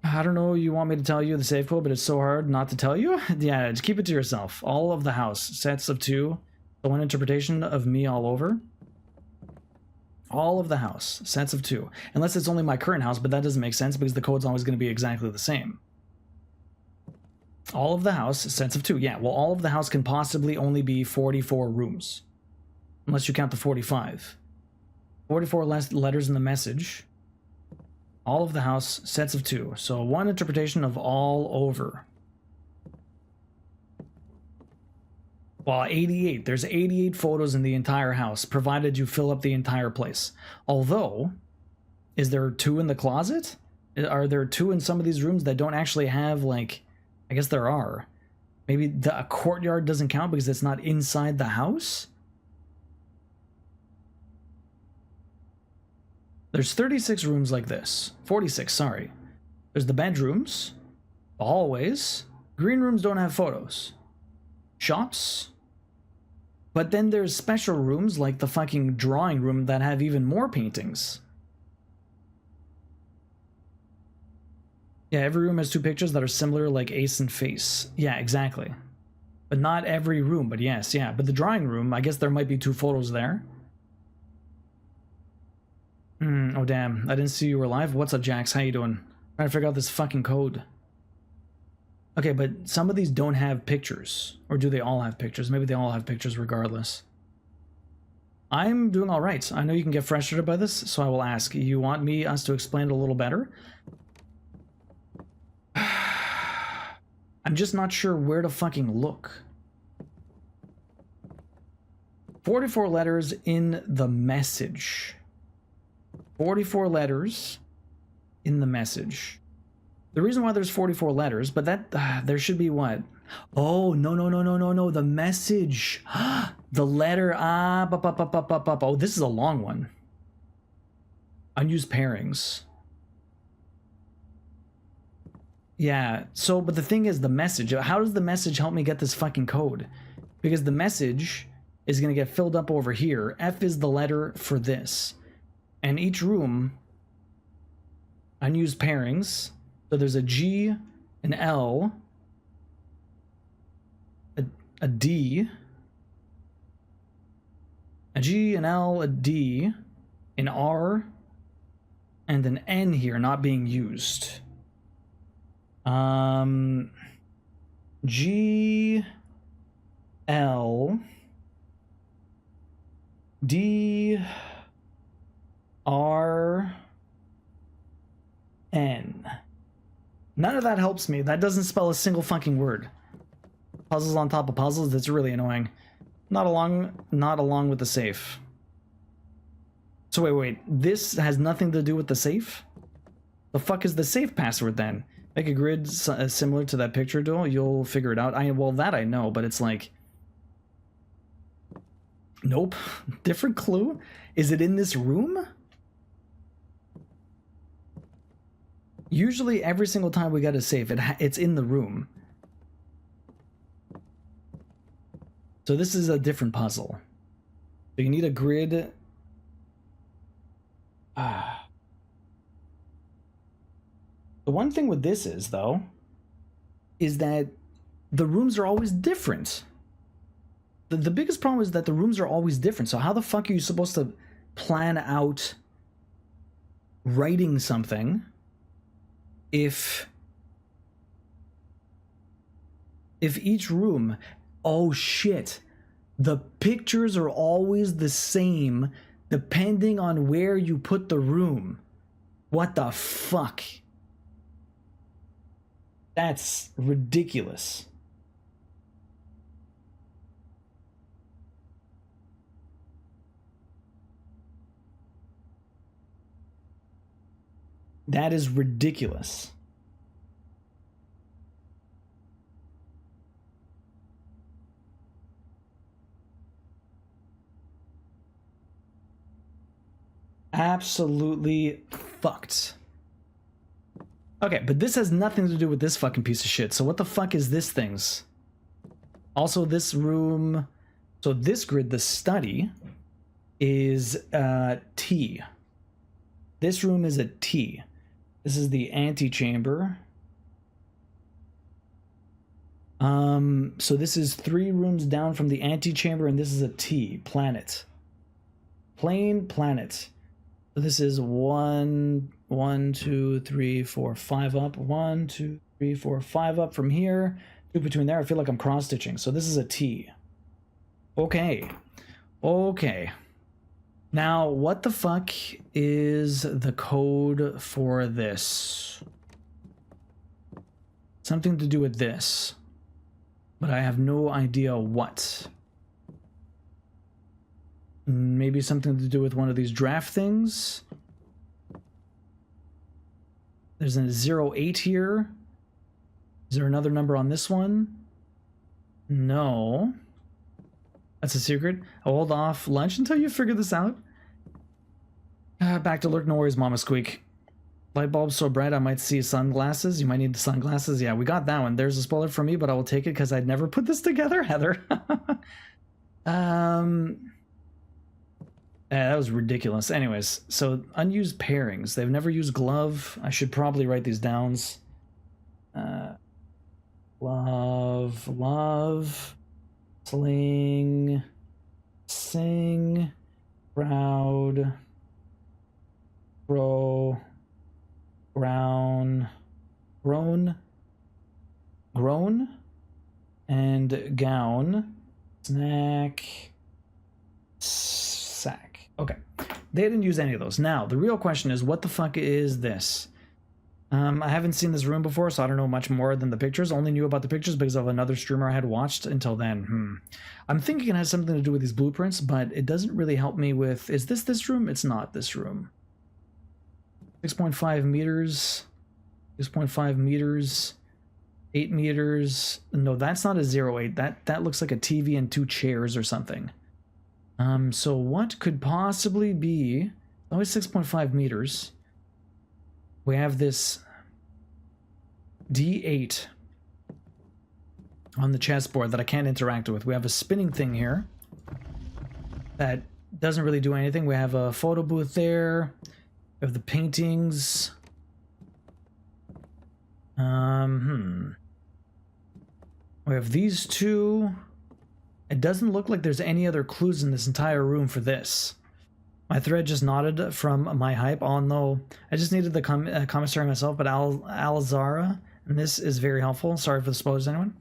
S1: I don't know, you want me to tell you the safe code, but it's so hard not to tell you? Yeah, just keep it to yourself. All of the house. Sets of 2. The one interpretation of me all over. All of the house. Sets of 2. Unless it's only my current house, but that doesn't make sense because the code's always going to be exactly the same. All of the house. Sets of 2. Yeah, well, all of the house can possibly only be 44 rooms. Unless you count the 45. 44 less letters in the message. All of the house, sets of 2. So one interpretation of all over. Well, 88. There's 88 photos in the entire house, provided you fill up the entire place. Although, is there 2 in the closet? Are there 2 in some of these rooms that don't actually have, like, I guess there are. Maybe a courtyard doesn't count because it's not inside the house? There's 36 rooms like this. 46, sorry. There's the bedrooms, the hallways. Green rooms don't have photos. Shops. But then there's special rooms like the fucking drawing room that have even more paintings. Yeah, every room has 2 pictures that are similar, like Ace and Face. Yeah, exactly. But not every room, but yes, yeah. But the drawing room, I guess there might be 2 photos there. Oh damn, I didn't see you were live. What's up, Jax? How you doing? Trying to figure out this fucking code. Okay, but some of these don't have pictures. Or do they all have pictures? Maybe they all have pictures regardless. I'm doing alright. I know you can get frustrated by this, so I will ask. You want us to explain it a little better? I'm just not sure where to fucking look. 44 letters in the message. 44 letters in the message. The reason why there's 44 letters, but that there should be what? Oh, no. The message. The letter. Oh, this is a long one. Unused pairings. Yeah, so, but the thing is the message. How does the message help me get this fucking code? Because the message is going to get filled up over here. F is the letter for this. And each room, unused pairings. So there's a G, an L, a D, a G, an L, a D, an R, and an N here not being used. G, L, D, R, N. None of that helps me. That doesn't spell a single fucking word. Puzzles on top of puzzles, that's really annoying. Not along with the safe. So wait. This has nothing to do with the safe? The fuck is the safe password then? Make a grid similar to that picture duel, you'll figure it out. Well, that I know, but it's like... Nope. Different clue? Is it in this room? Usually every single time we got a safe, it's in the room. So this is a different puzzle. So you need a grid. The one thing with this is, though, is that the rooms are always different. The biggest problem is that the rooms are always different. So how the fuck are you supposed to plan out writing something if If each room... Oh, shit. The pictures are always the same depending on where you put the room. What the fuck? That's ridiculous. That is ridiculous. Absolutely fucked. Okay, but this has nothing to do with this fucking piece of shit. So what the fuck is this thing's? Also, this room... So this grid, the study, is T. This room is a T. This is the antechamber. So this is 3 rooms down from the antechamber, and this is a T. Planet. Plain planet. So this is 1, 2, 3, 4, 5 up. 1, 2, 3, 4, 5 up from here. 2 between there. I feel like I'm cross-stitching. So this is a T. Okay. Okay. Now, what the fuck is the code for this? Something to do with this. But I have no idea what. Maybe something to do with one of these draft things. There's a 08 here. Is there another number on this one? No. That's a secret. I'll hold off lunch until you figure this out. Back to lurk, no worries, Mama Squeak. Light bulb's so bright I might see sunglasses. You might need the sunglasses. Yeah, we got that one. There's a spoiler for me, but I will take it because I'd never put this together, Heather. That was ridiculous. Anyways, so unused pairings. They've never used glove. I should probably write these down. Love, sling, sing, proud, grow, grown, and gown, snack, sack. Okay, they didn't use any of those. Now, the real question is, what the fuck is this? I haven't seen this room before, so I don't know much more than the pictures. Only knew about the pictures because of another streamer I had watched until then. I'm thinking it has something to do with these blueprints, but it doesn't really help me with... Is this room? It's not this room. 6.5 meters. 6.5 meters. 8 meters. No, that's not a 08. That looks like a TV and 2 chairs or something. So what could possibly be... Always 6.5 meters. We have this D8 on the chessboard that I can't interact with. We have a spinning thing here that doesn't really do anything. We have a photo booth there. We have the paintings. We have these 2. It doesn't look like there's any other clues in this entire room for this. My thread just nodded from my hype. Oh no, I just needed the commissary myself, but Alzara, and this is very helpful. Sorry for the spoilers, anyone.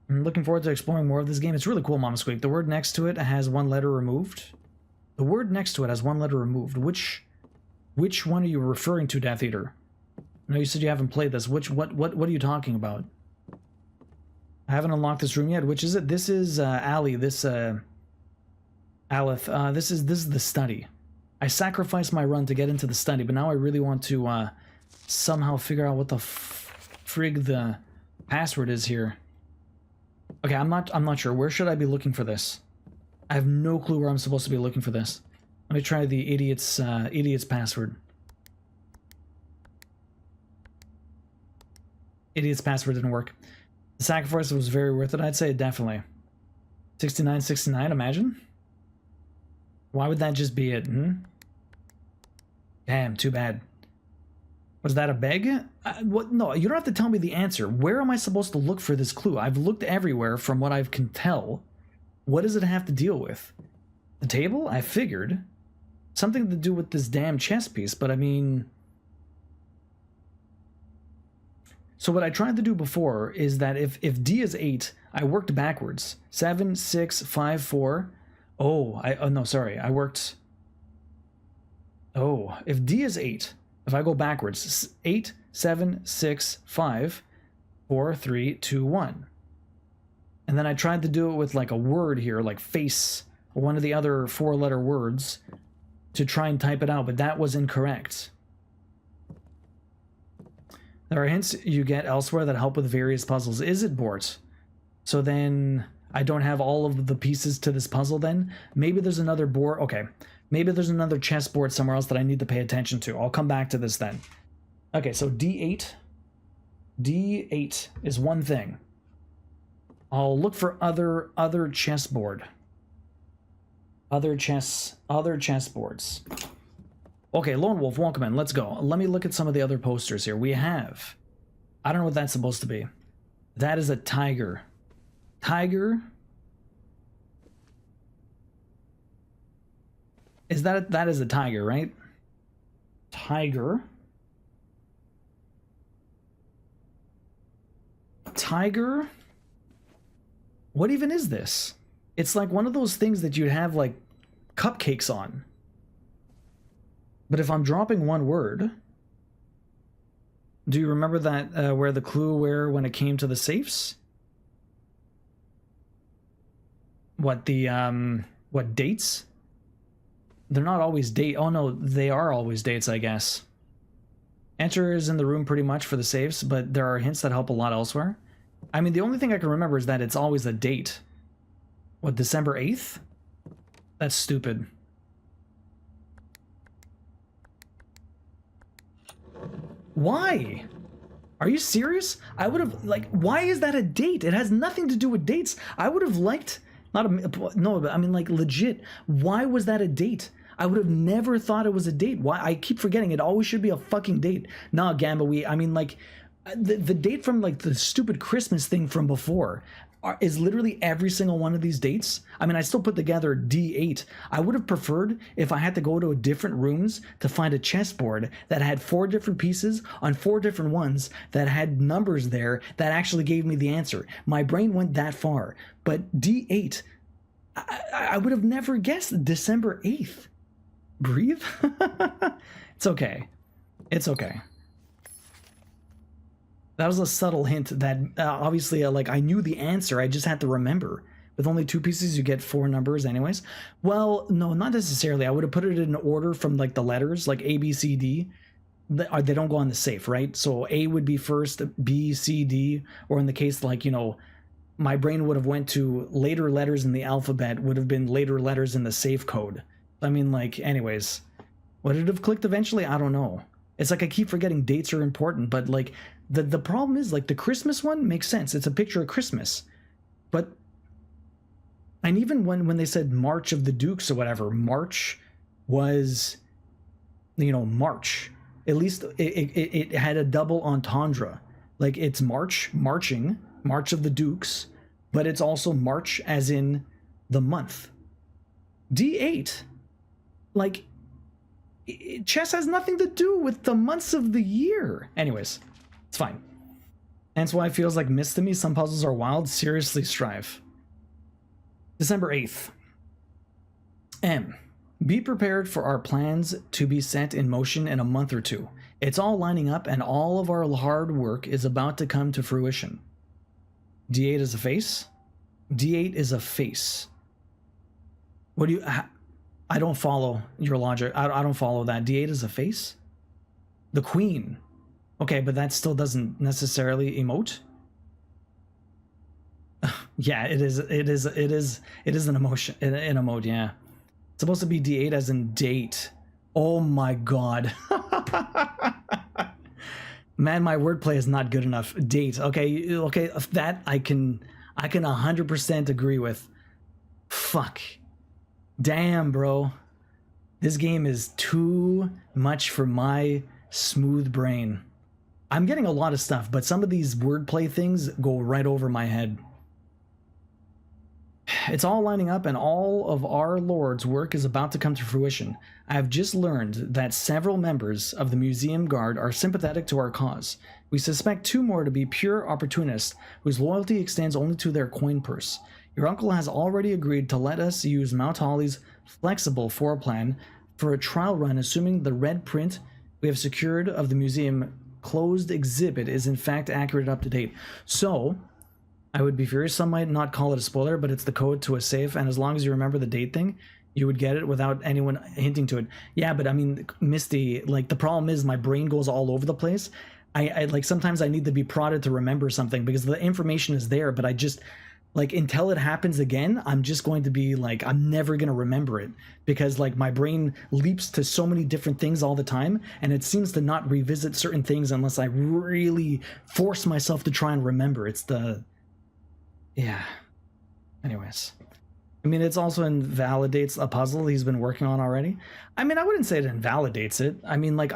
S1: I'm looking forward to exploring more of this game. It's really cool, Mama Squeak. The word next to it has 1 letter removed. The word next to it has 1 letter removed. Which one are you referring to, Death Eater? No, you said you haven't played this. What are you talking about? I haven't unlocked this room yet. Which is it? This is Ali. This Aleph. This is the study. I sacrificed my run to get into the study, but now I really want to somehow figure out what the frig the password is here. Okay, I'm not sure. Where should I be looking for this? I have no clue where I'm supposed to be looking for this. Let me try the idiot's password. Idiot's password didn't work. The sacrifice was very worth it. I'd say definitely. 6969, imagine. Why would that just be it? Damn, too bad. Was that a beg? What? No, you don't have to tell me the answer. Where am I supposed to look for this clue? I've looked everywhere from what I can tell. What does it have to deal with? The table? I figured. Something to do with this damn chess piece, but I mean... So what I tried to do before is that if D is 8, I worked backwards. 7, 6, 5, 4. Oh, no, sorry. I worked... Oh, if D is 8, if I go backwards, 8, 7, 6, 5, 4, 3, 2, 1. And then I tried to do it with like a word here, like face, or one of the other 4-letter words, to try and type it out, but that was incorrect. There are hints you get elsewhere that help with various puzzles. Is it Bort? So then I don't have all of the pieces to this puzzle then? Maybe there's another board. Okay. Maybe there's another chessboard somewhere else that I need to pay attention to. I'll come back to this then. Okay, so D8. D8 is one thing. I'll look for other chessboard. Other chessboards. Okay, Lone Wolf, welcome in. Let's go. Let me look at some of the other posters here. We have... I don't know what that's supposed to be. That is a tiger. Tiger... That is a tiger, right? Tiger. Tiger? What even is this? It's like one of those things that you'd have like cupcakes on. But if I'm dropping one word... Do you remember that where the clue when it came to the safes? What dates? They're not always date. Oh no, they are always dates, I guess. Enter is in the room pretty much for the safes, but there are hints that help a lot elsewhere. I mean, the only thing I can remember is that it's always a date. What, December 8th? That's stupid. Why? Are you serious? I would have, like, why is that a date? It has nothing to do with dates. I would have liked, no, but I mean, like, legit, why was that a date? I would have never thought it was a date. Why? I keep forgetting. It always should be a fucking date. Nah, Gamba, I mean, like, the date from, like, the stupid Christmas thing from before is literally every single one of these dates. I mean, I still put together D8. I would have preferred if I had to go to different rooms to find a chessboard that had 4 different pieces on 4 different ones that had numbers there that actually gave me the answer. My brain went that far. But D8, I would have never guessed December 8th. Breathe? It's okay. It's okay. That was a subtle hint that obviously, like, I knew the answer. I just had to remember. With only 2 pieces, you get 4 numbers anyways. Well, no, not necessarily. I would have put it in order from, like, the letters, like A, B, C, D. They don't go on the safe, right? So A would be first, B, C, D, or in the case, like, you know, my brain would have went to later letters in the alphabet would have been later letters in the safe code. I mean, like, anyways, would it have clicked eventually? I don't know. It's like I keep forgetting dates are important, but, like, the problem is, like, the Christmas one makes sense. It's a picture of Christmas. But, and even when they said March of the Dukes or whatever, March was, you know, March. At least it had a double entendre. Like, it's marching, March of the Dukes, but it's also March as in the month. D8, like, chess has nothing to do with the months of the year. Anyways, it's fine. That's why it feels like myths to me. Some puzzles are wild. Seriously, strive. December 8th. M. Be prepared for our plans to be set in motion in a month or 2. It's all lining up and all of our hard work is about to come to fruition. D8 is a face? D8 is a face. What do you... I don't follow your logic. I don't follow that. D8 is a face? The Queen. Okay, but that still doesn't necessarily emote. Yeah, it is an emotion, an emote, yeah. It's supposed to be D8 as in date. Oh my god. Man, my wordplay is not good enough. Date. Okay, that I can 100% agree with. Fuck. Damn, bro. This game is too much for my smooth brain. I'm getting a lot of stuff, but some of these wordplay things go right over my head. It's all lining up and all of our Lord's work is about to come to fruition. I have just learned that several members of the Museum Guard are sympathetic to our cause. We suspect 2 more to be pure opportunists whose loyalty extends only to their coin purse. Your uncle has already agreed to let us use Mount Holly's flexible floor plan for a trial run, assuming the red print we have secured of the museum closed exhibit is in fact accurate and up to date. So, I would be furious. Some might not call it a spoiler, but it's the code to a safe, and as long as you remember the date thing, you would get it without anyone hinting to it. Yeah, but I mean, Misty, like, the problem is my brain goes all over the place. I like, sometimes I need to be prodded to remember something because the information is there, but I just, like, until it happens again, I'm just going to be like, I'm never going to remember it because, like, my brain leaps to so many different things all the time, and it seems to not revisit certain things unless I really force myself to try and remember. It's the... Yeah. Anyways. I mean, it's also invalidates a puzzle he's been working on already. I mean, I wouldn't say it invalidates it. I mean, like,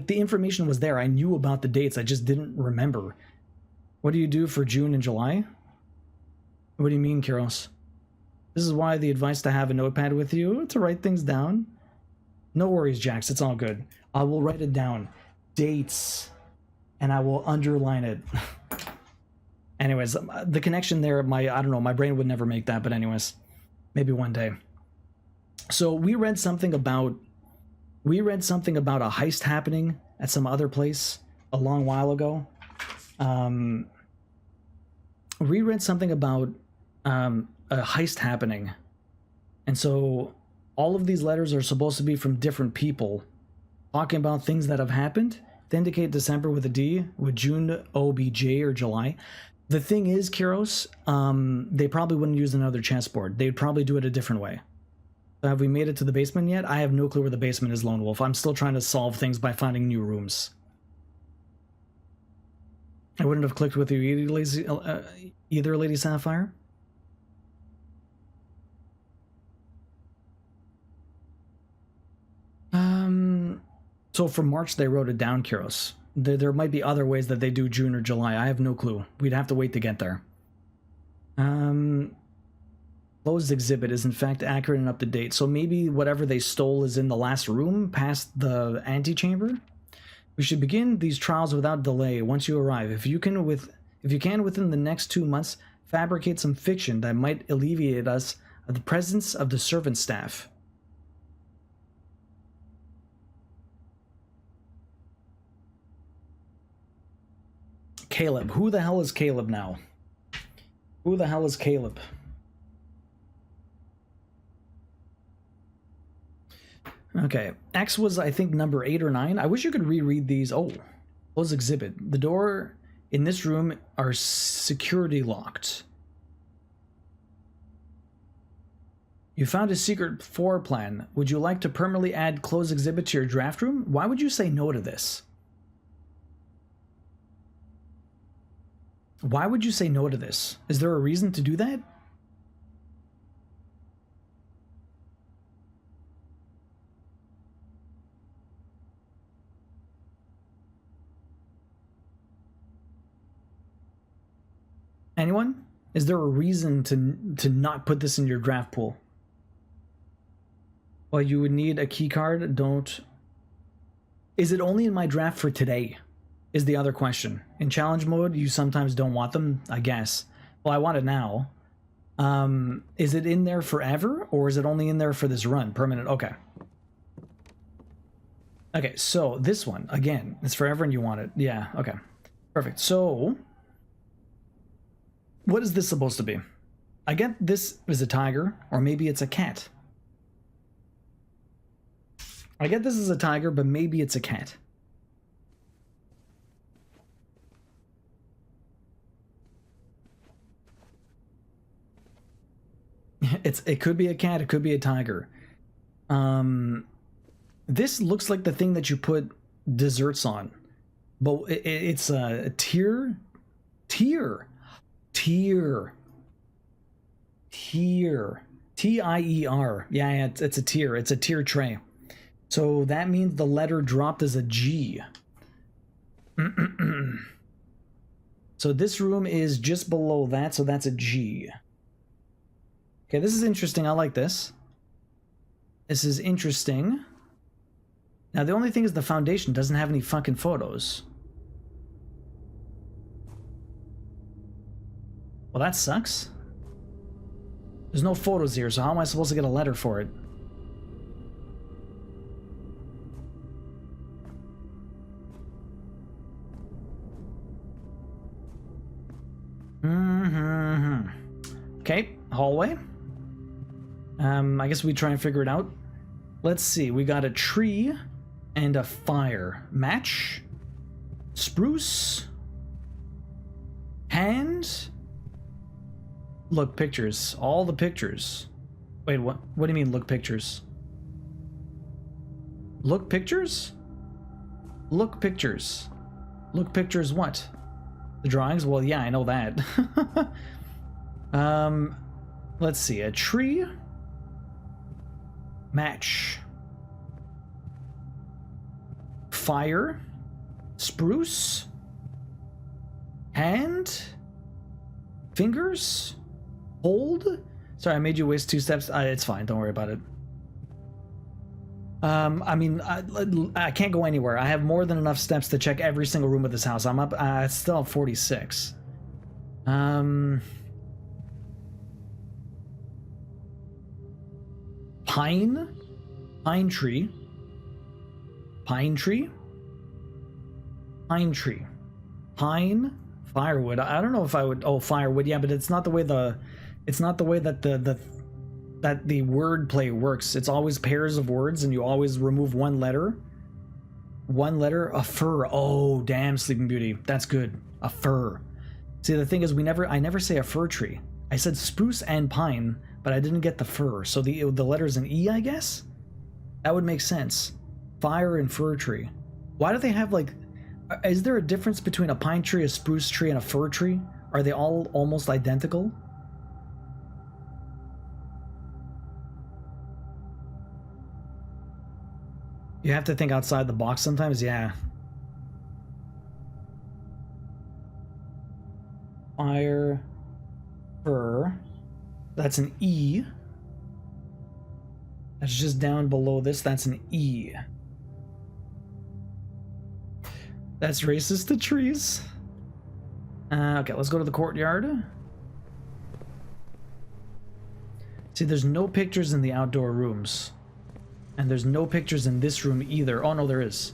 S1: the information was there. I knew about the dates. I just didn't remember. What do you do for June and July? What do you mean, Kiros? This is why the advice to have a notepad with you, to write things down. No worries, Jax. It's all good. I will write it down. Dates. And I will underline it. Anyways, the connection there, I don't know, my brain would never make that, but anyways, maybe one day. So we read something about a heist happening at some other place a long while ago. We read something about a heist happening. And so all of these letters are supposed to be from different people talking about things that have happened to indicate December with a D, with June OBJ or July. The thing is, Kiros, they probably wouldn't use another chessboard. They'd probably do it a different way. So have we made it to the basement yet? I have no clue where the basement is, Lone Wolf. I'm still trying to solve things by finding new rooms. I wouldn't have clicked with you either, Lady Sapphire. So for March, they wrote it down, Kiros. There might be other ways that they do June or July. I have no clue. We'd have to wait to get there. Closed exhibit is in fact accurate and up to date. So maybe whatever they stole is in the last room past the antechamber. We should begin these trials without delay once you arrive. If you can within the next 2 months fabricate some fiction that might alleviate us of the presence of the servant staff. Caleb. Who the hell is Caleb now? Who the hell is Caleb? Okay. X was, I think, number 8 or 9. I wish you could reread these. Oh, close exhibit. The door in this room are security locked. You found a secret floor plan. Would you like to permanently add closed exhibit to your draft room? Why would you say no to this? Why would you say no to this? Is there a reason to do that? Anyone? Is there a reason to not put this in your draft pool? Well, you would need a key card. Don't. Is it only in my draft for today? Is the other question. In challenge mode, you sometimes don't want them, I guess. Well, I want it now. Is it in there forever, or is it only in there for this run? Permanent, okay. Okay, so this one, again, it's forever and you want it. Yeah, okay. Perfect. So, what is this supposed to be? I get this is a tiger, or maybe it's a cat. I get this is a tiger, but maybe it's a cat. It could be a cat, it could be a tiger. This looks like the thing that you put desserts on, but it's a tier. Tier. T-I-E-R. Yeah, it's a tier. It's a tier tray. So that means the letter dropped as a G. So this room is just below that, so that's a G. Okay, this is interesting. I like this. This is interesting. Now, the only thing is the foundation doesn't have any fucking photos. Well, that sucks. There's no photos here, so how am I supposed to get a letter for it? Okay, hallway. I guess we try and figure it out. Let's see, we got a tree and a fire. Match. Spruce. Hand. Look, pictures. All the pictures. Wait, what? What do you mean, look pictures? Look pictures? Look pictures. Look pictures what? The drawings? Well, yeah, I know that. Let's see. A tree. Match. Fire. Spruce. Hand. Fingers. Hold. Sorry, I made you waste 2 steps. It's fine. Don't worry about it. I mean, I can't go anywhere. I have more than enough steps to check every single room of this house. I'm up. Still at 46. Pine. Pine tree. Pine tree. Pine tree. Pine. Firewood. I don't know if I would. Oh, firewood. Yeah, but it's not the way the. It's not the way that the word play works. It's always pairs of words, and you always remove one letter. One letter. A fir. Oh, damn, Sleeping Beauty. That's good. A fir. See, the thing is, I never say a fir tree. I said spruce and pine, but I didn't get the fir. So the letter's an E, I guess. That would make sense. Fire and fir tree. Why do they have like? Is there a difference between a pine tree, a spruce tree, and a fir tree? Are they all almost identical? You have to think outside the box sometimes, yeah. Fire, fir. That's an E. That's just down below this. That's an E. That's racist to trees. Okay, let's go to the courtyard. See, there's no pictures in the outdoor rooms. And there's no pictures in this room either. Oh, no, there is.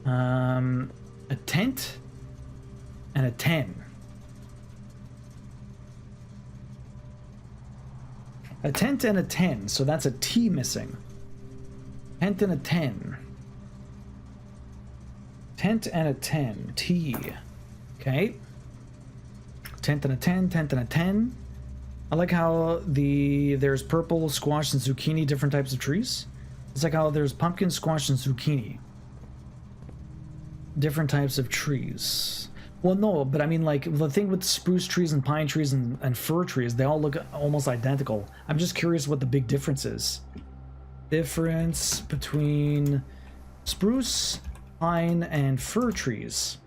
S1: A tent and a 10. A tent and a 10, so that's a T missing. Tent and a 10. Tent and a 10. T. Okay. Tent and a 10, tent and a 10. I like how there's purple, squash, and zucchini, different types of trees. It's like how there's pumpkin, squash, and zucchini. Different types of trees. Well, no, but I mean, like, the thing with spruce trees and pine trees and fir trees, they all look almost identical. I'm just curious what the big difference is. Difference between spruce, pine, and fir trees.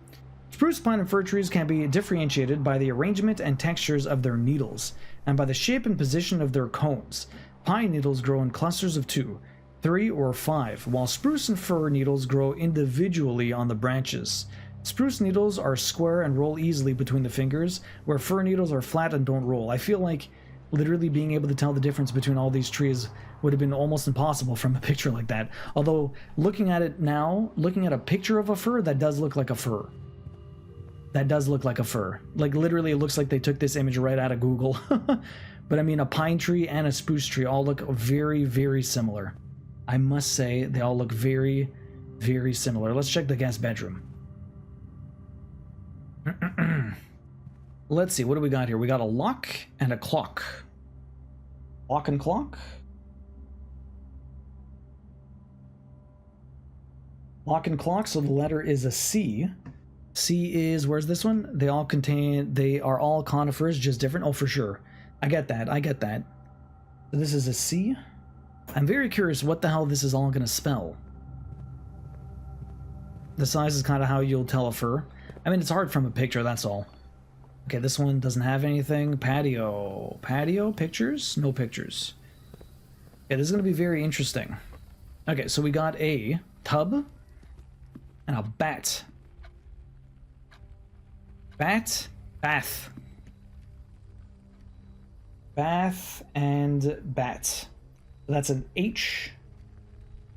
S1: Spruce, pine, and fir trees can be differentiated by the arrangement and textures of their needles, and by the shape and position of their cones. Pine needles grow in clusters of 2, 3, or 5, while spruce and fir needles grow individually on the branches. Spruce needles are square and roll easily between the fingers, where fir needles are flat and don't roll. I feel like literally being able to tell the difference between all these trees would have been almost impossible from a picture like that. Although, looking at it now, looking at a picture of a fir, that does look like a fir. That does look like a fir. Like, literally, it looks like they took this image right out of Google. But I mean, a pine tree and a spruce tree all look very, very similar. I must say, they all look very, very similar. Let's check the guest bedroom. Let's see, what do we got here? We got a lock and a clock. Lock and clock? Lock and clock, so the letter is a C. C is, where's this one? They are all conifers, just different. Oh, for sure. I get that. So this is a C. I'm very curious what the hell this is all going to spell. The size is kind of how you'll tell a fir. I mean, it's hard from a picture, that's all. Okay, this one doesn't have anything. Patio. Patio? Pictures? No pictures. Yeah, this is going to be very interesting. Okay, so we got a tub and a bat. Bat. Bath. Bath and bat. That's an H.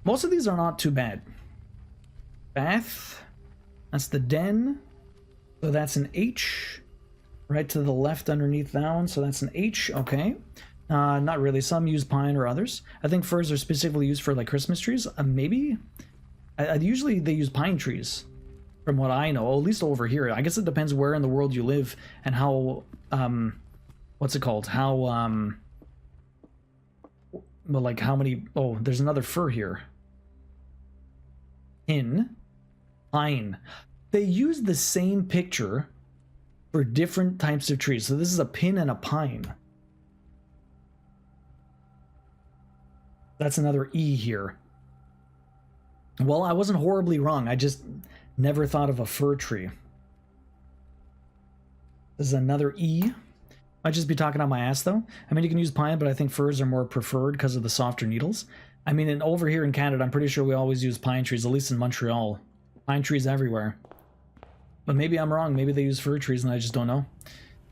S1: Most of these are not too bad. Bath. That's the den. So that's an H. Right to the left underneath that one. So that's an H. Okay. Not really. Some use pine or others. I think firs are specifically used for like Christmas trees. Maybe. Usually they use pine trees, from what I know. At least over here. I guess it depends where in the world you live and how. What's it called? How. Well, like how many. Oh, there's another fir here. Pine. They use the same picture for different types of trees. So this is a pin and a pine. That's another E here. Well, I wasn't horribly wrong. I just never thought of a fir tree. This is another E. Might just be talking on my ass, though. I mean, you can use pine, but I think firs are more preferred because of the softer needles. I mean, over here in Canada, I'm pretty sure we always use pine trees, at least in Montreal. Pine trees everywhere. But maybe I'm wrong. Maybe they use fir trees and I just don't know.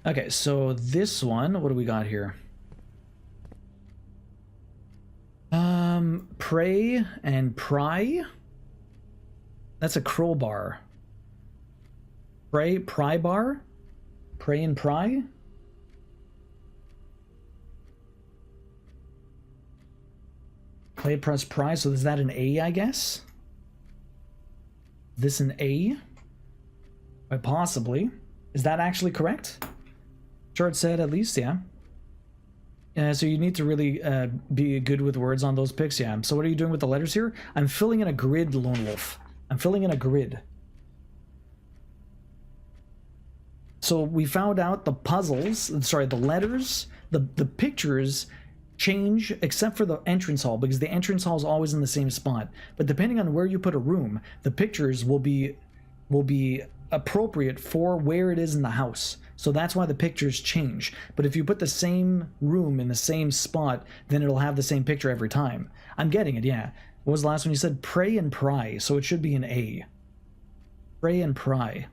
S1: Okay, so this one, what do we got here? Pray and pry. That's a crowbar. Pry bar? Pray and pry? Play, press, pry. So is that an A, I guess? This an A? Possibly. Is that actually correct? Sure, it said at least, yeah. So you need to really be good with words on those picks, yeah. So what are you doing with the letters here? I'm filling in a grid, Lone Wolf. I'm filling in a grid. So we found out the puzzles, sorry, the letters, the pictures change except for the entrance hall, because the entrance hall is always in the same spot. But depending on where you put a room, the pictures will be appropriate for where it is in the house. So that's why the pictures change. But if you put the same room in the same spot, then it'll have the same picture every time. I'm getting it, yeah. What was the last one you said? Pray and pry. So it should be an A. Pray and pry.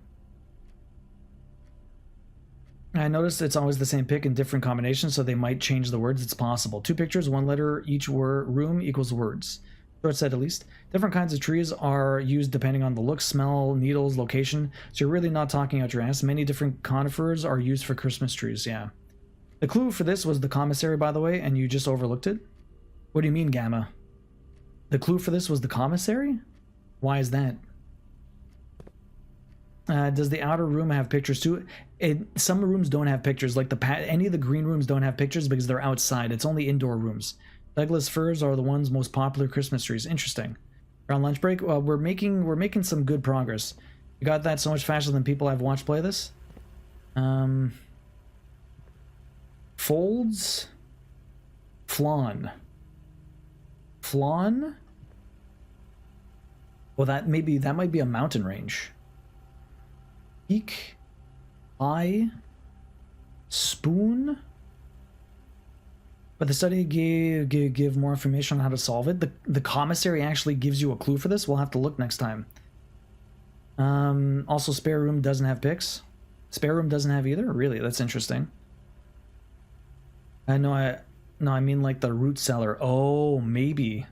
S1: I noticed it's always the same pick in different combinations, so they might change the words. It's possible. 2 pictures, 1 letter, each room equals words. Short said at least. Different kinds of trees are used depending on the look, smell, needles, location. So you're really not talking out your ass. Many different conifers are used for Christmas trees, yeah. The clue for this was the commissary, by the way, and you just overlooked it? What do you mean, Gamma? The clue for this was the commissary? Why is that? Does the outer room have pictures too? Some rooms don't have pictures, like any of the green rooms don't have pictures because they're outside. It's only indoor rooms. Douglas firs are the ones most popular Christmas trees. Interesting. We're on lunch break. Well, we're making some good progress. You got that so much faster than people I've watched play this. Folds. Flawn. Flawn. Well, that might be a mountain range. Peak. Eye. Spoon. But the study give more information on how to solve it. The commissary actually gives you a clue for this. We'll have to look next time. Also, spare room doesn't have picks. Spare room doesn't have either? Really? That's interesting. I mean like the root cellar. Oh, maybe.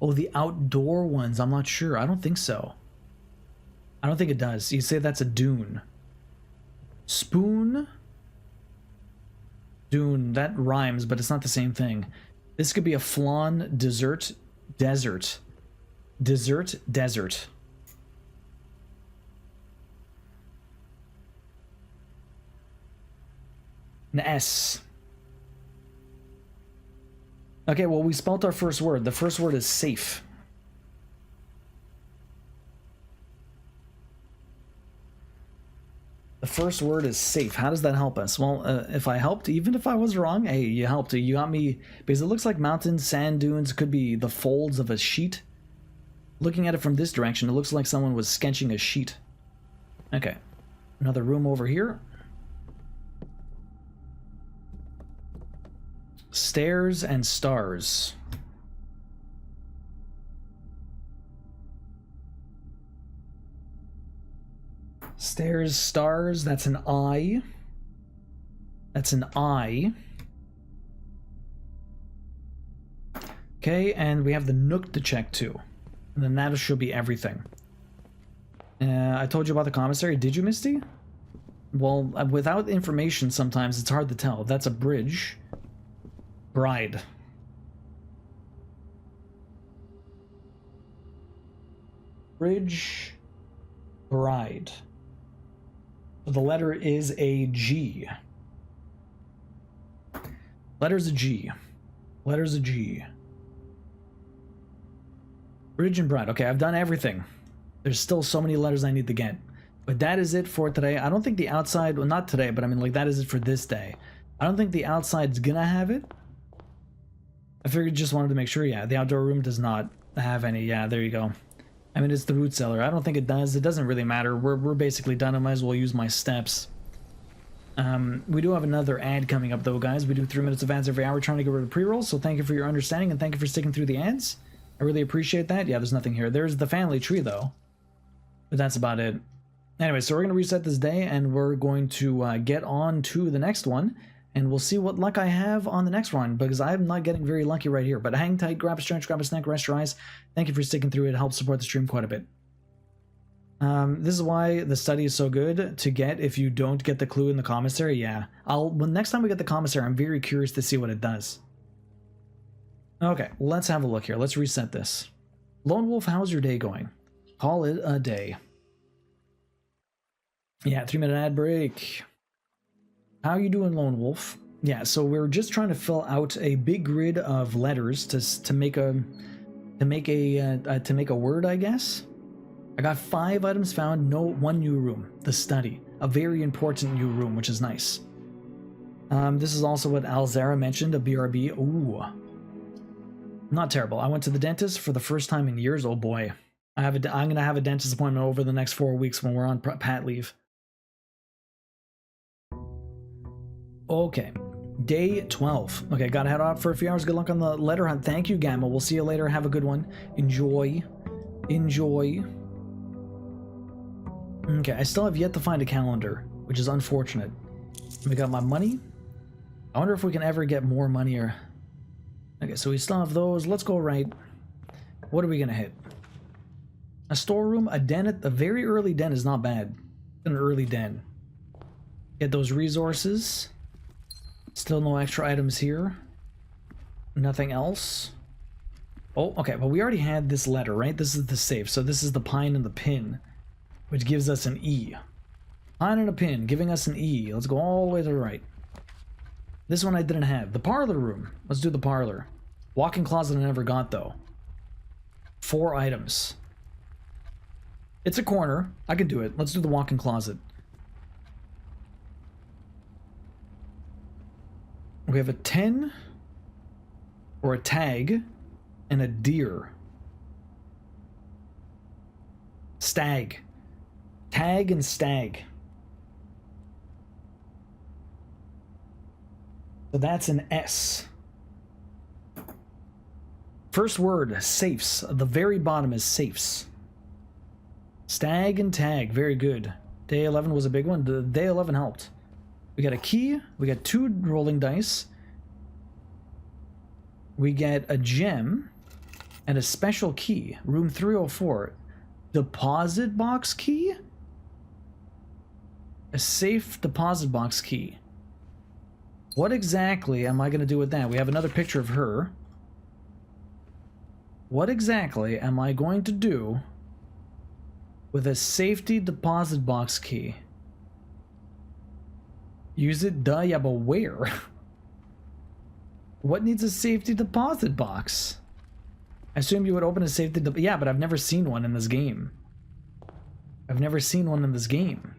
S1: Oh, the outdoor ones. I'm not sure. I don't think so. I don't think it does. You say that's a dune. Spoon. Dune, that rhymes, but it's not the same thing. This could be a flan, dessert, desert. Dessert, desert. An S. Okay, well, we spelt our first word. The first word is safe. The first word is safe. How does that help us? Well, if I helped, even if I was wrong, hey, you helped. You got me, because it looks like mountains, sand dunes, could be the folds of a sheet. Looking at it from this direction, it looks like someone was sketching a sheet. Okay. Another room over here. Stairs and stars. Stairs, stars, that's an I. That's an I. Okay, and we have the nook to check too. And then that should be everything. I told you about the commissary. Did you, Misty? Well, without information sometimes it's hard to tell. That's a bridge. Bride. Bridge. Bride. So the letter is a G. Letter's a G. Letter's a G. Bridge and bride. Okay, I've done everything. There's still so many letters I need to get. But that is it for today. I don't think the outside... Well, not today, but I mean, like, that is it for this day. I don't think the outside's gonna have it. I figured just wanted to make sure. Yeah, the outdoor room does not have any. Yeah, there you go. I mean, it's the root cellar. I don't think it does. It doesn't really matter. We're basically done. I might as well use my steps. We do have another ad coming up, though, guys. We do 3 minutes of ads every hour trying to get rid of pre-rolls, so thank you for your understanding, and thank you for sticking through the ads. I really appreciate that. Yeah, there's nothing here. There's the family tree, though. But that's about it. Anyway, so we're going to reset this day, and we're going to get on to the next one, and we'll see what luck I have on the next one, because I'm not getting very lucky right here. But hang tight, grab a stretch, grab a snack, rest your eyes. Thank you for sticking through it. It helps support the stream quite a bit. This is why the study is so good to get if you don't get the clue in the commissary. Yeah, when next time we get the commissary, I'm very curious to see what it does. Okay, let's have a look here. Let's reset this. Lone Wolf, how's your day going? Call it a day. Yeah, 3-minute ad break. How you doing, Lone Wolf? Yeah, so we're just trying to fill out a big grid of letters to make a word, I guess. I got 5 items found, one new room, the study, a very important new room, which is nice. This is also what Alzara mentioned, a BRB. Ooh, not terrible. I went to the dentist for the first time in years. Oh boy, I'm gonna have a dentist appointment over the next 4 weeks when we're on pat leave. Okay, day 12. Okay, gotta head out for a few hours. Good luck on the letter hunt. Thank you, Gamma. We'll see you later. Have a good one. Enjoy. Enjoy. Okay, I still have yet to find a calendar, which is unfortunate. We got my money. I wonder if we can ever get more money or... Okay, so we still have those. Let's go right. What are we gonna hit? A storeroom, a den. A very early den is not bad. An early den. Get those resources. Still no extra items here. Nothing else. Oh, okay, but we already had this letter, right? This is the safe, so this is the pine and the pin, which gives us an E. Pine and a pin, giving us an E. Let's go all the way to the right. This one I didn't have. The parlor room. Let's do the parlor. Walk-in closet I never got, though. 4 items. It's a corner. I can do it. Let's do the walk-in closet. We have a 10, or a tag, and a deer. Stag. Tag and stag. So that's an S. First word, safes. The very bottom is safes. Stag and tag, very good. Day 11 was a big one. Day 11 helped. We got a key. We got 2 rolling dice. We get a gem and a special key. Room 304. Deposit box key? A safe deposit box key. What exactly am I going to do with that? We have another picture of her. What exactly am I going to do with a safety deposit box key? Use it? Duh, yeah, but where? What needs a safety deposit box? I assume you would open a safety yeah, but I've never seen one in this game. I've never seen one in this game.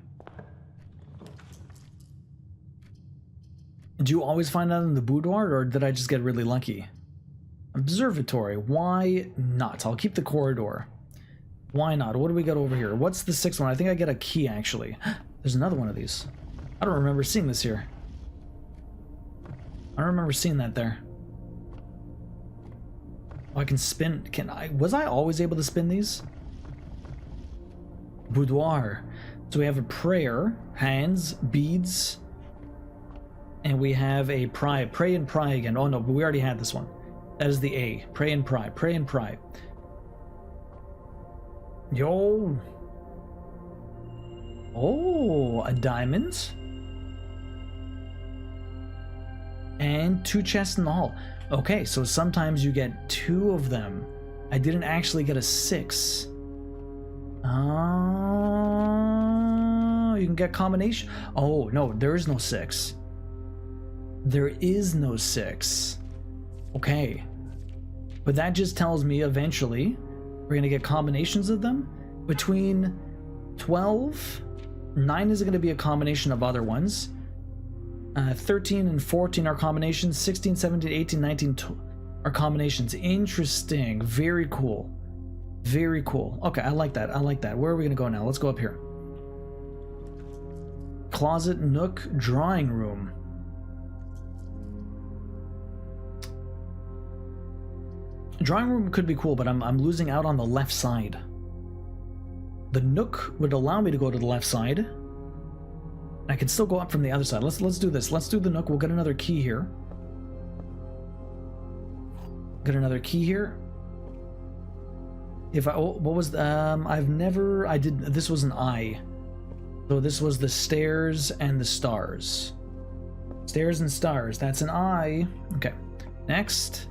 S1: Do you always find that in the boudoir, or did I just get really lucky? Observatory. Why not? I'll keep the corridor. Why not? What do we got over here? What's the 6th one? I think I get a key, actually. There's another one of these. I don't remember seeing this here. I don't remember seeing that there. Oh, I can spin. Was I always able to spin these? Boudoir. So we have a prayer, hands, beads, and we have a pray and pry again. Oh no, but we already had this one. That is the A. Pray and pry. Pray and pry. Yo. Oh, a diamond. And 2 chests in the hall. Okay, so sometimes you get 2 of them. I didn't actually get a 6. Oh, you can get combination. Oh, no, there is no 6. There is no 6. Okay. But that just tells me eventually we're going to get combinations of them. Between 12, 9 is going to be a combination of other ones. 13 and 14 are combinations. 16, 17, 18, 19 are combinations. Interesting. Very cool. Very cool. Okay, I like that. I like that. Where are we going to go now? Let's go up here. Closet, nook, drawing room. Drawing room could be cool, but I'm losing out on the left side. The nook would allow me to go to the left side. I can still go up from the other side. Let's do this. Let's do the nook. We'll get another key here. Get another key here. If I what was this was an I. So this was the stairs and the stars. Stairs and stars. That's an I. Okay. Next.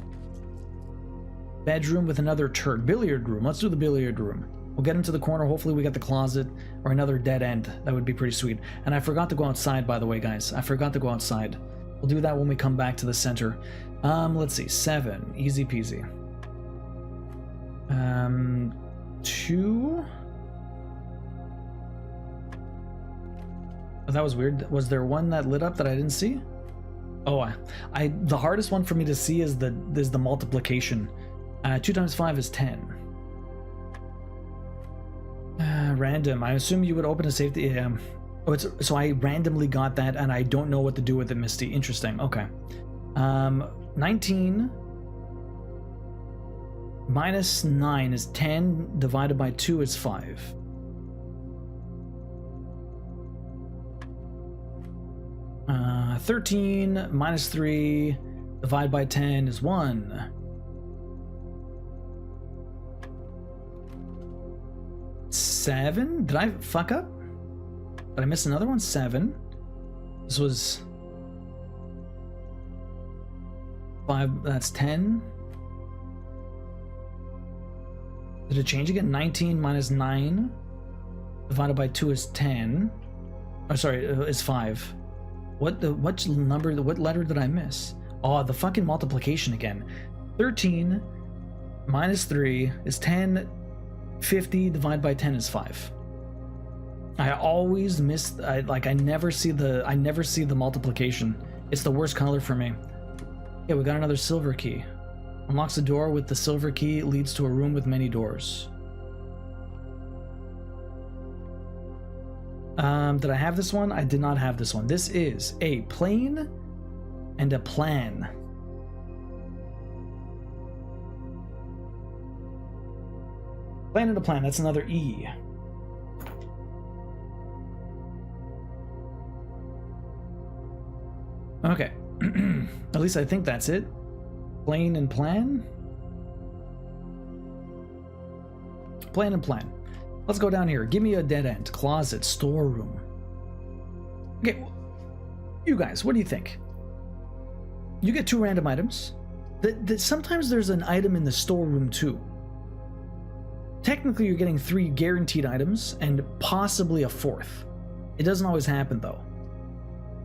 S1: Bedroom with another turret. Billiard room. Let's do the billiard room. We'll get into the corner. Hopefully we get the closet or another dead end. That would be pretty sweet. And I forgot to go outside, by the way, guys. I forgot to go outside. We'll do that when we come back to the center. Let's see. 7. Easy peasy. 2. Oh, that was weird. Was there one that lit up that I didn't see? Oh, the hardest one for me to see is the multiplication. 2 times 5 is 10. Random. I assume you would open a safety. Yeah. Oh, so I randomly got that, and I don't know what to do with it, Misty. Interesting. Okay. 19 minus 9 is 10. Divided by 2 is 5. Uh, 13 minus 3 divided by 10 is 1. 7? Did I fuck up? Did I miss another one? 7. This was 5. That's 10. Did it change again? 19 minus 9 divided by 2 is 10. Oh, sorry, is 5. What letter did I miss? Oh, the fucking multiplication again. 13 minus 3 is 10. 50 divided by 10 is 5. I always miss. I never see the multiplication. It's the worst color for me. Yeah, we got another silver key. Unlocks the door with the silver key. Leads to a room with many doors. Did I have this one? I did not have this one. This is a plane and a plan. Plan and a plan. That's another E. Okay. At least I think that's it. Plane and plan. Plan and plan. Let's go down here. Give me a dead end. Closet. Storeroom. Okay. You guys, what do you think? You get 2 random items. Sometimes there's an item in the storeroom too. Technically, you're getting 3 guaranteed items and possibly a 4th. It doesn't always happen though.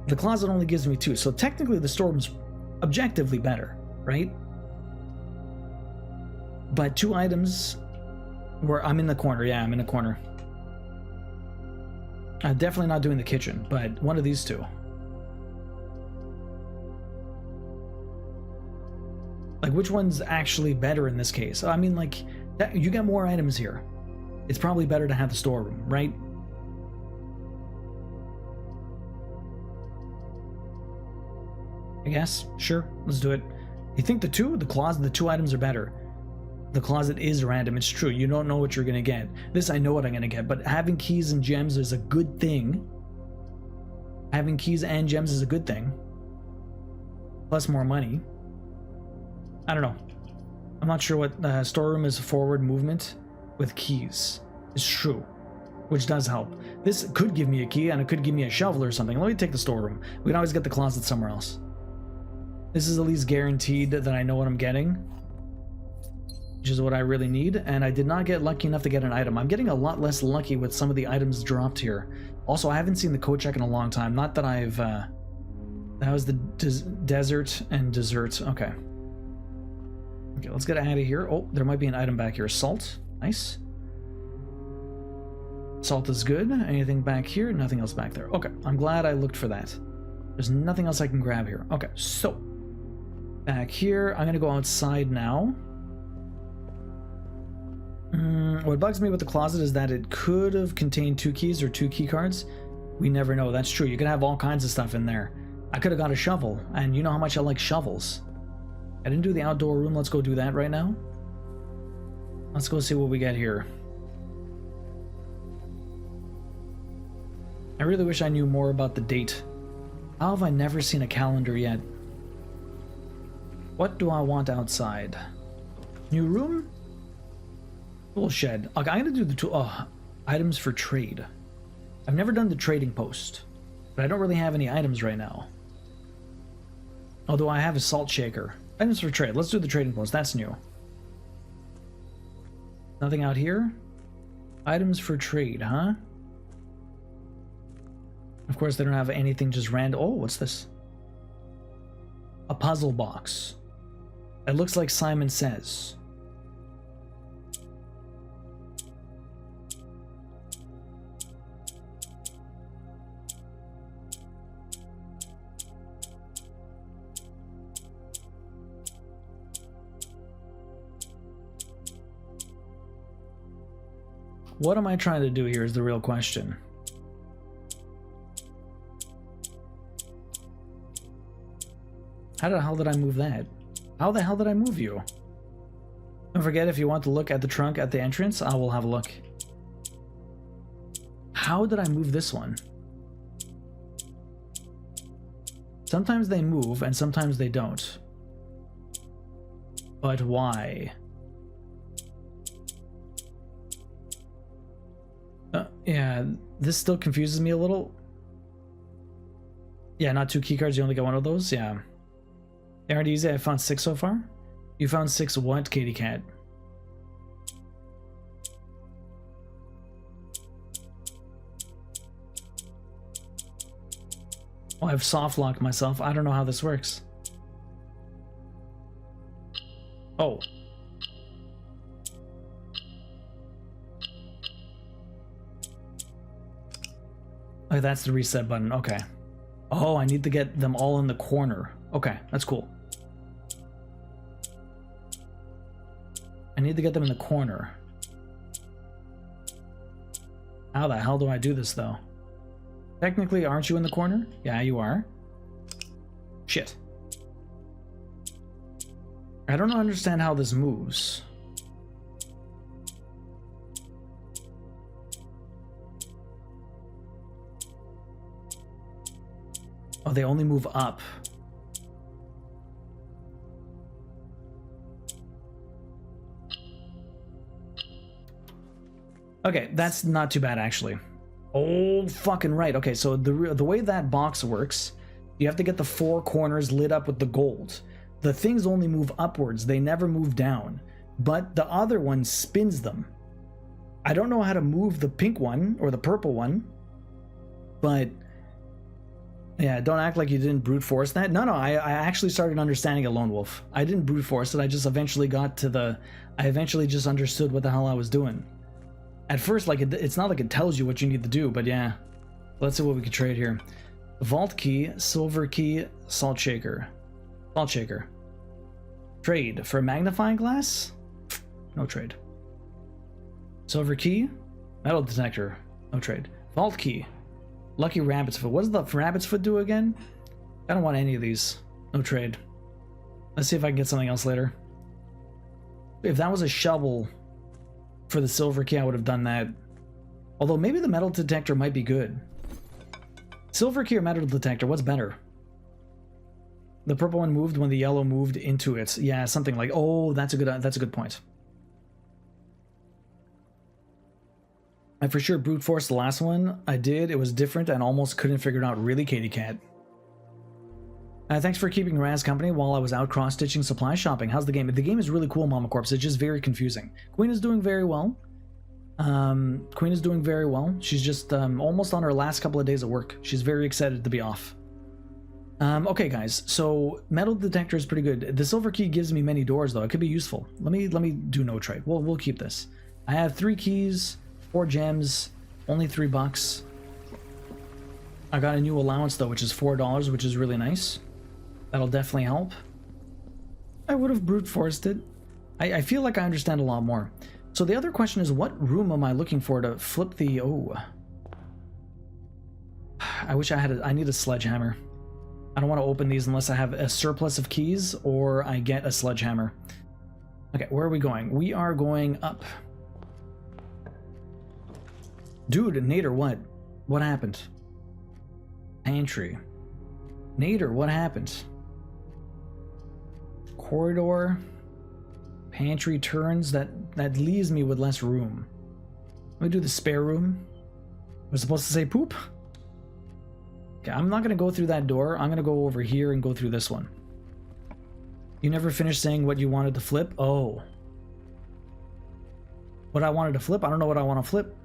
S1: The closet only gives me 2, so technically the storeroom's objectively better, right? But 2 items where I'm in the corner. Yeah, I'm in the corner. I'm definitely not doing the kitchen, but one of these 2. Like, which one's actually better in this case? I mean, like, you got more items here. It's probably better to have the storeroom, right? I guess. Sure, let's do it. You think the 2 items are better? The closet is random. It's true. You don't know what you're gonna get. This, I know what I'm gonna get, but having keys and gems is a good thing. Having keys and gems is a good thing. Plus more money. I don't know. I'm not sure what storeroom is forward movement with keys. It's true, which does help. This could give me a key and it could give me a shovel or something. Let me take the storeroom. We can always get the closet somewhere else. This is at least guaranteed that I know what I'm getting, which is what I really need. And I did not get lucky enough to get an item. I'm getting a lot less lucky with some of the items dropped here. Also, I haven't seen the code check in a long time. Not that I've... that was the desert and dessert. Okay. Okay, let's get out of here. Oh, there might be an item back here. Salt. Nice. Salt is good. Anything back here? Nothing else back there. Okay, I'm glad I looked for that. There's nothing else I can grab here. Okay, so back here, I'm gonna go outside now. What bugs me with the closet is that it could have contained 2 keys or 2 key cards. We never know. That's true. You could have all kinds of stuff in there. I could have got a shovel, and you know how much I like shovels. I didn't do the outdoor room. Let's go do that right now. Let's go see what we get here. I really wish I knew more about the date. How have I never seen a calendar yet? What do I want outside? New room? Tool shed. Okay, I'm gonna do the tool. Items for trade. I've never done the trading post, but I don't really have any items right now. Although I have a salt shaker. Items for trade. Let's do the trading post. That's new. Nothing out here? Items for trade, huh? Of course, they don't have anything just random. Oh, what's this? A puzzle box. It looks like Simon Says. What am I trying to do here is the real question. How the hell did I move that? How the hell did I move you? Don't forget, if you want to look at the trunk at the entrance, I will have a look. How did I move this one? Sometimes they move and sometimes they don't. But why? Yeah, this still confuses me a little. Yeah, not 2 keycards, you only get 1 of those? Yeah. They aren't easy. I found 6 so far. You found 6 what, Katie Cat? Oh, I've soft locked myself. I don't know how this works. Oh. Oh, that's the reset button. Okay. Oh, I need to get them all in the corner. Okay, that's cool. I need to get them in the corner. How the hell do I do this, though? Technically, aren't you in the corner? Yeah, you are. Shit. I don't understand how this moves. Oh, they only move up. Okay, that's not too bad, actually. Oh, fucking right. Okay, so the way that box works, you have to get the 4 corners lit up with the gold. The things only move upwards. They never move down. But the other one spins them. I don't know how to move the pink one or the purple one, but... yeah, don't act like you didn't brute force that. No, I actually started understanding it, Lone Wolf. I didn't brute force it. I just eventually got to the... I eventually just understood what the hell I was doing. At first, like, it's not like it tells you what you need to do, but yeah. Let's see what we can trade here. Vault key, silver key, salt shaker. Salt shaker. Trade for a magnifying glass? No trade. Silver key, metal detector. No trade. Vault key. Lucky rabbit's foot. What does the rabbit's foot do again? I don't want any of these. No trade. Let's see if I can get something else later. If that was a shovel for the silver key, I would have done that. Although maybe the metal detector might be good. Silver key or metal detector, what's better? The purple one moved when the yellow moved into it. Yeah, something like, oh, that's a good point. I for sure brute forced the last one I did. It was different and almost couldn't figure it out. Really, Katie Cat? Thanks for keeping Raz company while I was out cross-stitching supply shopping. How's the game? The game is really cool, Mama Corpse. It's just very confusing. Queen is doing very well. Queen is doing very well. She's just almost on her last couple of days of work. She's very excited to be off. Okay, guys. So metal detector is pretty good. The silver key gives me many doors, though. It could be useful. Let me do no trade. We'll keep this. I have 3 keys, 4 gems, only $3. I got a new allowance though, which is $4, which is really nice. That'll definitely help. I would have brute forced it. I feel like I understand a lot more. So the other question is, what room am I looking for to flip the... Oh. I wish I had I need a sledgehammer. I don't want to open these unless I have a surplus of keys or I get a sledgehammer. Okay, where are we going? We are going up. Dude, Nader, what? What happened? Pantry. Nader, what happened? Corridor. Pantry turns. That leaves me with less room. Let me do the spare room. Was supposed to say poop? Okay, I'm not gonna go through that door. I'm gonna go over here and go through this one. You never finished saying what you wanted to flip? Oh. What I wanted to flip? I don't know what I want to flip.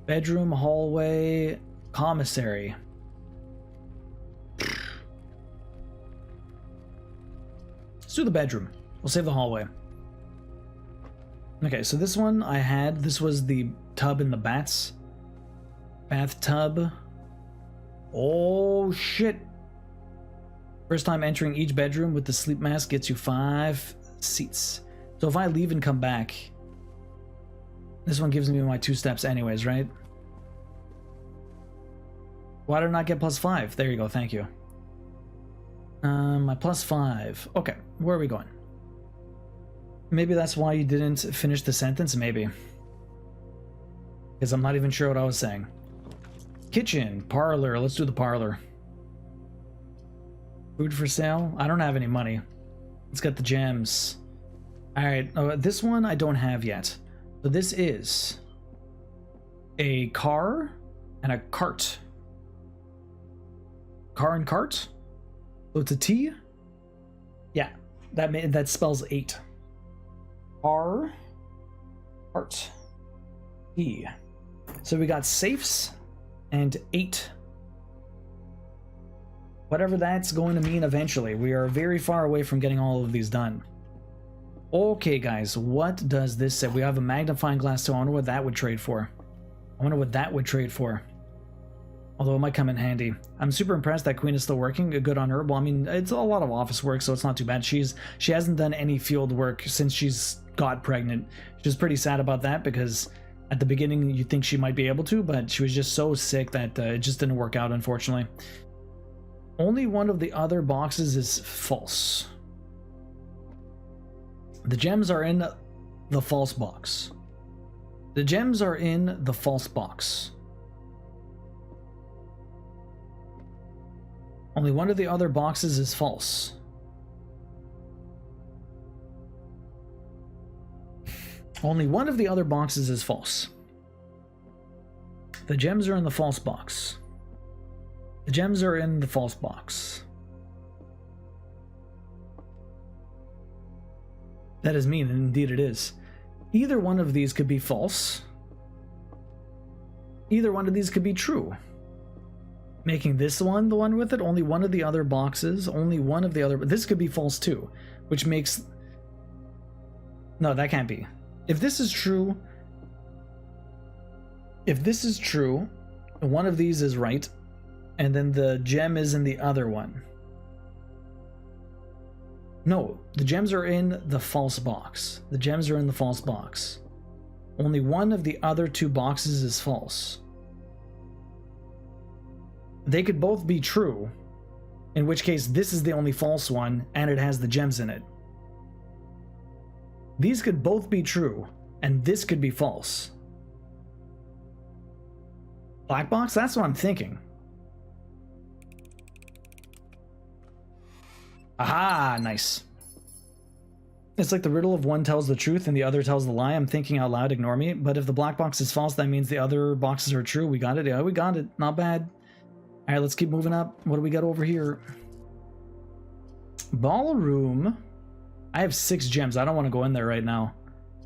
S1: Bedroom, hallway, commissary. Let's do the bedroom. We'll save the hallway. Okay, so this one I had. This was the tub and the bats. Bathtub. Oh, shit. First time entering each bedroom with the sleep mask gets you 5 seats. So if I leave and come back, this one gives me my 2 steps anyways, right? Why did I not get +5? There you go, thank you. My +5. Okay, where are we going? Maybe that's why you didn't finish the sentence, maybe. Because I'm not even sure what I was saying. Kitchen, parlor, let's do the parlor. Food for sale? I don't have any money. Let's get the gems. Alright, this one I don't have yet. So this is a car and a cart. Car and cart? So it's a T? Yeah, that spells 8. Car, cart, T. So we got safes and 8. Whatever that's going to mean eventually. We are very far away from getting all of these done. Okay, guys, what does this say? We have a magnifying glass, so I wonder what that would trade for. Although it might come in handy. I'm super impressed that Queen is still working. Good on her. Well, I mean, it's a lot of office work, so it's not too bad. She hasn't done any field work since she's got pregnant. She's pretty sad about that because at the beginning you think she might be able to, but she was just so sick that it just didn't work out, unfortunately. Only one of the other boxes is false. The gems are in the false box. The gems are in the false box. Only one of the other boxes is false. Only one of the other boxes is false. The gems are in the false box. The gems are in the false box. That is mean, and indeed it is. Either one of these could be false. Either one of these could be true. Making this one the one with it, only one of the other boxes, only one of the other... This could be false too, which makes... No, that can't be. If this is true... If this is true, one of these is right, and then the gem is in the other one. No, the gems are in the false box. The gems are in the false box. Only one of the other 2 boxes is false. They could both be true, in which case this is the only false one and it has the gems in it. These could both be true, and this could be false. Black box? That's what I'm thinking. Aha, nice. It's like the riddle of one tells the truth and the other tells the lie. I'm thinking out loud, ignore me. But if the black box is false, that means the other boxes are true. We got it. Yeah, we got it. Not bad. All right, let's keep moving up. What do we got over here? Ballroom. I have 6 gems. I don't want to go in there right now.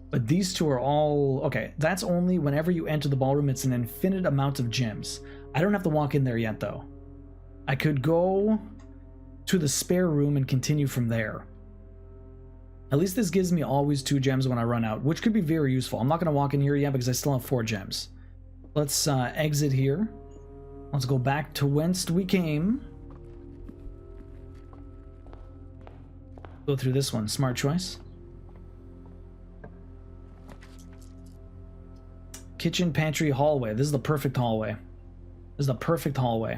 S1: But these two are all... Okay, that's only whenever you enter the ballroom, it's an infinite amount of gems. I don't have to walk in there yet, though. I could go to the spare room and continue from there. At least this gives me always 2 gems when I run out, which could be very useful. I'm not going to walk in here yet because I still have 4 gems. Let's exit here. Let's go back to whence we came. Go through this one. Smart choice. Kitchen, pantry, hallway. This is the perfect hallway. This is the perfect hallway.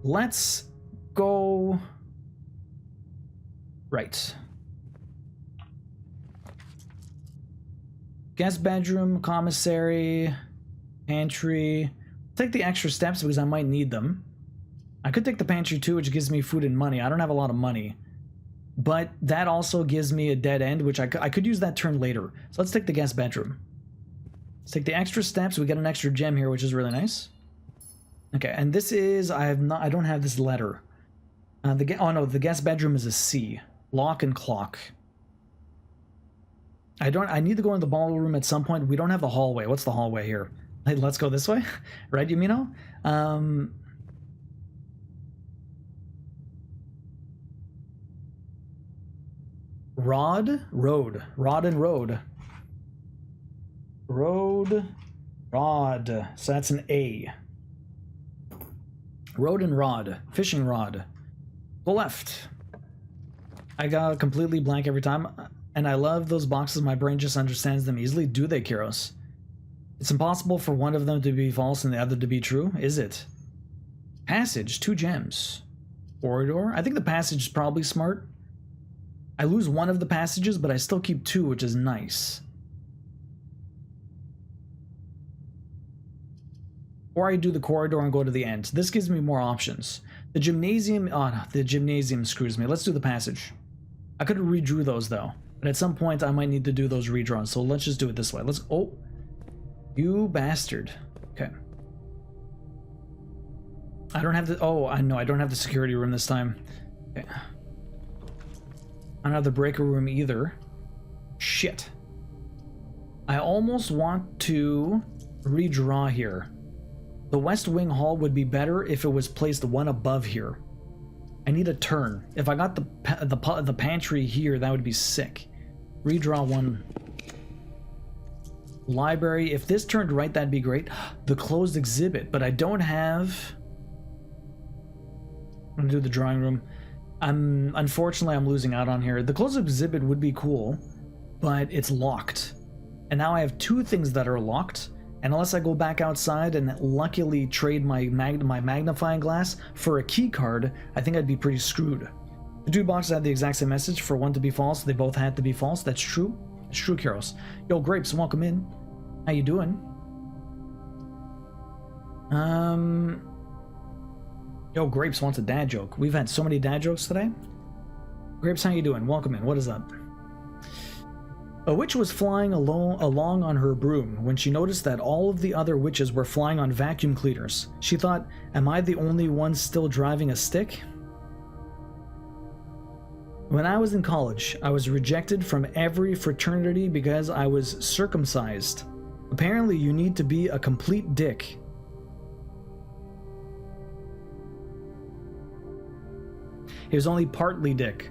S1: Let's go right. Guest bedroom, commissary, pantry. Take the extra steps because I might need them. I could take the pantry too, which gives me food and money. I don't have a lot of money. But that also gives me a dead end, which I could use that turn later. So let's take the guest bedroom. Let's take the extra steps. We get an extra gem here, which is really nice. Okay, and this is... I don't have this letter. Oh no, the guest bedroom is a C. Lock and clock. I need to go in the ballroom at some point. We don't have the hallway. What's the hallway here? Hey, let's go this way. Right, Yumino? Rod and road. Rod. So that's an A. Road and rod. Fishing rod. Go left. I got completely blank every time. And I love those boxes. My brain just understands them easily. Do they, Kiros? It's impossible for one of them to be false and the other to be true, is it? Passage, 2 gems. Corridor. I think the passage is probably smart. I lose one of the passages, but I still keep 2, which is nice. Or I do the corridor and go to the end. This gives me more options. The gymnasium... Oh, no, the gymnasium screws me. Let's do the passage. I could have redrew those, though. But at some point, I might need to do those redraws. So let's just do it this way. Let's... Oh. You bastard. Okay. I don't have the... Oh, I know. I don't have the security room this time. Okay. I don't have the breaker room either. Shit. I almost want to redraw here. The West Wing Hall would be better if it was placed one above here. I need a turn. If I got the pantry here, that would be sick. Redraw one. Library. If this turned right, that'd be great. The closed exhibit, but I don't have... I'm gonna do the drawing room. Unfortunately, I'm losing out on here. The closed exhibit would be cool, but it's locked. And now I have 2 things that are locked. And unless I go back outside and luckily trade my magnifying glass for a key card, I think I'd be pretty screwed. The 2 boxes had the exact same message. For one to be false, they both had to be false. That's true. It's true, Kiros. Yo, Grapes, welcome in. How you doing? Yo, Grapes wants a dad joke. We've had so many dad jokes today. Grapes, how you doing? Welcome in. What is up? A witch was flying along on her broom when she noticed that all of the other witches were flying on vacuum cleaners. She thought, am I the only one still driving a stick? When I was in college, I was rejected from every fraternity because I was circumcised. Apparently, you need to be a complete dick. He was only partly dick.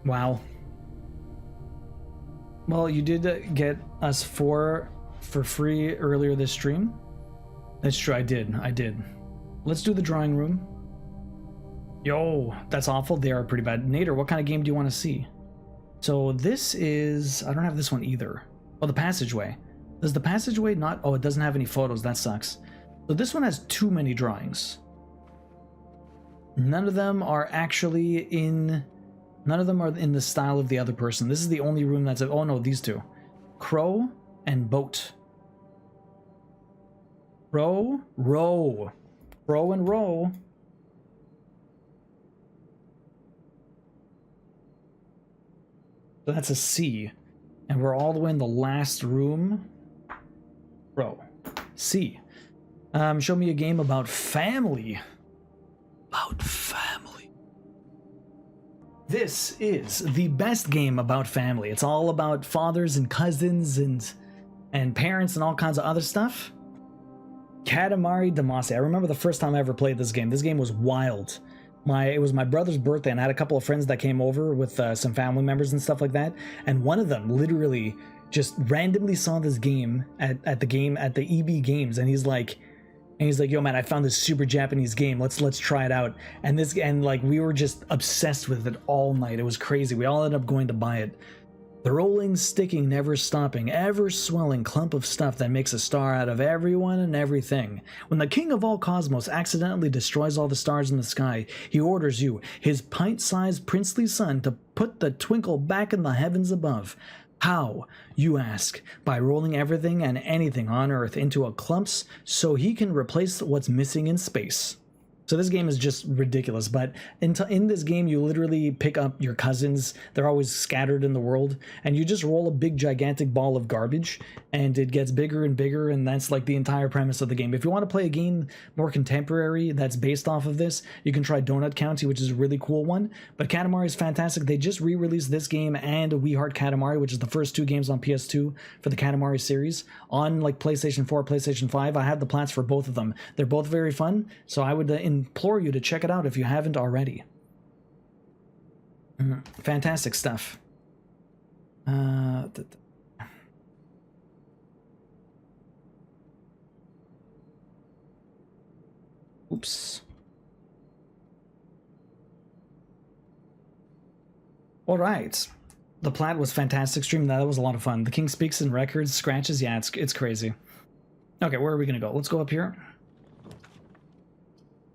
S1: Wow. Well, you did get us 4 for free earlier this stream. That's true, I did. Let's do the drawing room. Yo, that's awful. They are pretty bad. Nader, what kind of game do you want to see? So this is... I don't have this one either. Oh, the passageway. Does the passageway not... Oh, it doesn't have any photos. That sucks. So this one has too many drawings. None of them are actually in... None of them are in the style of the other person. This is the only room that's... Oh no, these 2. Crow and boat. Row. Row and row. So that's a C. And we're all the way in the last room. Row. C. Show me a game about family. About family. This is the best game about family. It's all about fathers and cousins and parents and all kinds of other stuff. Katamari Damacy. I remember the first time I ever played this game. This game was wild. It was my brother's birthday, and I had a couple of friends that came over with some family members and stuff like that. And one of them literally just randomly saw this game at the EB Games, and he's like, yo man, I found this super Japanese game. Let's try it out. And like we were just obsessed with it all night. It was crazy. We all ended up going to buy it. The rolling, sticking, never stopping, ever swelling clump of stuff that makes a star out of everyone and everything. When the king of all cosmos accidentally destroys all the stars in the sky, he orders you, his pint-sized princely son, to put the twinkle back in the heavens above. How, you ask? By rolling everything and anything on Earth into a clumps so he can replace what's missing in space. So this game is just ridiculous, but in this game you literally pick up your cousins. They're always scattered in the world, and you just roll a big gigantic ball of garbage, and it gets bigger and bigger, and that's like the entire premise of the game. If you want to play a game more contemporary that's based off of this, you can try Donut County, which is a really cool one, but Katamari is fantastic. They just re-released this game and We Heart Katamari, which is the first two games on PS2 for the Katamari series, on like PlayStation 4, PlayStation 5. I have the plats for both of them. They're both very fun, so I would implore you to check it out if you haven't already. Fantastic stuff. Oops. All right. The plat was fantastic stream. That was a lot of fun. The King Speaks in Records, scratches. Yeah, it's crazy. Okay, where are we gonna go? Let's go up here.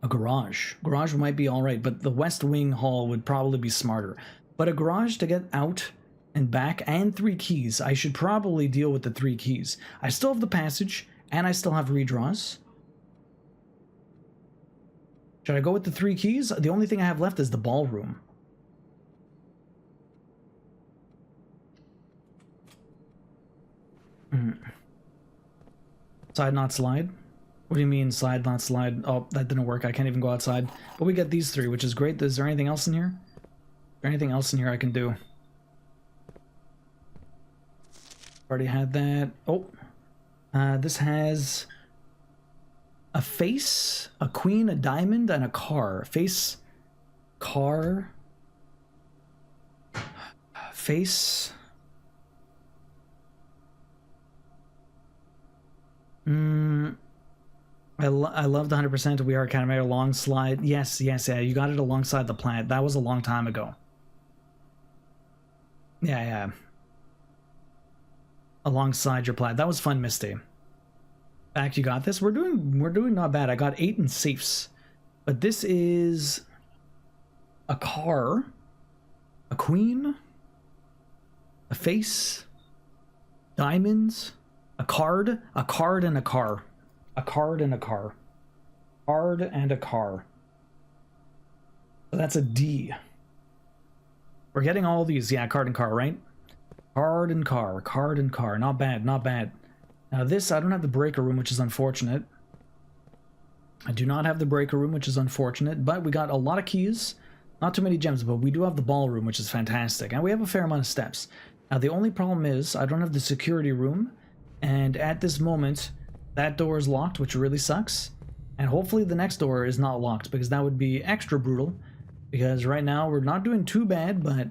S1: A garage. Garage might be alright, but the West Wing Hall would probably be smarter. But a garage to get out and back, and 3 keys. I should probably deal with the 3 keys. I still have the passage, and I still have redraws. Should I go with the 3 keys? The only thing I have left is the ballroom. Side, not slide. What do you mean, slide, not slide? Oh, that didn't work. I can't even go outside. But we get these 3, which is great. Is there anything else in here? Is there anything else in here I can do? Already had that. Oh. This has a face, a queen, a diamond, and a car. Face, car, face. I loved 100% We Are Katamari long slide. Yes, yeah, you got it alongside the plant. That was a long time ago. Yeah. Alongside your plant. That was fun, Misty. Back, you got this. We're doing not bad. I got 8 in safes. But this is a car, a queen, a face, diamonds, a card and a car. A card and a car. Card and a car. So that's a D. We're getting all these. Yeah, card and car, right? Card and car. Card and car. Not bad, not bad. Now this, I don't have the breaker room, which is unfortunate. I do not have the breaker room, which is unfortunate. But we got a lot of keys. Not too many gems, but we do have the ballroom, which is fantastic. And we have a fair amount of steps. Now the only problem is I don't have the security room. And at this moment, that door is locked, which really sucks. And hopefully the next door is not locked, because that would be extra brutal. Because right now we're not doing too bad, but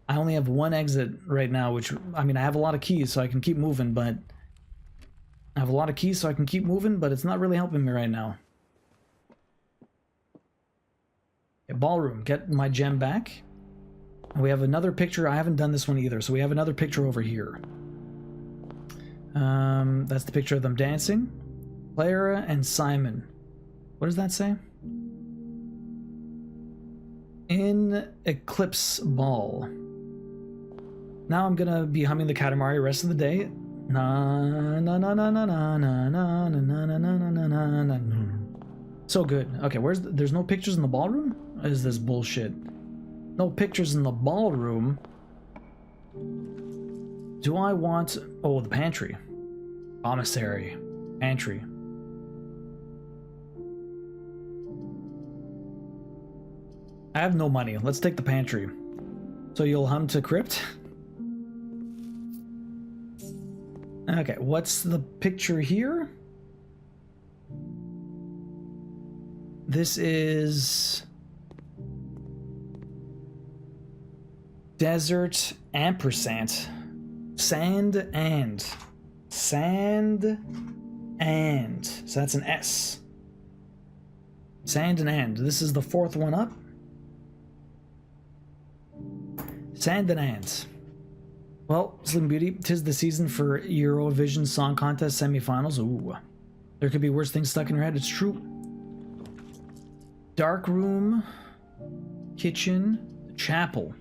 S1: I only have 1 exit right now, which, I mean, I have a lot of keys so I can keep moving, but... it's not really helping me right now. Okay, ballroom, get my gem back. And we have another picture. I haven't done this one either, so we have another picture over here. That's the picture of them dancing. Clara and Simon. What does that say? In Eclipse Ball. Now I'm gonna be humming the Katamari rest of the day. Na na na na na na na na na na na na na na. So good. Okay, there's no pictures in the ballroom? What is this bullshit? No pictures in the ballroom. Do I want... Oh, the pantry. Commissary. Pantry. I have no money. Let's take the pantry. So you'll hum to crypt? Okay, what's the picture here? This is... Desert ampersand. Sand and. Sand and. So that's an S. Sand and. This is the fourth one up. Sand and. Well, Slim Beauty, 'tis the season for Eurovision Song Contest semifinals. Ooh. There could be worse things stuck in your head. It's true. Dark room. Kitchen. Chapel.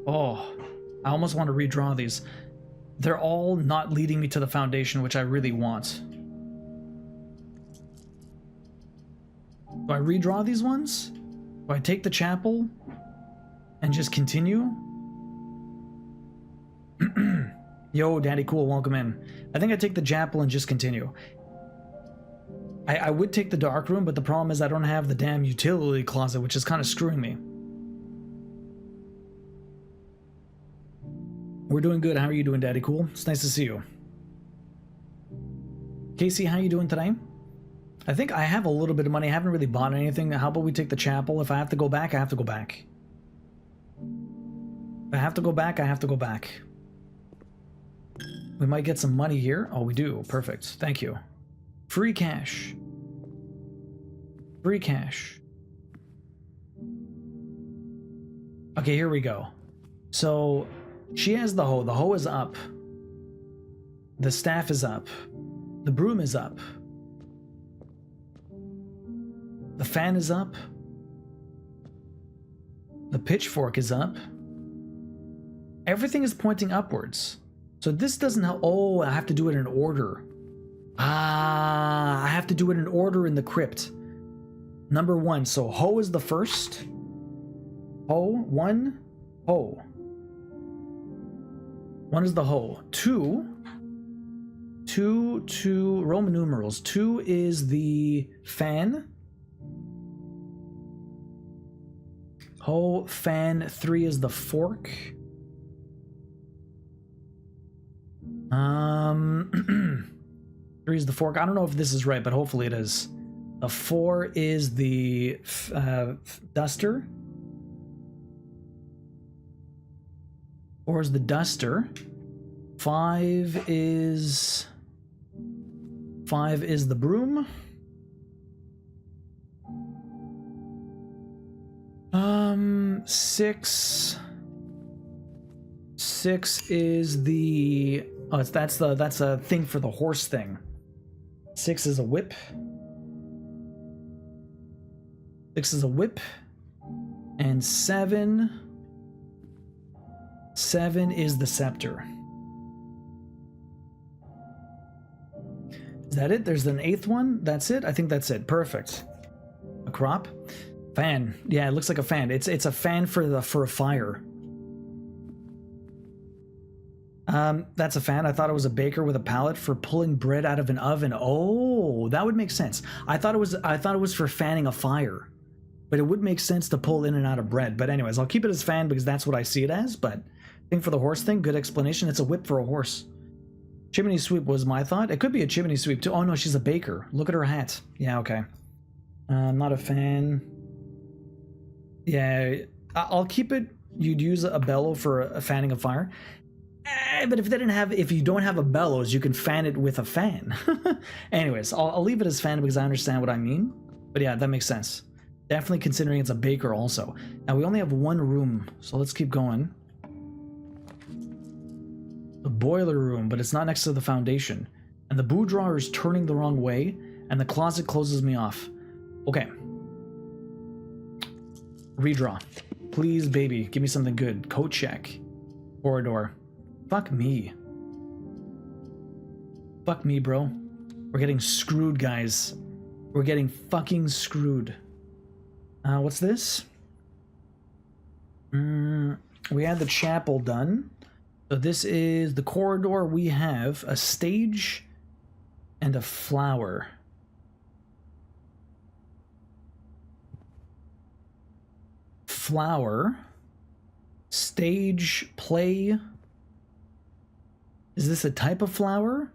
S1: Oh, I almost want to redraw these. They're all not leading me to the foundation, which I really want. Do I redraw these ones? Do I take the chapel and just continue? Yo, Daddy Cool, welcome in. I think I take the chapel and just continue. I would take the dark room, but the problem is I don't have the damn utility closet, which is kind of screwing me. We're doing good. How are you doing, Daddy Cool? It's nice to see you. Casey, how are you doing today? I think I have a little bit of money. I haven't really bought anything. How about we take the chapel? If I have to go back, I have to go back. If I have to go back, I have to go back. We might get some money here. Oh, we do. Perfect. Thank you. Free cash. Free cash. Okay, here we go. So... she has the hoe. The hoe is up. The staff is up. The broom is up. The fan is up. The pitchfork is up. Everything is pointing upwards. So this doesn't help. Oh, I have to do it in order. Ah, I have to do it in order in the crypt. Number one. So hoe is the first. Hoe. One. Hoe. One is the hoe. Two, Roman numerals. 2 is the fan. Hoe, fan. 3 is the fork. 3 is the fork. I don't know if this is right, but hopefully it is. A 4 is the duster. 4 is the duster. 5 is the broom. 6 is the that's a thing for the horse thing. 6 is a whip. 6 is a whip. And 7 is the scepter. Is that it? There's an 8th one? That's it? I think that's it. Perfect. A crop? Fan. Yeah, it looks like a fan. It's a fan for a fire. That's a fan. I thought it was a baker with a pallet for pulling bread out of an oven. Oh, that would make sense. I thought it was for fanning a fire. But it would make sense to pull in and out of bread. But anyways, I'll keep it as fan because that's what I see it as, but thing for the horse thing, good explanation. It's a whip for a horse. Chimney sweep was my thought. It could be a chimney sweep too. Oh no, she's a baker. Look at her hat. Yeah, okay. Not a fan. Yeah, I'll keep it. You'd use a bellow for a fanning a fire. But if you don't have a bellows, you can fan it with a fan. Anyways, I'll leave it as fan because I understand what I mean. But yeah, that makes sense. Definitely considering it's a baker also. Now we only have one room, so let's keep going. The boiler room, but it's not next to the foundation. And the boudoir is turning the wrong way, and the closet closes me off. Okay. Redraw. Please, baby, give me something good. Coat check. Corridor. Fuck me. Fuck me, bro. We're getting screwed, guys. We're getting fucking screwed. What's this? We had the chapel done. So this is the corridor. We have a stage and a flower. Flower. Stage, play. Is this a type of flower?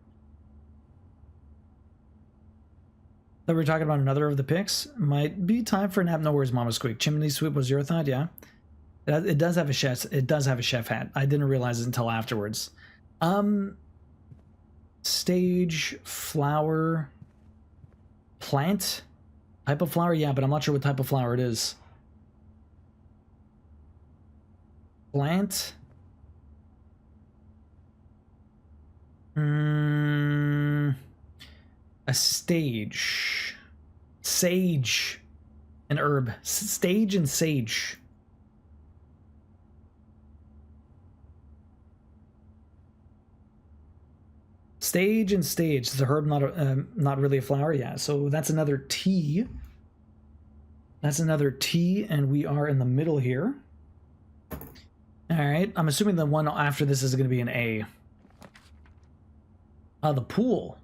S1: That we're talking about another of the picks. Might be time for a nap. No worries, Mama Squeak. Chimney sweep was your thought, yeah. It does have a chef. It does have a chef hat. I didn't realize it until afterwards. Stage, flower, plant, type of flower. Yeah, but I'm not sure what type of flower it is. Plant. A stage. Sage. An herb. Stage and sage. Stage and stage. It's a herb, not really a flower. Yeah, so that's another T. That's another T, and we are in the middle here. All right, I'm assuming the one after this is going to be an A. The pool.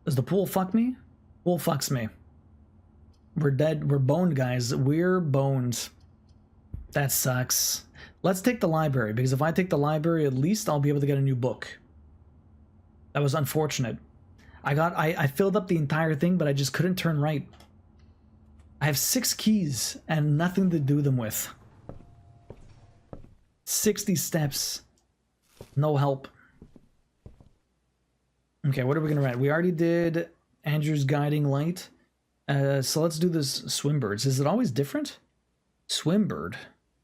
S1: Does the pool fuck me? Pool fucks me. We're dead. We're boned, guys. We're boned. That sucks. Let's take the library, because if I take the library, at least I'll be able to get a new book. That was unfortunate. I filled up the entire thing, but I just couldn't turn right. I have 6 keys and nothing to do them with. 60 steps. No help. Okay, what are we gonna write? We already did Andrew's guiding light. So let's do this Swimbirds. Is it always different? Swimbird.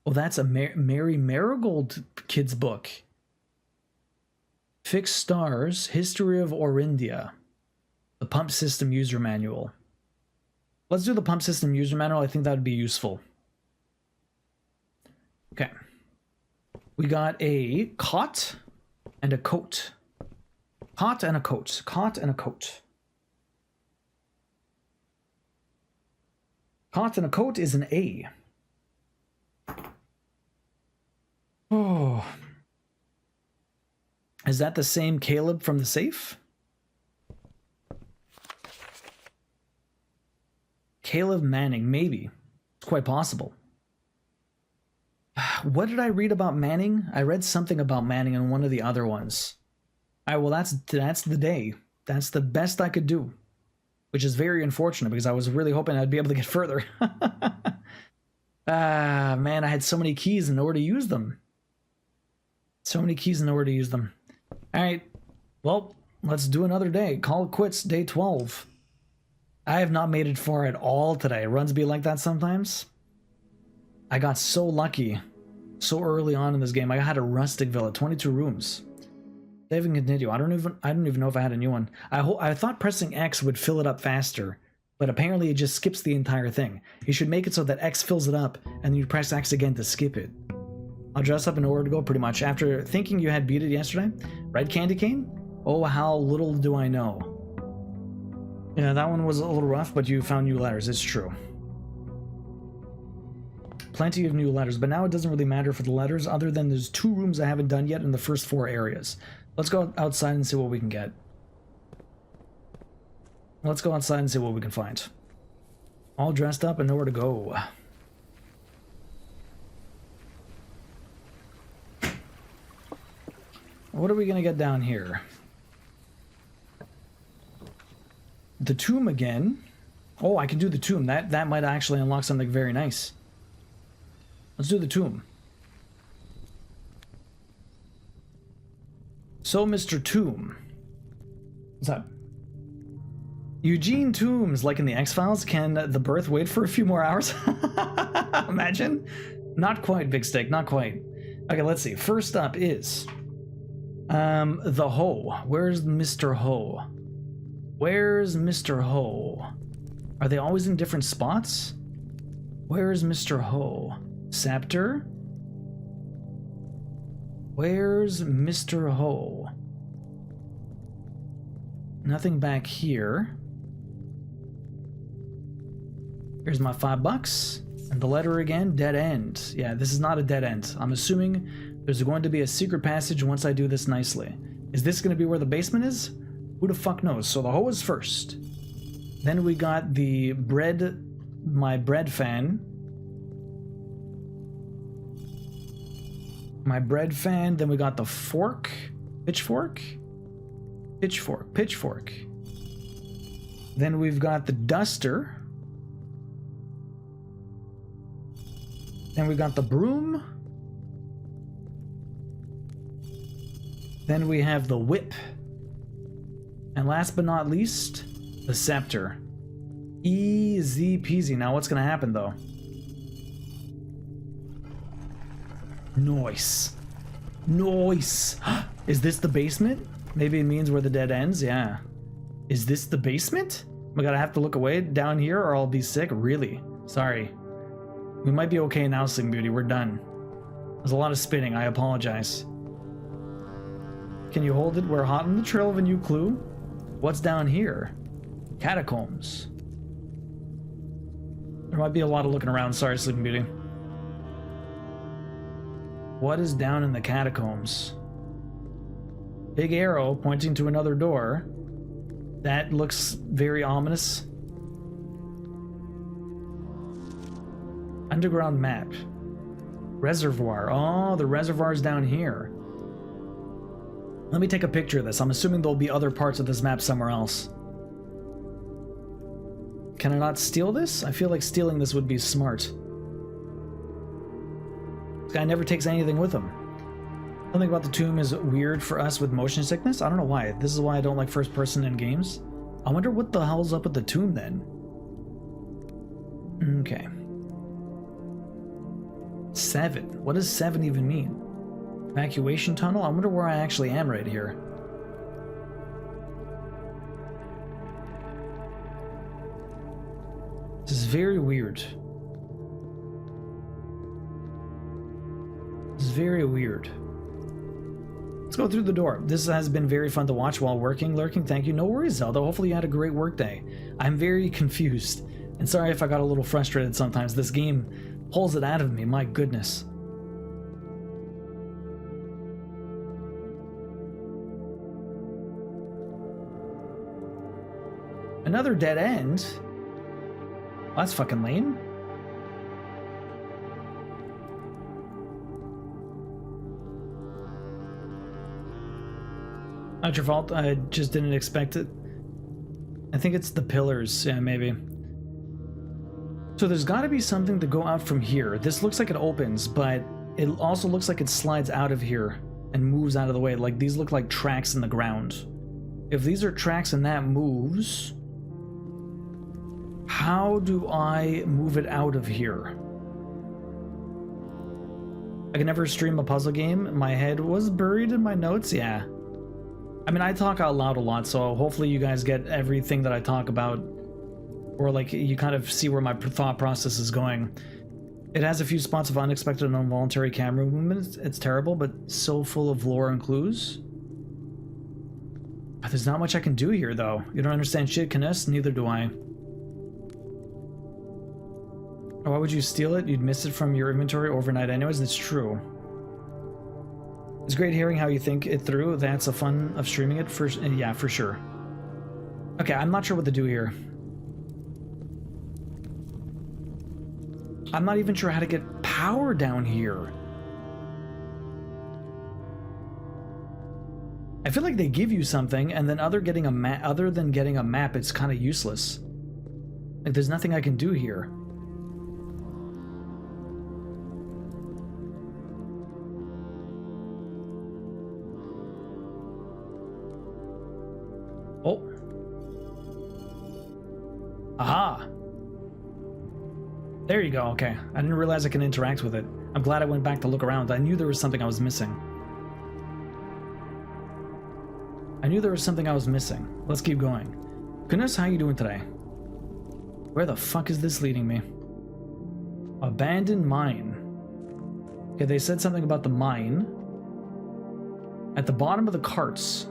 S1: Oh, that's a Mary Marigold kids book. Fixed Stars, History of Orindia. The Pump System User Manual. Let's do the Pump System User Manual. I think that would be useful. Okay. We got a cot and a coat. Cot and a coat. Cot and a coat. Cot and a coat is an A. Oh. Is that the same Caleb from the safe? Caleb Manning, maybe. It's quite possible. What did I read about Manning? I read something about Manning in one of the other ones. Alright, well that's the day. That's the best I could do. Which is very unfortunate because I was really hoping I'd be able to get further. Man, I had so many keys and nowhere to use them. So many keys and nowhere to use them. Alright, well, let's do another day. Call it quits, day 12. I have not made it far at all today. Runs be like that sometimes. I got so lucky so early on in this game. I had a rustic villa, 22 rooms. Save and continue. I don't even know if I had a new one. I thought pressing X would fill it up faster, but apparently it just skips the entire thing. You should make it so that X fills it up, and then you press X again to skip it. I'll dress up in order to go, pretty much. After thinking you had beat it yesterday? Right, Candy Cane? Oh, how little do I know. Yeah, that one was a little rough, but you found new letters. It's true. Plenty of new letters, but now it doesn't really matter for the letters, other than there's 2 rooms I haven't done yet in the first 4 areas. Let's go outside and see what we can get. Let's go outside and see what we can find. All dressed up and nowhere to go. What are we gonna get down here? The tomb again. Oh, I can do the tomb. That might actually unlock something very nice. Let's do the tomb. So, Mr. Tomb. What's up? Eugene Toombs, like in the X-Files, can the birth wait for a few more hours? Imagine. Not quite, Big Stick, not quite. Okay, let's see. First up is... the Ho. Where's Mr. Ho? Where's Mr. Ho? Are they always in different spots? Where's Mr. Ho? Scepter? Where's Mr. Ho? Nothing back here. Here's my $5. And the letter again, dead end. Yeah, this is not a dead end. I'm assuming there's going to be a secret passage once I do this nicely. Is this going to be where the basement is? Who the fuck knows? So the hose first. Then we got the bread, my bread fan. My bread fan, then we got the fork. Pitchfork? Pitchfork. Then we've got the duster. Then we got the broom. Then we have the whip. And last but not least, the scepter. Easy peasy. Now what's gonna happen though? Nice. Nice. Is this the basement? Maybe it means where the dead ends? Yeah. Is this the basement? I gotta have to look away down here or I'll be sick? Really? Sorry. We might be okay now, Sleeping Beauty. We're done. There's a lot of spinning. I apologize. Can you hold it? We're hot on the trail of a new clue. What's down here? Catacombs. There might be a lot of looking around. Sorry, Sleeping Beauty. What is down in the catacombs? Big arrow pointing to another door. That looks very ominous. Underground map. Reservoir. Oh, the reservoir's down here. Let me take a picture of this. I'm assuming there'll be other parts of this map somewhere else. Can I not steal this? I feel like stealing this would be smart. This guy never takes anything with him. Something about the tomb is weird for us with motion sickness. I don't know why. This is why I don't like first person in games. I wonder what the hell's up with the tomb then. Okay. 7. What does 7 even mean? Evacuation tunnel? I wonder where I actually am right here. This is very weird. This is very weird. Let's go through the door. This has been very fun to watch while working. Lurking, thank you. No worries, Zelda. Hopefully you had a great work day. I'm very confused. And sorry if I got a little frustrated sometimes. This game pulls it out of me. My goodness. Another dead end? Well, that's fucking lame. Not your fault. I just didn't expect it. I think it's the pillars. Yeah, maybe. So there's got to be something to go out from here. This looks like it opens, but it also looks like it slides out of here and moves out of the way. Like these look like tracks in the ground. If these are tracks and that moves, how do I move it out of here? I can never stream a puzzle game. My head was buried in my notes. Yeah. I mean, I talk out loud a lot, so hopefully you guys get everything that I talk about, or like you kind of see where my thought process is going. It has a few spots of unexpected and involuntary camera movements. It's terrible, but so full of lore and clues. There's not much I can do here, though. You don't understand shit, Canis? Neither do I. Why would you steal it? You'd miss it from your inventory overnight anyways. It's true. It's great hearing how you think it through. That's a fun of streaming it. Yeah, for sure. Okay, I'm not sure what to do here. I'm not even sure how to get power down here. I feel like they give you something, and then other than getting a map, it's kind of useless. Like, there's nothing I can do here. Oh. Aha. There you go, okay. I didn't realize I can interact with it. I'm glad I went back to look around. I knew there was something I was missing. Let's keep going. Goodness, how you doing today? Where the fuck is this leading me? Abandoned mine. Okay, they said something about the mine. At the bottom of the carts.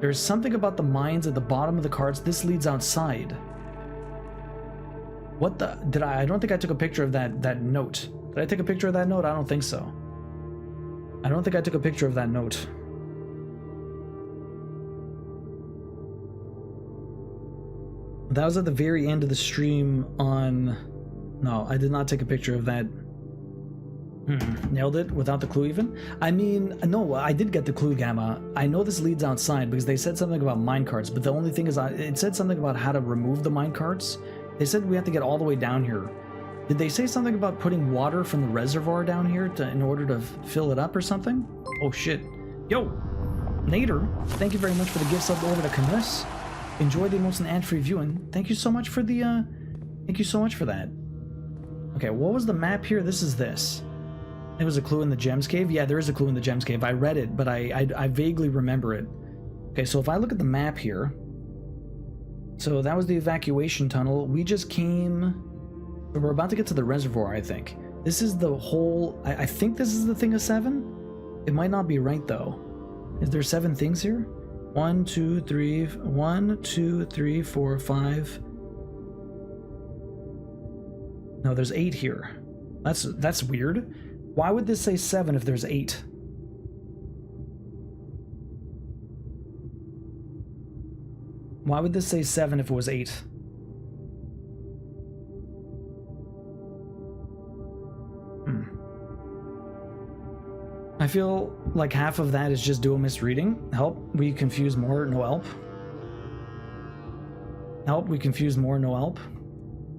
S1: There's something about the mines at the bottom of the carts. This leads outside. What the? Did I don't think I took a picture of that note. Did I take a picture of that note? I don't think so. I don't think I took a picture of that note. That was at the very end of the stream on... No, I did not take a picture of that. Nailed it without the clue even? I mean, no, I did get the clue, Gamma. I know this leads outside because they said something about minecarts, but the only thing is it said something about how to remove the minecarts. They said we have to get all the way down here. Did they say something about putting water from the reservoir down here in order to fill it up or something? Oh shit. Yo! Nader, thank you very much for the gift sub over to Camus. Enjoy the most ad-free viewing. Thank you so much for the, thank you so much for that. Okay, what was the map here? This is this. There was a clue in the Gems Cave? Yeah, there is a clue in the Gems Cave. I read it, but I vaguely remember it. Okay, so if I look at the map here... So that was the evacuation tunnel. We just came... We're about to get to the reservoir, I think. This is the whole... I think this is the thing of 7? It might not be right, though. Is there 7 things here? 1, 2, 3... 1, 2, 3, 4, 5... No, there's 8 here. That's weird. Why would this say 7 if there's 8? Why would this say 7 if it was 8? I feel like half of that is just dual misreading. Help, we confuse more, no help. Help, we confuse more, no help.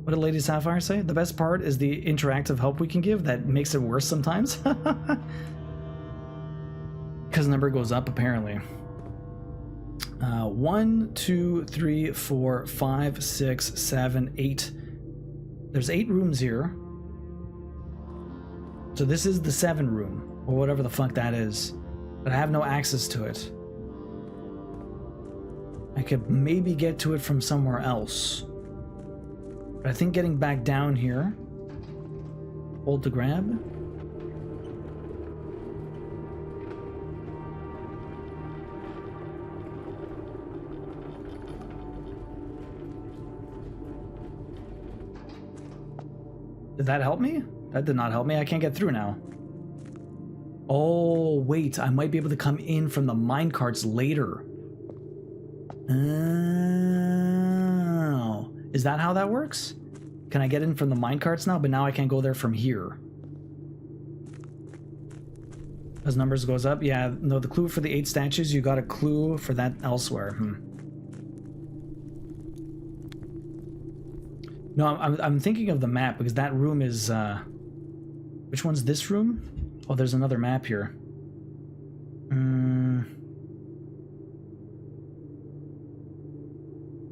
S1: What did Lady Sapphire say? The best part is the interactive help we can give that makes it worse sometimes. Because number goes up, apparently. 1, 2, 3, 4, 5, 6, 7, 8. There's 8 rooms here. So this is the 7 room, or whatever the fuck that is. But I have no access to it. I could maybe get to it from somewhere else. But I think getting back down here... Hold to grab. Did that help me? That did not help me. I can't get through now. Oh, wait. I might be able to come in from the minecarts later. Oh. Is that how that works? Can I get in from the minecarts now? But now I can't go there from here. As numbers goes up? Yeah, no, the clue for the 8 statues, you got a clue for that elsewhere. No, I'm thinking of the map because that room is, which one's this room? Oh, there's another map here.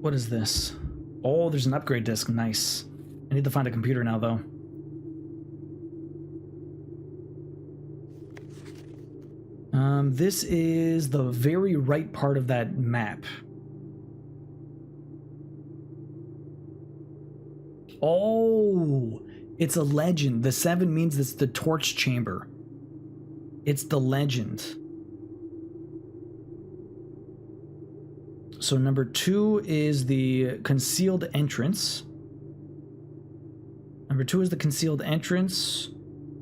S1: What is this? Oh, there's an upgrade disc. Nice. I need to find a computer now, though. This is the very right part of that map. Oh, it's a legend. The 7 means it's the torch chamber. It's the legend. So number 2 is the concealed entrance. Number 2 is the concealed entrance.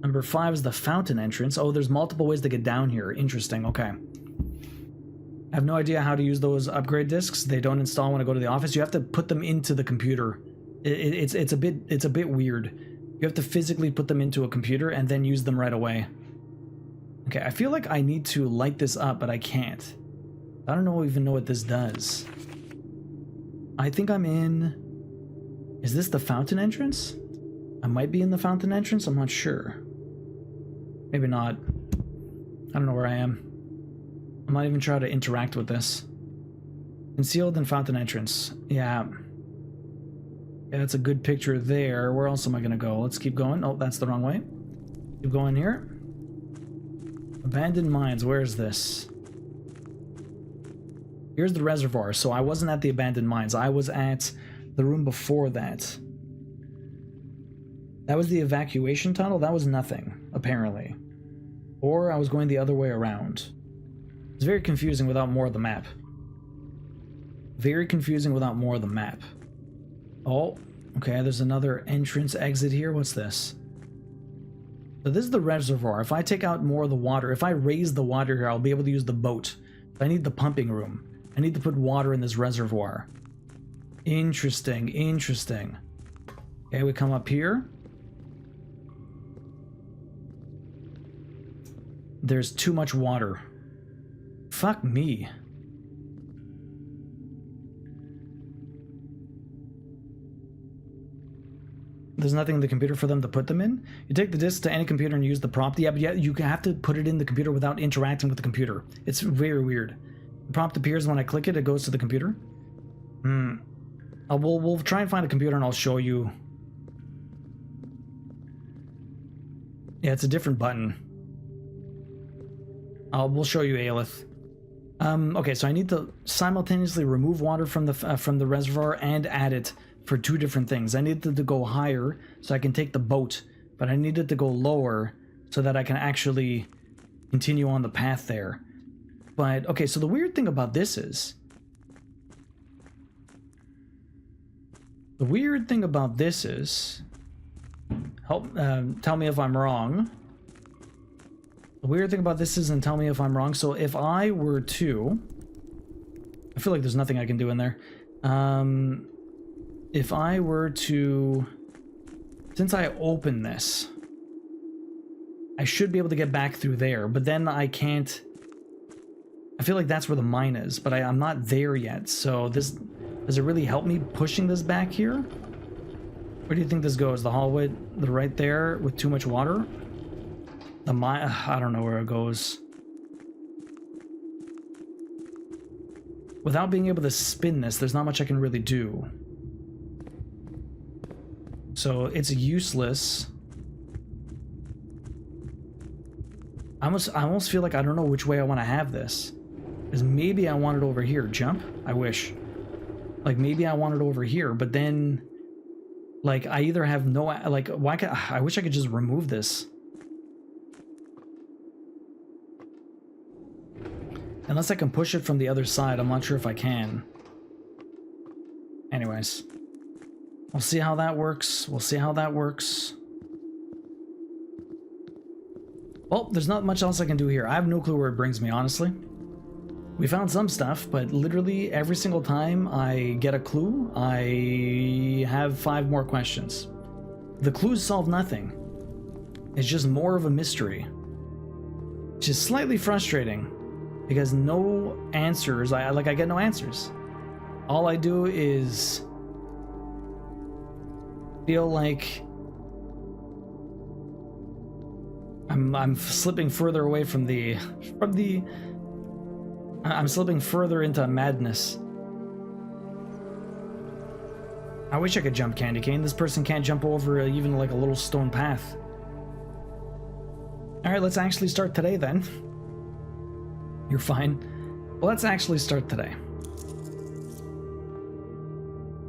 S1: Number 5 is the fountain entrance. Oh, there's multiple ways to get down here. Interesting. Okay. I have no idea how to use those upgrade discs. They don't install when I go to the office. You have to put them into the computer. It's a bit weird. You have to physically put them into a computer and then use them right away. Okay, I feel like I need to light this up, but I can't. I don't even know what this does. I think I'm in... Is this the fountain entrance? I might be in the fountain entrance, I'm not sure. Maybe not. I don't know where I am. I'm not even trying to interact with this. Concealed and fountain entrance. Yeah. Yeah, that's a good picture there. Where else am I gonna go? Let's keep going. Oh, that's the wrong way. Keep going here. Abandoned mines, where is this? Here's the reservoir, so I wasn't at the abandoned mines. I was at the room before that. That was the evacuation tunnel? That was nothing, apparently. Or I was going the other way around. It's very confusing without more of the map. Very confusing without more of the map. Oh, Okay, there's another entrance exit here. What's this? So this is the reservoir. If I take out more of the water, if I raise the water here, I'll be able to use the boat. I need the pumping room. I need to put water in this reservoir. Interesting, interesting. Okay, we come up here. There's too much water. Fuck me. There's nothing in the computer for them to put them in. You take the disk to any computer and use the prompt. Yeah, but yeah, you have to put it in the computer without interacting with the computer. It's very weird. The prompt appears when I click it. It goes to the computer. We'll try and find a computer and I'll show you. Yeah, it's a different button. We'll show you Aelith. Okay, so I need to simultaneously remove water from the reservoir and add it for two different things. I needed to go higher so I can take the boat, but I needed to go lower so that I can actually continue on the path there. But okay, so the weird thing about this is, tell me if I'm wrong. The weird thing about this is, and tell me if I'm wrong. So if I were to, I feel like there's nothing I can do in there. If I were to, since I open this, I should be able to get back through there, but then I can't. I feel like that's where the mine is, but I'm not there yet. So this, does it really help me pushing this back here? Where do you think this goes? The hallway, right there with too much water? The mine, I don't know where it goes. Without being able to spin this, there's not much I can really do. So it's useless. I almost feel like I don't know which way I want to have this. Because maybe I want it over here. Jump? I wish. Like maybe I want it over here, but then like I either have no, like why can I wish I could just remove this. Unless I can push it from the other side, I'm not sure if I can. Anyways. We'll see how that works. We'll see how that works. Well, there's not much else I can do here. I have no clue where it brings me, honestly. We found some stuff, but literally every single time I get a clue, I have 5 more questions. The clues solve nothing. It's just more of a mystery. Which is slightly frustrating, because no answers, I get no answers. All I do is feel like I'm slipping further away from the I'm slipping further into madness. I wish I could jump Candy Cane. This person can't jump over even like a little stone path. Alright, let's actually start today then. You're fine. Well, let's actually start today.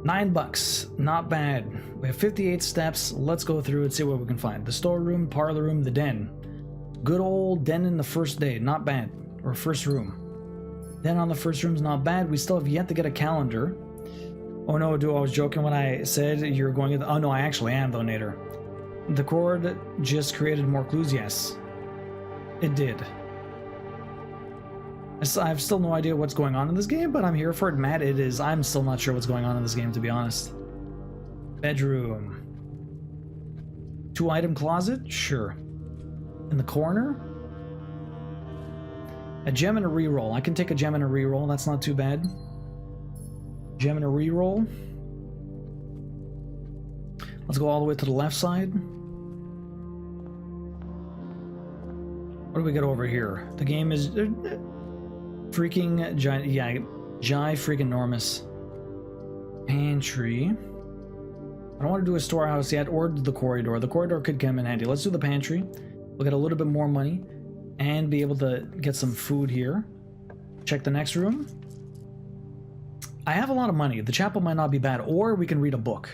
S1: $9, not bad. We have 58 steps. Let's go through and see what we can find. The storeroom, parlor room, the den. Good old den in the first day, not bad. Or first room. Den on the first room's not bad. We still have yet to get a calendar. Oh no, dude, I was joking when I said you're going to. Oh no, I actually am though, Nader. The cord just created more clues. Yes, it did. I have still no idea what's going on in this game, but I'm here for it. Matt, it is. I'm still not sure what's going on in this game, to be honest. Bedroom. 2-item closet? Sure. In the corner? A gem and a reroll. I can take a gem and a reroll. That's not too bad. Gem and a reroll. Let's go all the way to the left side. What do we got over here? The game is freaking giant. Yeah, freaking enormous. Pantry. I don't want to do a storehouse yet, or the corridor. The corridor could come in handy. Let's do the pantry. We'll get a little bit more money and be able to get some food here. Check the next room. I have a lot of money. The chapel might not be bad, or we can read a book.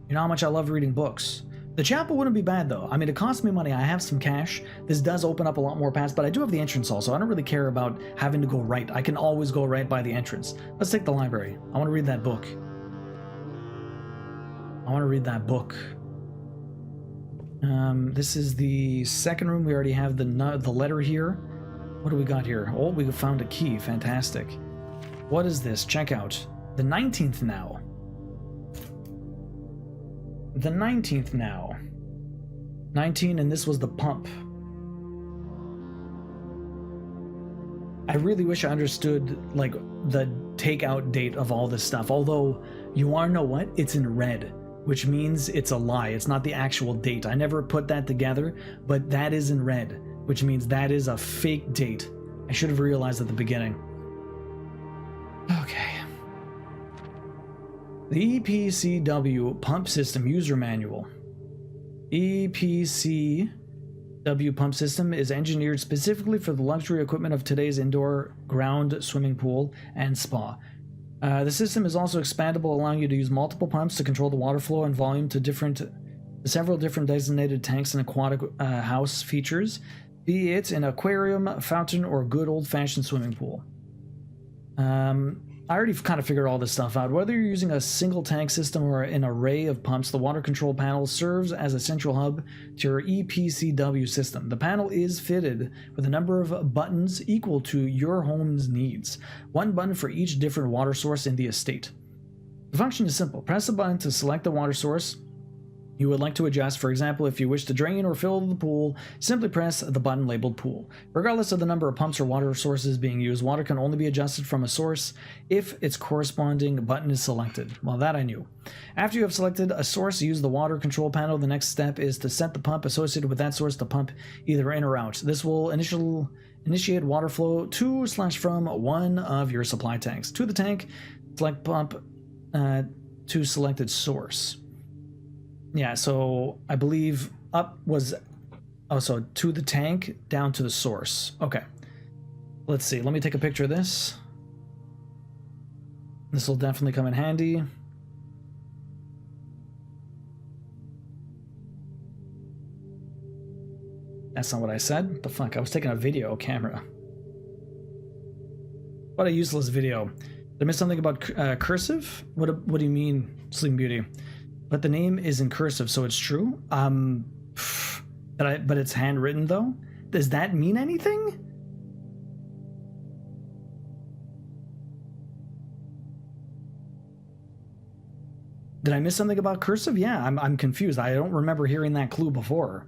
S1: You know how much I love reading books. The chapel wouldn't be bad though. I mean, it costs me money. I have some cash. This does open up a lot more paths, but I do have the entrance also. I don't really care about having to go right. I can always go right by the entrance. Let's take the library. I want to read that book. I want to read that book. This is the second room. We already have the letter here. What do we got here? Oh, we found a key. Fantastic. What is this? Check out. The 19th now. The 19th now. 19, and this was the pump. I really wish I understood, like, the takeout date of all this stuff. Although, you wanna know what? It's in red, which means it's a lie. It's not the actual date. I never put that together, but that is in red, which means that is a fake date. I should have realized at the beginning. Okay. The EPCW Pump System User Manual. EPCW Pump System is engineered specifically for the luxury equipment of today's indoor ground swimming pool and spa. The system is also expandable, allowing you to use multiple pumps to control the water flow and volume to several different designated tanks and aquatic house features, be it an aquarium, fountain, or good old-fashioned swimming pool. I already kind of figured all this stuff out. Whether you're using a single tank system or an array of pumps, the water control panel serves as a central hub to your EPCW system. The panel is fitted with a number of buttons equal to your home's needs. One button for each different water source in the estate. The function is simple. Press a button to select the water source you would like to adjust. For example, if you wish to drain or fill the pool, simply press the button labeled pool. Regardless of the number of pumps or water sources being used, water can only be adjusted from a source if its corresponding button is selected. Well, that I knew. After you have selected a source, use the water control panel. The next step is to set the pump associated with that source to pump either in or out. This will initiate water flow to/from one of your supply tanks. To the tank, select pump to selected source. Yeah, so I believe up was, oh, so to the tank, down to the source. Okay. Let's see. Let me take a picture of this. This will definitely come in handy. That's not what I said. What the fuck? I was taking a video camera. What a useless video. Did I miss something about cursive? What do you mean, Sleeping Beauty? But the name is in cursive, so it's true. But it's handwritten though. Does that mean anything? Did I miss something about cursive? Yeah, I'm confused. I don't remember hearing that clue before.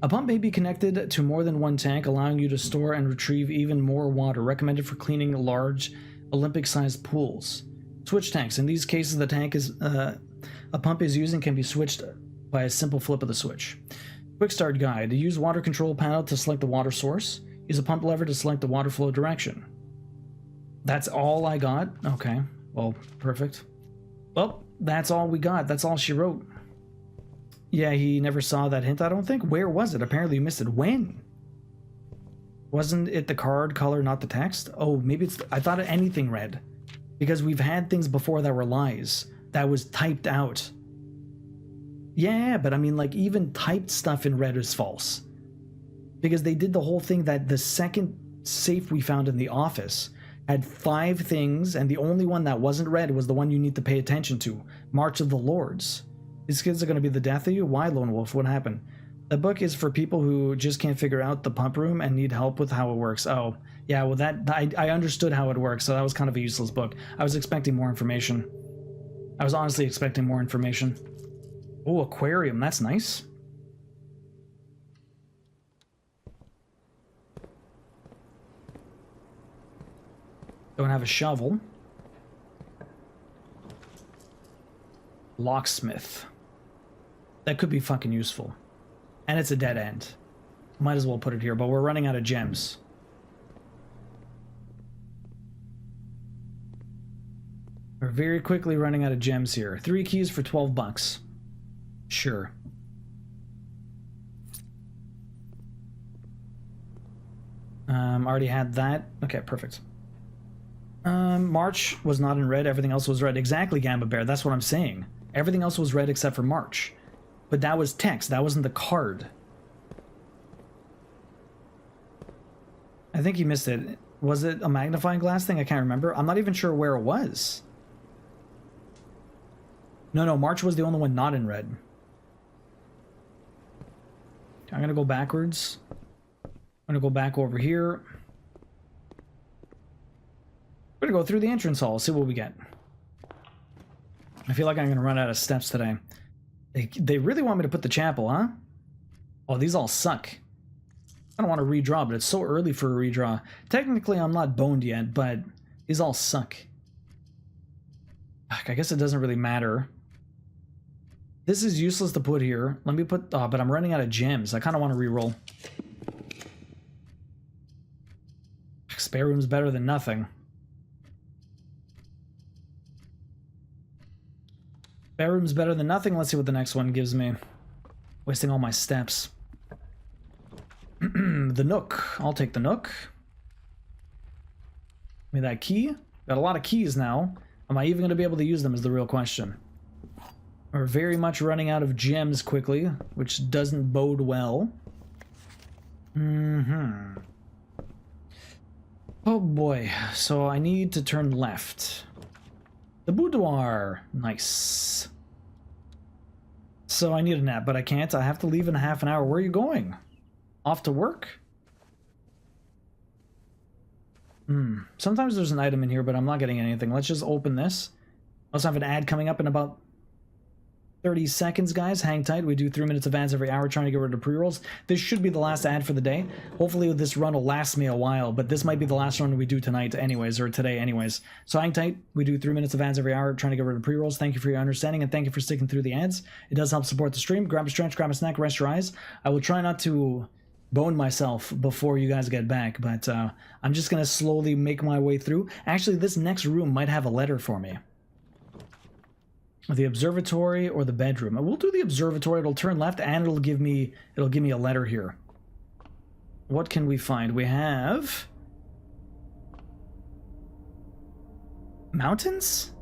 S1: A pump may be connected to more than one tank, allowing you to store and retrieve even more water. Recommended for cleaning large Olympic-sized pools. Switch tanks. In these cases, the tank is a pump is used and can be switched by a simple flip of the switch. Quick start guide. Use water control panel to select the water source. Use a pump lever to select the water flow direction. That's all I got? Okay. Well, perfect. Well, that's all we got. That's all she wrote. Yeah, he never saw that hint, I don't think. Where was it? Apparently you missed it. When? Wasn't it the card color, not the text? Oh, maybe it's... I thought anything read. Because we've had things before that were lies. That was typed out. Yeah, but I mean, like, even typed stuff in red is false. Because they did the whole thing that the second safe we found in the office had 5 things, and the only one that wasn't red was the one you need to pay attention to. March of the Lords. These kids are going to be the death of you? Why, Lone Wolf? What happened? The book is for people who just can't figure out the pump room and need help with how it works. Oh, yeah, well, I understood how it works, so that was kind of a useless book. I was expecting more information. I was honestly expecting more information. Oh, aquarium, that's nice. Don't have a shovel. Locksmith. That could be fucking useful. And it's a dead end. Might as well put it here, but we're running out of gems. We're very quickly running out of gems here. 3 keys for 12 bucks. Sure. Already had that. Okay, perfect. March was not in red. Everything else was red. Exactly, Gamba Bear. That's what I'm saying. Everything else was red except for March. But that was text. That wasn't the card. I think you missed it. Was it a magnifying glass thing? I can't remember. I'm not even sure where it was. No, March was the only one not in red. I'm gonna go backwards. I'm gonna go back over here. We're gonna go through the entrance hall, see what we get. I feel like I'm gonna run out of steps today. They really want me to put the chapel, huh? Oh, these all suck. I don't want to redraw, but it's so early for a redraw. Technically, I'm not boned yet, but these all suck. I guess it doesn't really matter. This is useless to put here. Let me put... Oh, but I'm running out of gems. I kind of want to reroll. Spare room's better than nothing. Spare room's better than nothing. Let's see what the next one gives me. Wasting all my steps. The Nook. I'll take the Nook. Give me that key. Got a lot of keys now. Am I even going to be able to use them is the real question. We're very much running out of gems quickly, which doesn't bode well. Oh boy. So I need to turn left. The boudoir. Nice. So I need a nap, but I can't. I have to leave in a half an hour. Where are you going? Off to work? Sometimes there's an item in here, but I'm not getting anything. Let's just open this. I also have an ad coming up in about 30 seconds, guys. Hang tight. We do 3 minutes of ads every hour trying to get rid of pre-rolls. This should be the last ad for the day. Hopefully this run will last me a while, but this might be the last run we do tonight anyways, or today anyways. So hang tight. We do 3 minutes of ads every hour trying to get rid of pre-rolls. Thank you for your understanding, and thank you for sticking through the ads. It does help support the stream. Grab a stretch, grab a snack, rest your eyes. I will try not to bone myself before you guys get back, but I'm just gonna slowly make my way through. Actually, this next room might have a letter for me. The observatory or the bedroom. We'll do the observatory. It'll turn left and it'll give me a letter here. What can we find? We have mountains?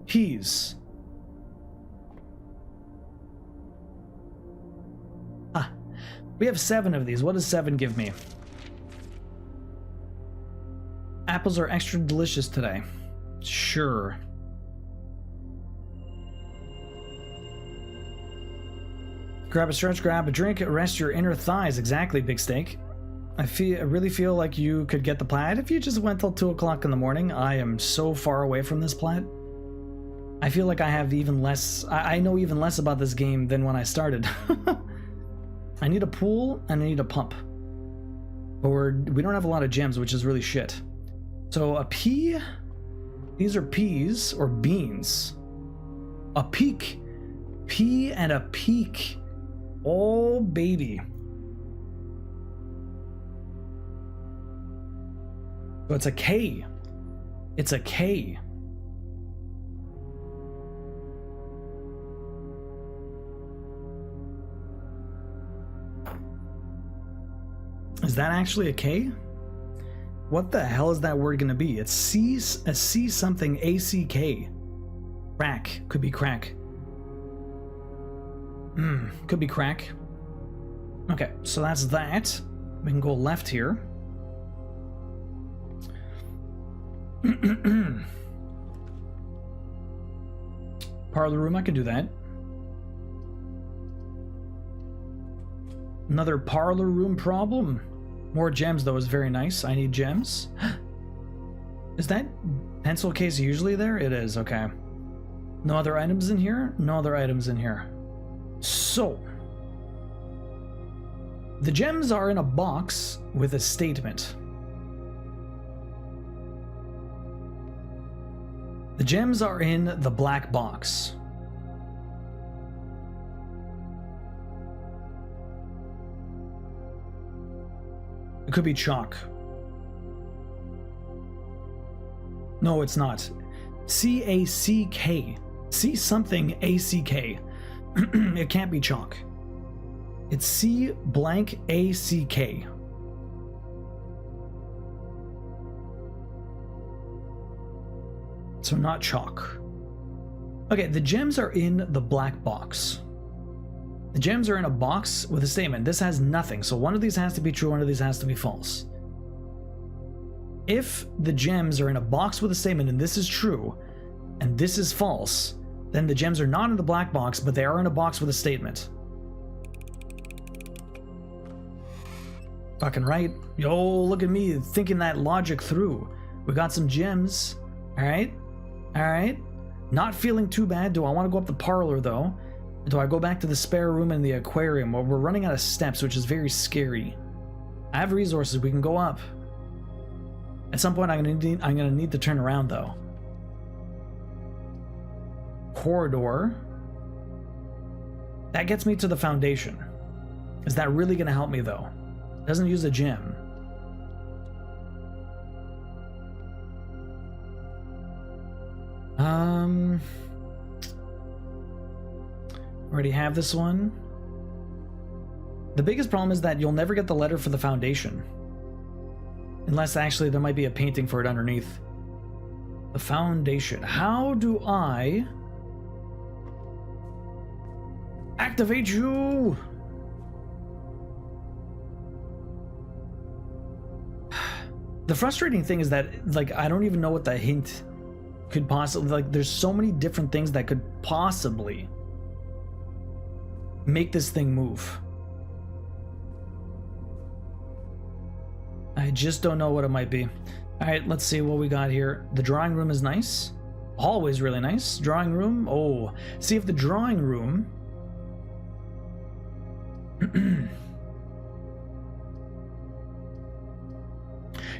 S1: Keys. We have 7 of these. What does 7 give me? Apples are extra delicious today. Sure. Grab a stretch, grab a drink, rest your inner thighs. Exactly, Big Steak. I really feel like you could get the plat if you just went till 2 o'clock in the morning. I am so far away from this plat. I feel like I have even less... I know even less about this game than when I started. I need a pool and I need a pump. But we don't have a lot of gems, which is really shit. So a pea... These are peas or beans. A peak. Pea and a peak. Oh, baby. So it's a K. It's a K. Is that actually a K? What the hell is that word gonna be? It's C something ACK. Crack. Could be crack. Could be crack. Okay, so that's that. We can go left here. Parlor room, I can do that. Another parlor room problem. More gems, though, is very nice. I need gems. Is that pencil case usually there? It is, okay. No other items in here? No other items in here. So, the gems are in a box with a statement. The gems are in the black box. It could be chalk. No, it's not. C-A-C-K. C something A-C-K. It can't be chalk. It's C blank A-C-K. So not chalk. Okay, the gems are in the black box. The gems are in a box with a statement. This has nothing, so one of these has to be true, one of these has to be false. If the gems are in a box with a statement and this is true, and this is false, then the gems are not in the black box, but they are in a box with a statement. Fucking right. Yo, look at me thinking that logic through. We got some gems. Alright. Alright. Not feeling too bad. Do I want to go up the parlor though? Do I go back to the spare room in the aquarium? Well, we're running out of steps, which is very scary. I have resources. We can go up. At some point, I'm gonna need to turn around though. Corridor. That gets me to the foundation. Is that really gonna help me though? Doesn't use a gem. Already have this one. The biggest problem is that you'll never get the letter for the foundation. Unless actually there might be a painting for it underneath. The foundation. How do I activate you? The frustrating thing is that, like, I don't even know what the hint could possibly, like, there's so many different things that could possibly make this thing move. I just don't know what it might be. All right, let's see what we got here. The drawing room is nice. Hallway's really nice. Drawing room. Oh, see if the drawing room.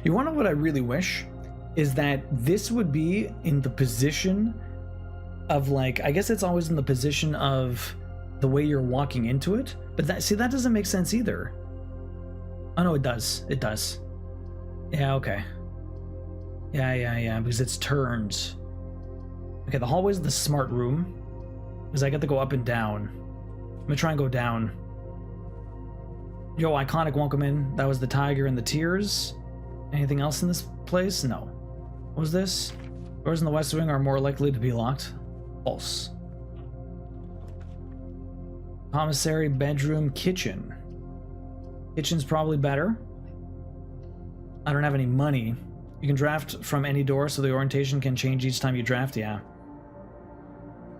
S1: You want to know what I really wish? Is that this would be in the position of, like, I guess it's always in the position of the way you're walking into it. But that, see, that doesn't make sense either. Oh no, it does. It does. Yeah, okay. Yeah, because it's turned. Okay, the hallway's the smart room. Because I get to go up and down. I'm gonna try and go down. Yo, iconic won't come in. That was the tiger and the tears. Anything else in this place? No. What was this? Doors in the West Wing are more likely to be locked. False. Commissary, bedroom, kitchen. Kitchen's probably better. I don't have any money. You can draft from any door, so the orientation can change each time you draft. Yeah.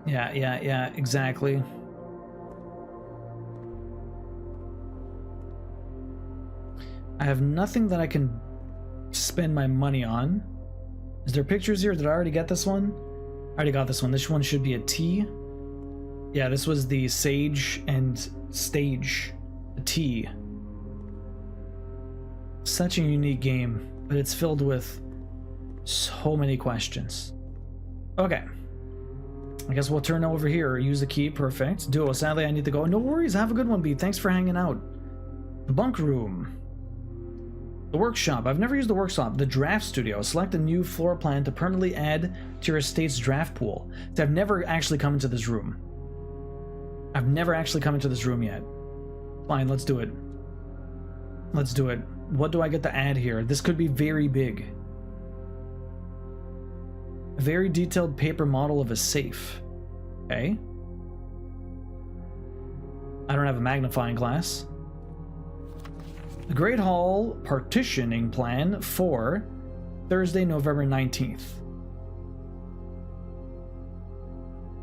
S1: Yeah, exactly. I have nothing that I can spend my money on. Is there pictures here? Did I already get this one? I already got this one. This one should be a T. Yeah, this was the Sage and Stage. A T. Such a unique game, but it's filled with so many questions. Okay. I guess we'll turn over here. Use the key. Perfect. Duo. Sadly, I need to go. No worries. Have a good one, B. Thanks for hanging out. The bunk room. The workshop. I've never used the workshop. The draft studio. Select a new floor plan to permanently add to your estate's draft pool. So I've never actually come into this room. I've never actually come into this room yet. Fine, let's do it. Let's do it. What do I get to add here? This could be very big. A very detailed paper model of a safe. Okay. I don't have a magnifying glass. The Great Hall partitioning plan for Thursday, November 19th.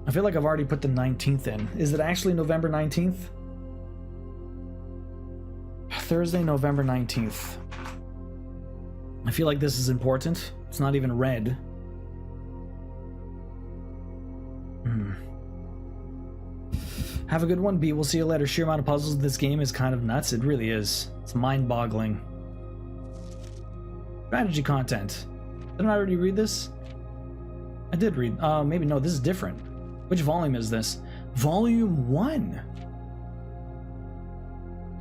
S1: I feel like I've already put the 19th in. Is it actually November 19th? Thursday, November 19th. I feel like this is important. It's not even red. Have a good one, B. We'll see you later. Sheer amount of puzzles in this game is kind of nuts. It really is. It's mind-boggling. Strategy content. Didn't I already read this? I did read. Maybe no, this is different. Which volume is this? Volume 1.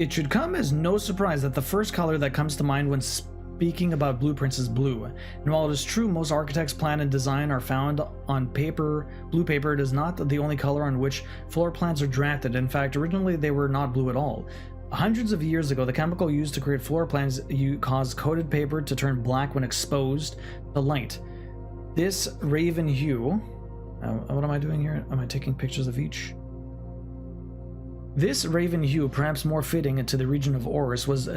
S1: It should come as no surprise that the first color that comes to mind when speaking about blueprints is blue. And while it is true most architects' plan and design are found on paper, blue paper, it is not the only color on which floor plans are drafted. In fact, originally they were not blue at all. Hundreds of years ago, the chemical used to create floor plans caused coated paper to turn black when exposed to light. This raven hue... what am I doing here? Am I taking pictures of each? This raven hue, perhaps more fitting into the region of Oris, was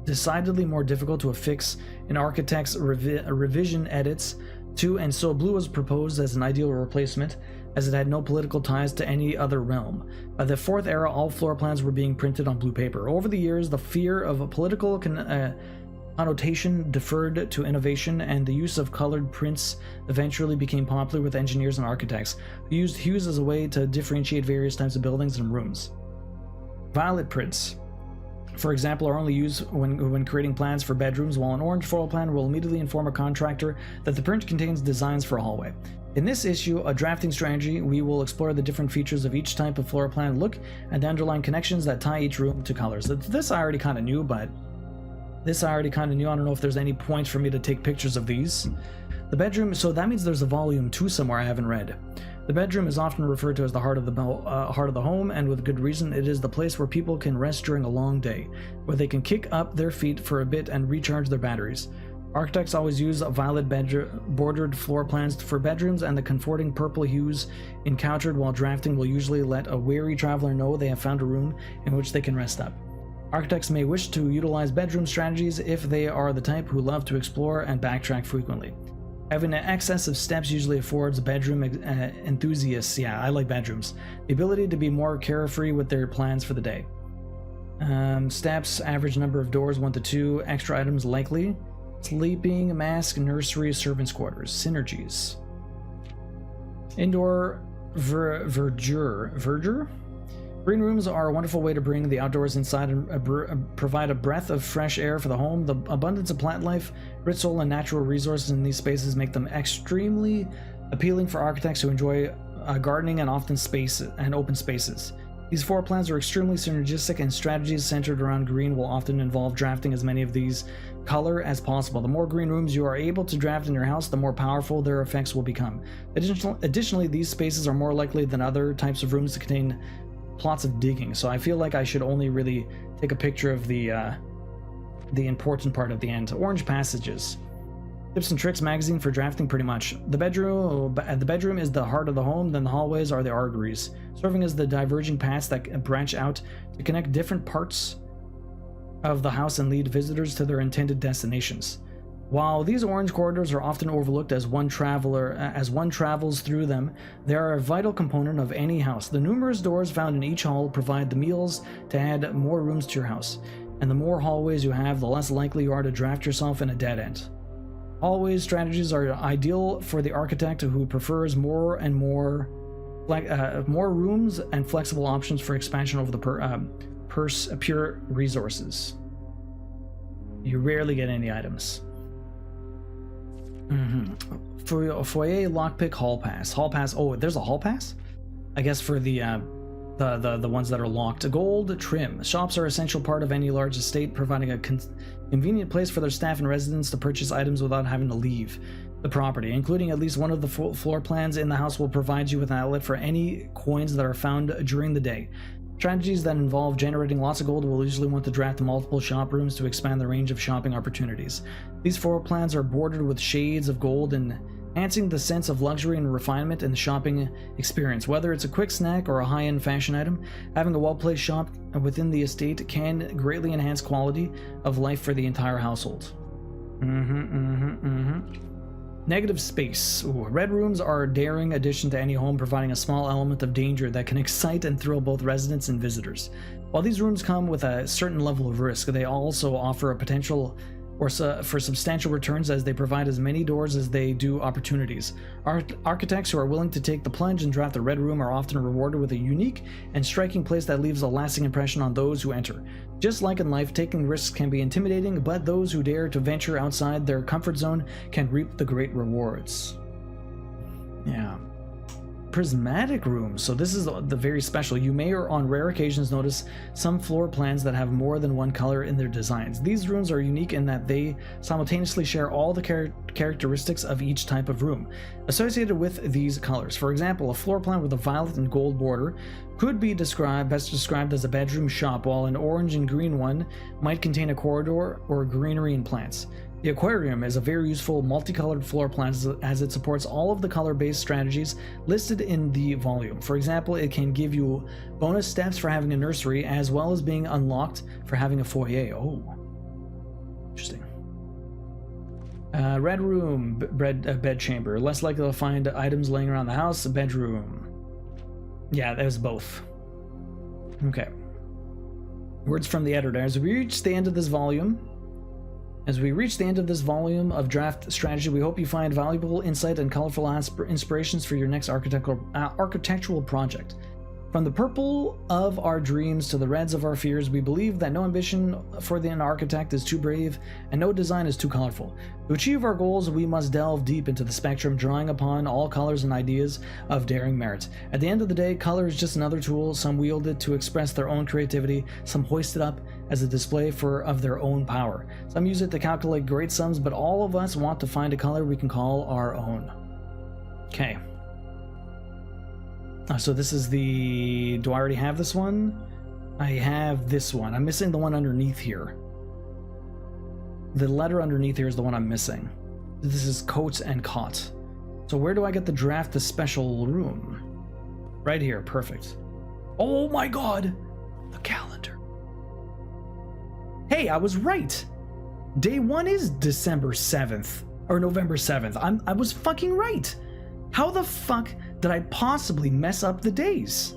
S1: decidedly more difficult to affix in architects' revision edits to, and so blue was proposed as an ideal replacement, as it had no political ties to any other realm. By the 4th era, all floor plans were being printed on blue paper. Over the years, the fear of a political connotation deferred to innovation, and the use of colored prints eventually became popular with engineers and architects, who used hues as a way to differentiate various types of buildings and rooms. Violet prints, for example, are only used when creating plans for bedrooms, while an orange floor plan will immediately inform a contractor that the print contains designs for a hallway. In this issue, a drafting strategy, we will explore the different features of each type of floor plan look and the underlying connections that tie each room to colors. This I already kind of knew, I don't know if there's any point for me to take pictures of these. The bedroom, so that means there's a volume 2 somewhere I haven't read. The bedroom is often referred to as the heart of the home, and with good reason. It is the place where people can rest during a long day, where they can kick up their feet for a bit and recharge their batteries. Architects always use violet bordered floor plans for bedrooms, and the comforting purple hues encountered while drafting will usually let a weary traveler know they have found a room in which they can rest up. Architects may wish to utilize bedroom strategies if they are the type who love to explore and backtrack frequently. Having an excess of steps usually affords bedroom enthusiasts, yeah, I like bedrooms, the ability to be more carefree with their plans for the day. Steps, average number of doors 1 to 2, extra items likely. Sleeping, mask, nursery, servants' quarters. Synergies. Indoor verdure? Green rooms are a wonderful way to bring the outdoors inside and provide a breath of fresh air for the home. The abundance of plant life, rich soil, and natural resources in these spaces make them extremely appealing for architects who enjoy gardening and often open spaces. These floor plans are extremely synergistic, and strategies centered around green will often involve drafting as many of these color as possible. The more green rooms you are able to draft in your house, the more powerful their effects will become. Additionally, these spaces are more likely than other types of rooms to contain plots of digging, so I feel like I should only really take a picture of the important part at the end. Orange passages. Tips and Tricks magazine for drafting, pretty much. The bedroom is the heart of the home, then the hallways are the arteries, serving as the diverging paths that branch out to connect different parts of the house and lead visitors to their intended destinations. While these orange corridors are often overlooked as one travels through them, they are a vital component of any house. The numerous doors found in each hall provide the meals to add more rooms to your house, and the more hallways you have, the less likely you are to draft yourself in a dead end. Hallway strategies are ideal for the architect who prefers more rooms and flexible options for expansion over the pure resources. You rarely get any items. Foyer, lockpick, hall pass. Hall pass. Oh, there's a hall pass? I guess for the ones that are locked. Gold trim. Shops are an essential part of any large estate, providing a convenient place for their staff and residents to purchase items without having to leave the property. Including at least one of the floor plans in the house will provide you with an outlet for any coins that are found during the day. Strategies that involve generating lots of gold will usually want to draft multiple shop rooms to expand the range of shopping opportunities. These floor plans are bordered with shades of gold, enhancing the sense of luxury and refinement in the shopping experience. Whether it's a quick snack or a high-end fashion item, having a well-placed shop within the estate can greatly enhance quality of life for the entire household. Negative space. Ooh, red rooms are a daring addition to any home, providing a small element of danger that can excite and thrill both residents and visitors. While these rooms come with a certain level of risk, they also offer a potential for substantial returns, as they provide as many doors as they do opportunities. Architects who are willing to take the plunge and draft a red room are often rewarded with a unique and striking place that leaves a lasting impression on those who enter. Just like in life, taking risks can be intimidating, but those who dare to venture outside their comfort zone can reap the great rewards. Yeah. Prismatic rooms. So this is the very special. You may, or on rare occasions, notice some floor plans that have more than one color in their designs. These rooms are unique in that they simultaneously share all the characteristics of each type of room associated with these colors. For example, a floor plan with a violet and gold border could be best described as a bedroom shop, while an orange and green one might contain a corridor or greenery and plants. The aquarium is a very useful multicolored floor plan as it supports all of the color-based strategies listed in the volume. For example, it can give you bonus steps for having a nursery, as well as being unlocked for having a foyer. Oh. Interesting. Red room, bed chamber. Less likely to find items laying around the house. Bedroom. Yeah, that was both. Okay. Words from the editor. As we reach the end of this volume of draft strategy, we hope you find valuable insight and colorful inspirations for your next architectural project. From the purple of our dreams to the reds of our fears, we believe that no ambition for an architect is too brave and no design is too colorful. To achieve our goals, we must delve deep into the spectrum, drawing upon all colors and ideas of daring merit. At the end of the day, color is just another tool. Some wield it to express their own creativity, some hoist it up as a display of their own power. Some use it to calculate great sums, but all of us want to find a color we can call our own. Okay. So this is the... Do I already have this one? I have this one. I'm missing the one underneath here. The letter underneath here is the one I'm missing. This is coats and cot. So where do I get the draft the special room? Right here. Perfect. Oh my god! The calendar. Hey, I was right! Day 1 is December 7th. Or November 7th. I was fucking right! How the fuck did I possibly mess up the days?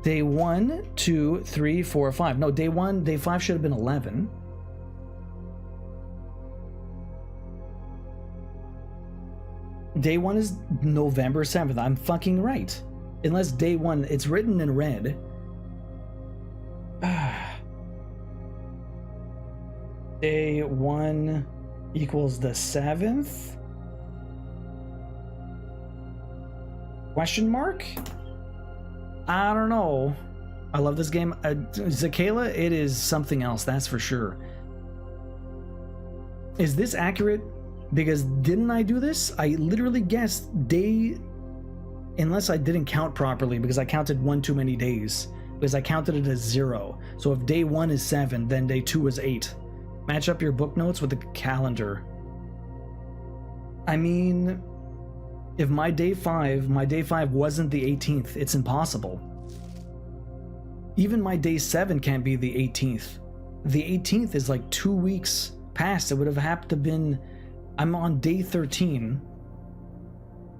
S1: Day 1, 2, 3, 4, 5. No, day 5 should have been 11. Day 1 is November 7th. I'm fucking right. Unless day 1, it's written in red. Day 1 equals the 7th? Question mark? I don't know. I love this game. Zakela, it is something else, that's for sure. Is this accurate? Because didn't I do this? I literally guessed day... Unless I didn't count properly, because I counted one too many days. Because I counted it as 0. So if day 1 is 7, then day 2 is 8. Match up your book notes with the calendar. I mean... If my day 5 wasn't the 18th, it's impossible. Even my day 7 can't be the 18th. The 18th is like 2 weeks past. It would have had to been... I'm on day 13.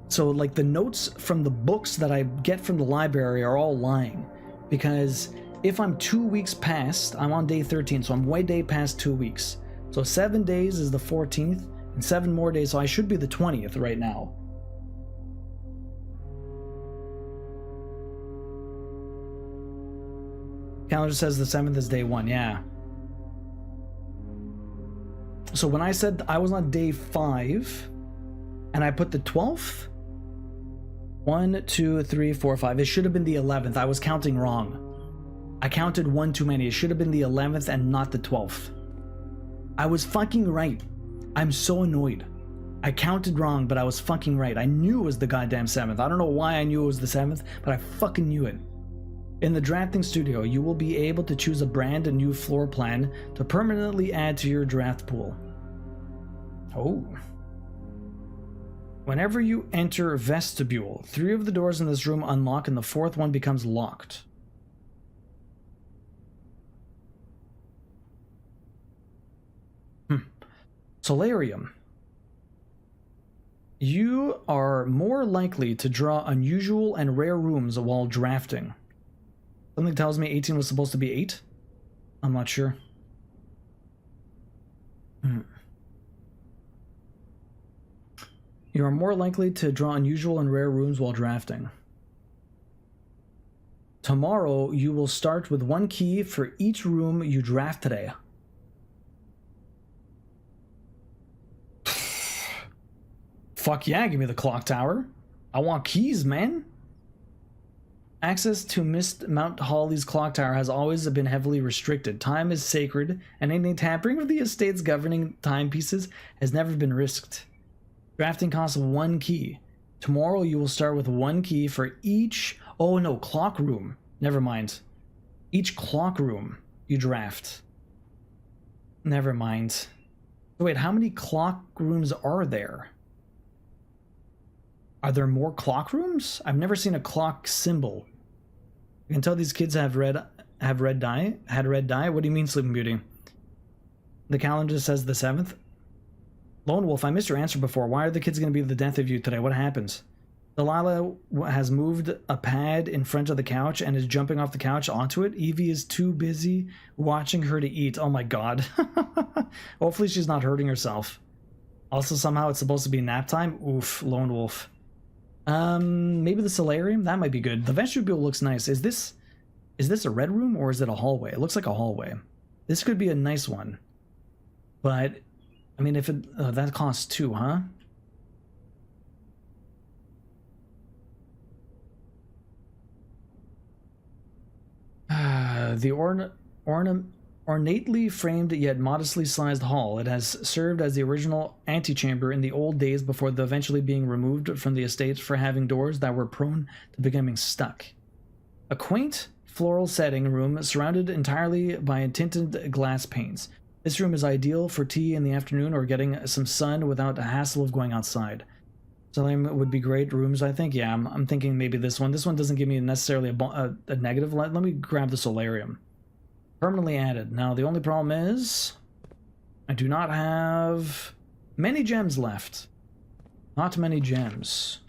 S1: So like the notes from the books that I get from the library are all lying. Because if I'm 2 weeks past, I'm on day 13, so I'm way day past 2 weeks. So 7 days is the 14th, and 7 more days, so I should be the 20th right now. Calendar says the 7th is day 1, yeah. So when I said I was on day 5, and I put the 12th, 1, 2, 3, 4, 5, it should have been the 11th. I was counting wrong. I counted one too many. It should have been the 11th and not the 12th. I was fucking right. I'm so annoyed. I counted wrong, but I was fucking right. I knew it was the goddamn 7th. I don't know why I knew it was the 7th, but I fucking knew it. In the drafting studio, you will be able to choose a brand new floor plan to permanently add to your draft pool. Oh. Whenever you enter vestibule, 3 of the doors in this room unlock and the 4th one becomes locked. Solarium. You are more likely to draw unusual and rare rooms while drafting. Something tells me 18 was supposed to be 8. I'm not sure. You are more likely to draw unusual and rare rooms while drafting. Tomorrow, you will start with 1 key for each room you draft today. Fuck yeah, give me the clock tower. I want keys, man. Access to Mount Holly's clock tower has always been heavily restricted. Time is sacred, and any tampering with the estate's governing timepieces has never been risked. Drafting costs 1 key. Tomorrow you will start with 1 key for each... Oh no, clock room. Never mind. Each clock room you draft. Never mind. So wait, how many clock rooms are there? Are there more clock rooms? I've never seen a clock symbol. I can tell these kids have read have red dye? Had red dye? What do you mean, Sleeping Beauty? The calendar says the 7th. Lone Wolf, I missed your answer before. Why are the kids going to be the death of you today? What happens? Delilah has moved a pad in front of the couch and is jumping off the couch onto it. Evie is too busy watching her to eat. Oh my god. Hopefully she's not hurting herself. Also, somehow it's supposed to be nap time. Oof, Lone Wolf. Maybe the solarium? That might be good. The vestibule looks nice. Is this a red room or is it a hallway? It looks like a hallway. This could be a nice one. But, I mean, if it... that costs 2, huh? The ornately framed yet modestly sized hall. It has served as the original antechamber in the old days before the eventually being removed from the estate for having doors that were prone to becoming stuck. A quaint floral setting room surrounded entirely by tinted glass panes. This room is ideal for tea in the afternoon or getting some sun without the hassle of going outside. Solarium would be great. Rooms, I think. Yeah, I'm thinking maybe this one. This one doesn't give me necessarily a negative. Let me grab the solarium. Permanently added. Now, the only problem is I do not have many gems left. Not many gems.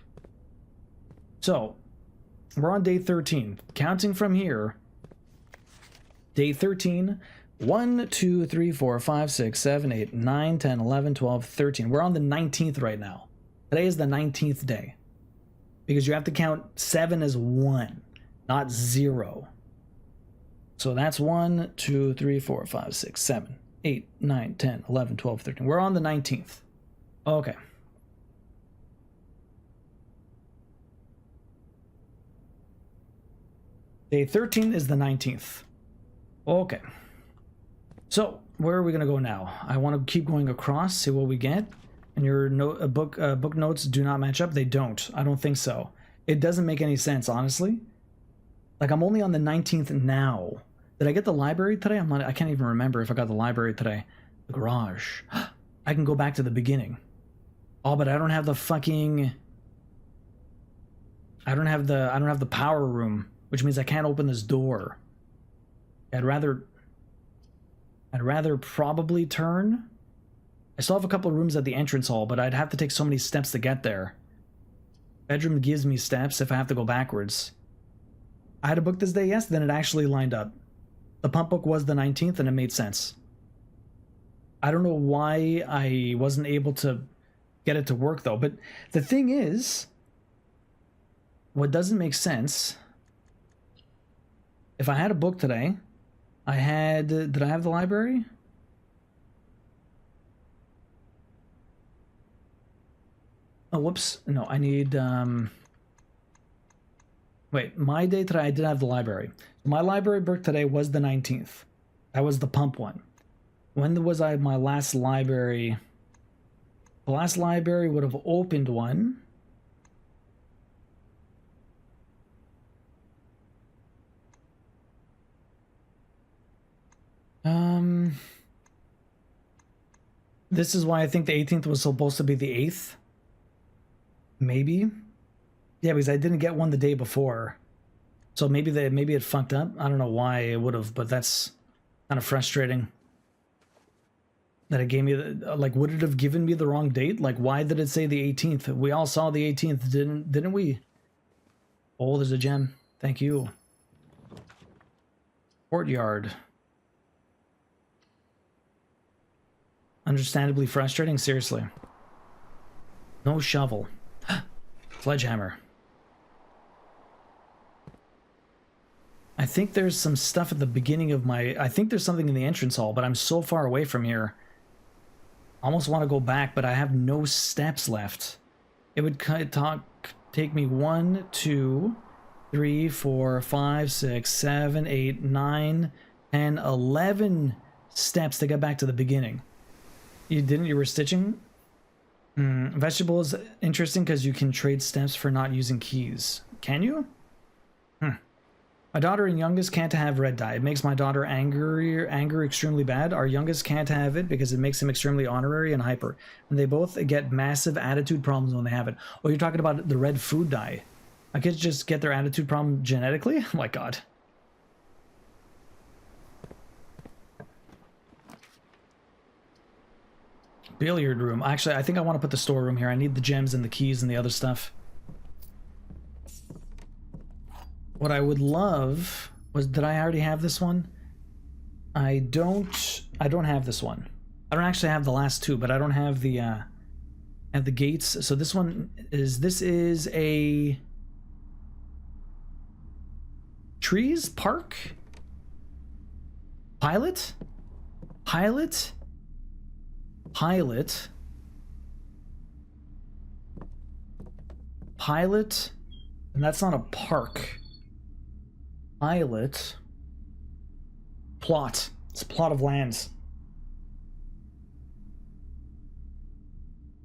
S1: So, we're on day 13. Counting from here. Day 13. 1, 2, 3, 4, 5, 6, 7, 8, 9, 10, 11, 12, 13. We're on the 19th right now. Today is the 19th day. Because you have to count 7 as 1, not 0. So that's 1, 2, 3, 4, 5, 6, 7, 8, 9, 10, 11, 12, 13. We're on the 19th. Okay. Day 13 is the 19th. Okay. So, where are we going to go now? I want to keep going across, see what we get. And your book notes do not match up? They don't. I don't think so. It doesn't make any sense, honestly. Like, I'm only on the 19th now. Did I get the library today? I can't even remember if I got the library today. The garage. I can go back to the beginning. Oh, but I don't have the fucking... I don't have the power room, which means I can't open this door. I'd rather probably turn. I still have a couple of rooms at the entrance hall, but I'd have to take so many steps to get there. Bedroom gives me steps if I have to go backwards. I had a book this day, yes, then it actually lined up. The pump book was the 19th and it made sense. I don't know why I wasn't able to get it to work though, but the thing is, what doesn't make sense, if I had a book today, did I have the library? Oh, whoops. No, I need, wait, my day today, I did have the library. My library book today was the 19th. That was the pump one. When was my last library? The last library would have opened one. This is why I think the 18th was supposed to be the 8th. Maybe. Yeah, because I didn't get one the day before. So maybe it fucked up. I don't know why it would have, but that's kind of frustrating. That it gave me like, would it have given me the wrong date? Like, why did it say the 18th? We all saw the 18th, didn't we? Oh, there's a gem. Thank you. Courtyard. Understandably frustrating, seriously. No shovel. Sledgehammer. I think there's some stuff at the beginning of I think there's something in the entrance hall, but I'm so far away from here. I almost want to go back, but I have no steps left. It would take me 1, 2, 3, 4, 5, 6, 7, 8, 9, 10, 11 steps to get back to the beginning. You were stitching? Vegetable is interesting because you can trade steps for not using keys. Can you? My daughter and youngest can't have red dye. It makes my daughter anger extremely bad. Our youngest can't have it because it makes him extremely honorary and hyper. And they both get massive attitude problems when they have it. Oh, you're talking about the red food dye. My kids just get their attitude problem genetically? Oh my god. Billiard room. Actually, I think I want to put the storeroom here. I need the gems and the keys and the other stuff. What I would love was, did I already have this one? I don't have this one. I don't actually have the last two, but I don't have the gates. So this one is, this is a trees park? Pilot? Pilot? Pilot? Pilot? And that's not a park. Pilot. Plot. It's a plot of lands.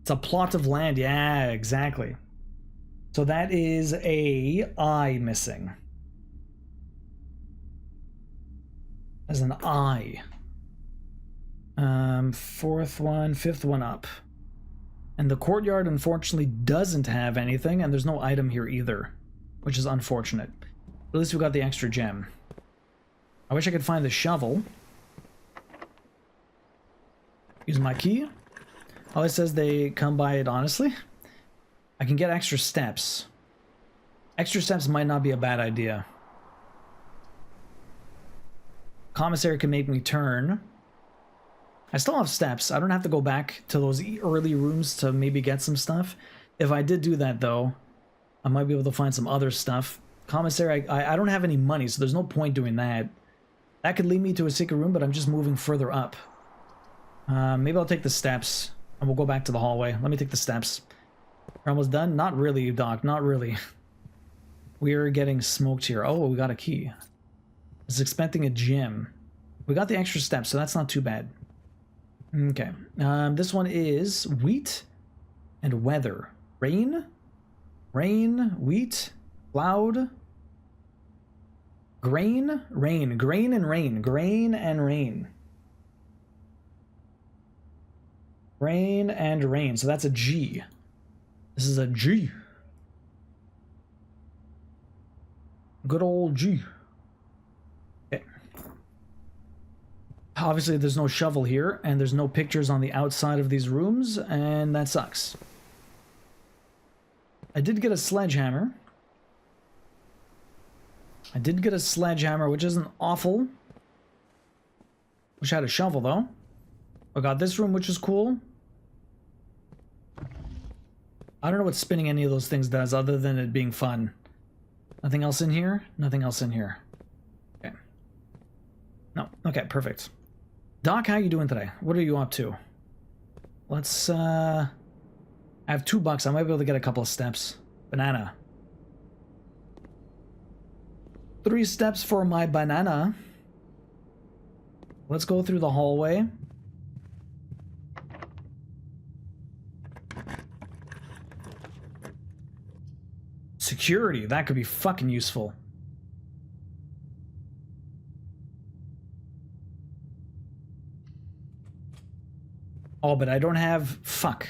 S1: It's a plot of land. Yeah, exactly. So that is a I missing. As an I. Fourth one, fifth one up. And the courtyard unfortunately doesn't have anything, and there's no item here either, which is unfortunate. At least we got the extra gem. I wish I could find the shovel. Use my key. Oh, it says they come by it honestly. I can get extra steps. Extra steps might not be a bad idea. Commissary can make me turn. I still have steps. I don't have to go back to those early rooms to maybe get some stuff. If I did do that though, I might be able to find some other stuff. Commissary, I don't have any money, so there's no point doing that. That could lead me to a secret room, but I'm just moving further up. Maybe I'll take the steps, and we'll go back to the hallway. Let me take the steps. We're almost done? Not really, Doc, not really. We're getting smoked here. Oh, we got a key. I was expecting a gem. We got the extra steps, so that's not too bad. Okay. This one is wheat and weather. Rain? Rain, wheat, cloud, grain, rain, grain and rain, grain and rain. Rain and rain. So that's a G. This is a G. Good old G. Okay. Obviously there's no shovel here, and there's no pictures on the outside of these rooms, and that sucks. I did get a sledgehammer. I did get a sledgehammer, which isn't awful. Wish I had a shovel, though. I got this room, which is cool. I don't know what spinning any of those things does, other than it being fun. Nothing else in here? Nothing else in here. Okay. No. Okay, perfect. Doc, how you doing today? What are you up to? Let's, I have $2. I might be able to get a couple of steps. Banana. 3 steps for my banana. Let's go through the hallway. Security. That could be fucking useful. Oh, but I don't have... Fuck.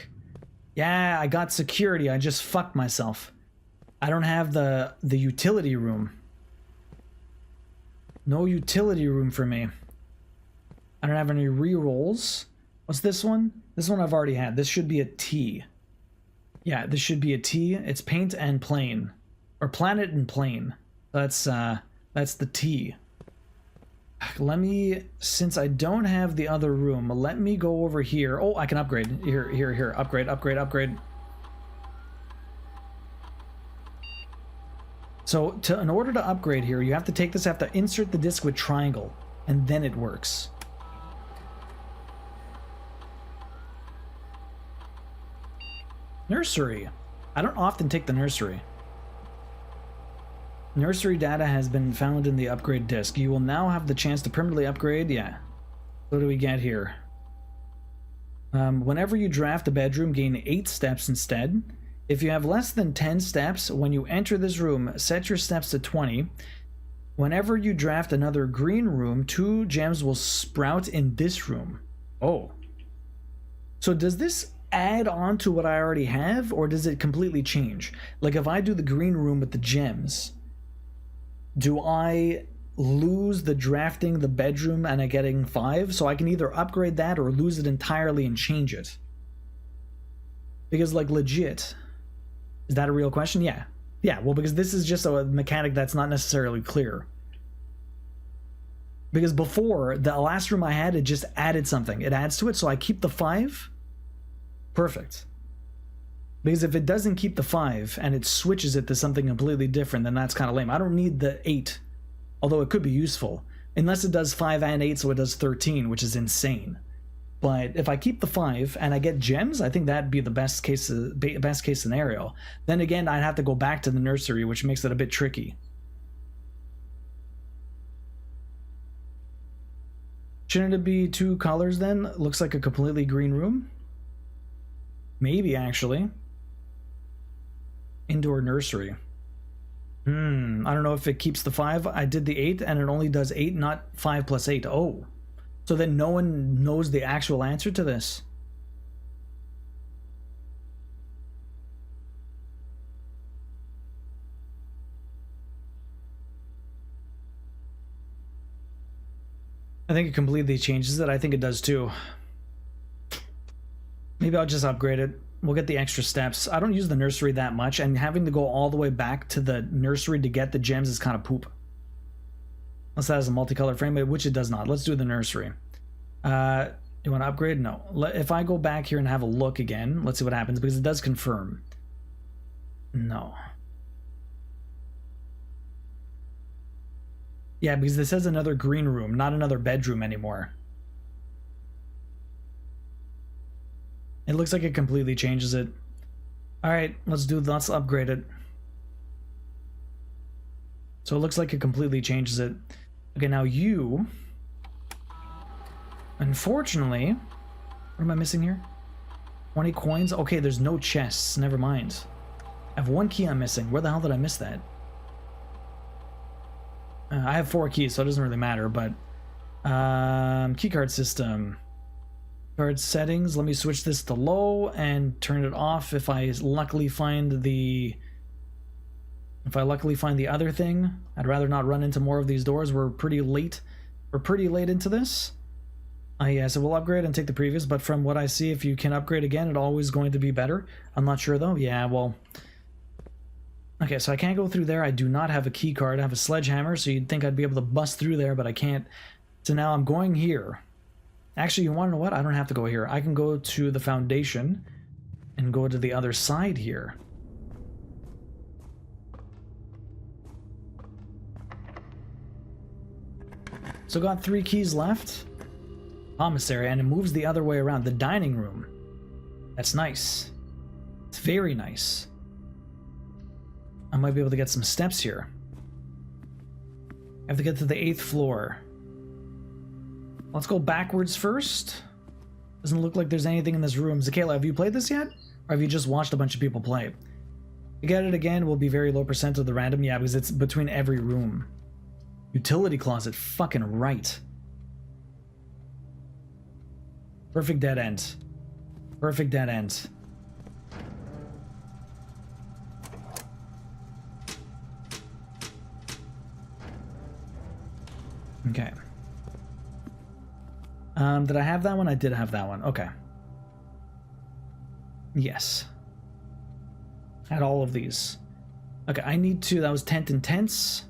S1: Yeah, I got security. I just fucked myself. I don't have the utility room. No utility room for me. I don't have any rerolls. What's this one? This one I've already had. This should be a T. Yeah, this should be a T. It's paint and plane. Or planet and plane. That's the T. Let me, since I don't have the other room, let me go over here. Oh, I can upgrade. Here. Upgrade. So, in order to upgrade here, you have to take this, have to insert the disc with triangle, and then it works. Nursery. I don't often take the nursery. Nursery data has been found in the upgrade disk. You will now have the chance to permanently upgrade. Yeah. What do we get here? Whenever you draft a bedroom, gain 8 steps instead. If you have less than 10 steps, when you enter this room, set your steps to 20. Whenever you draft another green room, 2 gems will sprout in this room. Oh. So does this add on to what I already have, or does it completely change? Like if I do the green room with the gems, do I lose the drafting the bedroom and I getting 5? So I can either upgrade that or lose it entirely and change it. Because, like, legit, is that a real question? Yeah. Yeah, well, because this is just a mechanic that's not necessarily clear. Because before, the last room I had, it just added something. It adds to it, so I keep the 5. Perfect. Because if it doesn't keep the 5 and it switches it to something completely different, then that's kind of lame. I don't need the 8, although it could be useful. Unless it does 5 and 8, so it does 13, which is insane. But if I keep the 5 and I get gems, I think that'd be the best case scenario. Then again, I'd have to go back to the nursery, which makes it a bit tricky. Shouldn't it be 2 colors then? Looks like a completely green room. Maybe, actually. Indoor nursery. I don't know if it keeps the 5. I did the 8 and it only does 8, not 5 plus 8. Oh. So then no one knows the actual answer to this. I think it completely changes it. I think it does too. Maybe I'll just upgrade it. We'll get the extra steps. I don't use the nursery that much, and having to go all the way back to the nursery to get the gems is kind of poop. Unless that has a multicolored frame, which it does not. Let's do the nursery. You want to upgrade? No. If I go back here and have a look again, let's see what happens, because it does confirm. No. Yeah, because this says another green room, not another bedroom anymore. It looks like it completely changes it. Alright, let's upgrade it. So it looks like it completely changes it. Okay, now you... Unfortunately... What am I missing here? 20 coins? Okay, there's no chests. Never mind. I have 1 key I'm missing. Where the hell did I miss that? I have 4 keys, so it doesn't really matter, but... keycard system. Card settings. Let me switch this to low and turn it off if I luckily find the... If I luckily find the other thing. I'd rather not run into more of these doors. We're pretty late. We're pretty late into this. Yeah, so we'll upgrade and take the previous, but from what I see, if you can upgrade again, it's always going to be better. I'm not sure, though. Yeah, well... Okay, so I can't go through there. I do not have a key card. I have a sledgehammer, so you'd think I'd be able to bust through there, but I can't. So now I'm going here. Actually, you want to know what? I don't have to go here. I can go to the foundation and go to the other side here. So got 3 keys left. Commissary, and it moves the other way around. The dining room. That's nice. It's very nice. I might be able to get some steps here. I have to get to the 8th floor. Let's go backwards first. Doesn't look like there's anything in this room. Zakayla, have you played this yet? Or have you just watched a bunch of people play? To get it again will be very low % of the random. Yeah, because it's between every room. Utility closet. Fucking right. Perfect dead end. Perfect dead end. Okay. Did I have that one? I did have that one. Okay. Yes. Had all of these. Okay, I need to... That was Tent and Tents.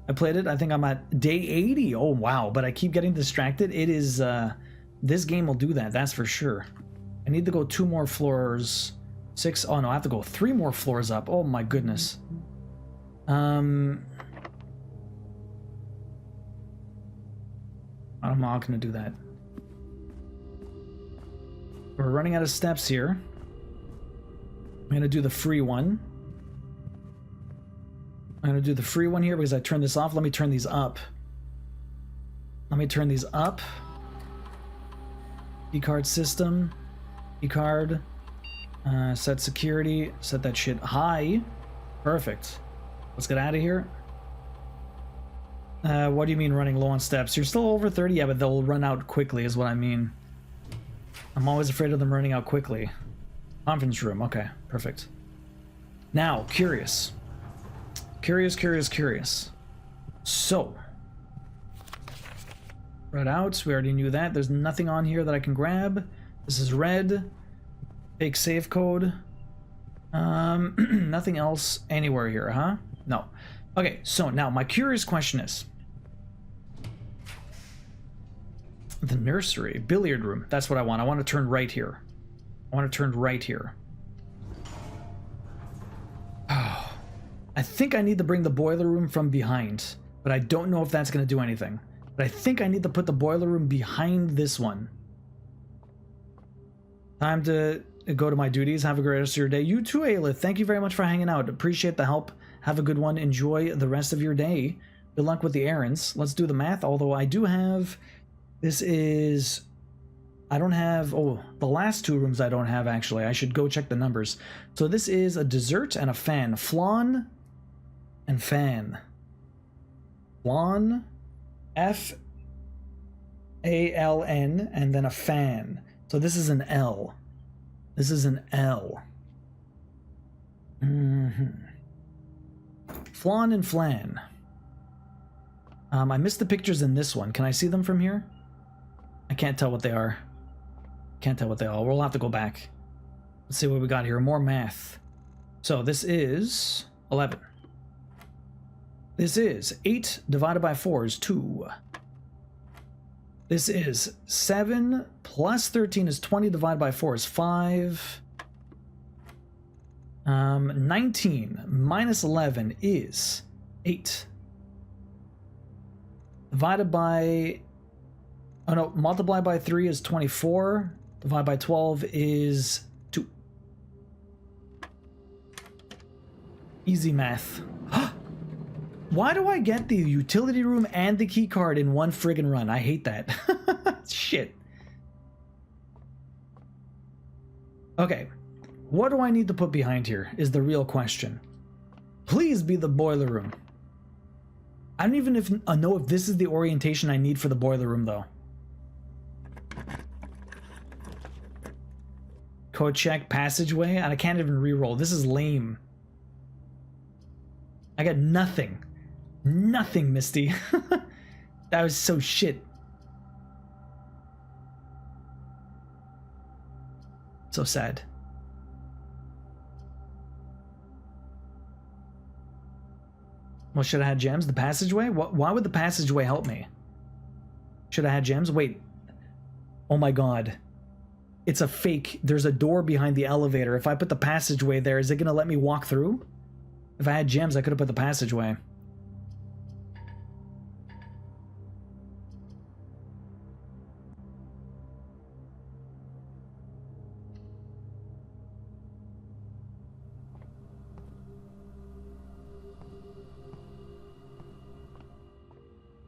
S1: I played it. I think I'm at day 80. Oh, wow. But I keep getting distracted. It is... This game will do that. That's for sure. I need to go 2 more floors. 6... Oh, no. I have to go 3 more floors up. Oh, my goodness. I'm not going to do that. We're running out of steps here. I'm going to do the free one. I'm going to do the free one here because I turned this off. Let me turn these up. Let me turn these up. Keycard system. Keycard. Set security. Set that shit high. Perfect. Let's get out of here. What do you mean running low on steps? You're still over 30? Yeah, but they'll run out quickly is what I mean. I'm always afraid of them running out quickly. Conference room. Okay, perfect. Now, curious. Curious. So. Red out. We already knew that. There's nothing on here that I can grab. This is red. Fake save code. Nothing else anywhere here, huh? No. Okay, so now my curious question is... The nursery, billiard room, that's what I want. I want to turn right here. I want to turn right here. Oh, I think I need to bring the boiler room from behind, but I don't know if that's going to do anything. But I think I need to put the boiler room behind this one. Time to go to my duties. Have a great rest of your day. You too, Aelith. Thank you very much for hanging out. Appreciate the help. Have a good one. Enjoy the rest of your day. Good luck with the errands. Let's do the math, although I do have... This is... I don't have... Oh, the last two rooms I don't have, actually. I should go check the numbers. So this is a dessert and a fan. Flan and fan. Flan, F-A-L-N, and then a fan. So this is an L. This is an L. Flan and flan. I missed the pictures in this one. Can I see them from here? I can't tell what they are. Can't tell what they are. We'll have to go back. Let's see what we got here. More math. So this is 11. This is 8 divided by 4 is 2. This is 7 plus 13 is 20 divided by 4 is 5. 19 minus 11 is 8. Divided by... Oh no, multiply by 3 is 24. Divide by 12 is 2. Easy math. Why do I get the utility room and the key card in one friggin' run? I hate that. Shit. Okay. What do I need to put behind here is the real question. Please be the boiler room. I don't even know if this is the orientation I need for the boiler room, though. Code check, passageway, and I can't even re-roll. This is lame. I got nothing. Nothing, Misty. That was so shit. So sad. Well, should I have gems? The passageway? Why would the passageway help me? Should I have gems? Wait. Oh my god. It's a fake. There's a door behind the elevator. If I put the passageway there, is it going to let me walk through? If I had gems, I could have put the passageway.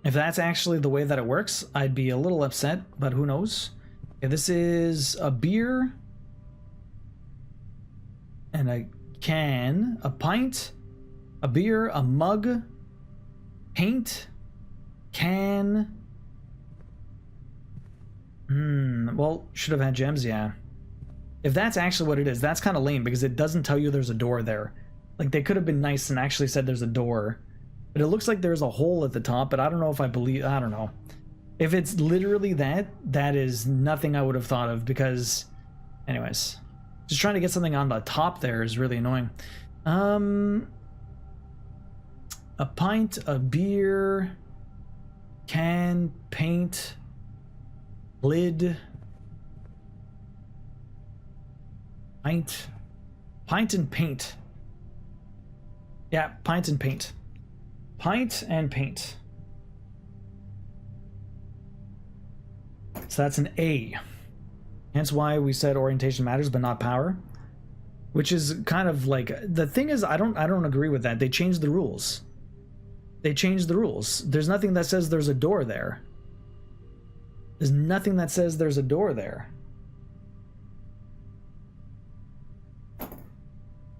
S1: If that's actually the way that it works, I'd be a little upset, but who knows? Okay, this is a beer and a can, a pint, a beer, a mug, paint, can. Well, should have had gems, yeah. If that's actually what it is, that's kind of lame because it doesn't tell you there's a door there. Like, they could have been nice and actually said there's a door. But it looks like there's a hole at the top, but I don't know if I believe... I don't know. If it's literally that, that is nothing I would have thought of because... Anyways. Just trying to get something on the top there is really annoying. A pint, a beer, can, paint, lid, pint and paint. Yeah, pint and paint. Pint and paint. So that's an A. Hence why we said orientation matters, but not power. Which is kind of like... The thing is, I don't agree with that. They changed the rules. They changed the rules. There's nothing that says there's a door there. There's nothing that says there's a door there.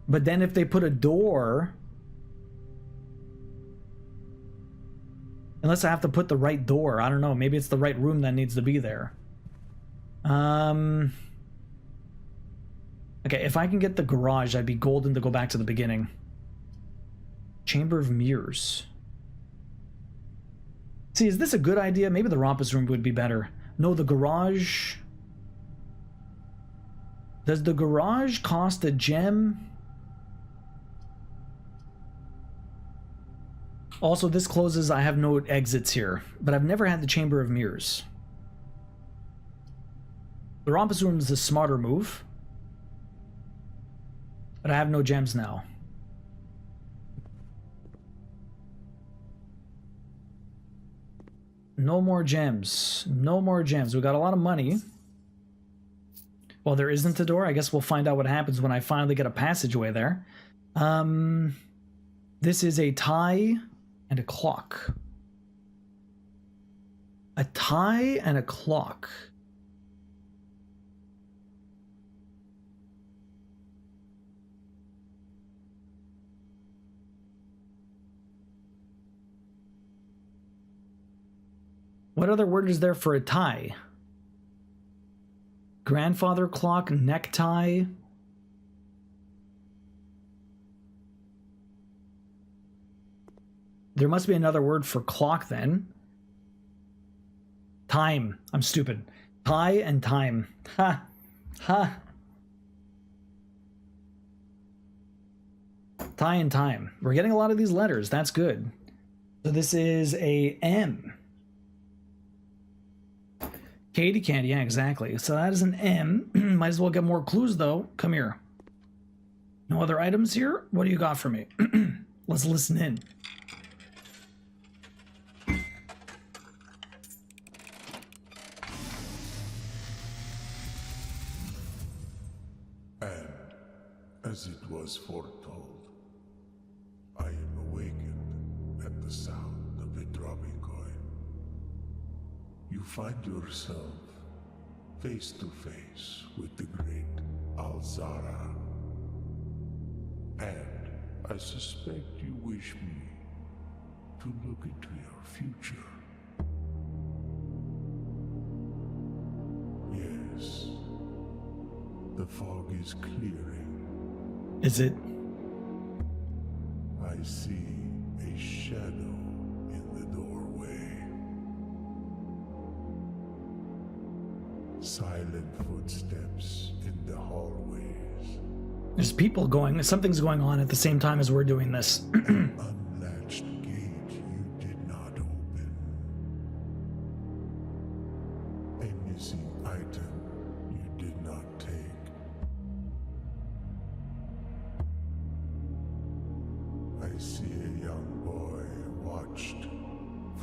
S1: But then if they put a door... Unless I have to put the right door. I don't know. Maybe it's the right room that needs to be there. Okay, if I can get the garage, I'd be golden to go back to the beginning. Chamber of Mirrors. See, is this a good idea? Maybe the Rompus room would be better. No, the garage... Does the garage cost a gem? Also, this closes. I have no exits here, but I've never had the Chamber of Mirrors. The Rompus Room is a smarter move, but I have no gems now. No more gems. No more gems. We got a lot of money. Well, there isn't a door. I guess we'll find out what happens when I finally get a passageway there. This is a tie and a clock. A tie and a clock. What other word is there for a tie? Grandfather clock, necktie. There must be another word for clock then. Time. I'm stupid. Tie and time. Ha. Ha. Tie and time. We're getting a lot of these letters. That's good. So this is a M. Katie Candy, yeah, exactly. So that is an M. Might as well get more clues, though. Come here. No other items here? What do you got for me? Let's listen in.
S2: And, as it was foretold, I am awakened at the sound of a dropping coin. You find yourself face to face with the great Alzara. And I suspect you wish me to look into your future. Yes, the fog is clearing.
S1: Is it?
S2: I see a shadow in the doorway. Silent footsteps in the hallways.
S1: There's people going. Something's going on at the same time as we're doing this.
S2: Unlatched gate you did not open. A missing item you did not take. I see a young boy watched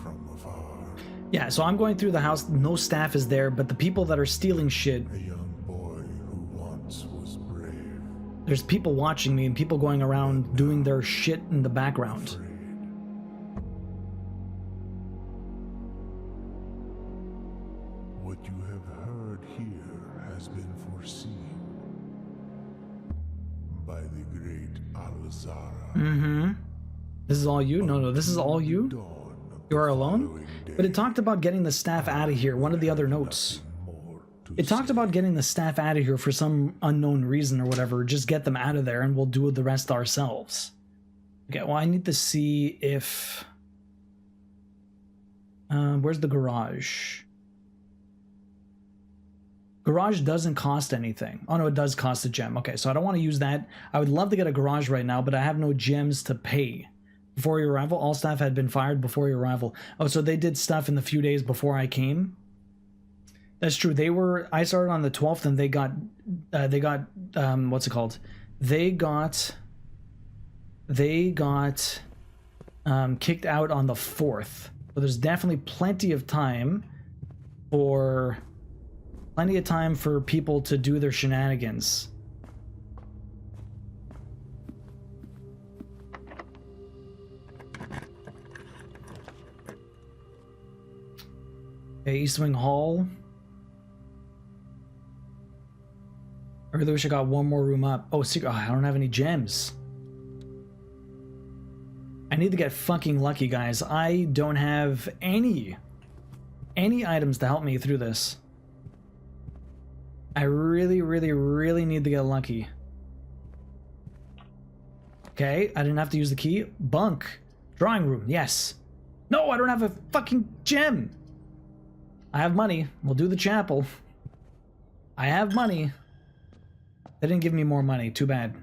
S2: from afar.
S1: Yeah, so I'm going through the house. No staff is there, but the people that are stealing shit.
S2: A young boy who once was brave.
S1: There's people watching me and people going around doing their shit in the background.
S2: Afraid. What you have heard here has been foreseen by the great Alzara.
S1: Mm-hmm. This is all you? No, this is all you? You are alone? But it talked about getting the staff out of here, one of the other notes. It talked about getting the staff out of here for some unknown reason or whatever. Just get them out of there and we'll do the rest ourselves. Okay, well, I need to see if... where's the garage? Garage doesn't cost anything. Oh no, it does cost a gem. Okay, so I don't want to use that. I would love to get a garage right now, but I have no gems to pay. Before your arrival, all staff had been fired before your arrival. Oh, so they did stuff in the few days before I came? That's true. I started on the 12th and they got, what's it called? They got kicked out on the 4th. So there's definitely plenty of time for people to do their shenanigans. Okay, East Wing Hall. I really wish I got one more room up. Oh, secret. Oh, I don't have any gems. I need to get fucking lucky, guys. I don't have any items to help me through this. I really, really, really need to get lucky. Okay, I didn't have to use the key. Bunk. Drawing room, yes. No, I don't have a fucking gem. I have money. We'll do the chapel. I have money. They didn't give me more money. Too bad.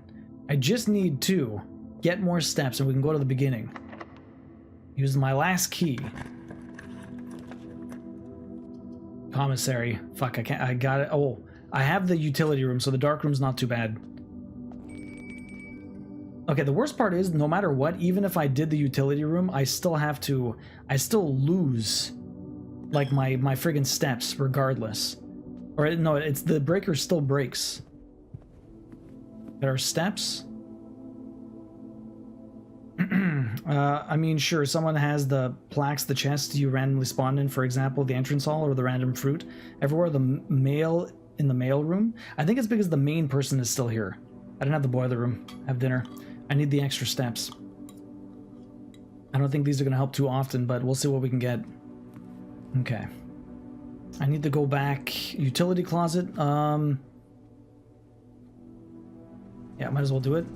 S1: I just need to get more steps and we can go to the beginning. Use my last key. Commissary. Fuck, I can't. I got it. Oh, I have the utility room, so the dark room's not too bad. Okay, the worst part is, no matter what, even if I did the utility room, I still have to. I still lose, like, my friggin' steps, regardless. Or, no, it's the breaker still breaks. There are steps. I mean, sure, someone has the plaques, the chest you randomly spawn in, for example, the entrance hall or the random fruit. Everywhere, the mail in the mail room. I think it's because the main person is still here. I didn't have the boiler room. Have dinner. I need the extra steps. I don't think these are going to help too often, but we'll see what we can get. Okay. I need to go back. Utility closet. Yeah, might as well do it.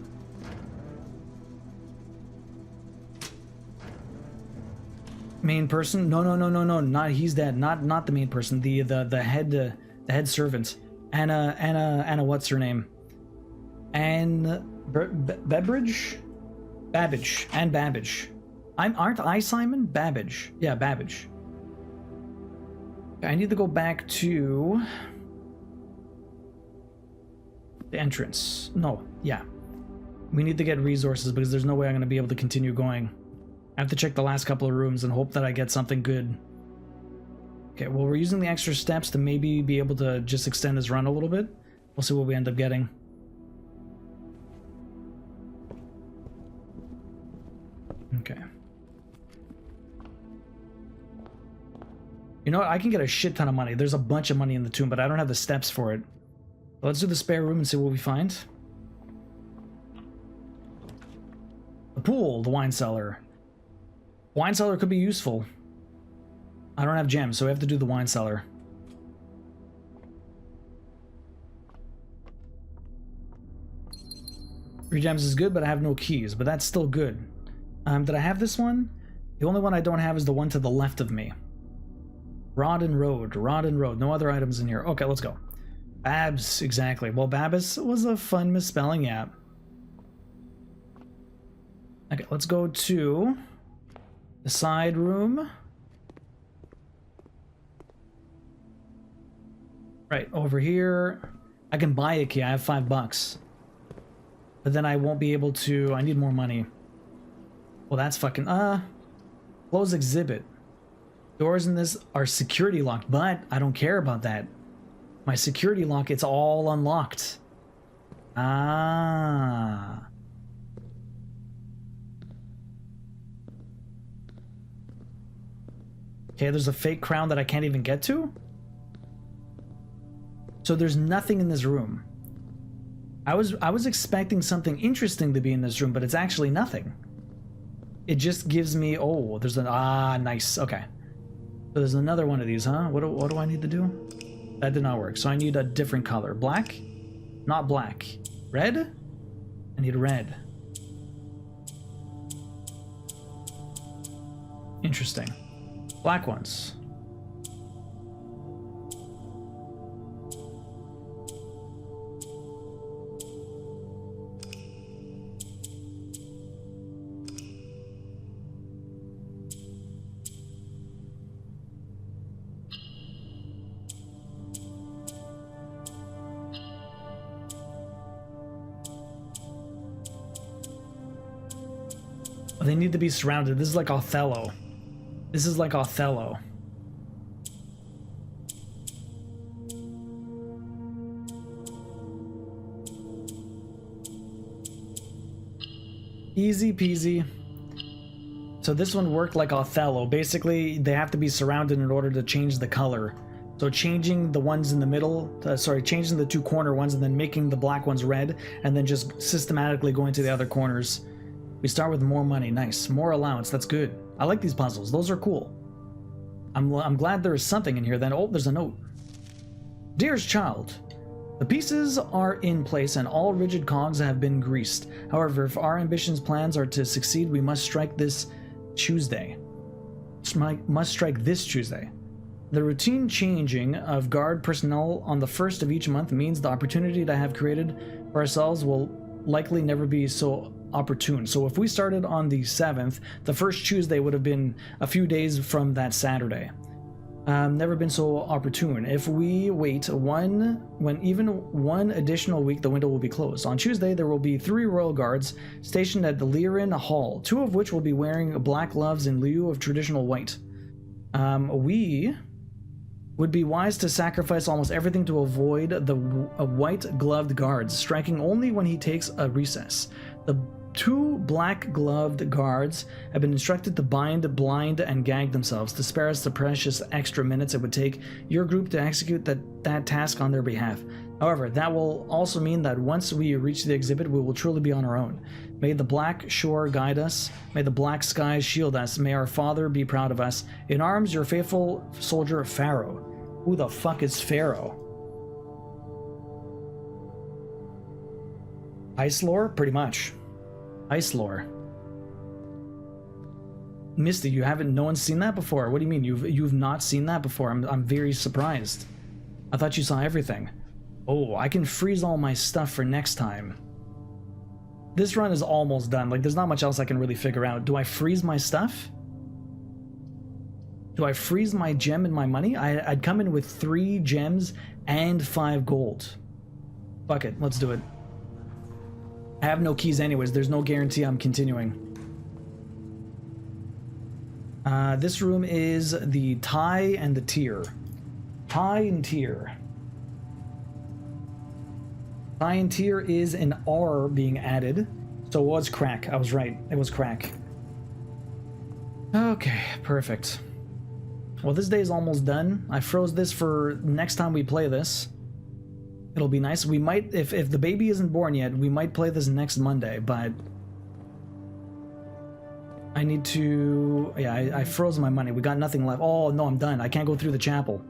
S1: Main person? No, not he's dead. Not the main person. The head servant. Anna, what's her name? Babbage? Babbage. Anne Babbage. Aren't I Simon? Babbage. Yeah, Babbage. I need to go back to the entrance. No, yeah. We need to get resources because there's no way I'm going to be able to continue going. I have to check the last couple of rooms and hope that I get something good. Okay, well, we're using the extra steps to maybe be able to just extend this run a little bit. We'll see what we end up getting. Okay. You know what? I can get a shit ton of money. There's a bunch of money in the tomb, but I don't have the steps for it. Let's do the spare room and see what we find. The pool, the wine cellar. Wine cellar could be useful. I don't have gems, so we have to do the wine cellar. Three gems is good, but I have no keys, but that's still good. Did I have this one? The only one I don't have is the one to the left of me. Rod and Road. No other items in here. Okay, let's go. Babs, exactly. Well, Babis was a fun misspelling, yeah. Okay, let's go to the side room. Right, over here. I can buy a key. I have $5. But then I won't be able to... I need more money. Well, that's fucking... Close exhibit. Doors in this are security locked, but I don't care about that. My security lock, it's all unlocked. Ah. Okay, there's a fake crown that I can't even get to? So there's nothing in this room. I was expecting something interesting to be in this room, but it's actually nothing. It just gives me... Oh, there's an... Ah, nice. Okay. So there's another one of these, huh? What do I need to do? That did not work. So I need a different color. Black? Not black. Red? I need red. Interesting. Black ones. They need to be surrounded. This is like Othello. This is like Othello. Easy peasy. So this one worked like Othello. Basically, they have to be surrounded in order to change the color. So changing the ones in the middle, changing the two corner ones and then making the black ones red, and then just systematically going to the other corners. We start with more money. Nice. More allowance. That's good. I like these puzzles. Those are cool. I'm glad there is something in here then. Oh, there's a note. Dearest child, the pieces are in place and all rigid cogs have been greased. However, if our ambitions plans are to succeed, we must strike this Tuesday. Must strike this Tuesday. The routine changing of guard personnel on the first of each month means the opportunity to have created for ourselves will likely never be so opportune. So if we started on the 7th, the first Tuesday would have been a few days from that Saturday. Never been so opportune. If we wait even one additional week, the window will be closed. On Tuesday, there will be 3 royal guards stationed at the Lyran Hall, 2 of which will be wearing black gloves in lieu of traditional white. We would be wise to sacrifice almost everything to avoid the white-gloved guards, striking only when he takes a recess. The 2 black-gloved guards have been instructed to bind, blind, and gag themselves to spare us the precious extra minutes it would take your group to execute that task on their behalf. However, that will also mean that once we reach the exhibit, we will truly be on our own. May the black shore guide us. May the black skies shield us. May our father be proud of us. In arms, your faithful soldier, Pharaoh. Who the fuck is Pharaoh? Ice lore? Pretty much. Ice lore. Misty, no one's seen that before. What do you mean? You've not seen that before? I'm very surprised. I thought you saw everything. Oh, I can freeze all my stuff for next time. This run is almost done. Like, there's not much else I can really figure out. Do I freeze my stuff? Do I freeze my gem and my money? I'd come in with 3 gems and 5 gold. Fuck it, let's do it. I have no keys anyways. There's no guarantee I'm continuing. This room is the tie and the tier. Tie and tier. Tie and tier is an R being added. So it was crack. I was right. It was crack. Okay, perfect. Well, this day is almost done. I froze this for next time we play this. It'll be nice. We might, if the baby isn't born yet, we might play this next Monday, but I need to, yeah, I froze my money. We got nothing left. Oh, no, I'm done. I can't go through the chapel.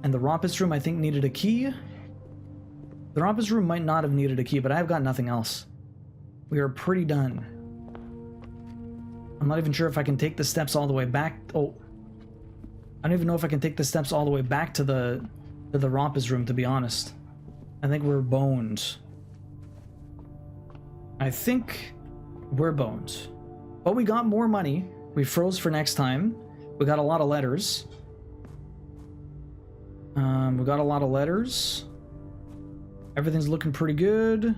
S1: And the Rompus room, I think, needed a key. The Rompus room might not have needed a key, but I've got nothing else. We are pretty done. I'm not even sure if I can take the steps all the way back. Oh, I don't even know if I can take the steps all the way back to the Rompus room, to be honest. I think we're boned. I think we're boned. But we got more money. We froze for next time. We got a lot of letters. We got a lot of letters. Everything's looking pretty good.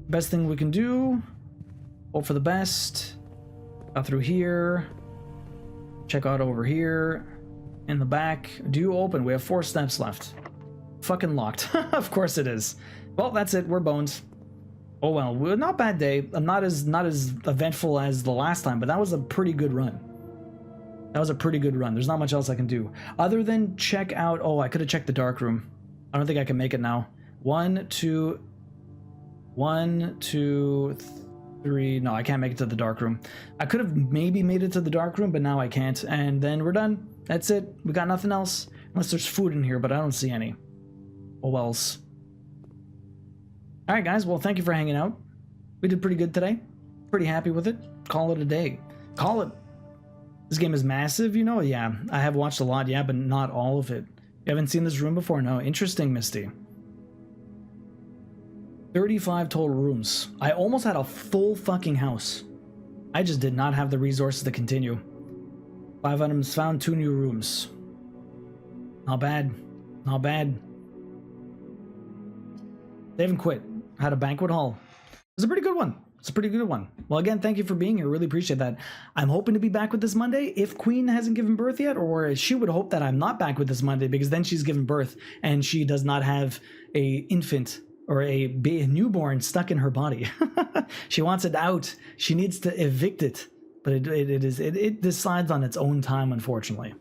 S1: Best thing we can do. Hope for the best. Got through here. Check out over here. In the back. Do open. We have 4 steps left. Fucking locked. Of course it is. Well, that's it. We're boned. Oh well. Not bad day. I'm not as eventful as the last time, but that was a pretty good run. That was a pretty good run. There's not much else I can do. Other than check out... Oh, I could have checked the dark room. I don't think I can make it now. 1, 2... 1, 2, 3... No, I can't make it to the dark room. I could have maybe made it to the dark room, but now I can't. And then we're done. That's it. We got nothing else. Unless there's food in here, but I don't see any. Oh wells. Alright guys, well thank you for hanging out. We did pretty good today. Pretty happy with it. Call it a day. Call it. This game is massive, you know? Yeah, I have watched a lot, yeah, but not all of it. You haven't seen this room before? No. Interesting, Misty. 35 total rooms. I almost had a full fucking house. I just did not have the resources to continue. 5 items found, 2 new rooms. Not bad. Not bad. They haven't quit. Had a banquet hall. It's a pretty good one. It's a pretty good one. Well, again, thank you for being here. Really appreciate that. I'm hoping to be back with this Monday if Queen hasn't given birth yet, or she would hope that I'm not back with this Monday because then she's given birth and she does not have a infant or a newborn stuck in her body. She wants it out. She needs to evict it, but it decides on its own time, unfortunately.